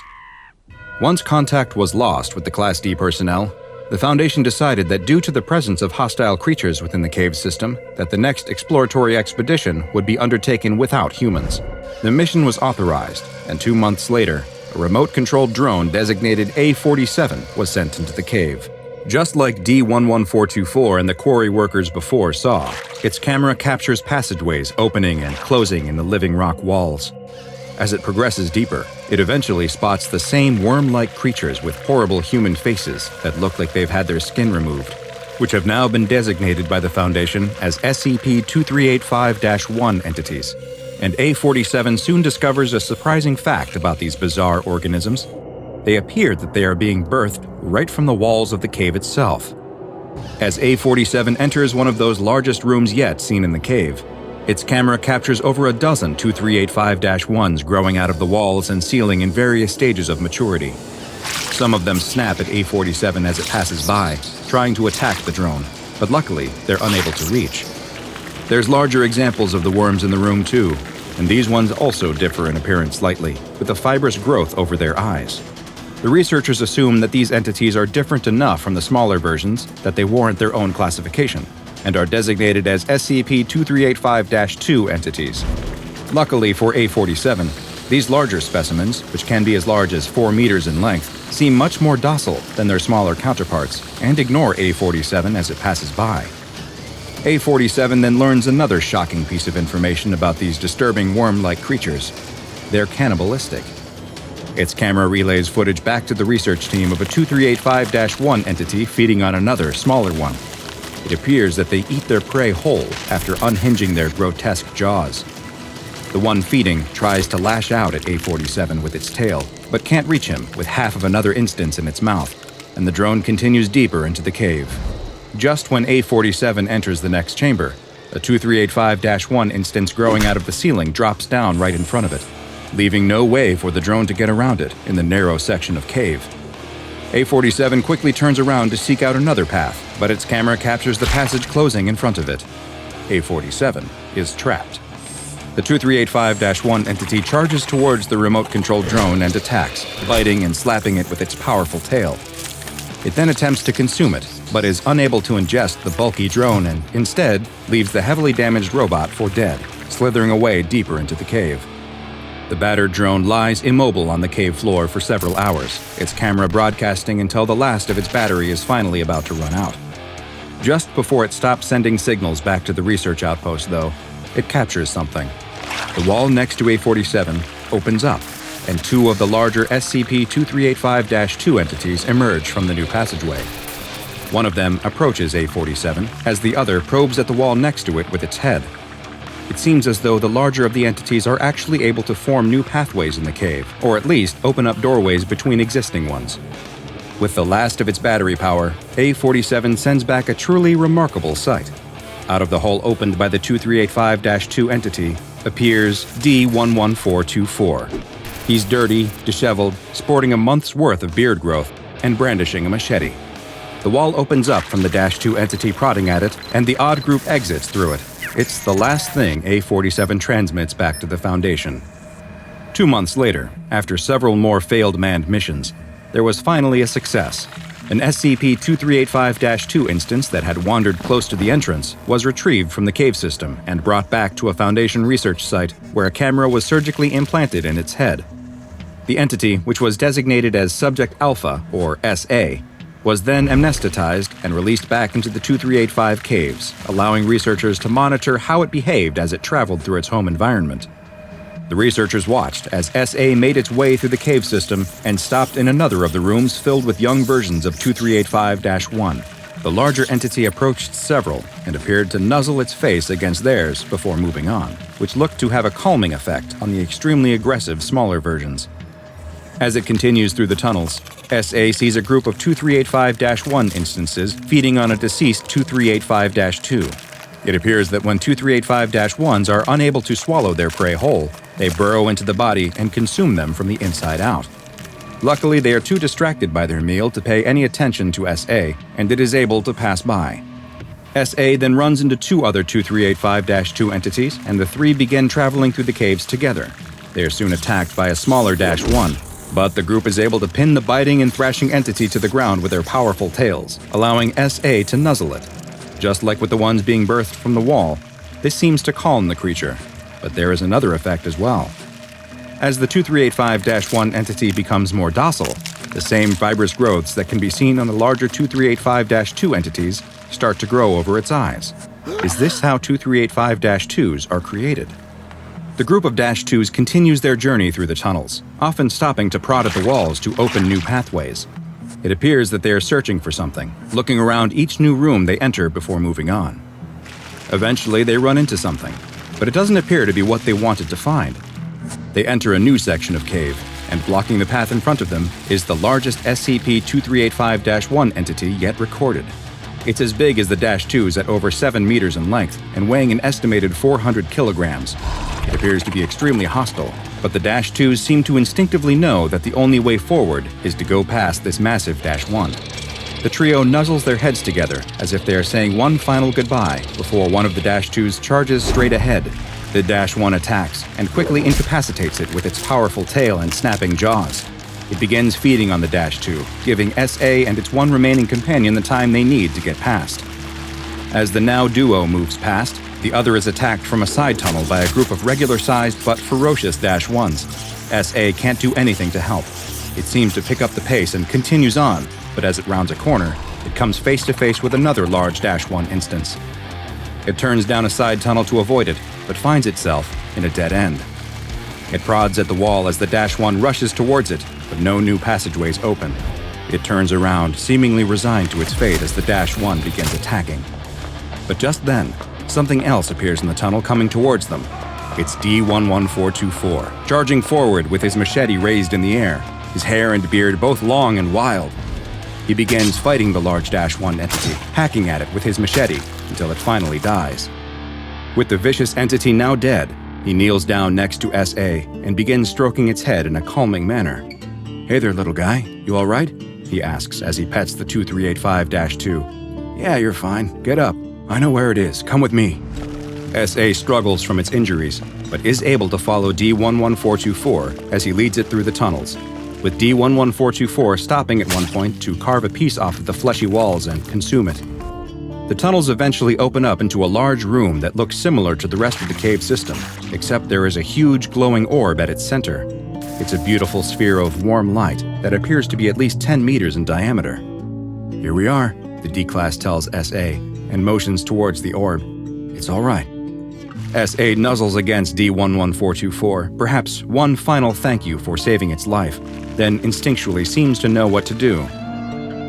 Once contact was lost with the Class D personnel, the Foundation decided that due to the presence of hostile creatures within the cave system, that the next exploratory expedition would be undertaken without humans. The mission was authorized, and 2 months later, a remote-controlled drone designated A-47 was sent into the cave. Just like D-11424 and the quarry workers before saw, its camera captures passageways opening and closing in the living rock walls. As it progresses deeper, it eventually spots the same worm-like creatures with horrible human faces that look like they've had their skin removed, which have now been designated by the Foundation as SCP-2385-1 entities. And A-47 soon discovers a surprising fact about these bizarre organisms. They appear that they are being birthed right from the walls of the cave itself. As A-47 enters one of those largest rooms yet seen in the cave, its camera captures over a dozen 2385-1s growing out of the walls and ceiling in various stages of maturity. Some of them snap at A-47 as it passes by, trying to attack the drone, but luckily they're unable to reach. There's larger examples of the worms in the room too, and these ones also differ in appearance slightly, with a fibrous growth over their eyes. The researchers assume that these entities are different enough from the smaller versions that they warrant their own classification, and are designated as SCP-2385-2 entities. Luckily for A-47, these larger specimens, which can be as large as 4 meters in length, seem much more docile than their smaller counterparts and ignore A-47 as it passes by. A-47 then learns another shocking piece of information about these disturbing worm-like creatures. They're cannibalistic. Its camera relays footage back to the research team of a 2385-1 entity feeding on another, smaller one. It appears that they eat their prey whole after unhinging their grotesque jaws. The one feeding tries to lash out at A-47 with its tail, but can't reach him with half of another instance in its mouth, and the drone continues deeper into the cave. Just when A-47 enters the next chamber, a 2385-1 instance growing out of the ceiling drops down right in front of it, leaving no way for the drone to get around it in the narrow section of cave. A-47 quickly turns around to seek out another path, but its camera captures the passage closing in front of it. A-47 is trapped. The 2385-1 entity charges towards the remote-controlled drone and attacks, biting and slapping it with its powerful tail. It then attempts to consume it, but is unable to ingest the bulky drone and, instead, leaves the heavily damaged robot for dead, slithering away deeper into the cave. The battered drone lies immobile on the cave floor for several hours, its camera broadcasting until the last of its battery is finally about to run out. Just before it stops sending signals back to the research outpost, though, it captures something. The wall next to A-47 opens up, and 2 of the larger SCP-2385-2 entities emerge from the new passageway. One of them approaches A-47, as the other probes at the wall next to it with its head. It seems as though the larger of the entities are actually able to form new pathways in the cave, or at least open up doorways between existing ones. With the last of its battery power, A-47 sends back a truly remarkable sight. Out of the hole opened by the 2385-2 entity appears D-11424. He's dirty, disheveled, sporting a month's worth of beard growth, and brandishing a machete. The wall opens up from the -2 entity prodding at it, and the odd group exits through it. It's the last thing A-47 transmits back to the Foundation. 2 months later, after several more failed manned missions, there was finally a success. An SCP-2385-2 instance that had wandered close to the entrance was retrieved from the cave system and brought back to a Foundation research site where a camera was surgically implanted in its head. The entity, which was designated as Subject Alpha, or SA, was then amnestetized and released back into the 2385 caves, allowing researchers to monitor how it behaved as it traveled through its home environment. The researchers watched as SA made its way through the cave system and stopped in another of the rooms filled with young versions of 2385-1. The larger entity approached several and appeared to nuzzle its face against theirs before moving on, which looked to have a calming effect on the extremely aggressive smaller versions. As it continues through the tunnels, SA sees a group of 2385-1 instances feeding on a deceased 2385-2. It appears that when 2385-1s are unable to swallow their prey whole, they burrow into the body and consume them from the inside out. Luckily, they are too distracted by their meal to pay any attention to SA, and it is able to pass by. SA then runs into 2 other 2385-2 entities, and the 3 begin traveling through the caves together. They are soon attacked by a smaller -1, but the group is able to pin the biting and thrashing entity to the ground with their powerful tails, allowing SA to nuzzle it. Just like with the ones being birthed from the wall, this seems to calm the creature, but there is another effect as well. As the 2385-1 entity becomes more docile, the same fibrous growths that can be seen on the larger 2385-2 entities start to grow over its eyes. Is this how 2385-2s are created? The group of -2s continues their journey through the tunnels, often stopping to prod at the walls to open new pathways. It appears that they are searching for something, looking around each new room they enter before moving on. Eventually, they run into something, but it doesn't appear to be what they wanted to find. They enter a new section of cave, and blocking the path in front of them is the largest SCP-2385-1 entity yet recorded. It's as big as the -2s at over 7 meters in length and weighing an estimated 400 kilograms. It appears to be extremely hostile, but the -2s seem to instinctively know that the only way forward is to go past this massive -1. The trio nuzzles their heads together as if they are saying one final goodbye before one of the -2s charges straight ahead. The -1 attacks and quickly incapacitates it with its powerful tail and snapping jaws. It begins feeding on the -2, giving SA and its one remaining companion the time they need to get past. As the now duo moves past, the other is attacked from a side tunnel by a group of regular-sized but ferocious -1s. SA can't do anything to help. It seems to pick up the pace and continues on, but as it rounds a corner, it comes face-to-face with another large -1 instance. It turns down a side tunnel to avoid it, but finds itself in a dead end. It prods at the wall as the -1 rushes towards it, but no new passageways open. It turns around, seemingly resigned to its fate as the -1 begins attacking. But just then, something else appears in the tunnel coming towards them. It's D-11424, charging forward with his machete raised in the air, his hair and beard both long and wild. He begins fighting the large -1 entity, hacking at it with his machete until it finally dies. With the vicious entity now dead, he kneels down next to SA and begins stroking its head in a calming manner. "Hey there, little guy. You all right?" he asks as he pets the 2385-2. "Yeah, you're fine. Get up. I know where it is. Come with me." SA struggles from its injuries, but is able to follow D-11424 as he leads it through the tunnels, with D-11424 stopping at one point to carve a piece off of the fleshy walls and consume it. The tunnels eventually open up into a large room that looks similar to the rest of the cave system, except there is a huge glowing orb at its center. It's a beautiful sphere of warm light that appears to be at least 10 meters in diameter. "Here we are," the D-Class tells SA, and motions towards the orb. "It's all right." SA nuzzles against D-11424, perhaps one final thank you for saving its life, then instinctually seems to know what to do.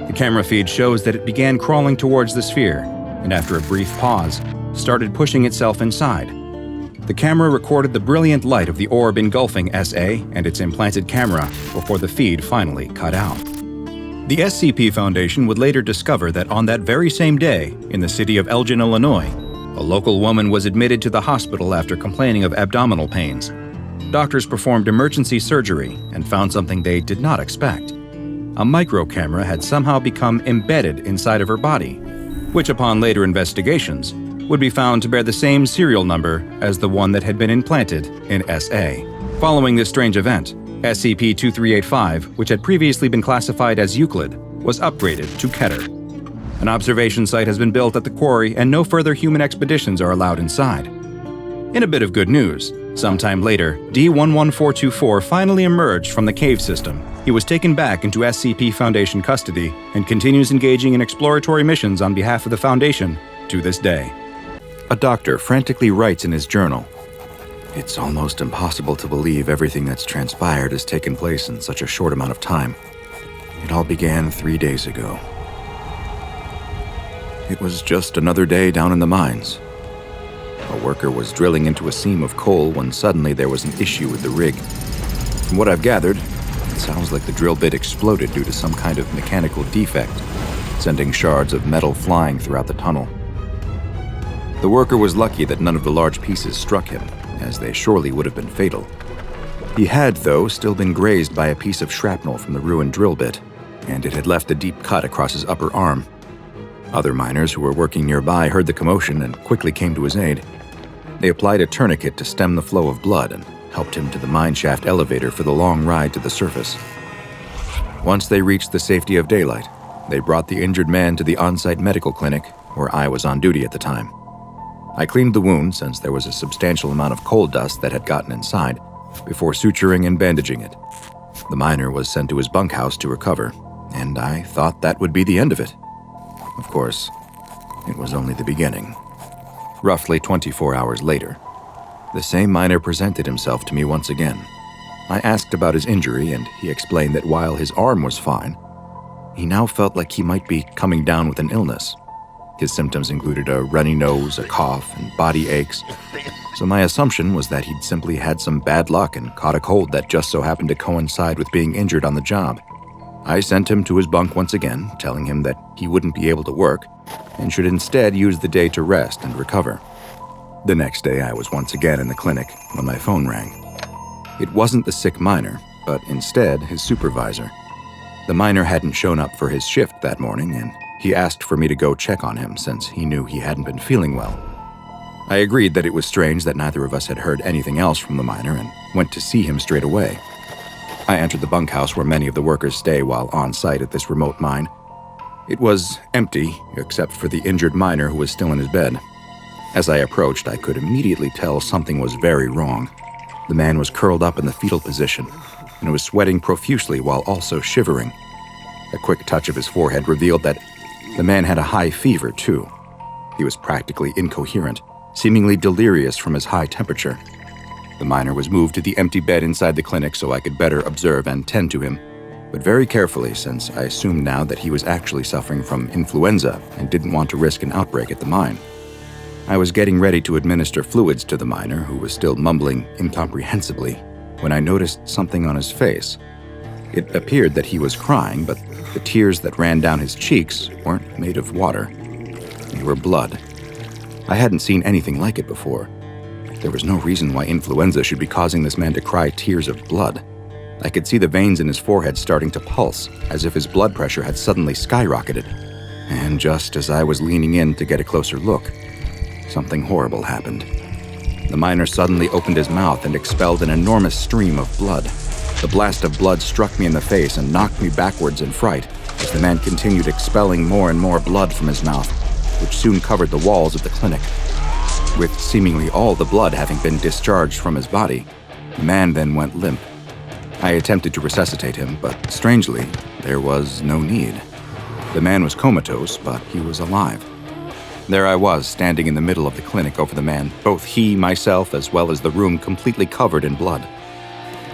The camera feed shows that it began crawling towards the sphere, and after a brief pause, started pushing itself inside. The camera recorded the brilliant light of the orb engulfing SA and its implanted camera before the feed finally cut out. The SCP Foundation would later discover that on that very same day, in the city of Elgin, Illinois, a local woman was admitted to the hospital after complaining of abdominal pains. Doctors performed emergency surgery and found something they did not expect. a micro camera had somehow become embedded inside of her body, which upon later investigations would be found to bear the same serial number as the one that had been implanted in SA. Following this strange event, SCP-2385, which had previously been classified as Euclid, was upgraded to Keter. An observation site has been built at the quarry and no further human expeditions are allowed inside. In a bit of good news, sometime later, D-11424 finally emerged from the cave system. He was taken back into SCP Foundation custody and continues engaging in exploratory missions on behalf of the Foundation to this day. A doctor frantically writes in his journal, "It's almost impossible to believe everything that's transpired has taken place in such a short amount of time. It all began 3 days ago. It was just another day down in the mines. A worker was drilling into a seam of coal when suddenly there was an issue with the rig. From what I've gathered, it sounds like the drill bit exploded due to some kind of mechanical defect, sending shards of metal flying throughout the tunnel. The worker was lucky that none of the large pieces struck him, as they surely would have been fatal. He had, though, still been grazed by a piece of shrapnel from the ruined drill bit, and it had left a deep cut across his upper arm. Other miners who were working nearby heard the commotion and quickly came to his aid. They applied a tourniquet to stem the flow of blood and helped him to the mine shaft elevator for the long ride to the surface. Once they reached the safety of daylight, they brought the injured man to the on-site medical clinic, where I was on duty at the time. I cleaned the wound since there was a substantial amount of coal dust that had gotten inside, before suturing and bandaging it. The miner was sent to his bunkhouse to recover, and I thought that would be the end of it. Of course, it was only the beginning. Roughly 24 hours later, the same miner presented himself to me once again. I asked about his injury, and he explained that while his arm was fine, he now felt like he might be coming down with an illness. His symptoms included a runny nose, a cough, and body aches, so my assumption was that he'd simply had some bad luck and caught a cold that just so happened to coincide with being injured on the job. I sent him to his bunk once again, telling him that he wouldn't be able to work and should instead use the day to rest and recover. The next day, I was once again in the clinic when my phone rang. It wasn't the sick miner, but instead his supervisor. The miner hadn't shown up for his shift that morning, and he asked for me to go check on him since he knew he hadn't been feeling well. I agreed that it was strange that neither of us had heard anything else from the miner and went to see him straight away. I entered the bunkhouse where many of the workers stay while on site at this remote mine. It was empty, except for the injured miner who was still in his bed. As I approached, I could immediately tell something was very wrong. The man was curled up in the fetal position and was sweating profusely while also shivering. A quick touch of his forehead revealed that the man had a high fever, too. He was practically incoherent, seemingly delirious from his high temperature. The miner was moved to the empty bed inside the clinic so I could better observe and tend to him, but very carefully since I assumed now that he was actually suffering from influenza and didn't want to risk an outbreak at the mine. I was getting ready to administer fluids to the miner, who was still mumbling incomprehensibly, when I noticed something on his face. It appeared that he was crying, but the tears that ran down his cheeks weren't made of water. They were blood. I hadn't seen anything like it before. There was no reason why influenza should be causing this man to cry tears of blood. I could see the veins in his forehead starting to pulse, as if his blood pressure had suddenly skyrocketed. And just as I was leaning in to get a closer look, something horrible happened. The miner suddenly opened his mouth and expelled an enormous stream of blood. The blast of blood struck me in the face and knocked me backwards in fright as the man continued expelling more and more blood from his mouth, which soon covered the walls of the clinic. With seemingly all the blood having been discharged from his body, the man then went limp. I attempted to resuscitate him, but strangely, there was no need. The man was comatose, but he was alive. There I was, standing in the middle of the clinic over the man, both he, myself, as well as the room completely covered in blood.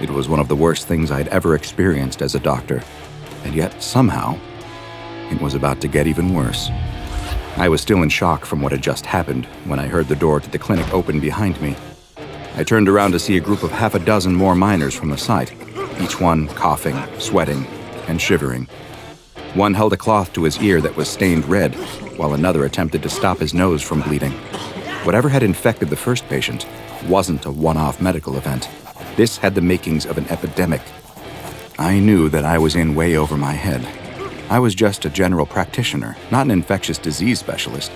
It was one of the worst things I'd ever experienced as a doctor, and yet, somehow, it was about to get even worse. I was still in shock from what had just happened when I heard the door to the clinic open behind me. I turned around to see a group of half a dozen more miners from the site, each one coughing, sweating, and shivering. One held a cloth to his ear that was stained red, while another attempted to stop his nose from bleeding. Whatever had infected the first patient wasn't a one-off medical event. This had the makings of an epidemic. I knew that I was in way over my head. I was just a general practitioner, not an infectious disease specialist,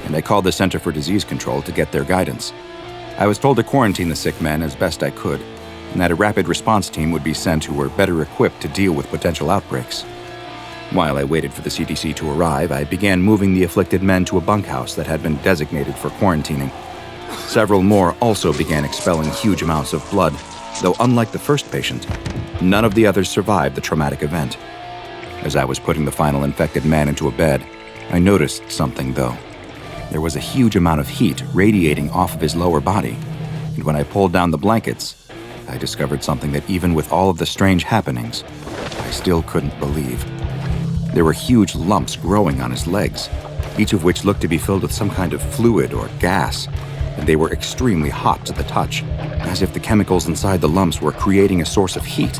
and I called the Center for Disease Control to get their guidance. I was told to quarantine the sick men as best I could, and that a rapid response team would be sent who were better equipped to deal with potential outbreaks. While I waited for the CDC to arrive, I began moving the afflicted men to a bunkhouse that had been designated for quarantining. Several more also began expelling huge amounts of blood, though unlike the first patient, none of the others survived the traumatic event. As I was putting the final infected man into a bed, I noticed something, though. There was a huge amount of heat radiating off of his lower body, and when I pulled down the blankets, I discovered something that even with all of the strange happenings, I still couldn't believe. There were huge lumps growing on his legs, each of which looked to be filled with some kind of fluid or gas, and they were extremely hot to the touch, as if the chemicals inside the lumps were creating a source of heat.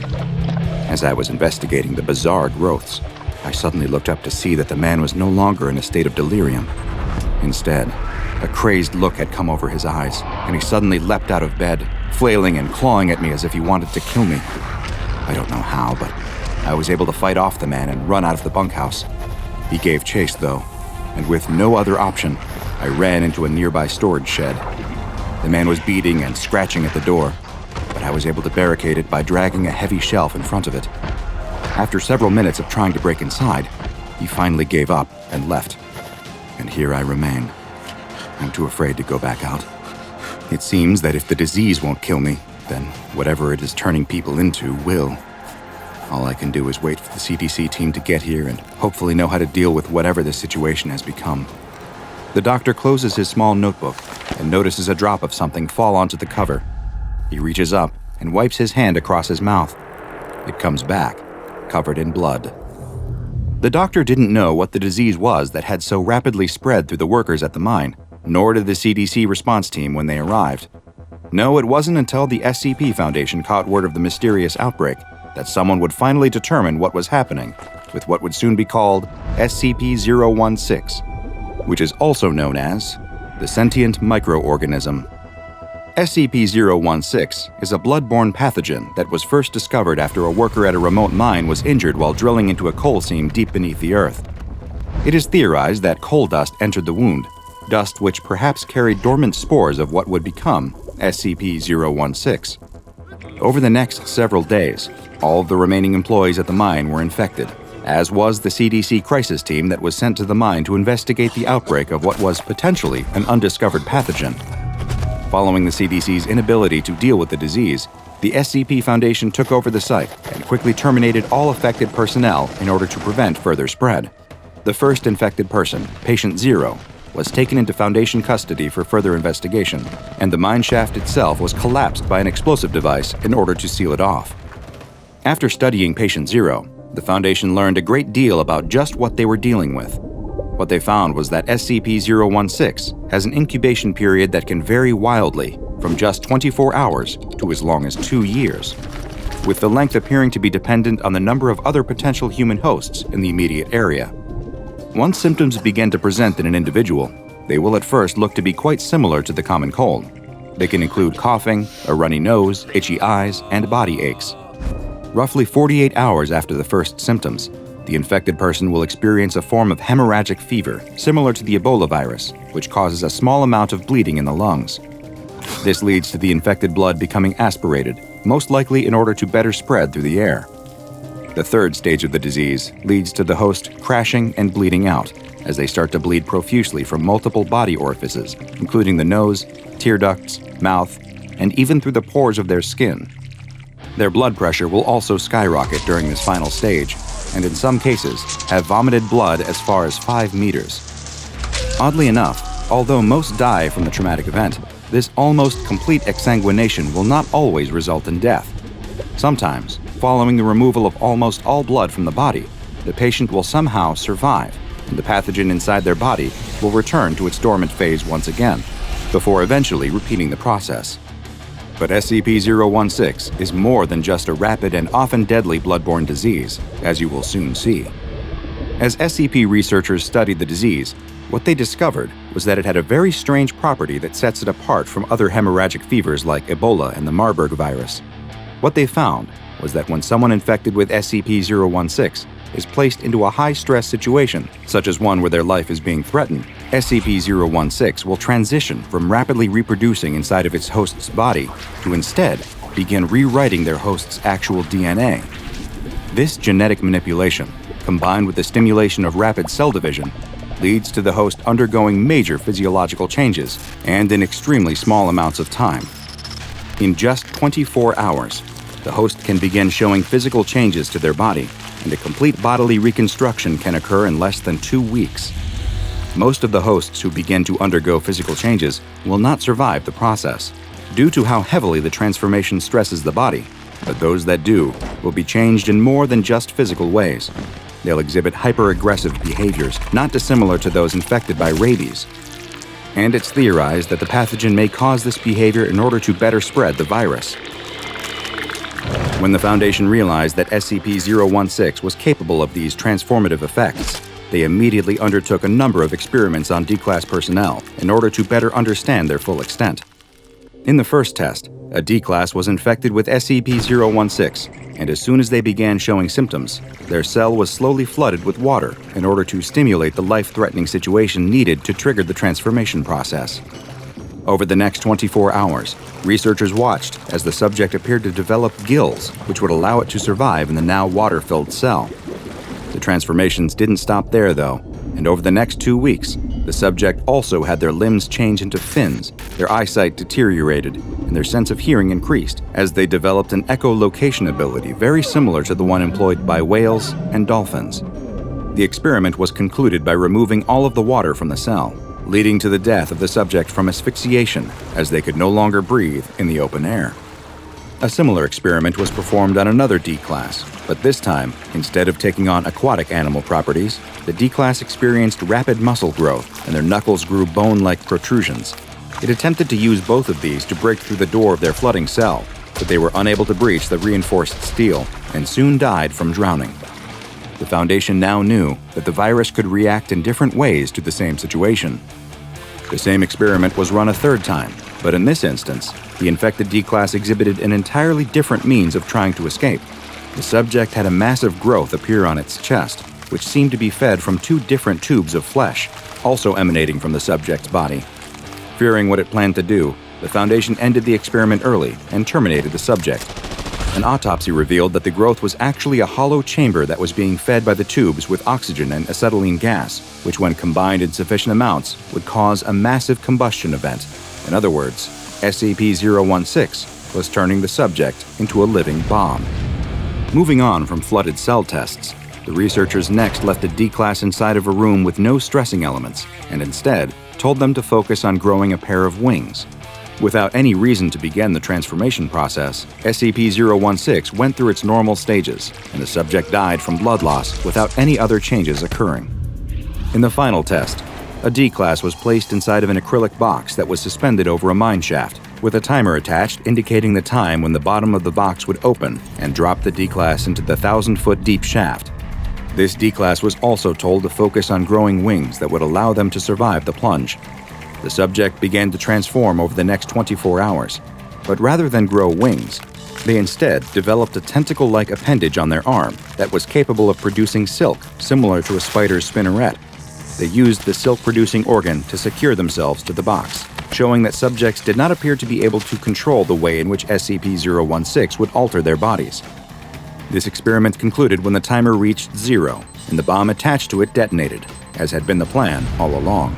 As I was investigating the bizarre growths, I suddenly looked up to see that the man was no longer in a state of delirium. Instead, a crazed look had come over his eyes, and he suddenly leapt out of bed, flailing and clawing at me as if he wanted to kill me. I don't know how, but I was able to fight off the man and run out of the bunkhouse. He gave chase, though, and with no other option, I ran into a nearby storage shed. The man was beating and scratching at the door, but I was able to barricade it by dragging a heavy shelf in front of it. After several minutes of trying to break inside, he finally gave up and left. And here I remain. I'm too afraid to go back out. It seems that if the disease won't kill me, then whatever it is turning people into will. All I can do is wait for the CDC team to get here and hopefully know how to deal with whatever this situation has become. The doctor closes his small notebook and notices a drop of something fall onto the cover. He reaches up and wipes his hand across his mouth. It comes back, covered in blood. The doctor didn't know what the disease was that had so rapidly spread through the workers at the mine, nor did the CDC response team when they arrived. No, it wasn't until the SCP Foundation caught word of the mysterious outbreak that someone would finally determine what was happening with what would soon be called SCP-016, which is also known as the Sentient Micro-Organism. SCP-016 is a blood-borne pathogen that was first discovered after a worker at a remote mine was injured while drilling into a coal seam deep beneath the earth. It is theorized that coal dust entered the wound, dust which perhaps carried dormant spores of what would become SCP-016. Over the next several days, all of the remaining employees at the mine were infected, as was the CDC crisis team that was sent to the mine to investigate the outbreak of what was potentially an undiscovered pathogen. Following the CDC's inability to deal with the disease, the SCP Foundation took over the site and quickly terminated all affected personnel in order to prevent further spread. The first infected person, Patient 0, was taken into Foundation custody for further investigation, and the mine shaft itself was collapsed by an explosive device in order to seal it off. After studying Patient 0, the Foundation learned a great deal about just what they were dealing with. What they found was that SCP-016 has an incubation period that can vary wildly from just 24 hours to as long as 2 years, with the length appearing to be dependent on the number of other potential human hosts in the immediate area. Once symptoms begin to present in an individual, they will at first look to be quite similar to the common cold. They can include coughing, a runny nose, itchy eyes, and body aches. Roughly 48 hours after the first symptoms, the infected person will experience a form of hemorrhagic fever similar to the Ebola virus, which causes a small amount of bleeding in the lungs. This leads to the infected blood becoming aspirated, most likely in order to better spread through the air. The third stage of the disease leads to the host crashing and bleeding out as they start to bleed profusely from multiple body orifices, including the nose, tear ducts, mouth, and even through the pores of their skin. Their blood pressure will also skyrocket during this final stage, and in some cases have vomited blood as far as 5 meters. Oddly enough, although most die from the traumatic event, this almost complete exsanguination will not always result in death. Sometimes, following the removal of almost all blood from the body, the patient will somehow survive, and the pathogen inside their body will return to its dormant phase once again, before eventually repeating the process. But SCP-016 is more than just a rapid and often deadly blood-borne disease, as you will soon see. As SCP researchers studied the disease, what they discovered was that it had a very strange property that sets it apart from other hemorrhagic fevers like Ebola and the Marburg virus. What they found was that when someone infected with SCP-016 is placed into a high-stress situation, such as one where their life is being threatened, SCP-016 will transition from rapidly reproducing inside of its host's body to instead begin rewriting their host's actual DNA. This genetic manipulation, combined with the stimulation of rapid cell division, leads to the host undergoing major physiological changes and in extremely small amounts of time. In just 24 hours, the host can begin showing physical changes to their body, and a complete bodily reconstruction can occur in less than 2 weeks. Most of the hosts who begin to undergo physical changes will not survive the process, due to how heavily the transformation stresses the body, but those that do will be changed in more than just physical ways. They'll exhibit hyper-aggressive behaviors, not dissimilar to those infected by rabies. And it's theorized that the pathogen may cause this behavior in order to better spread the virus. When the Foundation realized that SCP-016 was capable of these transformative effects, they immediately undertook a number of experiments on D-Class personnel in order to better understand their full extent. In the first test, a D-Class was infected with SCP-016, and as soon as they began showing symptoms, their cell was slowly flooded with water in order to stimulate the life-threatening situation needed to trigger the transformation process. Over the next 24 hours, researchers watched as the subject appeared to develop gills, which would allow it to survive in the now water-filled cell. The transformations didn't stop there, though, and over the next 2 weeks, the subject also had their limbs change into fins, their eyesight deteriorated, and their sense of hearing increased as they developed an echolocation ability very similar to the one employed by whales and dolphins. The experiment was concluded by removing all of the water from the cell, leading to the death of the subject from asphyxiation, as they could no longer breathe in the open air. A similar experiment was performed on another D-Class, but this time, instead of taking on aquatic animal properties, the D-Class experienced rapid muscle growth, and their knuckles grew bone-like protrusions. It attempted to use both of these to break through the door of their flooding cell, but they were unable to breach the reinforced steel, and soon died from drowning. The Foundation now knew that the virus could react in different ways to the same situation. The same experiment was run a third time, but in this instance, the infected D-Class exhibited an entirely different means of trying to escape. The subject had a massive growth appear on its chest, which seemed to be fed from 2 different tubes of flesh, also emanating from the subject's body. Fearing what it planned to do, the Foundation ended the experiment early and terminated the subject. An autopsy revealed that the growth was actually a hollow chamber that was being fed by the tubes with oxygen and acetylene gas, which when combined in sufficient amounts would cause a massive combustion event. In other words, SCP-016 was turning the subject into a living bomb. Moving on from flooded cell tests, the researchers next left the D-Class inside of a room with no stressing elements, and instead told them to focus on growing a pair of wings. Without any reason to begin the transformation process, SCP-016 went through its normal stages, and the subject died from blood loss without any other changes occurring. In the final test, a D-Class was placed inside of an acrylic box that was suspended over a mine shaft, with a timer attached indicating the time when the bottom of the box would open and drop the D-Class into the 1,000-foot deep shaft. This D-Class was also told to focus on growing wings that would allow them to survive the plunge. The subject began to transform over the next 24 hours, but rather than grow wings, they instead developed a tentacle-like appendage on their arm that was capable of producing silk, similar to a spider's spinneret. They used the silk-producing organ to secure themselves to the box, showing that subjects did not appear to be able to control the way in which SCP-016 would alter their bodies. This experiment concluded when the timer reached 0, and the bomb attached to it detonated, as had been the plan all along.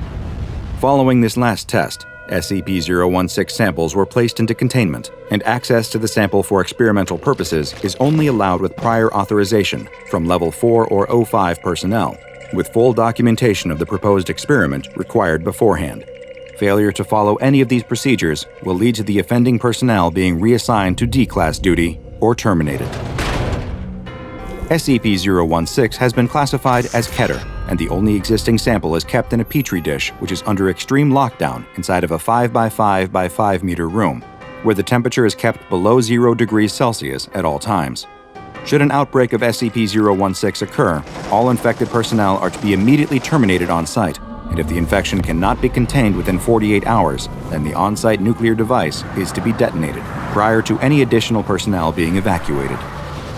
Following this last test, SCP-016 samples were placed into containment, and access to the sample for experimental purposes is only allowed with prior authorization from Level 4 or 05 personnel, with full documentation of the proposed experiment required beforehand. Failure to follow any of these procedures will lead to the offending personnel being reassigned to D-Class duty or terminated. SCP-016 has been classified as Keter, and the only existing sample is kept in a petri dish which is under extreme lockdown inside of a 5x5 by 5 meter room, where the temperature is kept below 0 degrees Celsius at all times. Should an outbreak of SCP-016 occur, all infected personnel are to be immediately terminated on site, and if the infection cannot be contained within 48 hours, then the on-site nuclear device is to be detonated prior to any additional personnel being evacuated.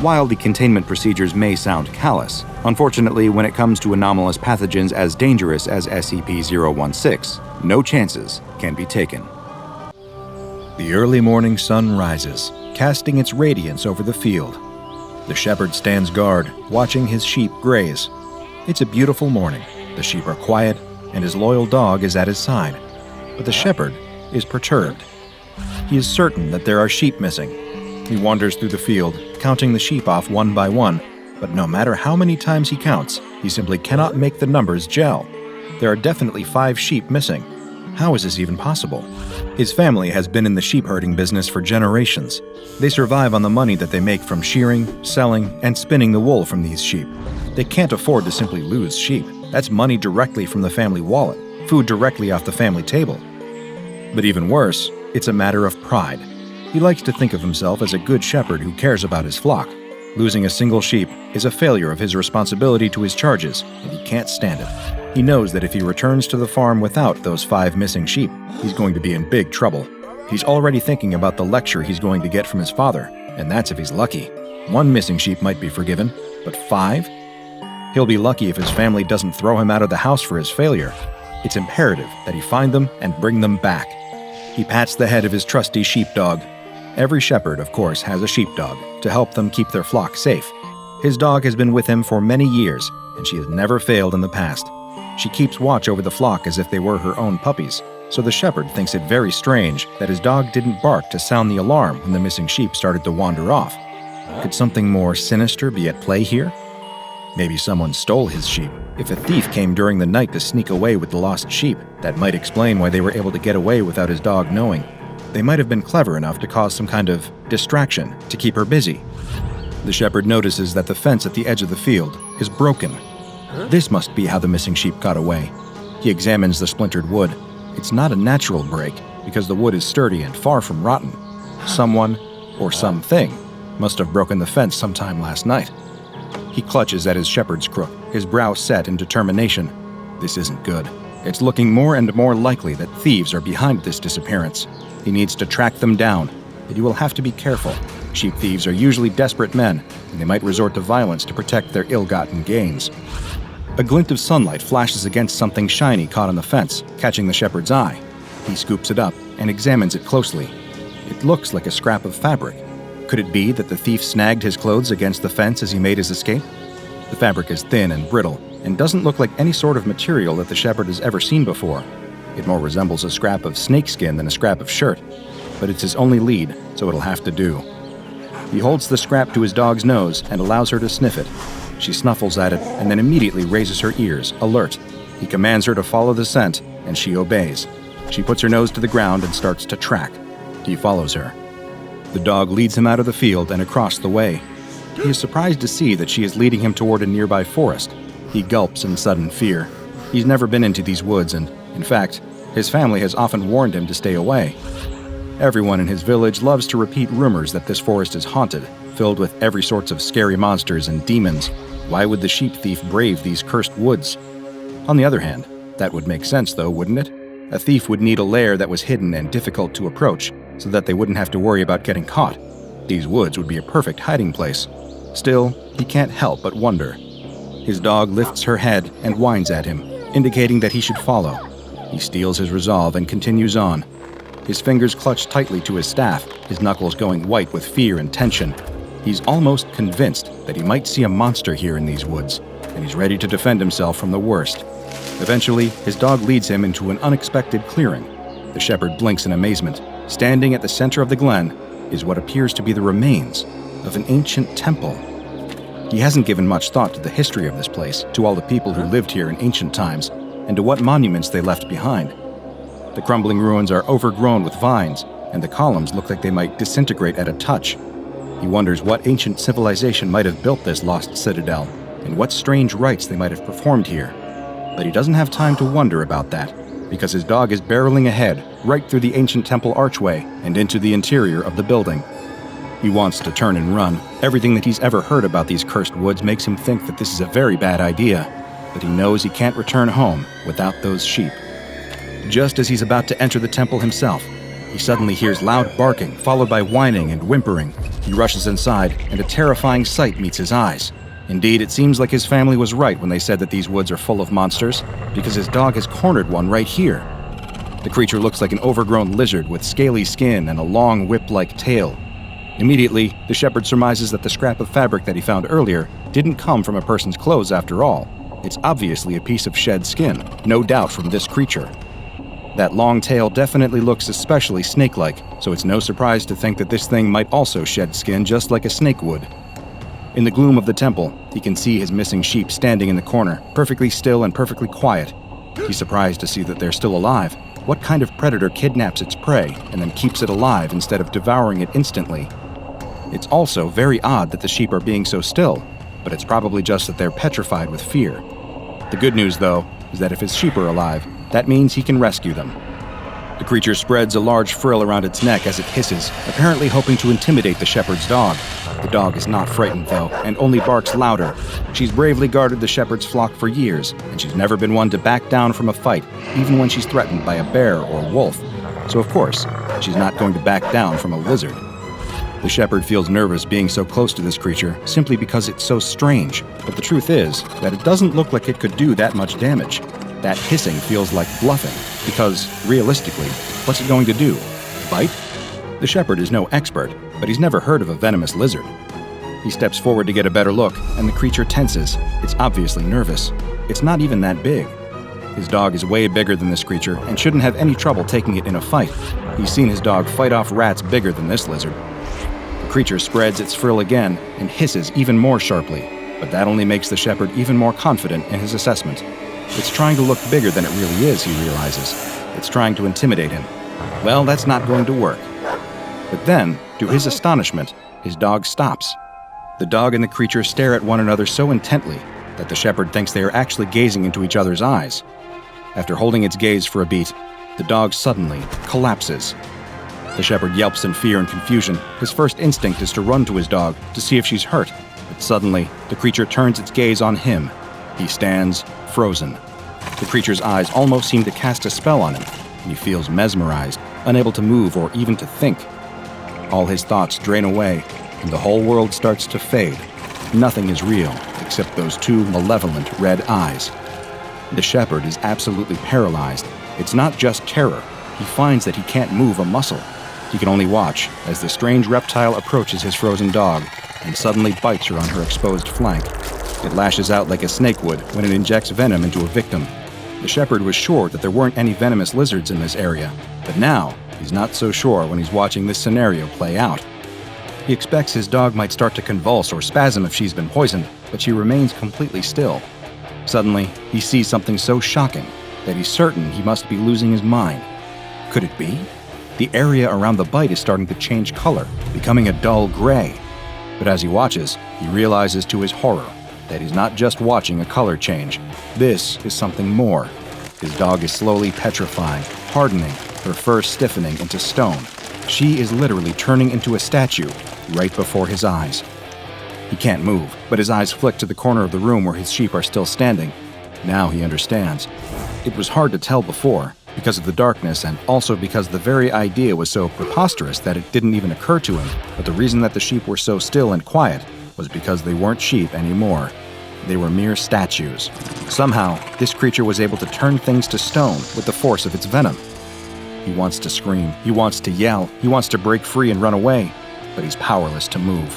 While the containment procedures may sound callous, unfortunately, when it comes to anomalous pathogens as dangerous as SCP-016, no chances can be taken. The early morning sun rises, casting its radiance over the field. The shepherd stands guard, watching his sheep graze. It's a beautiful morning. The sheep are quiet, and his loyal dog is at his side. But the shepherd is perturbed. He is certain that there are sheep missing. He wanders through the field, counting the sheep off one by one, but no matter how many times he counts, he simply cannot make the numbers gel. There are definitely 5 sheep missing. How is this even possible? His family has been in the sheep herding business for generations. They survive on the money that they make from shearing, selling, and spinning the wool from these sheep. They can't afford to simply lose sheep. That's money directly from the family wallet, food directly off the family table. But even worse, it's a matter of pride. He likes to think of himself as a good shepherd who cares about his flock. Losing a single sheep is a failure of his responsibility to his charges, and he can't stand it. He knows that if he returns to the farm without those 5 missing sheep, he's going to be in big trouble. He's already thinking about the lecture he's going to get from his father, and that's if he's lucky. 1 missing sheep might be forgiven, but 5? He'll be lucky if his family doesn't throw him out of the house for his failure. It's imperative that he find them and bring them back. He pats the head of his trusty sheepdog. Every shepherd, of course, has a sheepdog to help them keep their flock safe. His dog has been with him for many years, and she has never failed in the past. She keeps watch over the flock as if they were her own puppies, so the shepherd thinks it very strange that his dog didn't bark to sound the alarm when the missing sheep started to wander off. Could something more sinister be at play here? Maybe someone stole his sheep. If a thief came during the night to sneak away with the lost sheep, that might explain why they were able to get away without his dog knowing. They might have been clever enough to cause some kind of distraction to keep her busy. The shepherd notices that the fence at the edge of the field is broken. This must be how the missing sheep got away. He examines the splintered wood. It's not a natural break, because the wood is sturdy and far from rotten. Someone, or something, must have broken the fence sometime last night. He clutches at his shepherd's crook, his brow set in determination. This isn't good. It's looking more and more likely that thieves are behind this disappearance. He needs to track them down, but he will have to be careful. Sheep thieves are usually desperate men, and they might resort to violence to protect their ill-gotten gains. A glint of sunlight flashes against something shiny caught on the fence, catching the shepherd's eye. He scoops it up and examines it closely. It looks like a scrap of fabric. Could it be that the thief snagged his clothes against the fence as he made his escape? The fabric is thin and brittle, and doesn't look like any sort of material that the shepherd has ever seen before. It more resembles a scrap of snakeskin than a scrap of shirt, but it's his only lead, so it'll have to do. He holds the scrap to his dog's nose and allows her to sniff it. She snuffles at it and then immediately raises her ears, alert. He commands her to follow the scent, and she obeys. She puts her nose to the ground and starts to track. He follows her. The dog leads him out of the field and across the way. He is surprised to see that she is leading him toward a nearby forest. He gulps in sudden fear. He's never been into these woods, and, in fact, his family has often warned him to stay away. Everyone in his village loves to repeat rumors that this forest is haunted, filled with every sorts of scary monsters and demons. Why would the sheep thief brave these cursed woods? On the other hand, that would make sense though, wouldn't it? A thief would need a lair that was hidden and difficult to approach, so that they wouldn't have to worry about getting caught. These woods would be a perfect hiding place. Still, he can't help but wonder. His dog lifts her head and whines at him, indicating that he should follow. He steels his resolve and continues on. His fingers clutch tightly to his staff, his knuckles going white with fear and tension. He's almost convinced that he might see a monster here in these woods, and he's ready to defend himself from the worst. Eventually, his dog leads him into an unexpected clearing. The shepherd blinks in amazement. Standing at the center of the glen is what appears to be the remains of an ancient temple. He hasn't given much thought to the history of this place, to all the people who lived here in ancient times, and to what monuments they left behind. The crumbling ruins are overgrown with vines, and the columns look like they might disintegrate at a touch. He wonders what ancient civilization might have built this lost citadel, and what strange rites they might have performed here. But he doesn't have time to wonder about that, because his dog is barreling ahead, right through the ancient temple archway and into the interior of the building. He wants to turn and run. Everything that he's ever heard about these cursed woods makes him think that this is a very bad idea, but he knows he can't return home without those sheep. Just as he's about to enter the temple himself, he suddenly hears loud barking, followed by whining and whimpering. He rushes inside, and a terrifying sight meets his eyes. Indeed, it seems like his family was right when they said that these woods are full of monsters, because his dog has cornered one right here. The creature looks like an overgrown lizard with scaly skin and a long whip-like tail. Immediately, the shepherd surmises that the scrap of fabric that he found earlier didn't come from a person's clothes after all. It's obviously a piece of shed skin, no doubt from this creature. That long tail definitely looks especially snake-like, so it's no surprise to think that this thing might also shed skin just like a snake would. In the gloom of the temple, he can see his missing sheep standing in the corner, perfectly still and perfectly quiet. He's surprised to see that they're still alive. What kind of predator kidnaps its prey and then keeps it alive instead of devouring it instantly? It's also very odd that the sheep are being so still, but it's probably just that they're petrified with fear. The good news, though, is that if his sheep are alive, that means he can rescue them. The creature spreads a large frill around its neck as it hisses, apparently hoping to intimidate the shepherd's dog. The dog is not frightened, though, and only barks louder. She's bravely guarded the shepherd's flock for years, and she's never been one to back down from a fight, even when she's threatened by a bear or wolf. So of course, she's not going to back down from a lizard. The shepherd feels nervous being so close to this creature simply because it's so strange, but the truth is that it doesn't look like it could do that much damage. That hissing feels like bluffing, because, realistically, what's it going to do? Bite? The shepherd is no expert, but he's never heard of a venomous lizard. He steps forward to get a better look, and the creature tenses. It's obviously nervous. It's not even that big. His dog is way bigger than this creature and shouldn't have any trouble taking it in a fight. He's seen his dog fight off rats bigger than this lizard. The creature spreads its frill again and hisses even more sharply, but that only makes the shepherd even more confident in his assessment. It's trying to look bigger than it really is, he realizes. It's trying to intimidate him. Well, that's not going to work. But then, to his astonishment, his dog stops. The dog and the creature stare at one another so intently that the shepherd thinks they are actually gazing into each other's eyes. After holding its gaze for a beat, the dog suddenly collapses. The shepherd yelps in fear and confusion. His first instinct is to run to his dog to see if she's hurt, but suddenly, the creature turns its gaze on him. He stands frozen. The creature's eyes almost seem to cast a spell on him, and he feels mesmerized, unable to move or even to think. All his thoughts drain away, and the whole world starts to fade. Nothing is real except those two malevolent red eyes. The shepherd is absolutely paralyzed. It's not just terror. He finds that he can't move a muscle. He can only watch as the strange reptile approaches his frozen dog and suddenly bites her on her exposed flank. It lashes out like a snake would when it injects venom into a victim. The shepherd was sure that there weren't any venomous lizards in this area, but now he's not so sure when he's watching this scenario play out. He expects his dog might start to convulse or spasm if she's been poisoned, but she remains completely still. Suddenly, he sees something so shocking that he's certain he must be losing his mind. Could it be? The area around the bite is starting to change color, becoming a dull gray. But as he watches, he realizes to his horror that he's not just watching a color change. This is something more. His dog is slowly petrifying, hardening, her fur stiffening into stone. She is literally turning into a statue right before his eyes. He can't move, but his eyes flick to the corner of the room where his sheep are still standing. Now he understands. It was hard to tell before, because of the darkness and also because the very idea was so preposterous that it didn't even occur to him. But the reason that the sheep were so still and quiet was because they weren't sheep anymore. They were mere statues. Somehow, this creature was able to turn things to stone with the force of its venom. He wants to scream, he wants to yell, he wants to break free and run away, but he's powerless to move.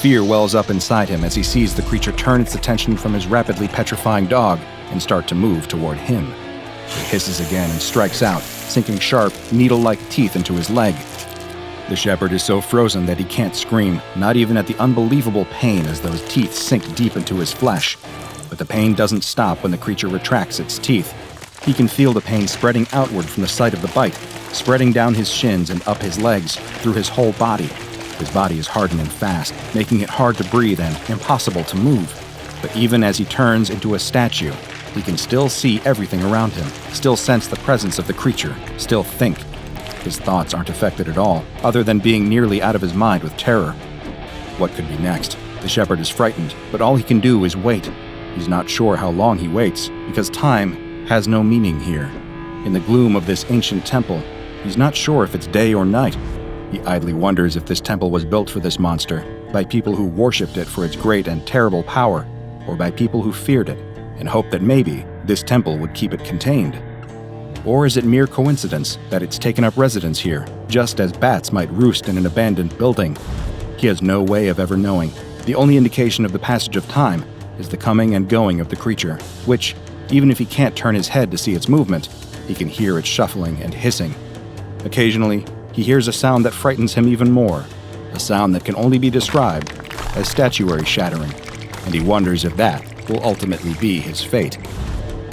Fear wells up inside him as he sees the creature turn its attention from his rapidly petrifying dog and start to move toward him. It hisses again and strikes out, sinking sharp, needle-like teeth into his leg. The shepherd is so frozen that he can't scream, not even at the unbelievable pain as those teeth sink deep into his flesh. But the pain doesn't stop when the creature retracts its teeth. He can feel the pain spreading outward from the site of the bite, spreading down his shins and up his legs, through his whole body. His body is hardening fast, making it hard to breathe and impossible to move. But even as he turns into a statue, he can still see everything around him, still sense the presence of the creature, still think. His thoughts aren't affected at all, other than being nearly out of his mind with terror. What could be next? The shepherd is frightened, but all he can do is wait. He's not sure how long he waits, because time has no meaning here. In the gloom of this ancient temple, he's not sure if it's day or night. He idly wonders if this temple was built for this monster, by people who worshipped it for its great and terrible power, or by people who feared it, and hoped that maybe this temple would keep it contained. Or is it mere coincidence that it's taken up residence here, just as bats might roost in an abandoned building? He has no way of ever knowing. The only indication of the passage of time is the coming and going of the creature, which, even if he can't turn his head to see its movement, he can hear its shuffling and hissing. Occasionally, he hears a sound that frightens him even more, a sound that can only be described as statuary shattering, and he wonders if that will ultimately be his fate.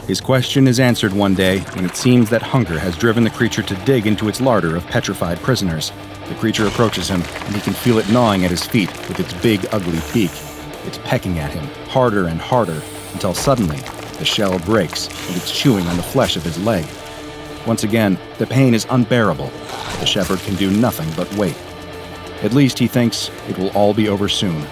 His question is answered one day when it seems that hunger has driven the creature to dig into its larder of petrified prisoners. The creature approaches him, and he can feel it gnawing at his feet with its big, ugly beak. It's pecking at him, harder and harder, until suddenly, the shell breaks, and it's chewing on the flesh of his leg. Once again, the pain is unbearable, but the shepherd can do nothing but wait. At least he thinks it will all be over soon.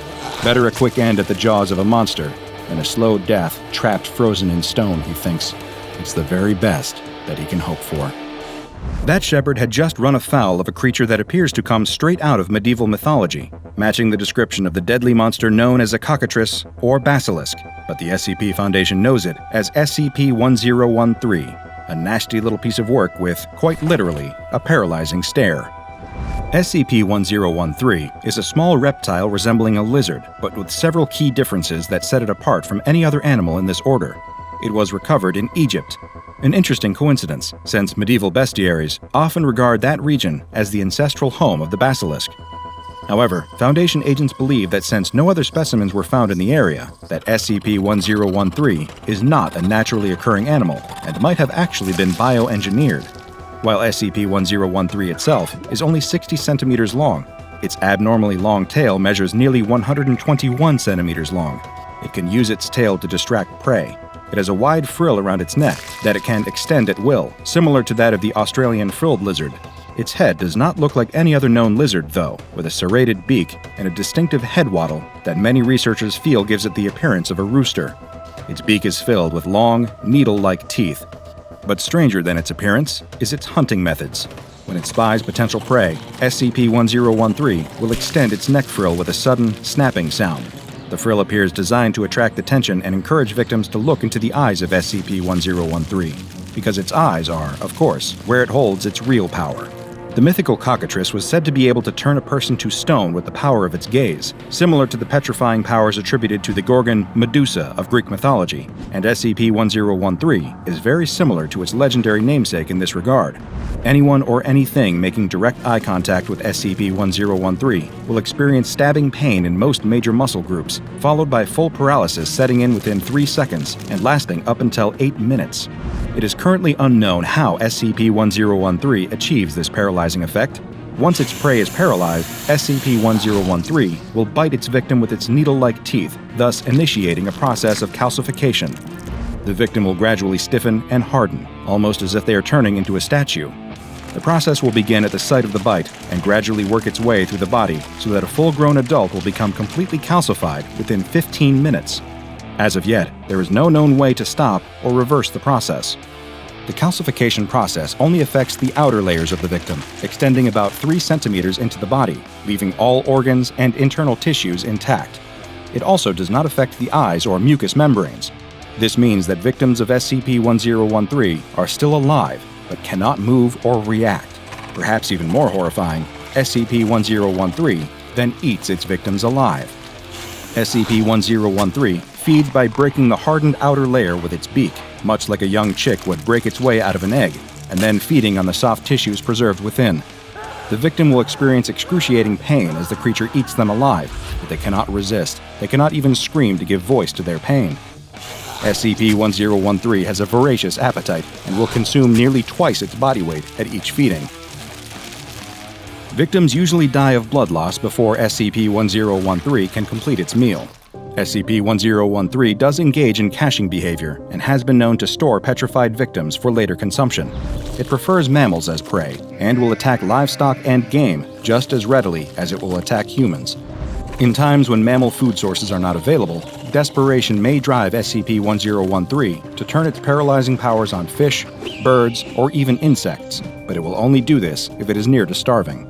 Better a quick end at the jaws of a monster than a slow death trapped frozen in stone, he thinks. It's the very best that he can hope for. That shepherd had just run afoul of a creature that appears to come straight out of medieval mythology, matching the description of the deadly monster known as a cockatrice or basilisk, but the SCP Foundation knows it as SCP-1013, a nasty little piece of work with, quite literally, a paralyzing stare. SCP-1013 is a small reptile resembling a lizard, but with several key differences that set it apart from any other animal in this order. It was recovered in Egypt. An interesting coincidence, since medieval bestiaries often regard that region as the ancestral home of the basilisk. However, Foundation agents believe that since no other specimens were found in the area, that SCP-1013 is not a naturally occurring animal and might have actually been bioengineered. While SCP-1013 itself is only 60 centimeters long, its abnormally long tail measures nearly 121 centimeters long. It can use its tail to distract prey. It has a wide frill around its neck that it can extend at will, similar to that of the Australian frilled lizard. Its head does not look like any other known lizard, though, with a serrated beak and a distinctive head wattle that many researchers feel gives it the appearance of a rooster. Its beak is filled with long, needle-like teeth. But stranger than its appearance is its hunting methods. When it spies potential prey, SCP-1013 will extend its neck frill with a sudden, snapping sound. The frill appears designed to attract attention and encourage victims to look into the eyes of SCP-1013, because its eyes are, of course, where it holds its real power. The mythical cockatrice was said to be able to turn a person to stone with the power of its gaze, similar to the petrifying powers attributed to the Gorgon Medusa of Greek mythology, and SCP-1013 is very similar to its legendary namesake in this regard. Anyone or anything making direct eye contact with SCP-1013 will experience stabbing pain in most major muscle groups, followed by full paralysis setting in within 3 seconds and lasting up until 8 minutes. It is currently unknown how SCP-1013 achieves this paralyzing effect. Once its prey is paralyzed, SCP-1013 will bite its victim with its needle-like teeth, thus initiating a process of calcification. The victim will gradually stiffen and harden, almost as if they are turning into a statue. The process will begin at the site of the bite and gradually work its way through the body so that a full-grown adult will become completely calcified within 15 minutes. As of yet, there is no known way to stop or reverse the process. The calcification process only affects the outer layers of the victim, extending about 3 centimeters into the body, leaving all organs and internal tissues intact. It also does not affect the eyes or mucous membranes. This means that victims of SCP-1013 are still alive, but cannot move or react. Perhaps even more horrifying, SCP-1013 then eats its victims alive. SCP-1013 feeds by breaking the hardened outer layer with its beak, much like a young chick would break its way out of an egg, and then feeding on the soft tissues preserved within. The victim will experience excruciating pain as the creature eats them alive, but they cannot resist. They cannot even scream to give voice to their pain. SCP-1013 has a voracious appetite and will consume nearly twice its body weight at each feeding. Victims usually die of blood loss before SCP-1013 can complete its meal. SCP-1013 does engage in caching behavior and has been known to store petrified victims for later consumption. It prefers mammals as prey and will attack livestock and game just as readily as it will attack humans. In times when mammal food sources are not available, desperation may drive SCP-1013 to turn its paralyzing powers on fish, birds, or even insects, but it will only do this if it is near to starving.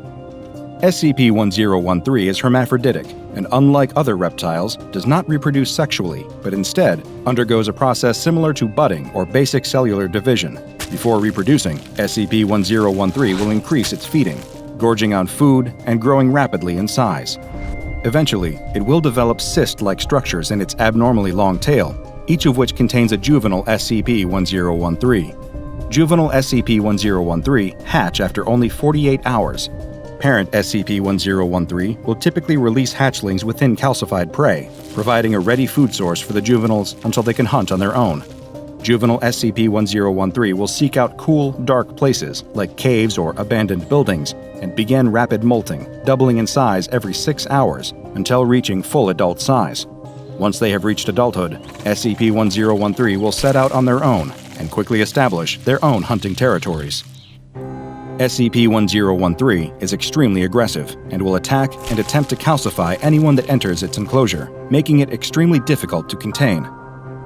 SCP-1013 is hermaphroditic and, unlike other reptiles, does not reproduce sexually, but instead undergoes a process similar to budding or basic cellular division. Before reproducing, SCP-1013 will increase its feeding, gorging on food and growing rapidly in size. Eventually, it will develop cyst-like structures in its abnormally long tail, each of which contains a juvenile SCP-1013. Juvenile SCP-1013 hatch after only 48 hours. Parent SCP-1013 will typically release hatchlings within calcified prey, providing a ready food source for the juveniles until they can hunt on their own. Juvenile SCP-1013 will seek out cool, dark places, like caves or abandoned buildings, and begin rapid molting, doubling in size every 6 hours until reaching full adult size. Once they have reached adulthood, SCP-1013 will set out on their own and quickly establish their own hunting territories. SCP-1013 is extremely aggressive and will attack and attempt to calcify anyone that enters its enclosure, making it extremely difficult to contain.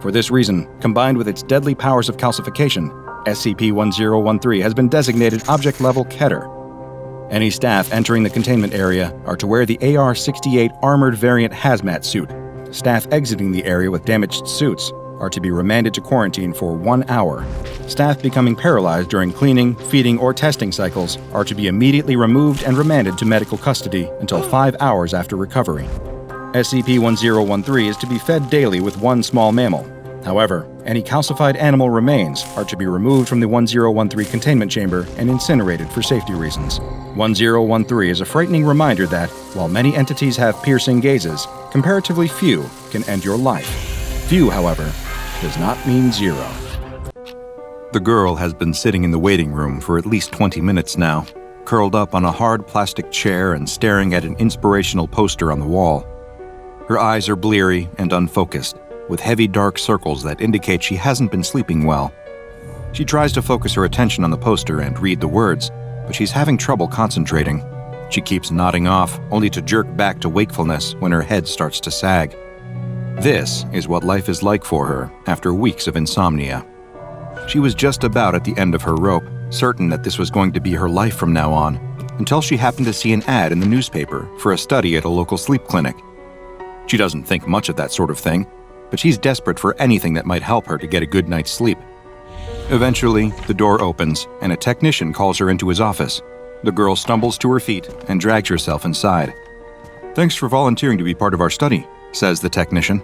For this reason, combined with its deadly powers of calcification, SCP-1013 has been designated Object-Level Keter. Any staff entering the containment area are to wear the AR-68 Armored Variant Hazmat suit. Staff exiting the area with damaged suits are to be remanded to quarantine for 1 hour. Staff becoming paralyzed during cleaning, feeding, or testing cycles are to be immediately removed and remanded to medical custody until 5 hours after recovery. SCP-1013 is to be fed daily with one small mammal. However, any calcified animal remains are to be removed from the 1013 containment chamber and incinerated for safety reasons. 1013 is a frightening reminder that, while many entities have piercing gazes, comparatively few can end your life. Few, however, does not mean zero. The girl has been sitting in the waiting room for at least 20 minutes now, curled up on a hard plastic chair and staring at an inspirational poster on the wall. Her eyes are bleary and unfocused, with heavy dark circles that indicate she hasn't been sleeping well. She tries to focus her attention on the poster and read the words, but she's having trouble concentrating. She keeps nodding off, only to jerk back to wakefulness when her head starts to sag. This is what life is like for her after weeks of insomnia. She was just about at the end of her rope, certain that this was going to be her life from now on, until she happened to see an ad in the newspaper for a study at a local sleep clinic. She doesn't think much of that sort of thing, but she's desperate for anything that might help her to get a good night's sleep. Eventually, the door opens and a technician calls her into his office. The girl stumbles to her feet and drags herself inside. "Thanks for volunteering to be part of our study," says the technician.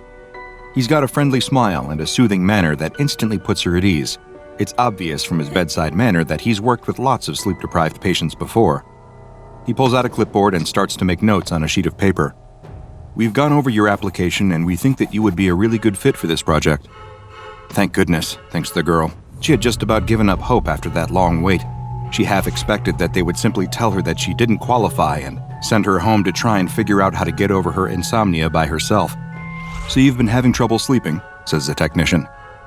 He's got a friendly smile and a soothing manner that instantly puts her at ease. It's obvious from his bedside manner that he's worked with lots of sleep-deprived patients before. He pulls out a clipboard and starts to make notes on a sheet of paper. "We've gone over your application and we think that you would be a really good fit for this project." "Thank goodness," thinks the girl. She had just about given up hope after that long wait. She half expected that they would simply tell her that she didn't qualify and send her home to try and figure out how to get over her insomnia by herself. "So you've been having trouble sleeping," says the technician.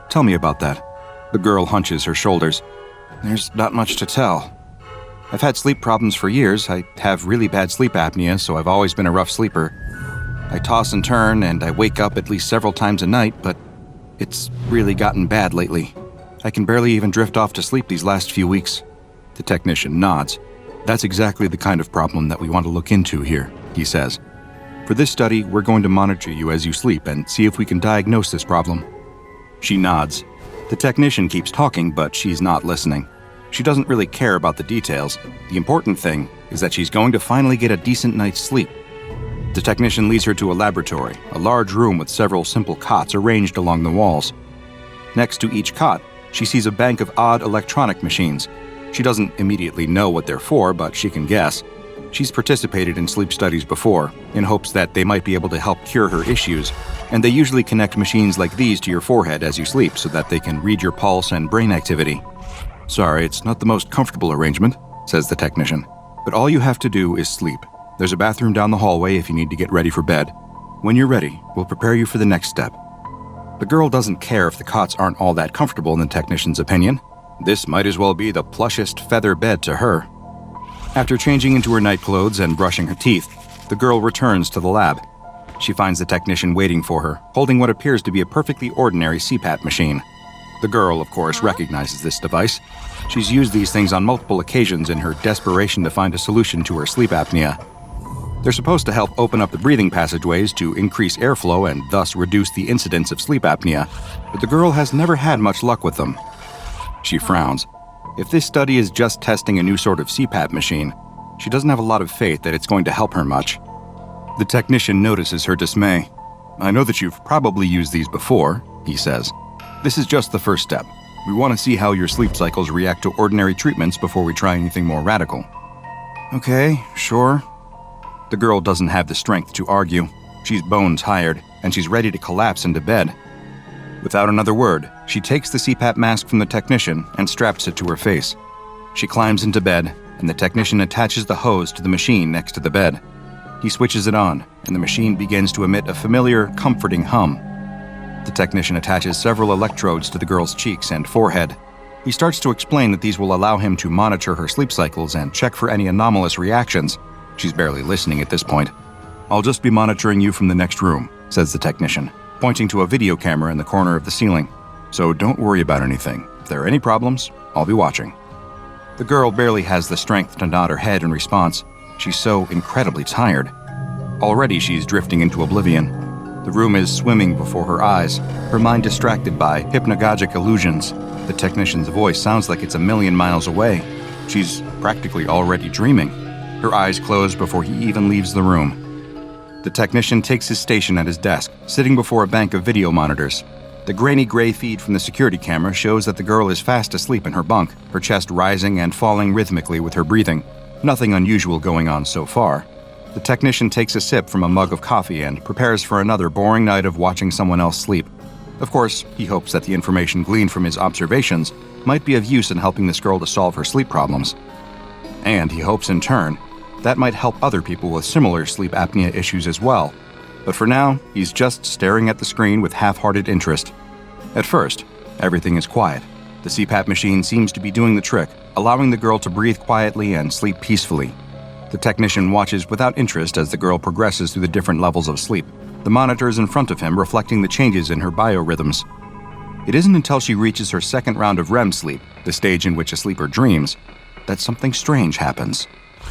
"Tell me about that." The girl hunches her shoulders. "There's not much to tell. I've had sleep problems for years. I have really bad sleep apnea, so I've always been a rough sleeper. I toss and turn, and I wake up at least several times a night, but it's really gotten bad lately. I can barely even drift off to sleep these last few weeks." The technician nods. "That's exactly the kind of problem that we want to look into here," he says. "For this study, we're going to monitor you as you sleep and see if we can diagnose this problem." She nods. The technician keeps talking, but she's not listening. She doesn't really care about the details. The important thing is that she's going to finally get a decent night's sleep. The technician leads her to a laboratory, a large room with several simple cots arranged along the walls. Next to each cot, she sees a bank of odd electronic machines. She doesn't immediately know what they're for, but she can guess. She's participated in sleep studies before, in hopes that they might be able to help cure her issues, and they usually connect machines like these to your forehead as you sleep so that they can read your pulse and brain activity. "Sorry, it's not the most comfortable arrangement," says the technician, "but all you have to do is sleep. There's a bathroom down the hallway if you need to get ready for bed. When you're ready, we'll prepare you for the next step." The girl doesn't care if the cots aren't all that comfortable in the technician's opinion. This might as well be the plushest feather bed to her. After changing into her nightclothes and brushing her teeth, the girl returns to the lab. She finds the technician waiting for her, holding what appears to be a perfectly ordinary CPAP machine. The girl, of course, recognizes this device. She's used these things on multiple occasions in her desperation to find a solution to her sleep apnea, They're supposed to help open up the breathing passageways to increase airflow and thus reduce the incidence of sleep apnea, but the girl has never had much luck with them. She frowns. If this study is just testing a new sort of CPAP machine, she doesn't have a lot of faith that it's going to help her much. The technician notices her dismay. "I know that you've probably used these before," he says. "This is just the first step. We want to see how your sleep cycles react to ordinary treatments before we try anything more radical." "Okay, sure." The girl doesn't have the strength to argue. She's bone tired, and she's ready to collapse into bed. Without another word, she takes the CPAP mask from the technician and straps it to her face. She climbs into bed, and the technician attaches the hose to the machine next to the bed. He switches it on, and the machine begins to emit a familiar, comforting hum. The technician attaches several electrodes to the girl's cheeks and forehead. He starts to explain that these will allow him to monitor her sleep cycles and check for any anomalous reactions. She's barely listening at this point. "I'll just be monitoring you from the next room," says the technician, pointing to a video camera in the corner of the ceiling. "So don't worry about anything. If there are any problems, I'll be watching." The girl barely has the strength to nod her head in response. She's so incredibly tired. Already she's drifting into oblivion. The room is swimming before her eyes, her mind distracted by hypnagogic illusions. The technician's voice sounds like it's a million miles away. She's practically already dreaming. Her eyes close before he even leaves the room. The technician takes his station at his desk, sitting before a bank of video monitors. The grainy gray feed from the security camera shows that the girl is fast asleep in her bunk, her chest rising and falling rhythmically with her breathing. Nothing unusual going on so far. The technician takes a sip from a mug of coffee and prepares for another boring night of watching someone else sleep. Of course, he hopes that the information gleaned from his observations might be of use in helping this girl to solve her sleep problems. And he hopes in turn, that might help other people with similar sleep apnea issues as well. But for now, he's just staring at the screen with half-hearted interest. At first, everything is quiet. The CPAP machine seems to be doing the trick, allowing the girl to breathe quietly and sleep peacefully. The technician watches without interest as the girl progresses through the different levels of sleep, the monitors in front of him reflecting the changes in her biorhythms. It isn't until she reaches her second round of REM sleep, the stage in which a sleeper dreams, that something strange happens.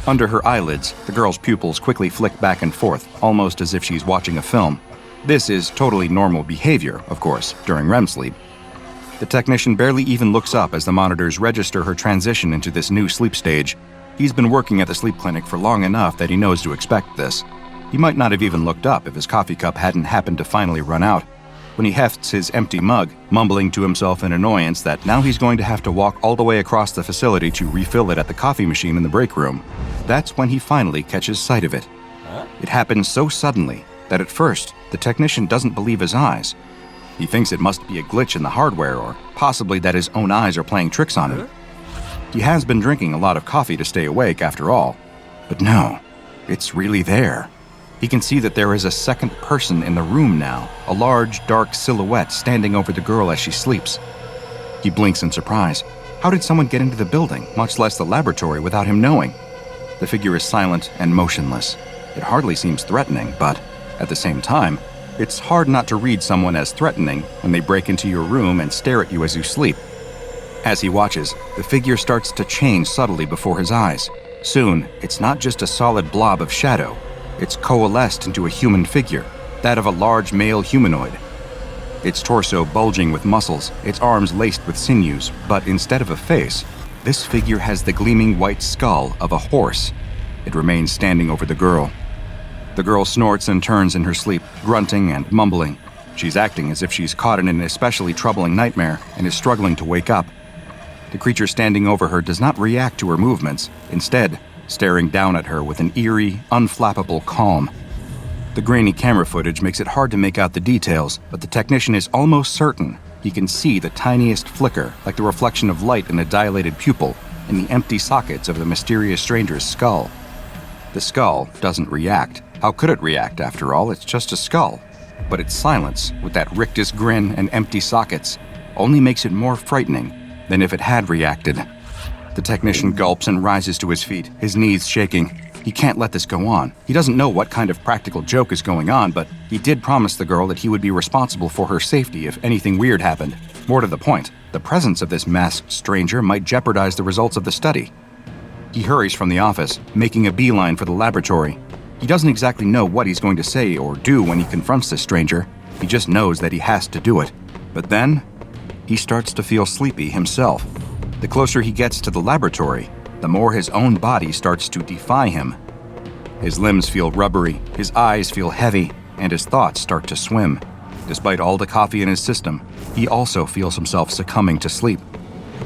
Under her eyelids, the girl's pupils quickly flick back and forth, almost as if she's watching a film. This is totally normal behavior, of course, during REM sleep. The technician barely even looks up as the monitors register her transition into this new sleep stage. He's been working at the sleep clinic for long enough that he knows to expect this. He might not have even looked up if his coffee cup hadn't happened to finally run out. When he hefts his empty mug, mumbling to himself in annoyance that now he's going to have to walk all the way across the facility to refill it at the coffee machine in the break room, that's when he finally catches sight of it. It happens so suddenly that at first, the technician doesn't believe his eyes. He thinks it must be a glitch in the hardware or possibly that his own eyes are playing tricks on him. He has been drinking a lot of coffee to stay awake after all. But no, it's really there. He can see that there is a second person in the room now, a large, dark silhouette standing over the girl as she sleeps. He blinks in surprise. How did someone get into the building, much less the laboratory, without him knowing? The figure is silent and motionless. It hardly seems threatening, but at the same time, it's hard not to read someone as threatening when they break into your room and stare at you as you sleep. As he watches, the figure starts to change subtly before his eyes. Soon, it's not just a solid blob of shadow. It's coalesced into a human figure, that of a large male humanoid. Its torso bulging with muscles, its arms laced with sinews, but instead of a face, this figure has the gleaming white skull of a horse. It remains standing over the girl. The girl snorts and turns in her sleep, grunting and mumbling. She's acting as if she's caught in an especially troubling nightmare and is struggling to wake up. The creature standing over her does not react to her movements, instead, staring down at her with an eerie, unflappable calm. The grainy camera footage makes it hard to make out the details, but the technician is almost certain he can see the tiniest flicker, like the reflection of light in a dilated pupil, in the empty sockets of the mysterious stranger's skull. The skull doesn't react. How could it react, after all? It's just a skull. But its silence, with that rictus grin and empty sockets, only makes it more frightening than if it had reacted. The technician gulps and rises to his feet, his knees shaking. He can't let this go on. He doesn't know what kind of practical joke is going on, but he did promise the girl that he would be responsible for her safety if anything weird happened. More to the point, the presence of this masked stranger might jeopardize the results of the study. He hurries from the office, making a beeline for the laboratory. He doesn't exactly know what he's going to say or do when he confronts this stranger. He just knows that he has to do it. But then, he starts to feel sleepy himself. The closer he gets to the laboratory, the more his own body starts to defy him. His limbs feel rubbery, his eyes feel heavy, and his thoughts start to swim. Despite all the coffee in his system, he also feels himself succumbing to sleep.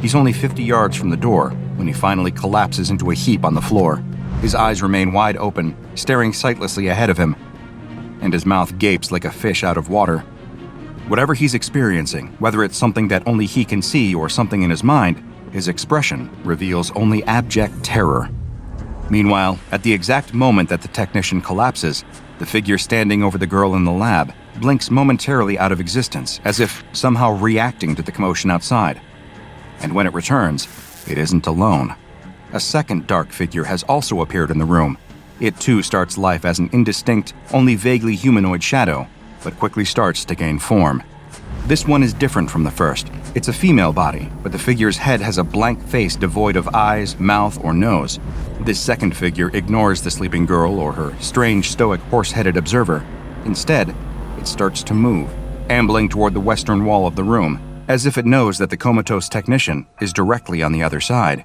He's only 50 yards from the door when he finally collapses into a heap on the floor. His eyes remain wide open, staring sightlessly ahead of him, and his mouth gapes like a fish out of water. Whatever he's experiencing, whether it's something that only he can see or something in his mind, his expression reveals only abject terror. Meanwhile, at the exact moment that the technician collapses, the figure standing over the girl in the lab blinks momentarily out of existence, as if somehow reacting to the commotion outside. And when it returns, it isn't alone. A second dark figure has also appeared in the room. It too starts life as an indistinct, only vaguely humanoid shadow, but quickly starts to gain form. This one is different from the first. It's a female body, but the figure's head has a blank face devoid of eyes, mouth, or nose. This second figure ignores the sleeping girl or her strange, stoic, horse-headed observer. Instead, it starts to move, ambling toward the western wall of the room, as if it knows that the comatose technician is directly on the other side.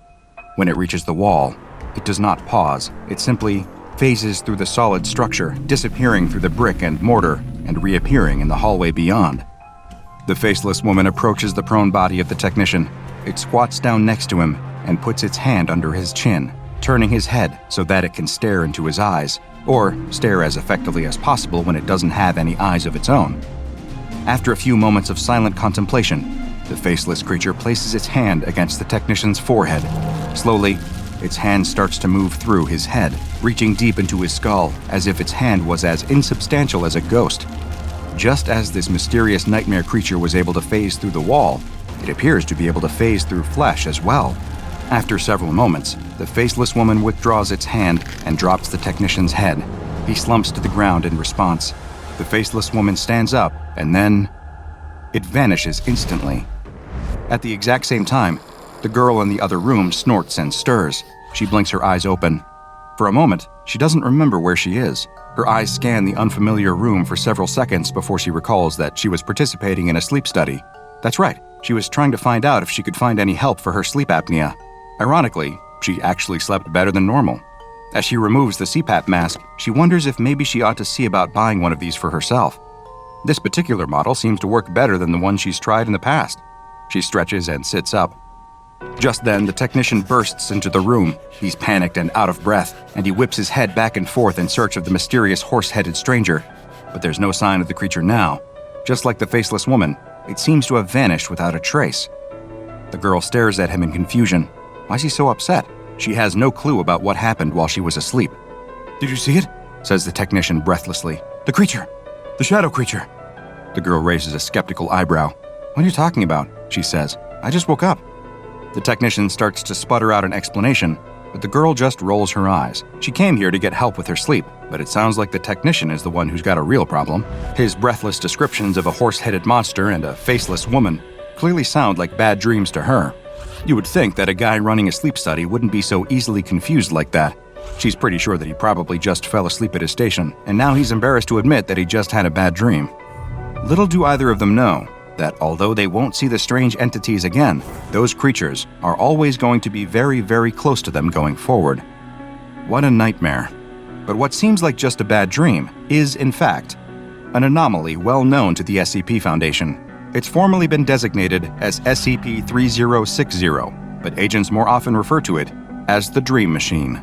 When it reaches the wall, it does not pause. It simply phases through the solid structure, disappearing through the brick and mortar and reappearing in the hallway beyond. The faceless woman approaches the prone body of the technician. It squats down next to him and puts its hand under his chin, turning his head so that it can stare into his eyes, or stare as effectively as possible when it doesn't have any eyes of its own. After a few moments of silent contemplation, the faceless creature places its hand against the technician's forehead. Slowly, its hand starts to move through his head, reaching deep into his skull, as if its hand was as insubstantial as a ghost. Just as this mysterious nightmare creature was able to phase through the wall, it appears to be able to phase through flesh as well. After several moments, the faceless woman withdraws its hand and drops the technician's head. He slumps to the ground in response. The faceless woman stands up, and then it vanishes instantly. At the exact same time, the girl in the other room snorts and stirs. She blinks her eyes open. For a moment, she doesn't remember where she is. Her eyes scan the unfamiliar room for several seconds before she recalls that she was participating in a sleep study. That's right, she was trying to find out if she could find any help for her sleep apnea. Ironically, she actually slept better than normal. As she removes the CPAP mask, she wonders if maybe she ought to see about buying one of these for herself. This particular model seems to work better than the one she's tried in the past. She stretches and sits up. Just then, the technician bursts into the room. He's panicked and out of breath, and he whips his head back and forth in search of the mysterious horse-headed stranger. But there's no sign of the creature now. Just like the faceless woman, it seems to have vanished without a trace. The girl stares at him in confusion. Why is he so upset? She has no clue about what happened while she was asleep. "Did you see it?" says the technician breathlessly. "The creature! The shadow creature!" The girl raises a skeptical eyebrow. "What are you talking about?" she says. "I just woke up." The technician starts to sputter out an explanation, but the girl just rolls her eyes. She came here to get help with her sleep, but it sounds like the technician is the one who's got a real problem. His breathless descriptions of a horse-headed monster and a faceless woman clearly sound like bad dreams to her. You would think that a guy running a sleep study wouldn't be so easily confused like that. She's pretty sure that he probably just fell asleep at his station, and now he's embarrassed to admit that he just had a bad dream. Little do either of them know that although they won't see the strange entities again, those creatures are always going to be very, very close to them going forward. What a nightmare. But what seems like just a bad dream is, in fact, an anomaly well known to the SCP Foundation. It's formally been designated as SCP-3060, but agents more often refer to it as the Dream Machine.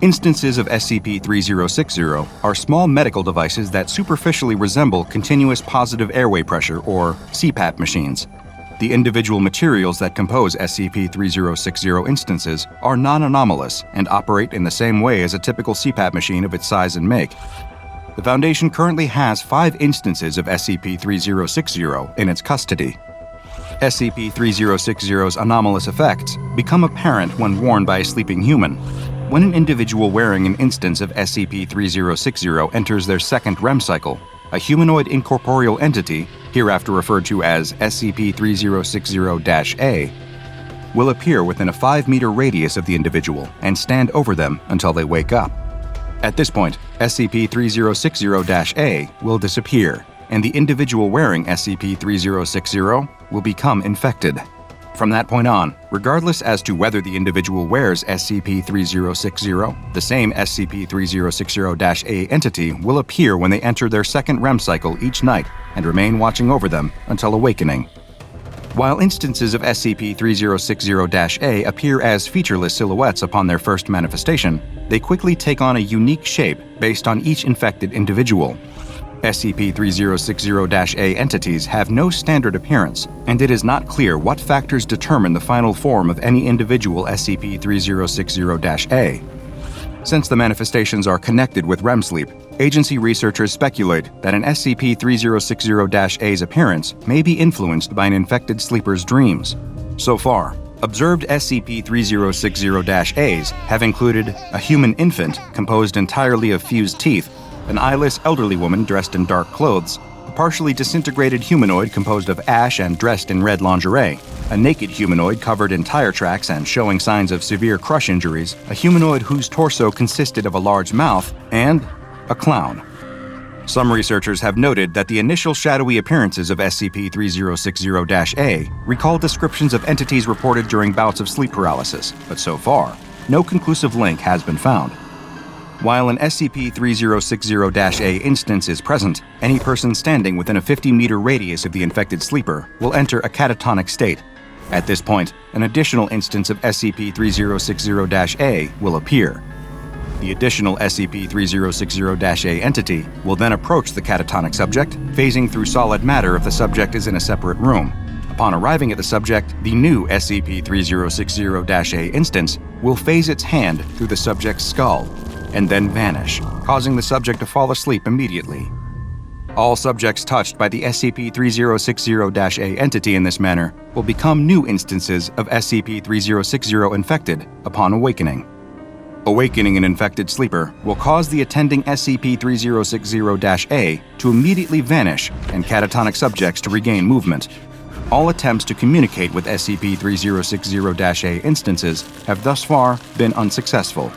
Instances of SCP-3060 are small medical devices that superficially resemble continuous positive airway pressure, or CPAP machines. The individual materials that compose SCP-3060 instances are non-anomalous and operate in the same way as a typical CPAP machine of its size and make. The Foundation currently has 5 instances of SCP-3060 in its custody. SCP-3060's anomalous effects become apparent when worn by a sleeping human. When an individual wearing an instance of SCP-3060 enters their second REM cycle, a humanoid incorporeal entity, hereafter referred to as SCP-3060-A, will appear within a 5-meter radius of the individual and stand over them until they wake up. At this point, SCP-3060-A will disappear, and the individual wearing SCP-3060 will become infected. From that point on, regardless as to whether the individual wears SCP-3060, the same SCP-3060-A entity will appear when they enter their second REM cycle each night and remain watching over them until awakening. While instances of SCP-3060-A appear as featureless silhouettes upon their first manifestation, they quickly take on a unique shape based on each infected individual. SCP-3060-A entities have no standard appearance, and it is not clear what factors determine the final form of any individual SCP-3060-A. Since the manifestations are connected with REM sleep, agency researchers speculate that an SCP-3060-A's appearance may be influenced by an infected sleeper's dreams. So far, observed SCP-3060-A's have included a human infant composed entirely of fused teeth, an eyeless elderly woman dressed in dark clothes, a partially disintegrated humanoid composed of ash and dressed in red lingerie, a naked humanoid covered in tire tracks and showing signs of severe crush injuries, a humanoid whose torso consisted of a large mouth, and a clown. Some researchers have noted that the initial shadowy appearances of SCP-3060-A recall descriptions of entities reported during bouts of sleep paralysis, but so far, no conclusive link has been found. While an SCP-3060-A instance is present, any person standing within a 50-meter radius of the infected sleeper will enter a catatonic state. At this point, an additional instance of SCP-3060-A will appear. The additional SCP-3060-A entity will then approach the catatonic subject, phasing through solid matter if the subject is in a separate room. Upon arriving at the subject, the new SCP-3060-A instance will phase its hand through the subject's skull, and then vanish, causing the subject to fall asleep immediately. All subjects touched by the SCP-3060-A entity in this manner will become new instances of SCP-3060 infected upon awakening. Awakening an infected sleeper will cause the attending SCP-3060-A to immediately vanish and catatonic subjects to regain movement. All attempts to communicate with SCP-3060-A instances have thus far been unsuccessful.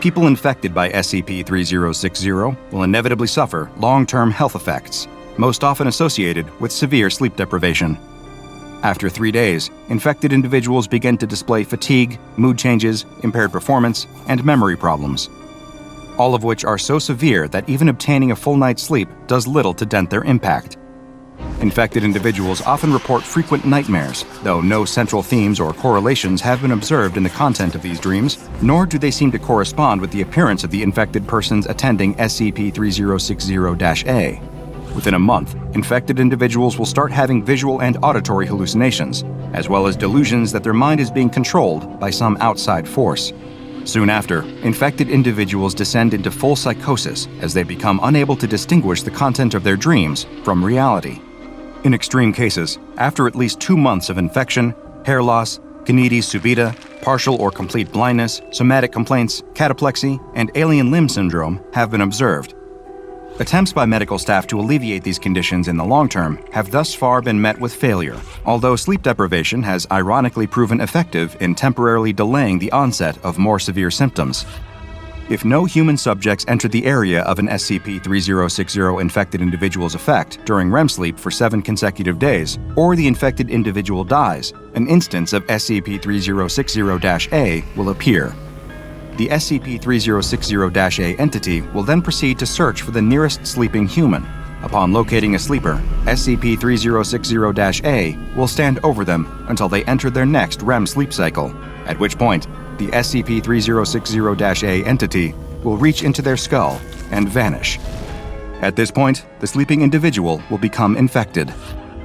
People infected by SCP-3060 will inevitably suffer long-term health effects, most often associated with severe sleep deprivation. After 3 days, infected individuals begin to display fatigue, mood changes, impaired performance, and memory problems, all of which are so severe that even obtaining a full night's sleep does little to dent their impact. Infected individuals often report frequent nightmares, though no central themes or correlations have been observed in the content of these dreams, nor do they seem to correspond with the appearance of the infected persons attending SCP-3060-A. Within a month, infected individuals will start having visual and auditory hallucinations, as well as delusions that their mind is being controlled by some outside force. Soon after, infected individuals descend into full psychosis as they become unable to distinguish the content of their dreams from reality. In extreme cases, after at least 2 months of infection, hair loss, conitis subita, partial or complete blindness, somatic complaints, cataplexy, and alien limb syndrome have been observed. Attempts by medical staff to alleviate these conditions in the long term have thus far been met with failure, although sleep deprivation has ironically proven effective in temporarily delaying the onset of more severe symptoms. If no human subjects enter the area of an SCP-3060 infected individual's effect during REM sleep for 7 consecutive days, or the infected individual dies, an instance of SCP-3060-A will appear. The SCP-3060-A entity will then proceed to search for the nearest sleeping human. Upon locating a sleeper, SCP-3060-A will stand over them until they enter their next REM sleep cycle, at which point, the SCP-3060-A entity will reach into their skull and vanish. At this point, the sleeping individual will become infected.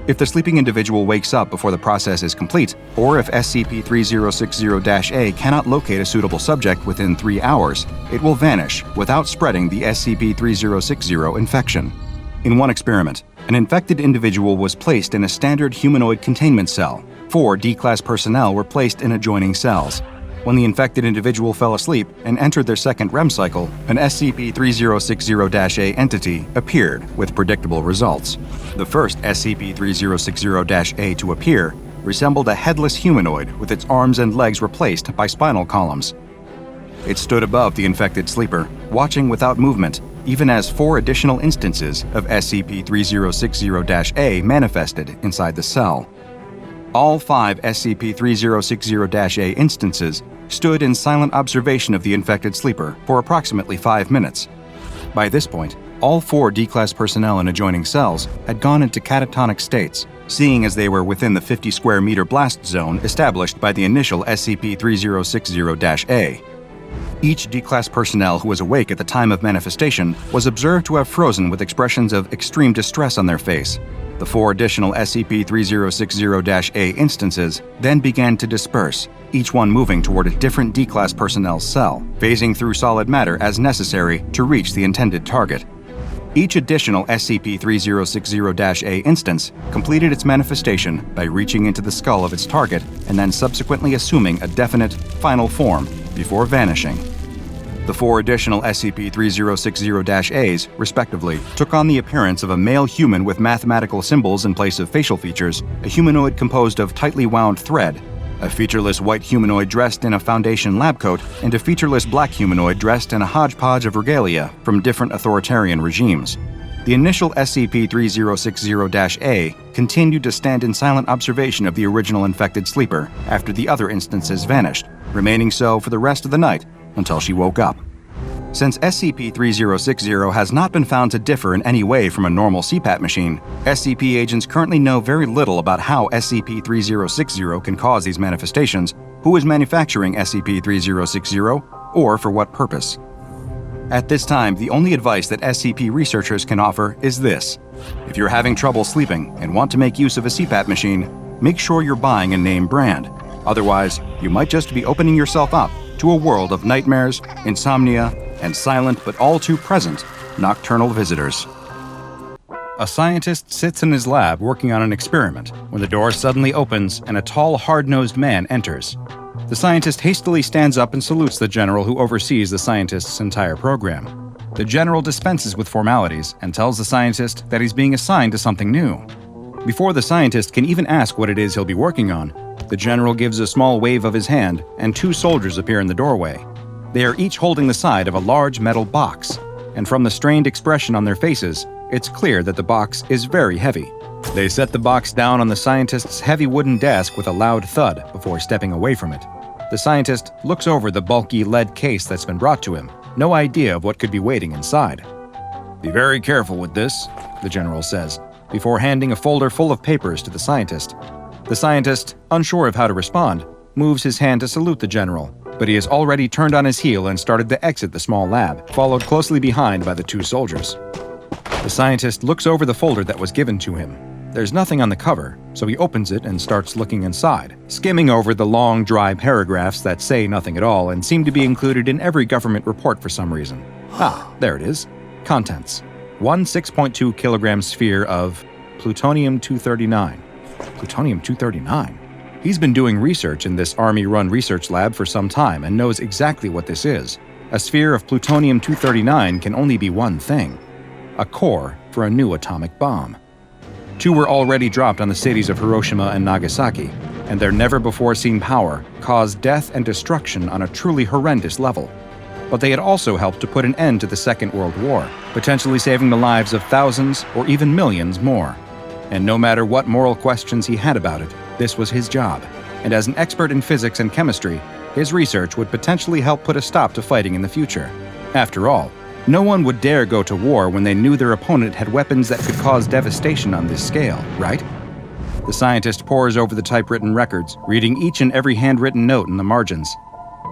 If the sleeping individual wakes up before the process is complete, or if SCP-3060-A cannot locate a suitable subject within 3 hours, it will vanish without spreading the SCP-3060 infection. In one experiment, an infected individual was placed in a standard humanoid containment cell. 4 D-Class personnel were placed in adjoining cells. When the infected individual fell asleep and entered their second REM cycle, an SCP-3060-A entity appeared with predictable results. The first SCP-3060-A to appear resembled a headless humanoid with its arms and legs replaced by spinal columns. It stood above the infected sleeper, watching without movement, even as 4 additional instances of SCP-3060-A manifested inside the cell. All 5 SCP-3060-A instances stood in silent observation of the infected sleeper for approximately 5 minutes. By this point, all 4 D-Class personnel in adjoining cells had gone into catatonic states, seeing as they were within the 50 square meter blast zone established by the initial SCP-3060-A. Each D-Class personnel who was awake at the time of manifestation was observed to have frozen with expressions of extreme distress on their face. The 4 additional SCP-3060-A instances then began to disperse, each one moving toward a different D-Class personnel's cell, phasing through solid matter as necessary to reach the intended target. Each additional SCP-3060-A instance completed its manifestation by reaching into the skull of its target and then subsequently assuming a definite, final form before vanishing. The 4 additional SCP-3060-A's, respectively, took on the appearance of a male human with mathematical symbols in place of facial features, a humanoid composed of tightly wound thread, a featureless white humanoid dressed in a Foundation lab coat, and a featureless black humanoid dressed in a hodgepodge of regalia from different authoritarian regimes. The initial SCP-3060-A continued to stand in silent observation of the original infected sleeper after the other instances vanished, remaining so for the rest of the night until she woke up. Since SCP-3060 has not been found to differ in any way from a normal CPAP machine, SCP agents currently know very little about how SCP-3060 can cause these manifestations, who is manufacturing SCP-3060, or for what purpose. At this time, the only advice that SCP researchers can offer is this: if you're having trouble sleeping and want to make use of a CPAP machine, make sure you're buying a name brand. Otherwise, you might just be opening yourself up to a world of nightmares, insomnia, and silent but all too present nocturnal visitors. A scientist sits in his lab working on an experiment when the door suddenly opens and a tall, hard-nosed man enters. The scientist hastily stands up and salutes the general who oversees the scientist's entire program. The general dispenses with formalities and tells the scientist that he's being assigned to something new. Before the scientist can even ask what it is he'll be working on, the general gives a small wave of his hand and 2 soldiers appear in the doorway. They are each holding the side of a large metal box, and from the strained expression on their faces, it's clear that the box is very heavy. They set the box down on the scientist's heavy wooden desk with a loud thud before stepping away from it. The scientist looks over the bulky lead case that's been brought to him, no idea of what could be waiting inside. "Be very careful with this," the general says, before handing a folder full of papers to the scientist. The scientist, unsure of how to respond, moves his hand to salute the general, but he has already turned on his heel and started to exit the small lab, followed closely behind by the 2 soldiers. The scientist looks over the folder that was given to him. There's nothing on the cover, so he opens it and starts looking inside, skimming over the long, dry paragraphs that say nothing at all and seem to be included in every government report for some reason. Ah, there it is. Contents. 1 6.2 kilogram sphere of plutonium-239. Plutonium-239? He's been doing research in this Army-run research lab for some time and knows exactly what this is. A sphere of plutonium-239 can only be one thing: a core for a new atomic bomb. 2 were already dropped on the cities of Hiroshima and Nagasaki, and their never-before-seen power caused death and destruction on a truly horrendous level. But they had also helped to put an end to the Second World War, potentially saving the lives of thousands or even millions more. And no matter what moral questions he had about it, this was his job, and as an expert in physics and chemistry, his research would potentially help put a stop to fighting in the future. After all, no one would dare go to war when they knew their opponent had weapons that could cause devastation on this scale, right? The scientist pores over the typewritten records, reading each and every handwritten note in the margins.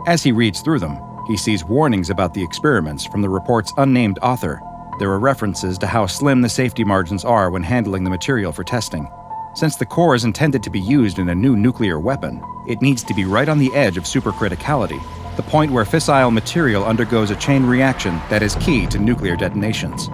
As he reads through them, he sees warnings about the experiments from the report's unnamed author. There are references to how slim the safety margins are when handling the material for testing. Since the core is intended to be used in a new nuclear weapon, it needs to be right on the edge of supercriticality, the point where fissile material undergoes a chain reaction that is key to nuclear detonations.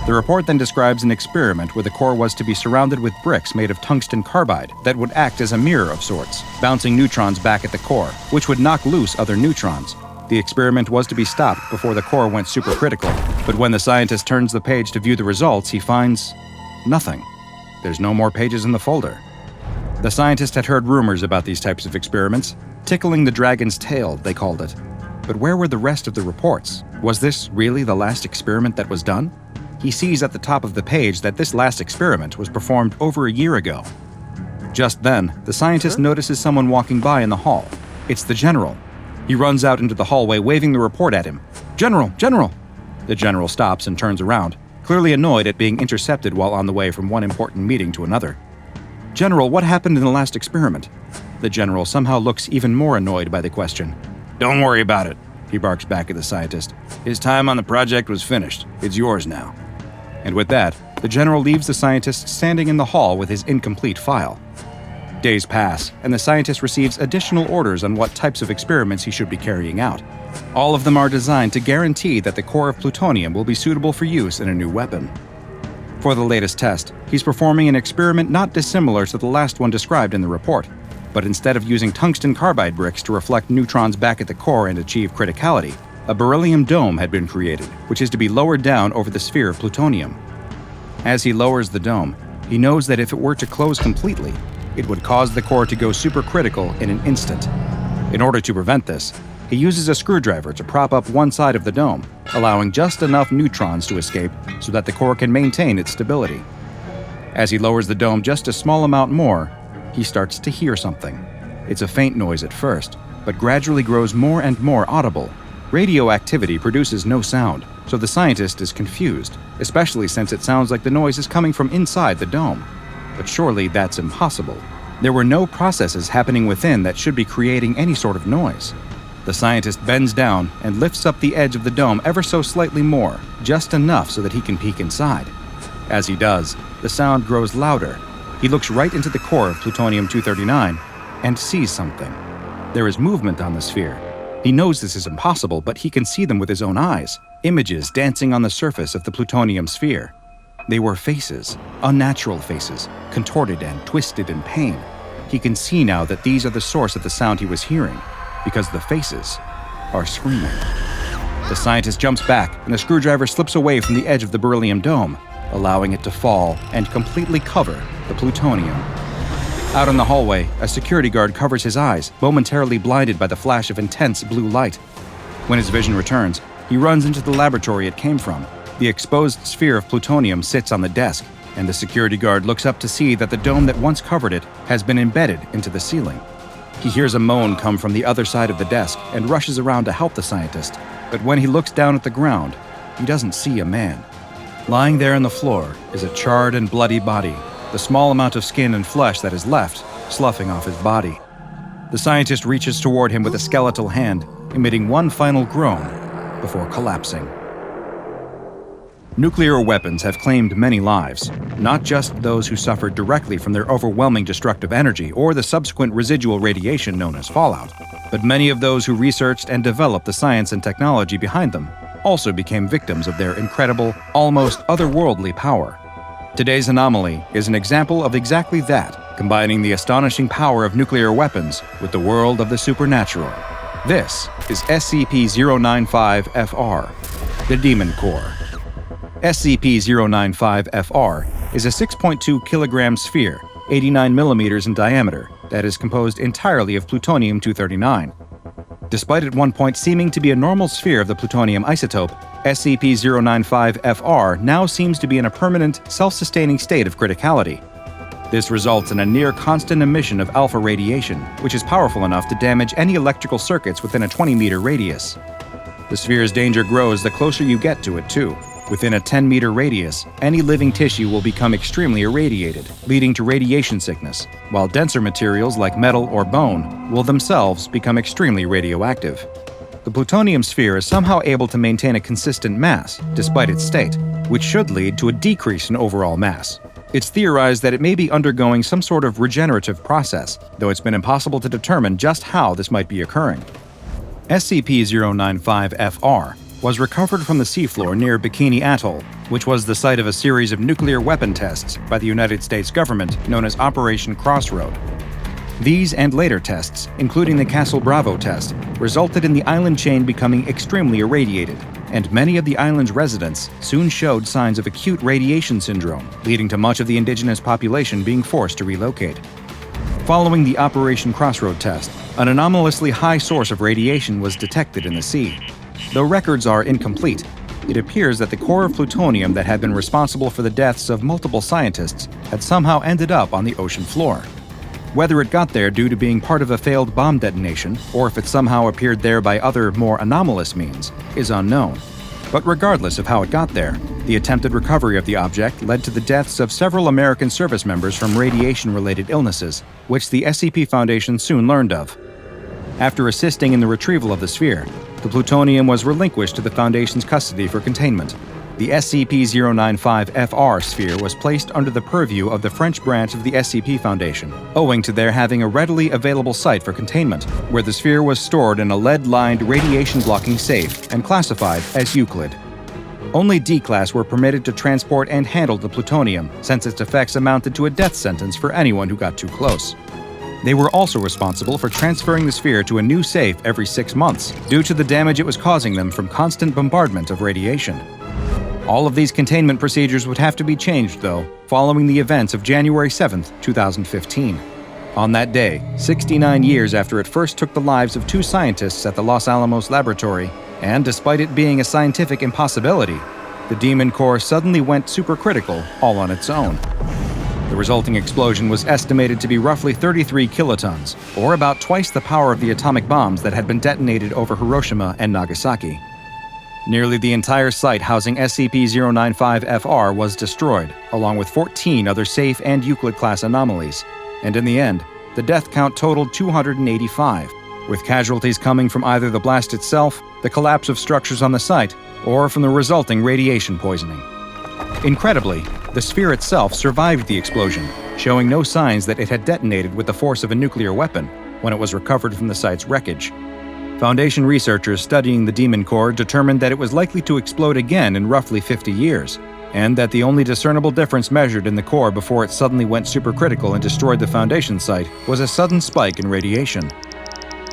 The report then describes an experiment where the core was to be surrounded with bricks made of tungsten carbide that would act as a mirror of sorts, bouncing neutrons back at the core, which would knock loose other neutrons. The experiment was to be stopped before the core went supercritical, but when the scientist turns the page to view the results, he finds nothing. There's no more pages in the folder. The scientist had heard rumors about these types of experiments. Tickling the dragon's tail, they called it. But where were the rest of the reports? Was this really the last experiment that was done? He sees at the top of the page that this last experiment was performed over a year ago. Just then, the scientist notices someone walking by in the hall. It's the general. He runs out into the hallway waving the report at him. "General! General!" The general stops and turns around, clearly annoyed at being intercepted while on the way from one important meeting to another. "General, what happened in the last experiment?" The general somehow looks even more annoyed by the question. "Don't worry about it," he barks back at the scientist. "His time on the project was finished. It's yours now." And with that, the general leaves the scientist standing in the hall with his incomplete file. Days pass, and the scientist receives additional orders on what types of experiments he should be carrying out. All of them are designed to guarantee that the core of plutonium will be suitable for use in a new weapon. For the latest test, he's performing an experiment not dissimilar to the last one described in the report, but instead of using tungsten carbide bricks to reflect neutrons back at the core and achieve criticality, a beryllium dome had been created, which is to be lowered down over the sphere of plutonium. As he lowers the dome, he knows that if it were to close completely, it would cause the core to go supercritical in an instant. In order to prevent this, he uses a screwdriver to prop up one side of the dome, allowing just enough neutrons to escape so that the core can maintain its stability. As he lowers the dome just a small amount more, he starts to hear something. It's a faint noise at first, but gradually grows more and more audible. Radioactivity produces no sound, so the scientist is confused, especially since it sounds like the noise is coming from inside the dome. But surely that's impossible. There were no processes happening within that should be creating any sort of noise. The scientist bends down and lifts up the edge of the dome ever so slightly more, just enough so that he can peek inside. As he does, the sound grows louder. He looks right into the core of plutonium-239 and sees something. There is movement on the sphere. He knows this is impossible, but he can see them with his own eyes, images dancing on the surface of the plutonium sphere. They were faces, unnatural faces, contorted and twisted in pain. He can see now that these are the source of the sound he was hearing, because the faces are screaming. The scientist jumps back, and the screwdriver slips away from the edge of the beryllium dome, allowing it to fall and completely cover the plutonium. Out in the hallway, a security guard covers his eyes, momentarily blinded by the flash of intense blue light. When his vision returns, he runs into the laboratory it came from. The exposed sphere of plutonium sits on the desk, and the security guard looks up to see that the dome that once covered it has been embedded into the ceiling. He hears a moan come from the other side of the desk and rushes around to help the scientist, but when he looks down at the ground, he doesn't see a man. Lying there on the floor is a charred and bloody body, the small amount of skin and flesh that is left sloughing off his body. The scientist reaches toward him with a skeletal hand, emitting one final groan before collapsing. Nuclear weapons have claimed many lives, not just those who suffered directly from their overwhelming destructive energy or the subsequent residual radiation known as fallout, but many of those who researched and developed the science and technology behind them also became victims of their incredible, almost otherworldly power. Today's anomaly is an example of exactly that, combining the astonishing power of nuclear weapons with the world of the supernatural. This is SCP-095-FR, the Demon Core. SCP-095-FR is a 6.2 kilogram sphere, 89 millimeters in diameter, that is composed entirely of plutonium-239. Despite at one point seeming to be a normal sphere of the plutonium isotope, SCP-095-FR now seems to be in a permanent, self-sustaining state of criticality. This results in a near-constant emission of alpha radiation, which is powerful enough to damage any electrical circuits within a 20-meter radius. The sphere's danger grows the closer you get to it, too. Within a 10-meter radius, any living tissue will become extremely irradiated, leading to radiation sickness, while denser materials like metal or bone will themselves become extremely radioactive. The plutonium sphere is somehow able to maintain a consistent mass, despite its state, which should lead to a decrease in overall mass. It's theorized that it may be undergoing some sort of regenerative process, though it's been impossible to determine just how this might be occurring. SCP-095-FR was recovered from the seafloor near Bikini Atoll, which was the site of a series of nuclear weapon tests by the United States government known as Operation Crossroad. These and later tests, including the Castle Bravo test, resulted in the island chain becoming extremely irradiated, and many of the island's residents soon showed signs of acute radiation syndrome, leading to much of the indigenous population being forced to relocate. Following the Operation Crossroad test, An anomalously high source of radiation was detected in the sea. Though records are incomplete, it appears that the core of plutonium that had been responsible for the deaths of multiple scientists had somehow ended up on the ocean floor. Whether it got there due to being part of a failed bomb detonation, or if it somehow appeared there by other, more anomalous means, is unknown. But regardless of how it got there, the attempted recovery of the object led to the deaths of several American service members from radiation-related illnesses, which the SCP Foundation soon learned of. After assisting in the retrieval of the sphere, the plutonium was relinquished to the Foundation's custody for containment. The SCP-095-FR sphere was placed under the purview of the French branch of the SCP Foundation, owing to their having a readily available site for containment, where the sphere was stored in a lead-lined radiation-blocking safe and classified as Euclid. Only D-Class were permitted to transport and handle the plutonium, since its effects amounted to a death sentence for anyone who got too close. They were also responsible for transferring the sphere to a new safe every 6 months, due to the damage it was causing them from constant bombardment of radiation. All of these containment procedures would have to be changed, though, following the events of January 7, 2015. On that day, 69 years after it first took the lives of 2 scientists at the Los Alamos laboratory, and despite it being a scientific impossibility, the Demon Core suddenly went supercritical all on its own. The resulting explosion was estimated to be roughly 33 kilotons, or about twice the power of the atomic bombs that had been detonated over Hiroshima and Nagasaki. Nearly the entire site housing SCP-095-FR was destroyed, along with 14 other safe and Euclid-class anomalies, and in the end, the death count totaled 285, with casualties coming from either the blast itself, the collapse of structures on the site, or from the resulting radiation poisoning. Incredibly, the sphere itself survived the explosion, showing no signs that it had detonated with the force of a nuclear weapon when it was recovered from the site's wreckage. Foundation researchers studying the Demon Core determined that it was likely to explode again in roughly 50 years, and that the only discernible difference measured in the core before it suddenly went supercritical and destroyed the Foundation site was a sudden spike in radiation.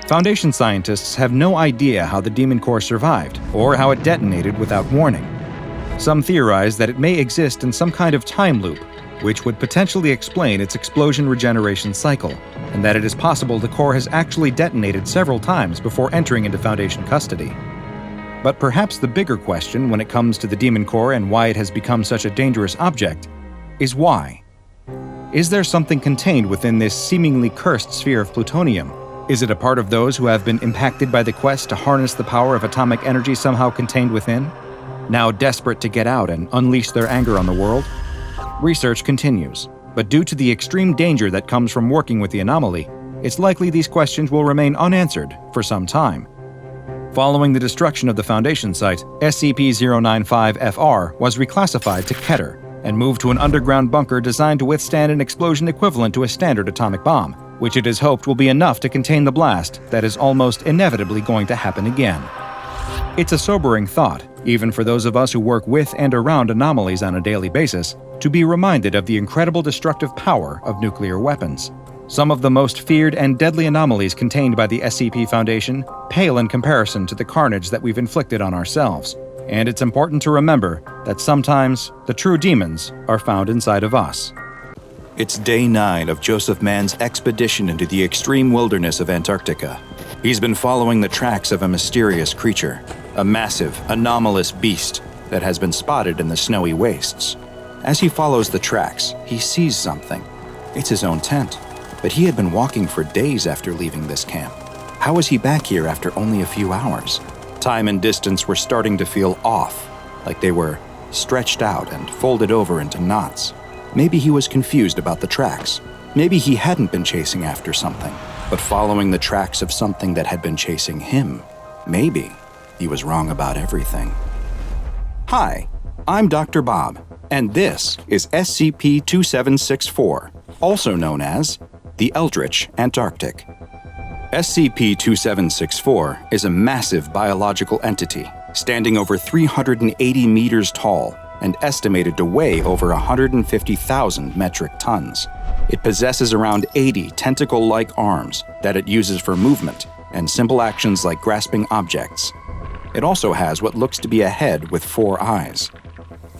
Foundation scientists have no idea how the Demon Core survived, or how it detonated without warning. Some theorize that it may exist in some kind of time loop, which would potentially explain its explosion regeneration cycle, and that it is possible the core has actually detonated several times before entering into Foundation custody. But perhaps the bigger question when it comes to the Demon Core and why it has become such a dangerous object is why. Is there something contained within this seemingly cursed sphere of plutonium? Is it a part of those who have been impacted by the quest to harness the power of atomic energy somehow contained within, now desperate to get out and unleash their anger on the world? Research continues, but due to the extreme danger that comes from working with the anomaly, it's likely these questions will remain unanswered for some time. Following the destruction of the Foundation site, SCP-095-FR was reclassified to Keter and moved to an underground bunker designed to withstand an explosion equivalent to a standard atomic bomb, which it is hoped will be enough to contain the blast that is almost inevitably going to happen again. It's a sobering thought, even for those of us who work with and around anomalies on a daily basis, to be reminded of the incredible destructive power of nuclear weapons. Some of the most feared and deadly anomalies contained by the SCP Foundation pale in comparison to the carnage that we've inflicted on ourselves, and it's important to remember that sometimes the true demons are found inside of us. It's day 9 of Joseph Mann's expedition into the extreme wilderness of Antarctica. He's been following the tracks of a mysterious creature, a massive, anomalous beast that has been spotted in the snowy wastes. As he follows the tracks, he sees something. It's his own tent, but he had been walking for days after leaving this camp. How was he back here after only a few hours? Time and distance were starting to feel off, like they were stretched out and folded over into knots. Maybe he was confused about the tracks. Maybe he hadn't been chasing after something, but following the tracks of something that had been chasing him. Maybe he was wrong about everything. Hi, I'm Dr. Bob, and this is SCP-2764, also known as the Eldritch Antarctic. SCP-2764 is a massive biological entity, standing over 380 meters tall and estimated to weigh over 150,000 metric tons. It possesses around 80 tentacle-like arms that it uses for movement and simple actions like grasping objects. It also has what looks to be a head with 4 eyes.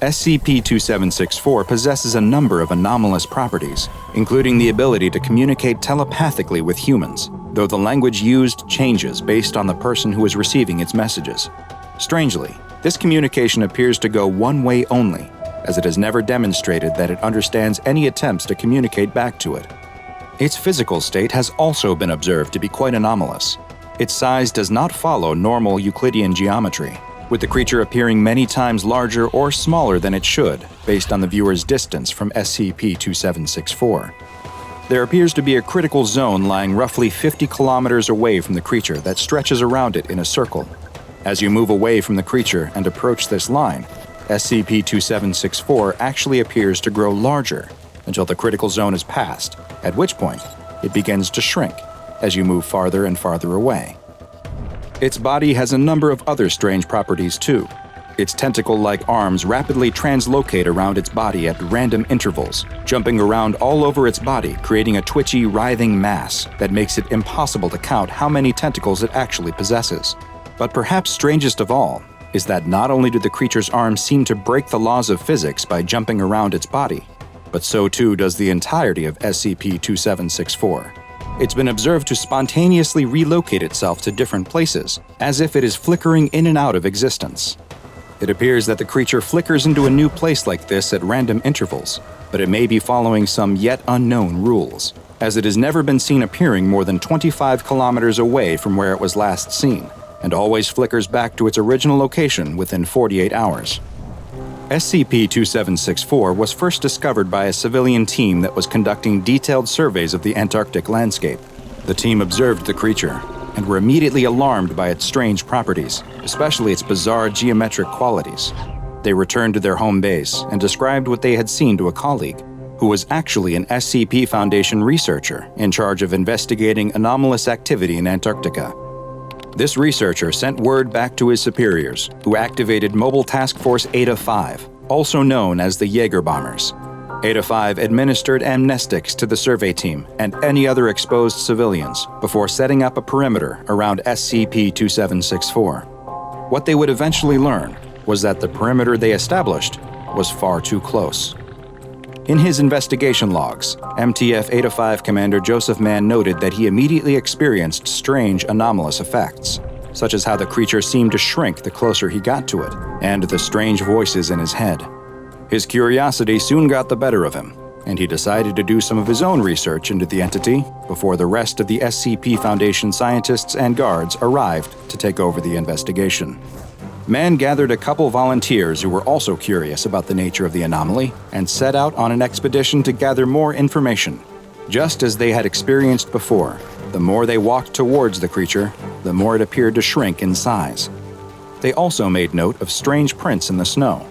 SCP-2764 possesses a number of anomalous properties, including the ability to communicate telepathically with humans, though the language used changes based on the person who is receiving its messages. Strangely, this communication appears to go one way only, as it has never demonstrated that it understands any attempts to communicate back to it. Its physical state has also been observed to be quite anomalous. Its size does not follow normal Euclidean geometry, with the creature appearing many times larger or smaller than it should, based on the viewer's distance from SCP-2764. There appears to be a critical zone lying roughly 50 kilometers away from the creature that stretches around it in a circle. As you move away from the creature and approach this line, SCP-2764 actually appears to grow larger until the critical zone is passed, at which point it begins to shrink as you move farther and farther away. Its body has a number of other strange properties too. Its tentacle-like arms rapidly translocate around its body at random intervals, jumping around all over its body, creating a twitchy, writhing mass that makes it impossible to count how many tentacles it actually possesses. But perhaps strangest of all is that not only do the creature's arms seem to break the laws of physics by jumping around its body, but so too does the entirety of SCP-2764. It's been observed to spontaneously relocate itself to different places, as if it is flickering in and out of existence. It appears that the creature flickers into a new place like this at random intervals, but it may be following some yet unknown rules, as it has never been seen appearing more than 25 kilometers away from where it was last seen, and always flickers back to its original location within 48 hours. SCP-2764 was first discovered by a civilian team that was conducting detailed surveys of the Antarctic landscape. The team observed the creature and were immediately alarmed by its strange properties, especially its bizarre geometric qualities. They returned to their home base and described what they had seen to a colleague, who was actually an SCP Foundation researcher in charge of investigating anomalous activity in Antarctica. This researcher sent word back to his superiors, who activated Mobile Task Force Eta-5, also known as the Jaeger Bombers. Eta-5 administered amnestics to the survey team and any other exposed civilians before setting up a perimeter around SCP-2764. What they would eventually learn was that the perimeter they established was far too close. In his investigation logs, MTF Eta-5 Commander Joseph Mann noted that he immediately experienced strange anomalous effects, such as how the creature seemed to shrink the closer he got to it, and the strange voices in his head. His curiosity soon got the better of him, and he decided to do some of his own research into the entity before the rest of the SCP Foundation scientists and guards arrived to take over the investigation. Mann gathered a couple volunteers who were also curious about the nature of the anomaly and set out on an expedition to gather more information. Just as they had experienced before, the more they walked towards the creature, the more it appeared to shrink in size. They also made note of strange prints in the snow.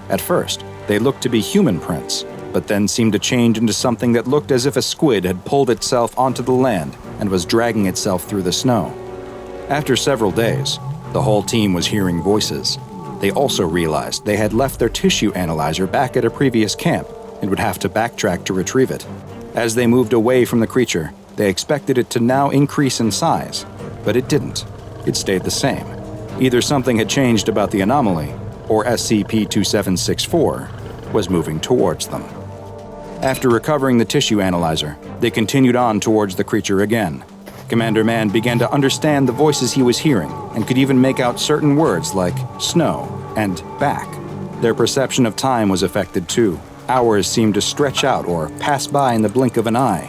At first, they looked to be human prints, but then seemed to change into something that looked as if a squid had pulled itself onto the land and was dragging itself through the snow. After several days, the whole team was hearing voices. They also realized they had left their tissue analyzer back at a previous camp and would have to backtrack to retrieve it. As they moved away from the creature, they expected it to now increase in size, but it didn't. It stayed the same. Either something had changed about the anomaly, or SCP-2764 was moving towards them. After recovering the tissue analyzer, they continued on towards the creature again. Commander Mann began to understand the voices he was hearing and could even make out certain words like snow and back. Their perception of time was affected too. Hours seemed to stretch out or pass by in the blink of an eye.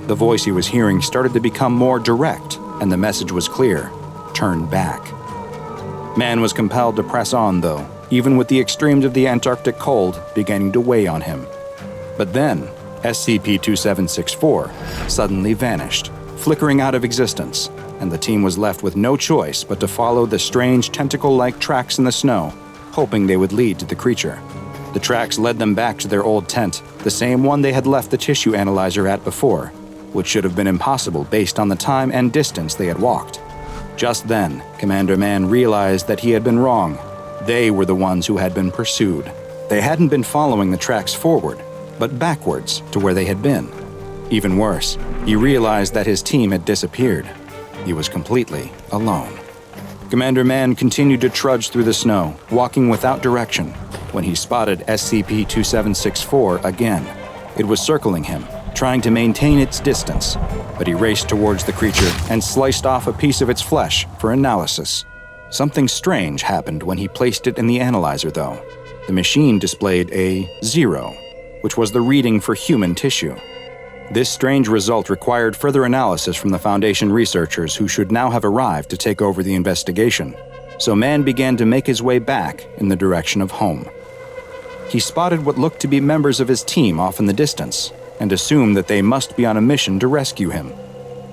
The voice he was hearing started to become more direct, and the message was clear: turn back. Mann was compelled to press on, though, even with the extremes of the Antarctic cold beginning to weigh on him. But then, SCP-2764 suddenly vanished, flickering out of existence, and the team was left with no choice but to follow the strange tentacle-like tracks in the snow, hoping they would lead to the creature. The tracks led them back to their old tent, the same one they had left the tissue analyzer at before, which should have been impossible based on the time and distance they had walked. Just then, Commander Mann realized that he had been wrong. They were the ones who had been pursued. They hadn't been following the tracks forward, but backwards to where they had been. Even worse, he realized that his team had disappeared. He was completely alone. Commander Mann continued to trudge through the snow, walking without direction, when he spotted SCP-2764 again. It was circling him, trying to maintain its distance, but he raced towards the creature and sliced off a piece of its flesh for analysis. Something strange happened when he placed it in the analyzer, though. The machine displayed a 0, which was the reading for human tissue. This strange result required further analysis from the Foundation researchers who should now have arrived to take over the investigation. So man began to make his way back in the direction of home. He spotted what looked to be members of his team off in the distance and assumed that they must be on a mission to rescue him.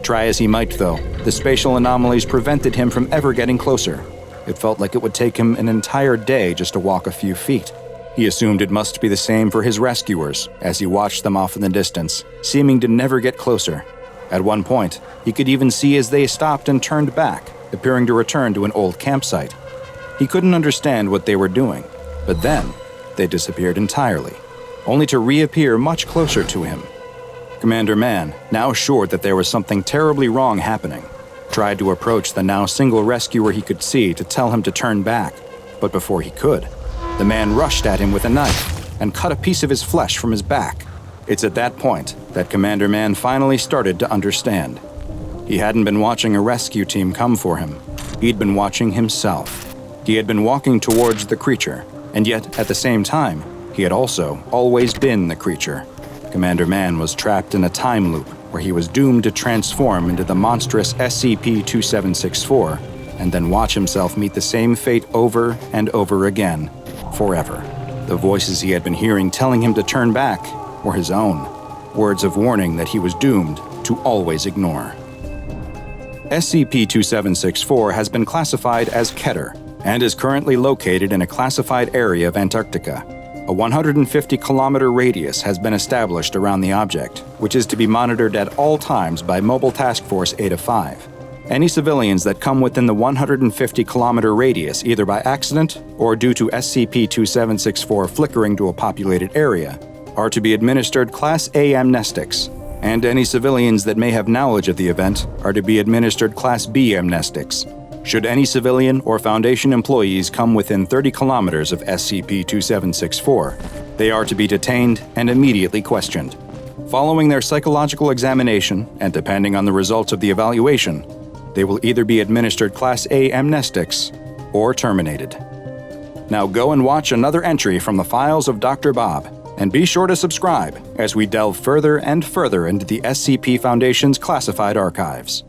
Try as he might, though, the spatial anomalies prevented him from ever getting closer. It felt like it would take him an entire day just to walk a few feet. He assumed it must be the same for his rescuers as he watched them off in the distance, seeming to never get closer. At one point, he could even see as they stopped and turned back, appearing to return to an old campsite. He couldn't understand what they were doing, but then they disappeared entirely, only to reappear much closer to him. Commander Man, now sure that there was something terribly wrong happening, tried to approach the now single rescuer he could see to tell him to turn back, but before he could, the man rushed at him with a knife and cut a piece of his flesh from his back. It's at that point that Commander Man finally started to understand. He hadn't been watching a rescue team come for him. He'd been watching himself. He had been walking towards the creature, and yet, at the same time, he had also always been the creature. Commander Man was trapped in a time loop where he was doomed to transform into the monstrous SCP-2764 and then watch himself meet the same fate over and over again, forever. The voices he had been hearing telling him to turn back were his own, words of warning that he was doomed to always ignore. SCP-2764 has been classified as Keter and is currently located in a classified area of Antarctica. A 150-kilometer radius has been established around the object, which is to be monitored at all times by Mobile Task Force Eta-5. Any civilians that come within the 150-kilometer radius, either by accident or due to SCP-2764 flickering to a populated area, are to be administered Class A amnestics, and any civilians that may have knowledge of the event are to be administered Class B amnestics. Should any civilian or Foundation employees come within 30 kilometers of SCP-2764, they are to be detained and immediately questioned. Following their psychological examination, and depending on the results of the evaluation, they will either be administered Class A amnestics or terminated. Now go and watch another entry from the files of DrBob, and be sure to subscribe as we delve further and further into the SCP Foundation's classified archives.